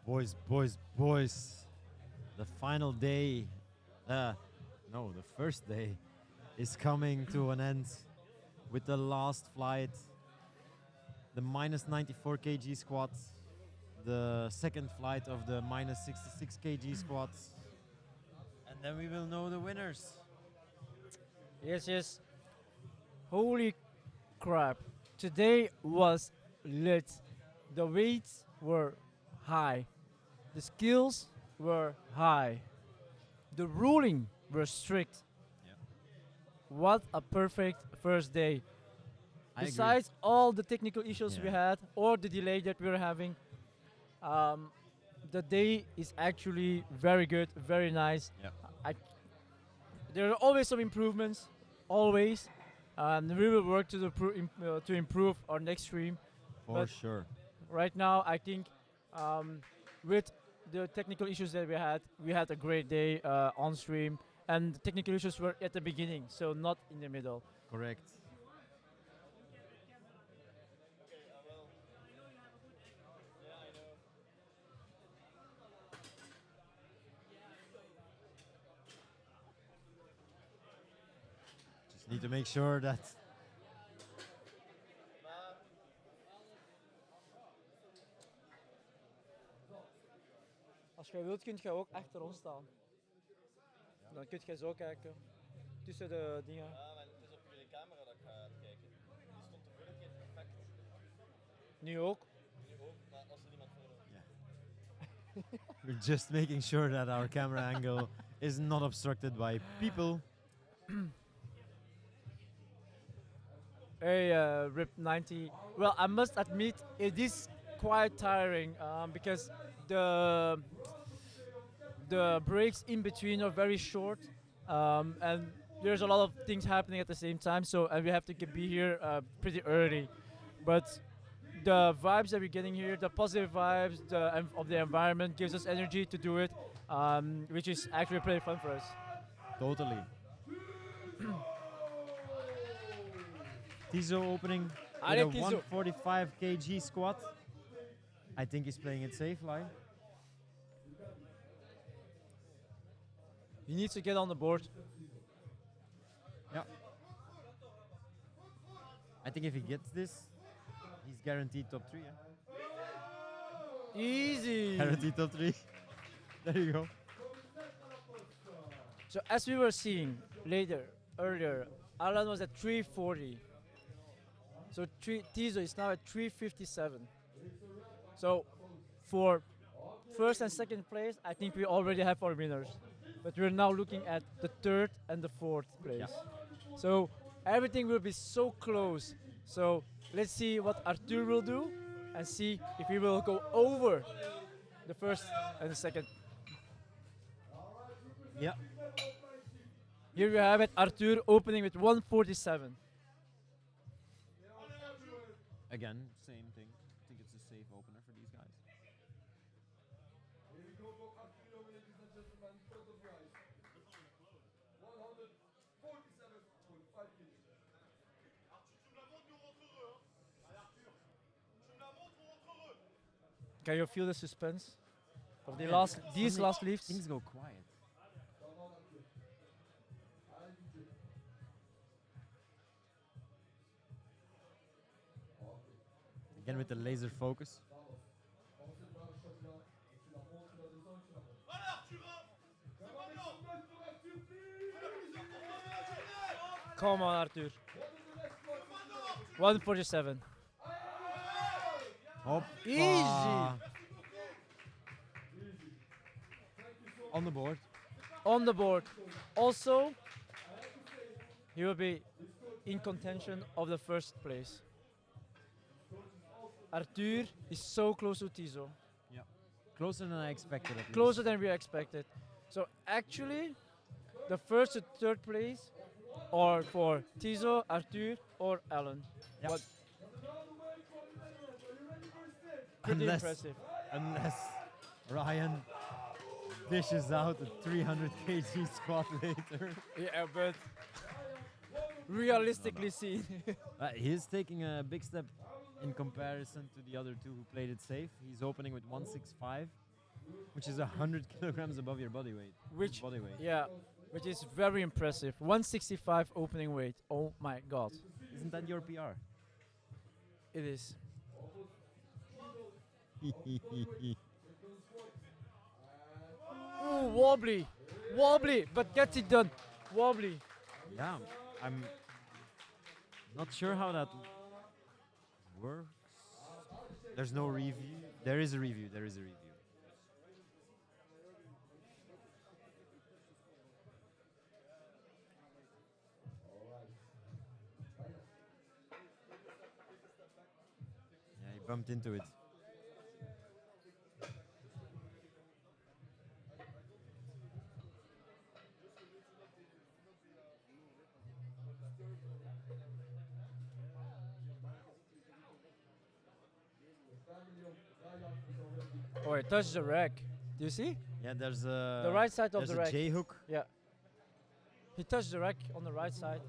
Boys. The final day, no, the first day is coming to an end with the last flight. The minus 94 kg squats, the second flight of the minus 66 kg squats. And then we will know the winners. Yes. Holy crap. Today was lit. The weights were high. The skills were high. The ruling were strict. Yeah. What a perfect first day. I agree. Besides all the technical issues we Yeah. had or the delay that we were having, the day is actually very good, very nice. Yeah. There are always some improvements, always. We will work to improve our next stream. For but sure. Right now, I think with the technical issues that we had a great day on stream, and the technical issues were at the beginning, so not in the middle. Correct. Just need to make sure that Als jij wilt, kun je ook achter ons staan. Dan kun je zo kijken. Tussen de dingen. Ja, maar het is op jullie camera dat ik ga kijken. Die stond de vorige keer perfect. Nu ook. Nu ook, maar als er iemand voor we're just making sure that our camera angle is not obstructed by people. Hey, RIP 90. Well, I must admit, it is quite tiring because the breaks in between are very short, and there's a lot of things happening at the same time. So, and we have to be here pretty early. But the vibes that we're getting here, the positive vibes of the environment, gives us energy to do it, which is actually pretty fun for us. Totally. Tizo opening with a Allez, Tizo. 145 kg squat. I think he's playing it safe, Lai. He needs to get on the board. Yeah. I think if he gets this, he's guaranteed top 3. Yeah? Easy. Guaranteed top 3. There you go. So as we were seeing earlier, Alan was at 340. So Tizo is now at 357. So for first and second place, I think we already have our winners. But we're now looking at the third and the fourth place. Yeah. So everything will be so close. So let's see what Arthur will do and see if he will go over the first and the second. Yeah. Here we have it, Arthur opening with 147. Again, same thing. I think it's a safe opener for these guys. Can you feel the suspense of the Yeah, these suddenly last lifts? Things go quiet. Again with the laser focus. Come on, Arthur. 147. Hoppa. Easy. On the board. On the board. Also, he will be in contention of the first place. Arthur is so close to Tizo. Yeah. Closer than I expected. At least. Closer than we expected. So actually, the first to third place are for Tizo, Arthur, or Alan. Yeah. But pretty Unless- impressive. Unless Ryan dishes out a 300 kg squat later. Yeah, but realistically seen. He's taking a big step in comparison to the other two who played it safe. He's opening with 165 which is 100 kilograms above your body weight. Which, body weight. yeah, which is very impressive. 165 opening weight. Oh my god. Isn't that your PR? It is. Ooh, wobbly. Wobbly, but gets it done. Wobbly. Yeah, I'm not sure how that works. There's no review. There is a review. There is a review. Yeah, he bumped into it. Oh, it touched the rack. Do you see? Yeah, there's a The right side of there's the a rack. J hook. Yeah. He touched the rack on the right side.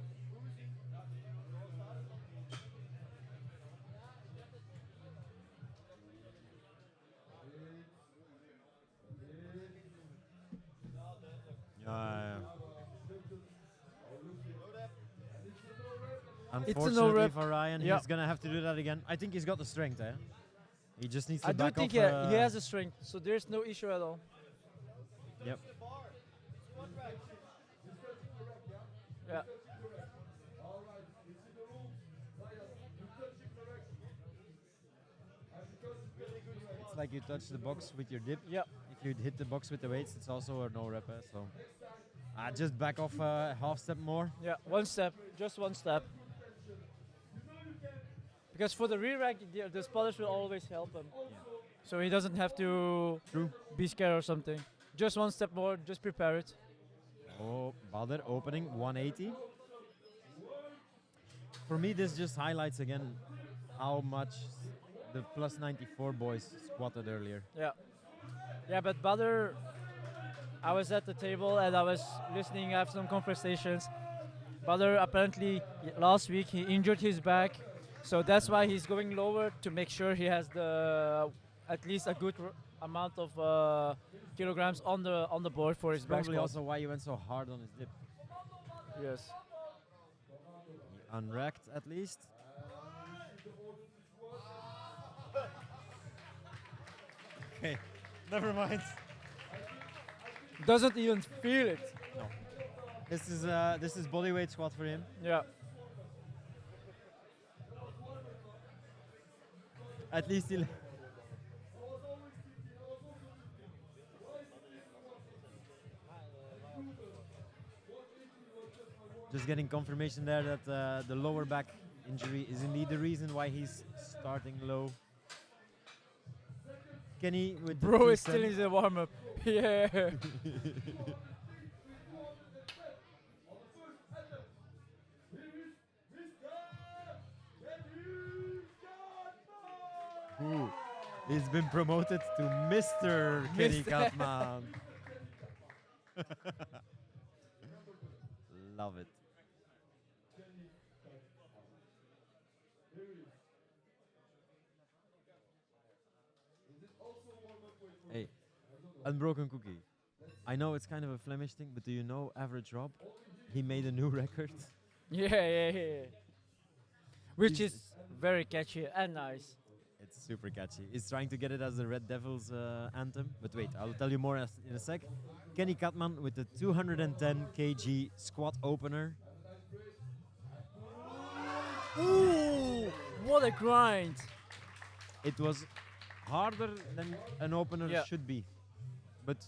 Unfortunately rep. for Ryan, Yeah. he's gonna have to do that again. I think he's got the strength, eh? He just needs to I do back think off. he has the strength, so there's no issue at all. Yep. Yeah. It's like you touch the box with your dip. Yeah. If you hit the box with the weights, it's also a no rep. So just back off half step more. Yeah, one step, just one step. Because for the rear rack, the spotters will always help him. So he doesn't have to be scared or something. Just one step more, just prepare it. Oh, Bader opening 180. For me, this just highlights again how much the plus 94 boys squatted earlier. Yeah. Yeah, but Bader, I was at the table and I was listening, I have some conversations. Bader apparently last week he injured his back, so that's why he's going lower to make sure he has the at least a good amount of kilograms on the board for his back Probably squat. also why he went so hard on his dip. Yes. He unracked at least. Okay, never mind. Doesn't even feel it. No. This is bodyweight squat for him. Yeah. At least he'll. Just getting confirmation there that the lower back injury is indeed the reason why he's starting low. Kenny with the Bro is still 210. in the warm up. Yeah. Ooh, he's been promoted to Mr. Kenny Katman. Love it. Hey, Unbroken Cookie. I know it's kind of a Flemish thing, but do you know Average Rob? He made a new record. Yeah. Which He's- is very catchy and nice. It's super catchy. He's trying to get it as the Red Devils anthem. But wait, I'll tell you more in a sec. Kenny Katman with the 210 kg squat opener. Ooh, what a grind. It was harder than an opener Yeah. should be. But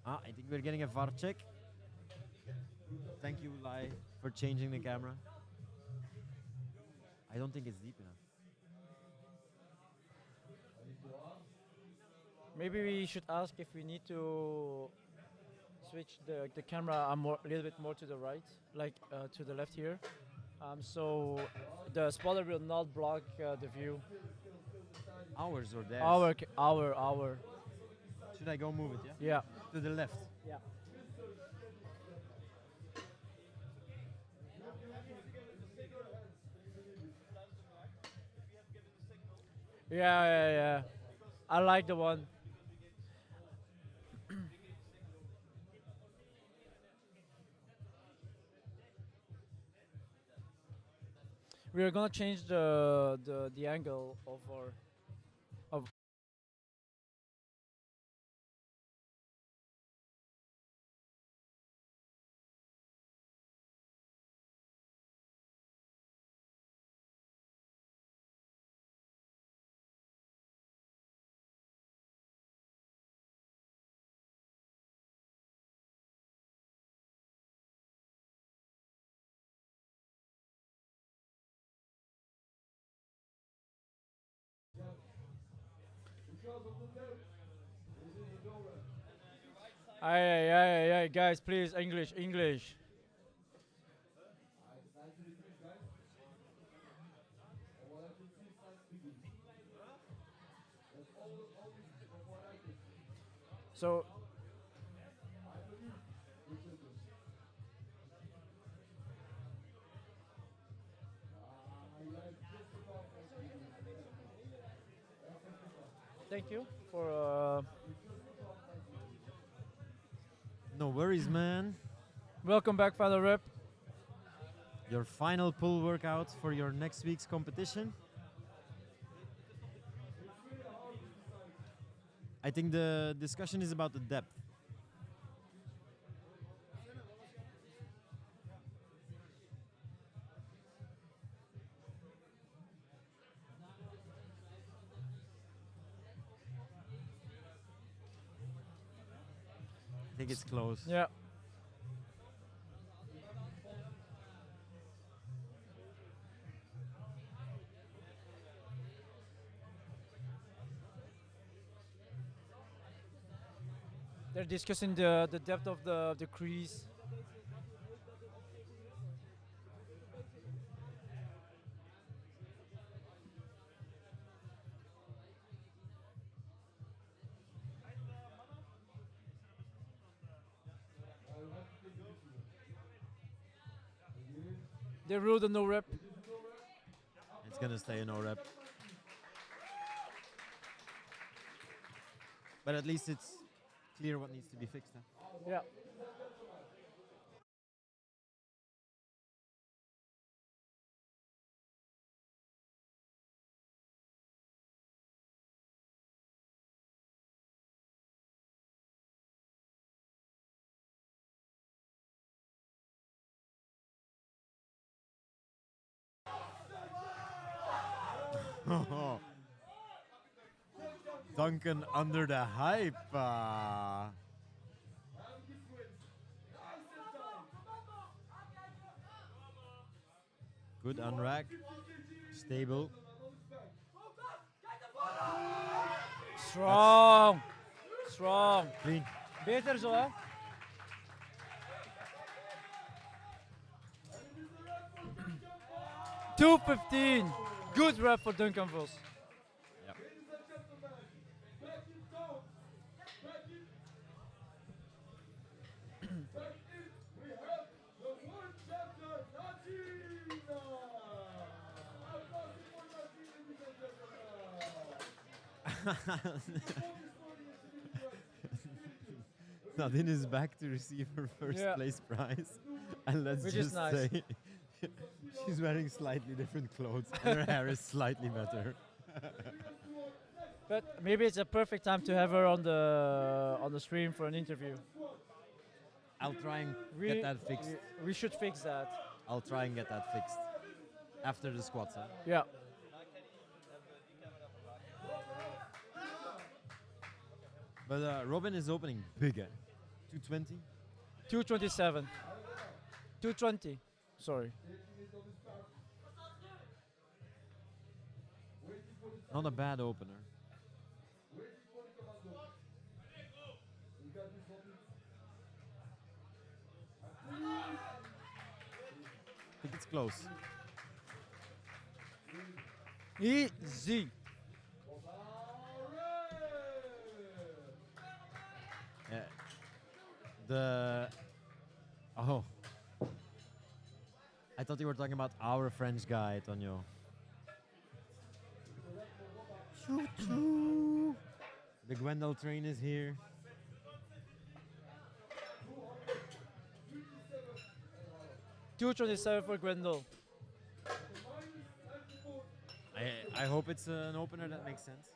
I think we're getting a VAR check. Thank you, Lai, for changing the camera. I don't think it's deep enough. Maybe we should ask if we need to switch the camera a little bit more to the right, like to the left here. So the spotter will not block the view. Ours or theirs? Our. Should I go move it, yeah? Yeah. To the left. Yeah. Yeah. I like the one. We are gonna change the angle of our Aye, guys, please, English. So, thank you for No worries, man. welcome back, FinalRep. Your final pull workout for your next week's competition. I think the discussion is about the depth. I think it's close. Yeah. They're discussing the depth of the crease. They ruled a no rep. It's gonna stay a no rep. But at least it's clear what needs to be fixed. Yeah. Duncan under the hype. Good unrack. Stable. Strong. Strong. Clean. Beter zo, hè? $2.15. Good rep for Duncan Vos. Yep. Nadine is back to receive her first Yeah. place prize. And let's Which is just nice. say she's wearing slightly different clothes and her hair is slightly better. But maybe it's a perfect time to have her on the stream for an interview. I'll try and We, get that fixed. we should fix that. I'll try and get that fixed after the squats. Huh? Yeah. But Robin is opening big. 220. 227. 220. Sorry. Not a bad opener. I think it's close. Easy. Yeah. Oh. I thought you were talking about our French guy, Tonio. Choo choo. The Gwendal train is here. $227 for Gwendol. I hope it's an opener that makes sense.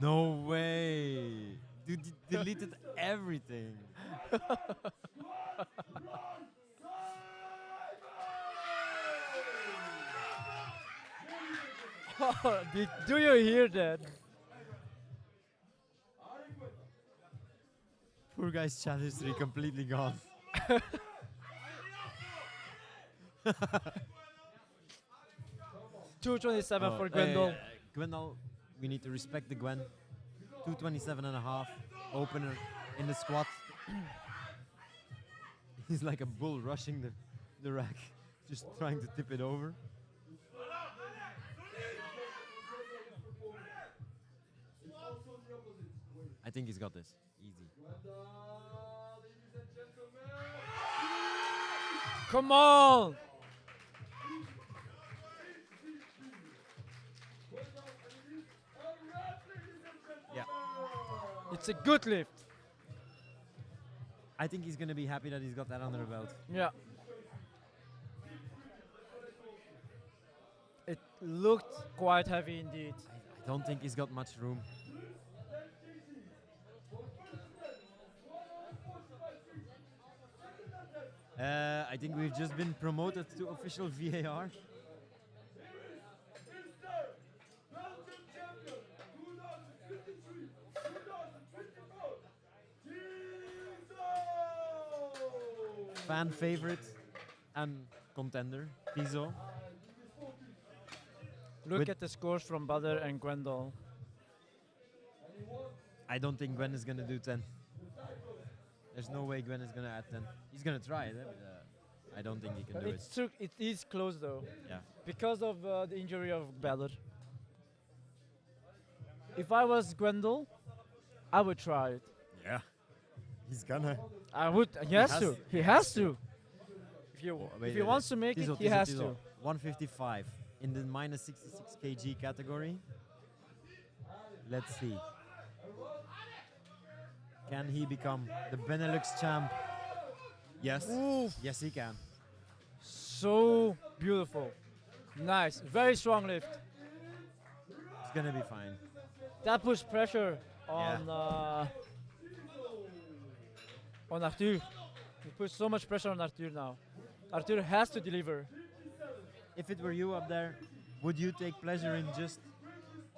No way! Dude, deleted everything. Do you hear that? Poor guy's chat history completely gone. 227 for Gwendol. Gwendol, we need to respect the Gwen. 227.5. Opener in the squat. He's like a bull rushing the rack, just trying to tip it over. I think he's got this. Easy. Come on! Yeah. It's a good lift. I think he's going to be happy that he's got that under the belt. Yeah. It looked quite heavy indeed. I don't think he's got much room. I think we've just been promoted to official VAR. Fan favorite and contender, Tizo. Look With- at the scores from Badr and Gwendol. I don't think Gwen is going to do 10. There's no way Gwen is going to add 10. He's going to try it, but I don't think he can do it. It is close though, Yeah. because of the injury of Badr. If I was Gwendol, I would try it. Yeah. He's gonna. I would. He has has to. to. He has to. If he wait, wants to make Tizo, it, he Tizo, has Tizo. to. 155 in the minus 66 kg category. Let's see. Can he become the Benelux champ? Yes. Oof. Yes, he can. So beautiful. Nice. Very strong lift. He's gonna be fine. That puts pressure on Arthur. It puts so much pressure on Arthur now. Arthur has to deliver. If it were you up there, would you take pleasure in just?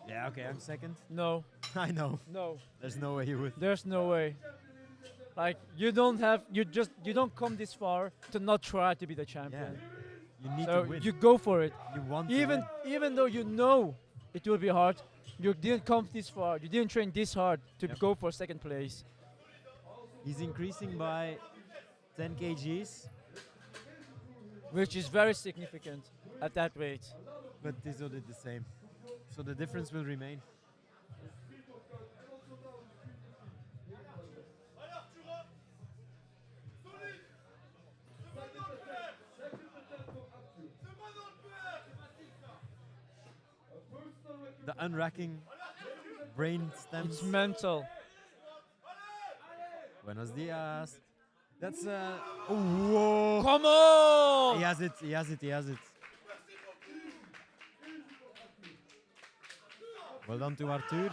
Yeah, okay, I'm second. No, I know. no. There's no way you would. There's no way. Like you don't come this far to not try to be the champion. You need So to win. you go for it. You want to Even win. even though you know it will be hard, you didn't come this far. You didn't train this hard to Yep. go for second place. He's increasing by 10 kgs, Which is very significant at that weight. but Tizo did the same. So the difference will remain. The unracking brain stems. It's mental. Buenos dias. That's whoa. Come on! He has it, he has it, he has it. Well done to Arthur.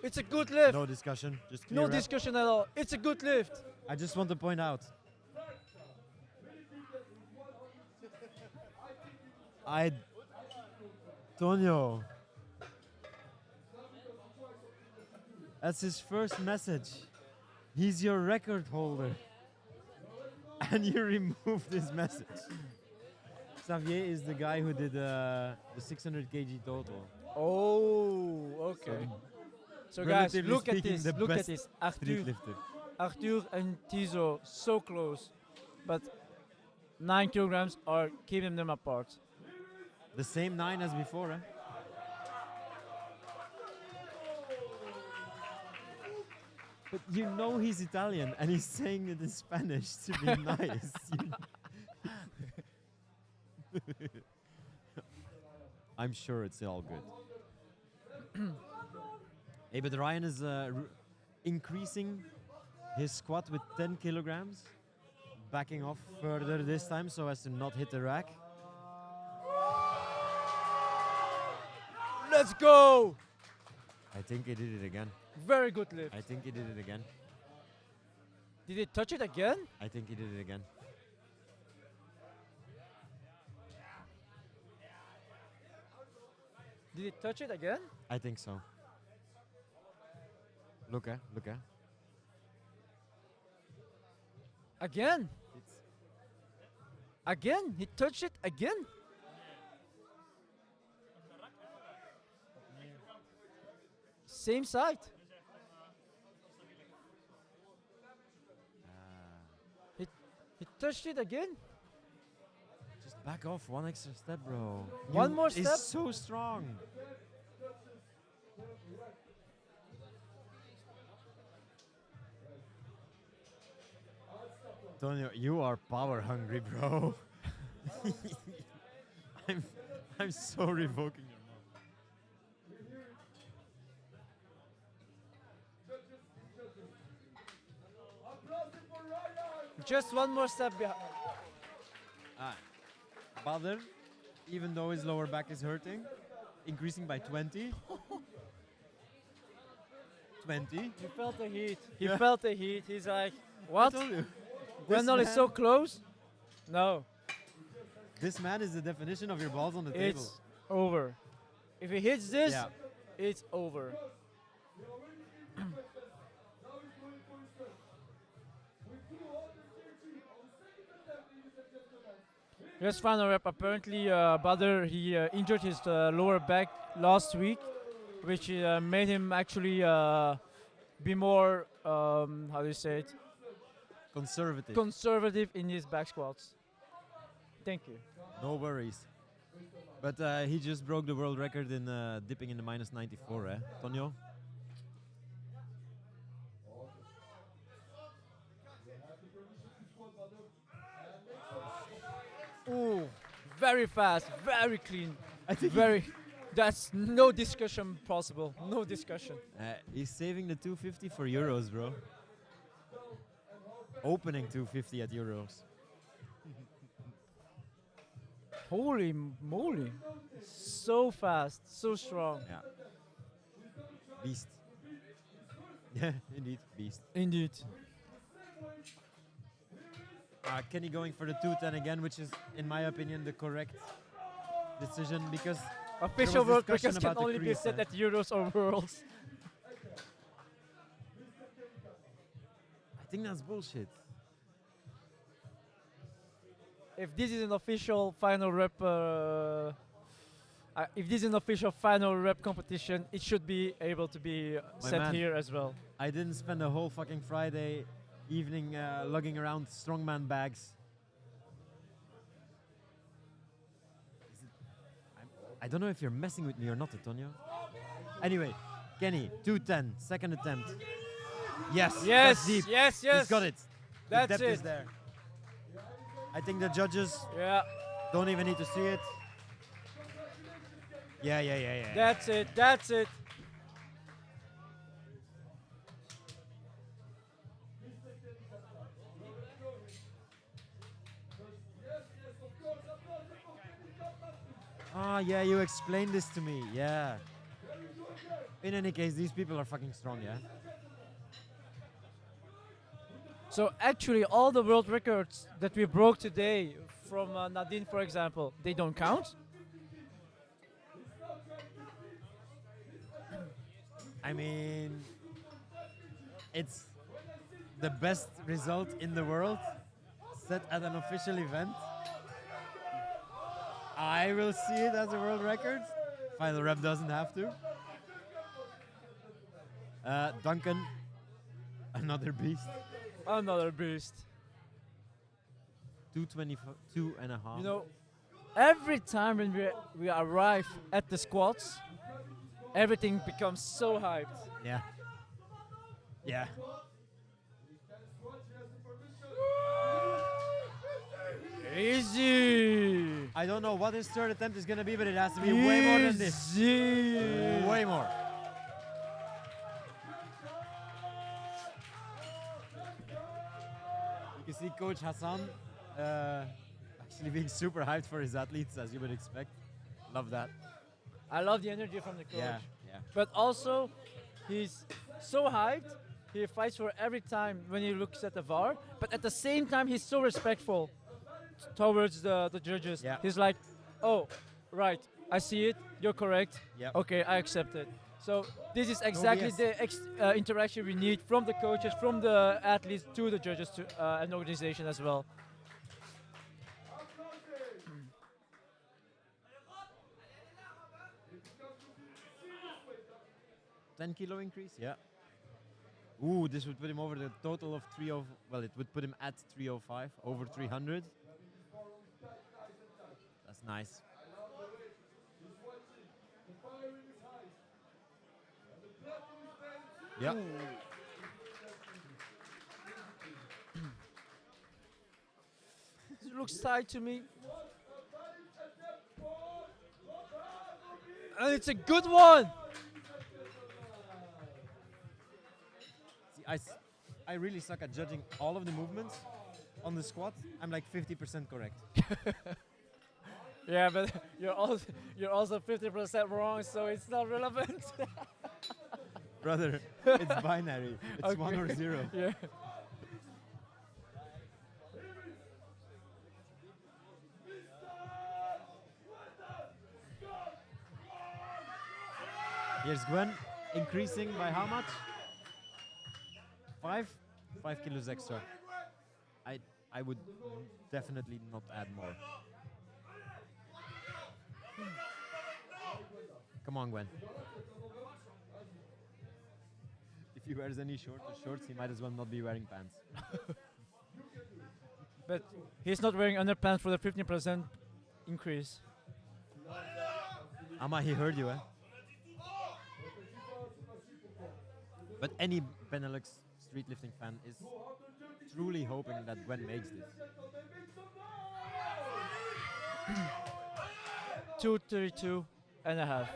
It's a good lift. No discussion, just No clear up. discussion at all. It's a good lift. I just want to point out. Tonio. That's his first message. He's your record holder. And you removed this message. Xavier is the guy who did the 600 kg total. Oh, okay. So guys, Relatively look at speaking, this. the Look at best this. Street lifter. Arthur and Tizo so close, but 9 kilograms are keeping them apart. The same 9 as before, eh? But you know he's Italian and he's saying it in Spanish to be nice. I'm sure it's all good. Hey, but Ryan is increasing his squat with 10 kilograms, backing off further this time so as to not hit the rack. Let's go! I think he did it again. Very good lift. I think he did it again. Did he touch it again? I think he did it again. Did he touch it again? I think so. Look, look. Again? Again? He touched it again? Same side. He touched it again? Just back off one extra step, bro. One more He's step? so strong. Tonio, you are power hungry, bro. I'm so revoking your mouth. Just one more step behind. Badr, even though his lower back is hurting, increasing by 20. 20. He felt the heat. He felt the heat. He's like, what? I told you. Gwendol is so close? No. This man is the definition of your balls on the table. It's over. If he hits this, Yeah. it's over. Yes, final rep. Apparently, Badr, he injured his lower back last week, which made him actually be more, how do you say it? Conservative. Conservative in his back squats. Thank you. No worries. But he just broke the world record in dipping in the minus 94, eh, Tonio? Ooh, very fast, very clean, I think very. That's no discussion possible. No discussion. he's saving the 250 for Euros, bro. Opening 250 at Euros. Holy moly! So fast, so strong. Yeah. Beast. Yeah, indeed, beast. Indeed. Kenny going for the 210 again, which is, in my opinion, the correct decision because Official was world discussion records can about the only be crease, set eh? at Euros or Worlds. I think that's bullshit. If this is an official final rep, if this is an official final rep competition, it should be able to be My set man. here as well. I didn't spend a whole fucking Friday evening lugging around strongman bags. I don't know if you're messing with me or not, Antonio. Anyway, Kenny, 210, second attempt. Yes, Yes, that's deep. yes, yes. He's got it. That's the depth is it. there. I think the judges Yeah, don't even need to see it. Yeah. that's it. That's it. Ah, yeah, you explained this to me. Yeah. In any case, these people are fucking strong, yeah? So actually, all the world records that we broke today, from Nadine, for example, they don't count. I mean, it's the best result in the world set at an official event. I will see it as a world record. Final rep doesn't have to. Duncan, another beast. Another beast. 222 and a half. You know, every time when we arrive at the squats, everything becomes so hyped. Yeah. Yeah. Easy. I don't know what his third attempt is going to be, but it has to be way more than this. Easy. Way more. see Coach Hassan actually being super hyped for his athletes, as you would expect. Love that. I love the energy from the coach. Yeah, yeah. But also, he's so hyped. He fights for every time when he looks at the VAR. But at the same time, he's so respectful towards the judges. Yeah. He's like, oh, right, I see it. You're correct. Yep. Okay, I accept it. So this is exactly BS. the interaction we need from the coaches, from the athletes to the judges, to an organization as well. $10 increase, yeah. Ooh, this would put him over the total of 30. Well, it would put him at 305, over 300. That's nice. Yeah. It looks tight to me. And it's a good one. See, I really suck at judging all of the movements on the squat. I'm like 50% correct. Yeah, but you're also 50% wrong, so it's not relevant. Brother, it's binary. It's Okay. 1 or 0. Yeah. Here's Gwen, increasing by how much? 5 kilos extra. I would definitely not add more. Come on, Gwen. If he wears any shorter shorts, he might as well not be wearing pants. But he's not wearing underpants for the 15% increase. Amma, he heard you, eh? But any Benelux street lifting fan is truly hoping that Gwen makes this. 232 and a half.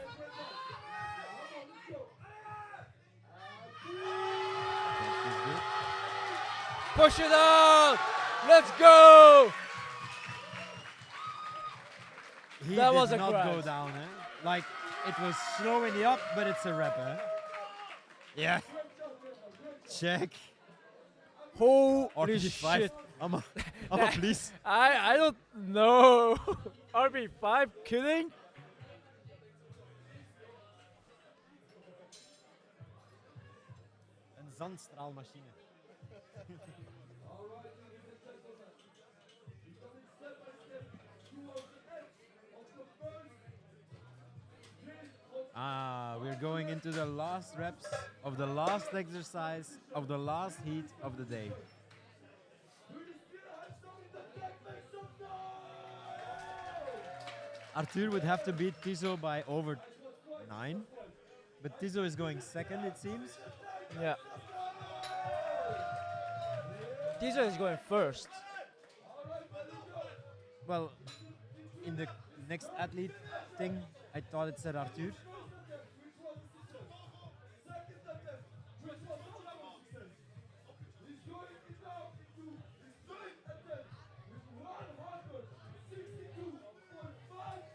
Push it out! Let's go! He That did was a not go grind. down, eh? Like, it was slow in the up, but it's a rep, eh? Yeah. Check. Holy RB5. shit. Amma, please. I don't know. RB5, kidding? Een zandstraalmachine. We're going into the last reps of the last exercise of the last heat of the day. Arthur would have to beat Tizo by over 9, but Tizo is going second, it seems. Yeah. Tizo is going first. Well, in the next athlete thing, I thought it said Arthur.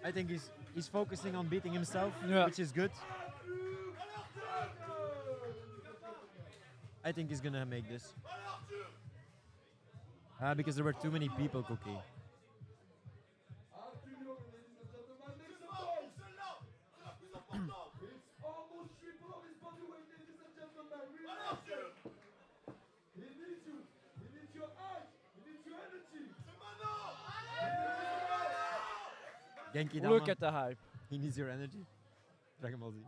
I think he's focusing on beating himself, Yeah. which is good. I think he's gonna make this. Because there were too many people cooking. Genki Dama, Look at the hype. he needs your energy. Dragon Ball Z.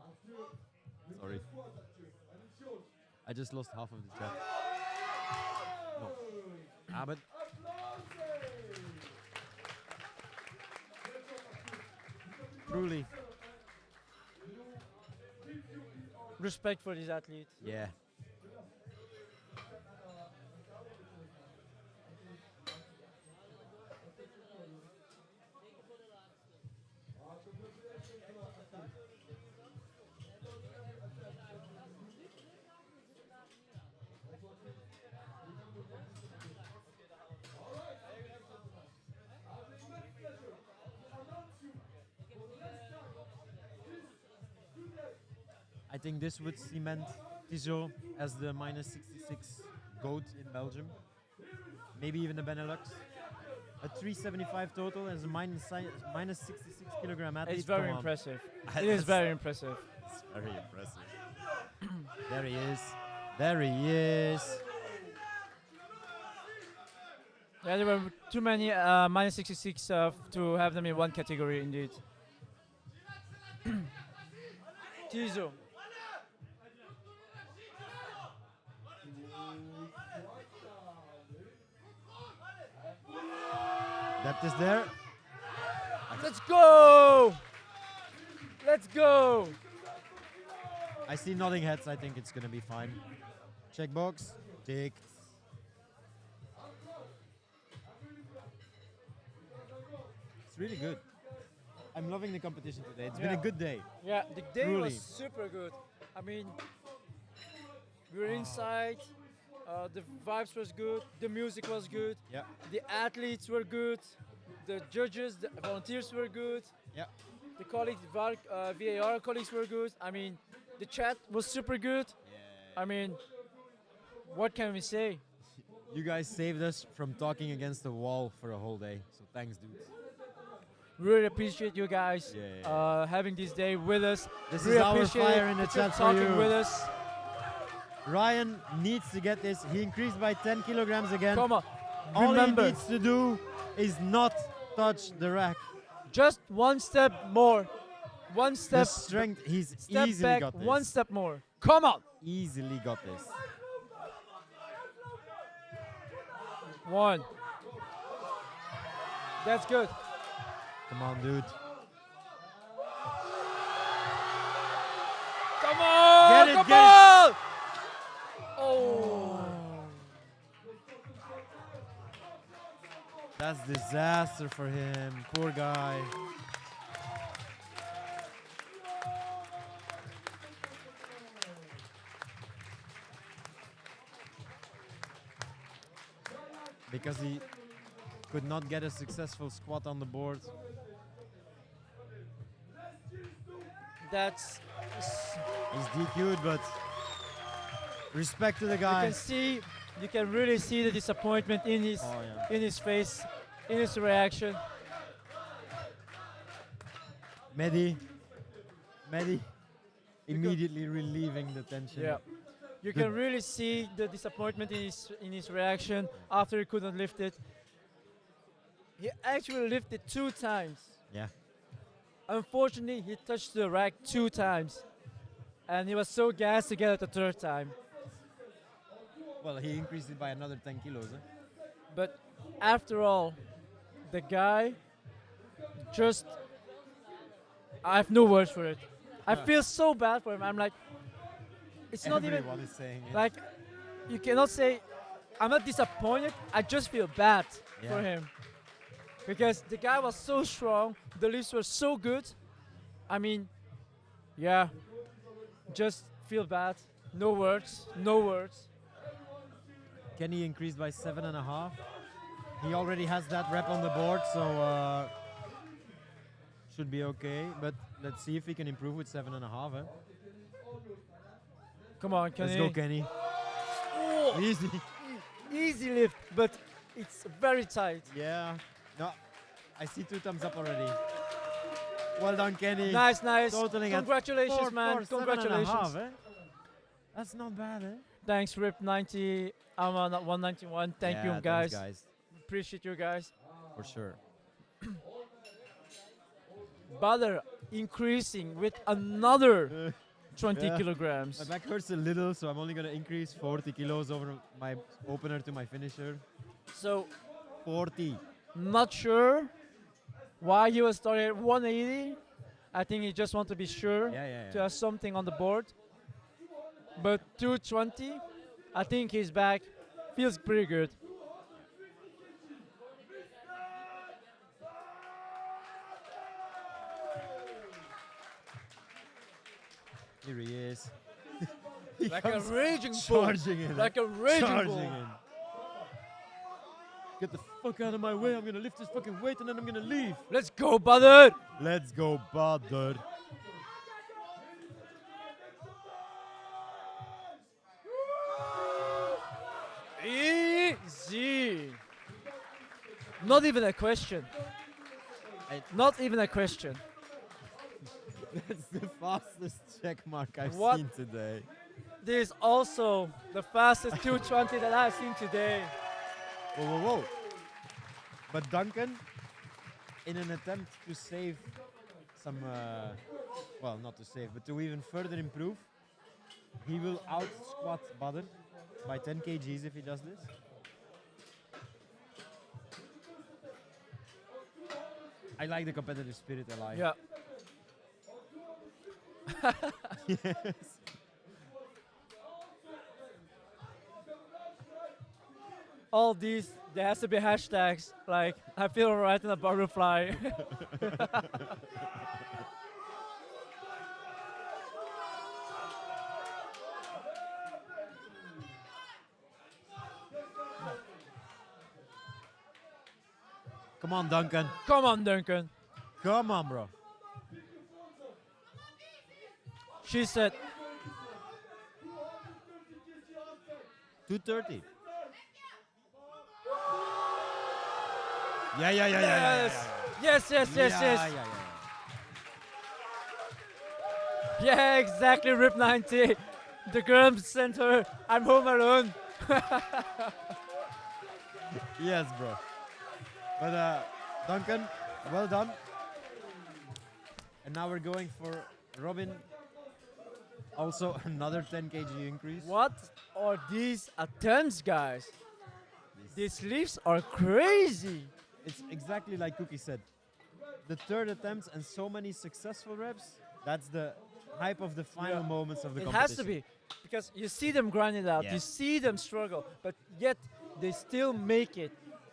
Sorry. I just lost half of the chat. No. But truly, Respect for this athlete. yeah. I think this would cement Tizo as the minus 66 GOAT in Belgium. Maybe even the Benelux. A 375 total as a minus 66 kilogram athlete. It's very Come on. impressive. It is very impressive. It's very impressive. There he is. There he is. Yeah, there were too many minus 66 to have them in one category, indeed. Tizo. Depth is there. Let's go! Let's go! I see nodding heads. I think it's going to be fine. Checkbox. Ticked. It's really good. I'm loving the competition today. It's been a good day. Yeah, the day Truly. was super good. I mean, we were inside. The vibes was good. The music was good. Yeah. The athletes were good. The judges, the volunteers were good. Yeah. The colleagues, VAR colleagues were good. I mean, the chat was super good. I mean, what can we say? You guys saved us from talking against the wall for a whole day. So thanks, dudes. Really appreciate you guys having this day with us. This really is our appreciate fire in the that you're chat for talking you. with us. Ryan needs to get this. He increased by 10 kilograms again. Come on. All Remember, he needs to do is not touch the rack. just one step more. One The step, strength, he's step easily back, got this. one step more. Come on. Easily got this. One. That's good. Come on, dude. Come on! Get it, come get it. on! Oh. That's disaster for him. Poor guy. Because he could not get a successful squat on the board. That's. He's DQ'd, but respect to the You guy. can see, you can really see the disappointment in his, Oh, yeah. in his face, in his reaction. Mehdi immediately relieving the tension. Yeah. You can really see the disappointment in his reaction after he couldn't lift it. He actually lifted 2 times. Yeah. Unfortunately, he touched the rack 2 times. And he was so gassed to get it the 3rd time. Well, he increased it by another 10 kilos. Eh? But after all, the guy just... I have no words for it. I feel so bad for him. I'm like... It's not even... Everyone is saying it. Like, you cannot say, I'm not disappointed, I just feel bad for Yeah. him. Because the guy was so strong, the lifts were so good. I mean, yeah, just feel bad. No words, no words. Kenny increased by 7.5. He already has that rep on the board, so should be okay. But let's see if he can improve with 7.5. Eh? Come on, Kenny. Let's go, Kenny. Oh, Easy. easy lift, but it's very tight. Yeah. No, I see 2 thumbs up already. Well done, Kenny. Nice, nice. Totaling at Congratulations, 4, man. 4, Congratulations. 7.5, eh? That's not bad, eh? Thanks, Rip 90. I'm on 191. Thank you, Yeah, guys. thanks, guys. Appreciate you guys. For sure. Badr increasing with another 20 Yeah. kilograms. My back hurts a little, so I'm only going to increase 40 kilos over my opener to my finisher. So, 40. not sure why he was starting at 180. I think he just want to be sure to have something on the board. But 220, I think his back feels pretty good. Here he is. Like a raging bull. charging in. Like a raging charging bull. in. Get the fuck out of my way. I'm gonna lift this fucking weight and then I'm gonna leave. Let's go, Badr! Let's go, Badr. Not even a question. Not even a question. That's the fastest check mark I've What? seen today. This is also the fastest 220 that I've seen today. Whoa, whoa, whoa. But Duncan, in an attempt to save some, well, not to save, but to even further improve, he will out squat Badr by 10 kgs if he does this. I like the competitive spirit, I like. Yeah. Yes. All these, there has to be hashtags like I feel right in a butterfly. Come on, Duncan. Come on, Duncan. Come on, bro. She said, 230. Yeah. yes. Yeah. Yeah, exactly, Rip 90. The girl sent her, I'm home alone. Yes, bro. But Duncan, well done. And now we're going for Robin. Also another 10 kg increase. What are these attempts, guys? These leaps are crazy. It's exactly like Cookie said. The third attempts and so many successful reps, that's the hype of the final moments of the It competition. has to be, because you see them grind it out, Yeah. you see them struggle, but yet they still make it.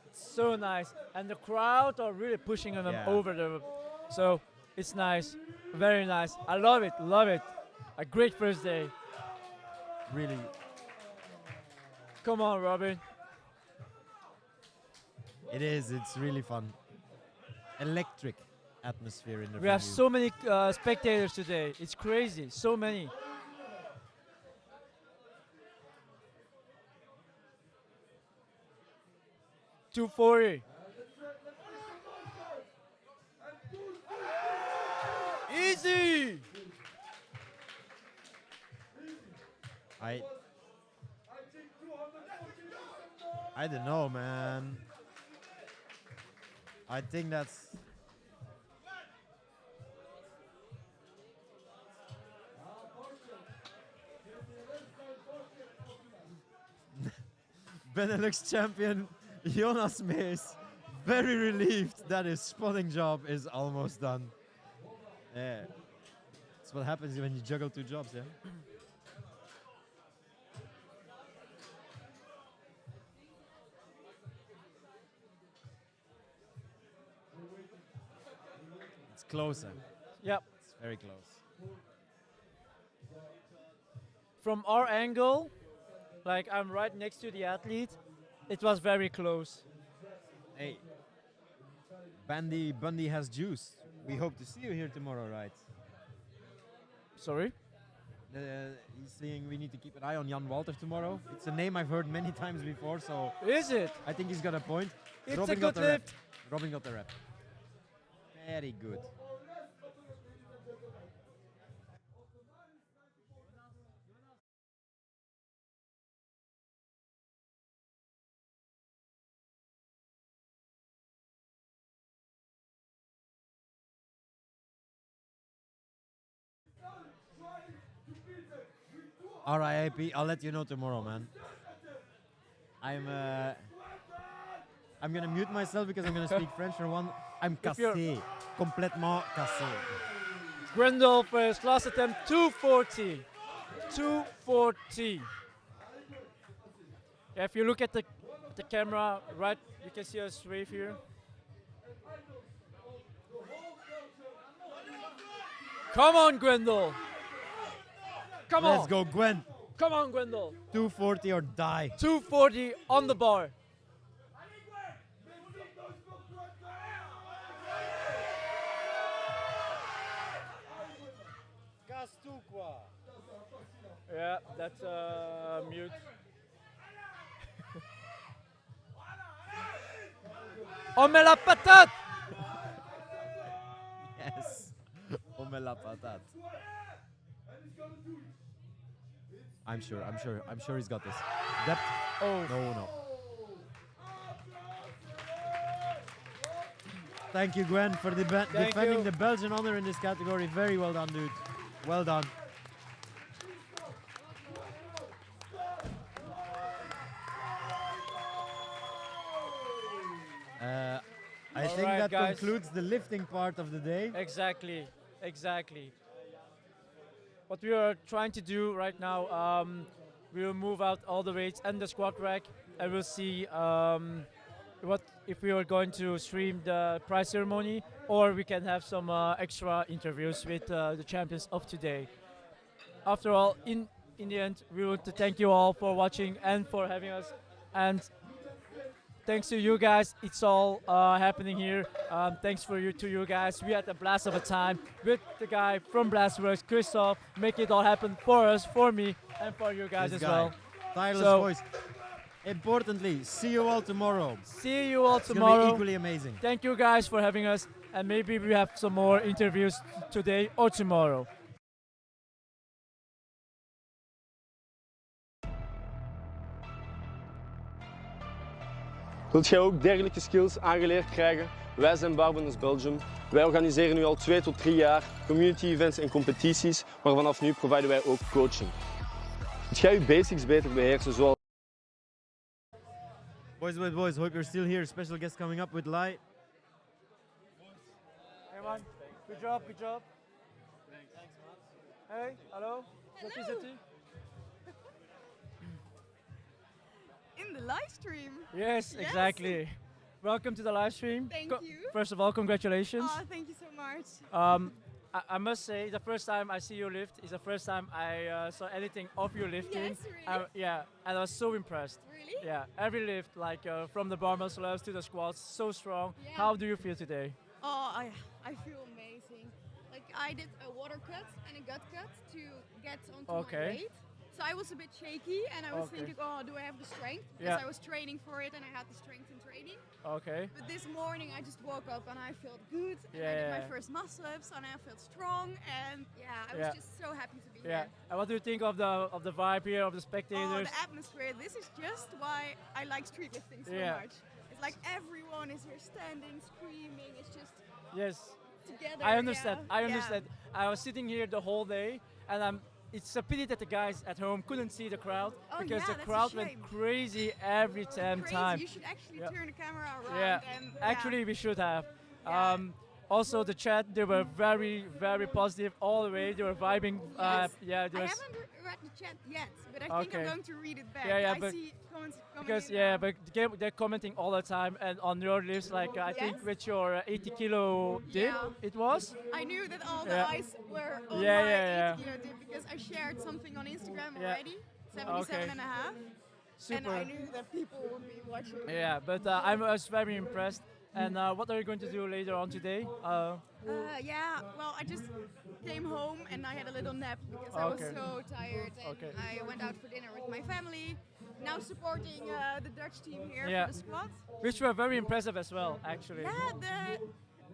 It's so nice, and the crowd are really pushing them Yeah. over the. So it's nice, very nice. I love it, love it. A great first day. Really. Come on, Robin. It is, it's really fun. Electric atmosphere in the We have venue. so many spectators today. It's crazy, so many. $240. Easy. I don't know, man. I think that's Benelux champion Jonas Mees, very relieved that his spotting job is almost done. Yeah. That's what happens when you juggle two jobs, yeah? It's closer. Yep. It's very close. From our angle, like I'm right next to the athlete, it was very close. Hey, Bundy has juice. We hope to see you here tomorrow, right? Sorry? He's saying we need to keep an eye on Jan Walter tomorrow. It's a name I've heard many times before, so Is it? I think he's got a point. It's Robin a got good the rep. lift. Robin got the rep. Very good. RIP, I'll let you know tomorrow, man. I'm gonna mute myself because I'm gonna speak French for one. I'm If you're- cassé. Complètement cassé. Grendel for his last attempt, 240. 240. Yeah, if you look at the camera, right, you can see us wave here. Come on, Grendel. Come Let's on. go, Gwen. Come on, Grendel. 240 or die. 240 on the bar. Yeah, that's mute. On met la patate! Yes. On met la patate. I'm sure he's got this. Depth. Oh. No. Thank you, Gwen, for defending the Belgian honor in this category. Very well done, dude. Well done. I think right, that guys. concludes the lifting part of the day. Exactly. What we are trying to do right now, we will move out all the weights and the squat rack, and we'll see what if we are going to stream the prize ceremony, or we can have some extra interviews with the champions of today. After all, in the end, we want to thank you all for watching and for having us, and thanks to you guys, it's all happening here. Thanks to you guys. We had a blast of a time with the guy from Blastworks, Christoph, make it all happen for us, for me, and for you guys This as guy. well. Tireless So- voice. Importantly, see you all tomorrow. See you all It's gonna be tomorrow. equally amazing. Thank you guys for having us, and maybe we have some more interviews today or tomorrow. Wilt jij ook dergelijke skills aangeleerd krijgen? Wij zijn Barbenders Belgium. Wij organiseren nu al 2 tot 3 jaar community events en competities, maar vanaf nu providen wij ook coaching. Wilt jij je basics beter beheersen zoals Boys, hope you're still here. Special guest coming up with Lai. Hey man, good job. Thanks man. Hey, hello. In the live stream. Yes, exactly. Welcome to the live stream. Thank you. First of all, congratulations. Oh, thank you so much. I must say, the first time I see you lift is the first time I saw anything of you lifting. Yes, really? Yeah, and I was so impressed. Really? Yeah, every lift, like from the bar muscle ups to the squats, so strong. Yeah. How do you feel today? Oh, I feel amazing. Like I did a water cut and a gut cut to get onto Okay. my weight. So I was a bit shaky and I was Okay. thinking, oh, do I have the strength? Yeah. Because I was training for it and I had the strength in training. Okay. But this morning I just woke up and I felt good. And Yeah, I did yeah. my first muscle ups and I felt strong. And yeah, I was Yeah. just so happy to be Yeah. here. And what do you think of the vibe here, of the Oh, spectators? the atmosphere. This is just why I like street lifting so Yeah. much. It's like everyone is here standing, screaming. It's just Yes. together. I understand. yeah. I Yeah. understand. I was sitting here the whole day, and it's a pity that the guys at home couldn't see the crowd Oh, because yeah, the that's a crowd went shame. crazy every damn Crazy. time. You should actually Yeah. turn the camera around. Yeah, And, actually we should have. Yeah. Also the chat, they were very positive all the way. They were vibing. Yes. Yeah, there I was haven't read the chat yet, but I think Okay. I'm going to read it back. Yeah, I but see comments coming because in. yeah, but they're commenting all the time and on your lifts, like I think Yes. with your 80 kilo dip, Yeah. it was. I knew that all the Yeah. eyes were on Yeah, my yeah, 80 kilo dip because I shared something on Instagram Yeah. already, 77 and a half. Super. And I knew that people would be watching. Yeah, but I was very impressed. And what are you going to do later on today? Yeah, well, I just came home and I had a little nap because I Okay. was so tired. And Okay. I went out for dinner with my family. Now supporting the Dutch team here Yeah. for the squad. Which were very impressive as well, actually. Yeah,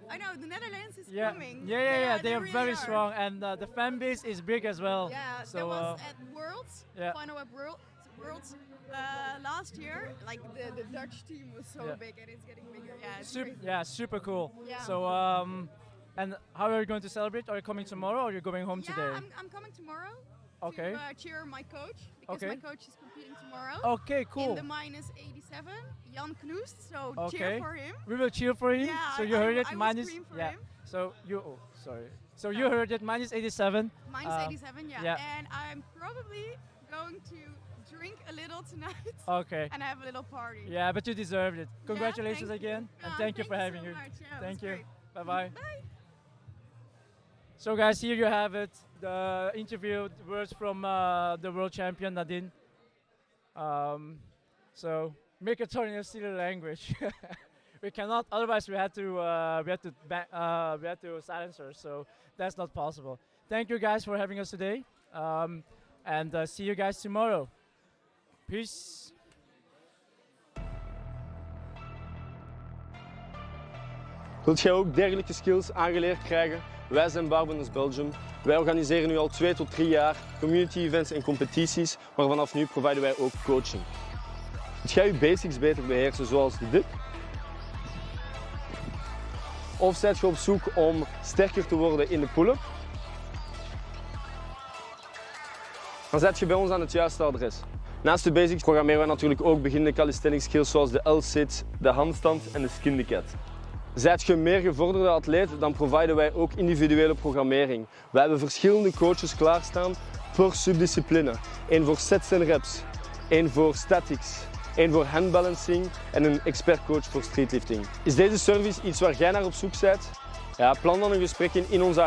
I know the Netherlands is Yeah, coming. yeah. They are really very strong, and the fan base is big as well. Yeah, So there was at Worlds, yeah. FinalRep Worlds last year. Like the Dutch team was so Yeah. big and it's getting bigger. Yeah, it's crazy. super cool. Yeah. So and how are you going to celebrate? Are you coming tomorrow, or are you going home Yeah, today? I'm coming tomorrow. Okay. To cheer my coach because Okay. my coach is competing tomorrow. Okay, cool. In the minus 87, Jan Knoest. So Okay. cheer for him. We will cheer for him. Yeah, So you heard it I will minus. scream for Yeah. him. So you. Oh, sorry. So you heard it minus 87. Minus 87, yeah. yeah. And I'm probably going to drink a little tonight Okay. and have a little party. Yeah, but you deserved it. Congratulations thank you. again, and Ah, thank you for having so you. much. Yeah, it Thank was you. great. Bye bye. Bye. So guys, here you have it. The interview words from the world champion Nadine. So make a turn in your silly language. We cannot. Otherwise, we had to silence her. So that's not possible. Thank you guys for having us today, and see you guys tomorrow. Peace. Wilt jij ook dergelijke skills aangeleerd krijgen? Wij zijn Barbenders Belgium. Wij organiseren nu al 2 tot 3 jaar community events en competities, maar vanaf nu providen wij ook coaching. Wilt jij je basics beter beheersen zoals de dip? Of zet je op zoek om sterker te worden in de pull-up? Dan zet je bij ons aan het juiste adres. Naast de basics programmeren we natuurlijk ook beginnende calisthenics skills zoals de L-sit, de handstand en de skin cat. Zijt je een meer gevorderde atleet, dan providen wij ook individuele programmering. Wij hebben verschillende coaches klaarstaan per subdiscipline. 1 voor sets en reps, 1 voor statics, 1 voor handbalancing en een expertcoach voor streetlifting. Is deze service iets waar jij naar op zoek bent? Ja, plan dan een gesprek in onze